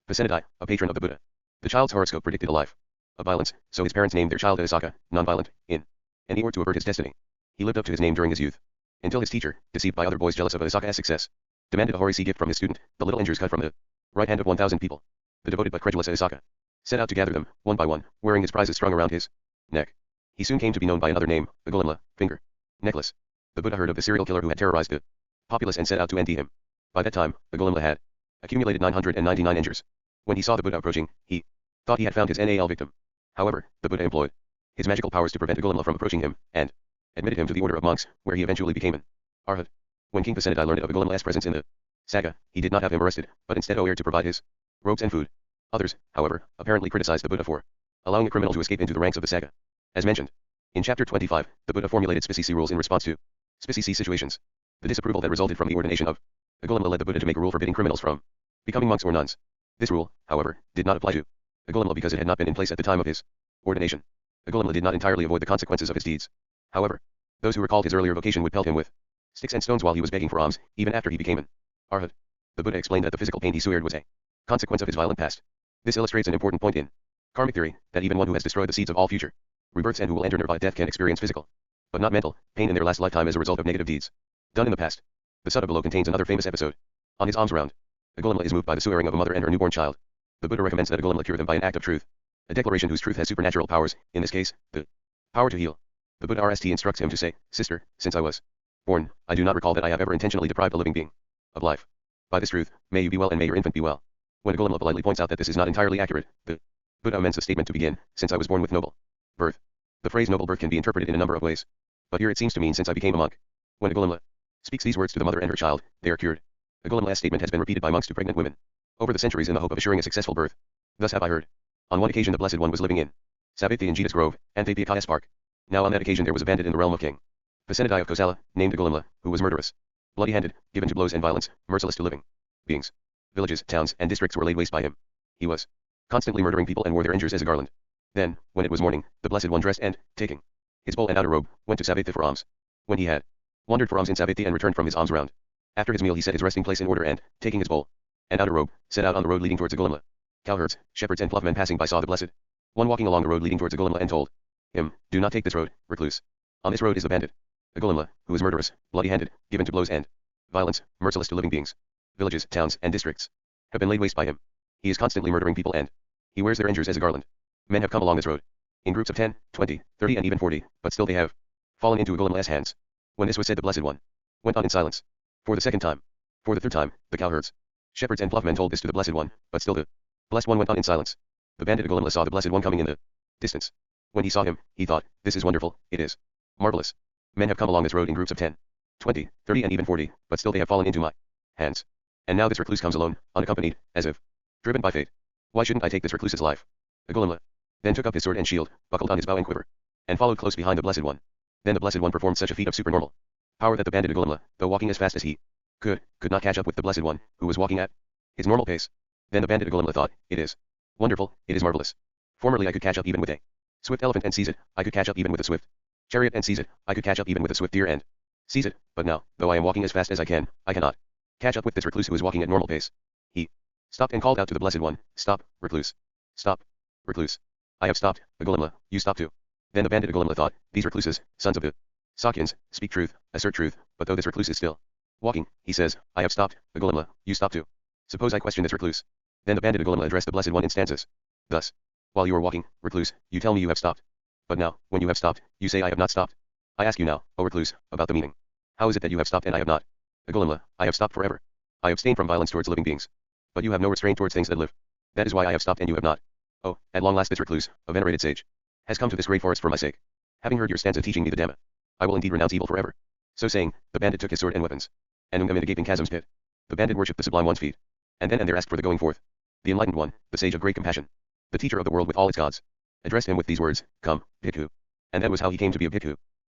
Speaker 1: Pasenadi, a patron of the Buddha. The child's horoscope predicted a life of violence, so his parents named their child Asaka, non-violent, in an order to avert his destiny. He lived up to his name during his youth, until his teacher, deceived by other boys jealous of Asaka's success, demanded a horisi gift from his student, the little injures cut from the right hand of 1,000 people. The devoted but credulous Asaka set out to gather them, one by one, wearing his prizes strung around his neck. He soon came to be known by another name, Agulimala, finger necklace. The Buddha heard of the serial killer who had terrorized the populace and set out to end him. By that time, Agulimala had accumulated 999 injures. When he saw the Buddha approaching, he thought he had found his Nal victim. However, the Buddha employed his magical powers to prevent Agulimala from approaching him, and admitted him to the order of monks, where he eventually became an arhat. When King Pasenadi learned of Agulimala's presence in the saga, he did not have him arrested, but instead ordered to provide his robes and food. Others, however, apparently criticized the Buddha for allowing a criminal to escape into the ranks of the saga. As mentioned in chapter 25, the Buddha formulated species C rules in response to species C situations. The disapproval that resulted from the ordination of Agulimala led the Buddha to make a rule forbidding criminals from becoming monks or nuns. This rule, however, did not apply to Agulimala because it had not been in place at the time of his ordination. Agulimala did not entirely avoid the consequences of his deeds. However, those who recalled his earlier vocation would pelt him with sticks and stones while he was begging for alms, even after he became an arhat. The Buddha explained that the physical pain he sued was a consequence of his violent past. This illustrates an important point in karmic theory, that even one who has destroyed the seeds of all future rebirths and who will enter nirvana death can experience physical, but not mental, pain in their last lifetime as a result of negative deeds done in the past. The sutta below contains another famous episode. On his alms round, Agulimala is moved by the swearing of a mother and her newborn child. The Buddha recommends that Agulimala cure them by an act of truth, a declaration whose truth has supernatural powers, in this case, the power to heal. The Buddha RST instructs him to say, "Sister, since I was born, I do not recall that I have ever intentionally deprived a living being of life. By this truth, may you be well and may your infant be well." When Agulimala politely points out that this is not entirely accurate, the Buddha amends the statement to begin, "Since I was born with noble birth." The phrase noble birth can be interpreted in a number of ways, but here it seems to mean since I became a monk. When Agulimala speaks these words to the mother and her child, they are cured. A golem last statement has been repeated by monks to pregnant women over the centuries in the hope of assuring a successful birth. Thus have I heard. On one occasion the Blessed One was living in Savatthi in Jeta's Grove, Anthapiakayas Park. Now on that occasion there was a bandit in the realm of King Pasenadi of Kosala, named Agulimla, who was murderous, bloody-handed, given to blows and violence, merciless to living beings. Villages, towns, and districts were laid waste by him. He was constantly murdering people and wore their injures as a garland. Then, when it was morning, the Blessed One dressed and, taking his bowl and outer robe, went to Savatthi for alms. When he had wandered for alms in Savatthi and returned from his alms round, after his meal he set his resting place in order and, taking his bowl and outer robe, set out on the road leading towards Agulimla. Cowherds, shepherds and ploughmen passing by saw the Blessed One walking along the road leading towards Agulimla and told him, "Do not take this road, recluse. On this road is the bandit Agulimla, who is murderous, bloody-handed, given to blows and violence, merciless to living beings. Villages, towns, and districts have been laid waste by him. He is constantly murdering people and he wears their injures as a garland. Men have come along this road in groups of 10, 20, 30 and even 40, but still they have fallen into Agulimla's hands." When this was said the Blessed One went on in silence. For the second time. For the third time, the cowherds, shepherds and ploughmen told this to the Blessed One, but still the Blessed One went on in silence. The bandit Agulimla saw the Blessed One coming in the distance. When he saw him, he thought, "This is wonderful, it is marvelous. Men have come along this road in groups of 10, 20, 30 and even 40, but still they have fallen into my hands. And now this recluse comes alone, unaccompanied, as if driven by fate. Why shouldn't I take this recluse's life?" Agulimla then took up his sword and shield, buckled on his bow and quiver, and followed close behind the Blessed One. Then the Blessed One performed such a feat of supernormal power that the bandit Agulimla, though walking as fast as he could not catch up with the Blessed One, who was walking at his normal pace. Then the bandit Agulimla thought, "It is wonderful, it is marvelous. Formerly I could catch up even with a swift elephant and seize it, I could catch up even with a swift chariot and seize it, I could catch up even with a swift deer and seize it, but now, though I am walking as fast as I cannot catch up with this recluse who is walking at normal pace." He stopped and called out to the Blessed One, "Stop, recluse. Stop, recluse. I have stopped, Agulimla, you stop too." Then the bandit Agulimla thought, "These recluses, sons of the Sakyans, speak truth, assert truth, but though this recluse is still walking, he says, 'I have stopped, Agulimla, you stop too. Suppose I question this recluse." Then the bandit Agulimla addressed the Blessed One in stanzas. Thus, "While you are walking, recluse, you tell me you have stopped. But now, when you have stopped, you say I have not stopped. I ask you now, O recluse, about the meaning. How is it that you have stopped and I have not? Agulimla, I have stopped forever. I abstain from violence towards living beings. But you have no restraint towards things that live. That is why I have stopped and you have not. Oh, at long last this recluse, a venerated sage, has come to this great forest for my sake. Having heard your stanza teaching me the Dhamma, I will indeed renounce evil forever." So saying, the bandit took his sword and weapons, and hung them in a gaping chasm's pit. The bandit worshipped the Sublime One's feet, and then and there asked for the going forth. The Enlightened One, the Sage of great compassion, the teacher of the world with all its gods, addressed him with these words, "Come, Bhikkhu." And that was how he came to be a Bhikkhu.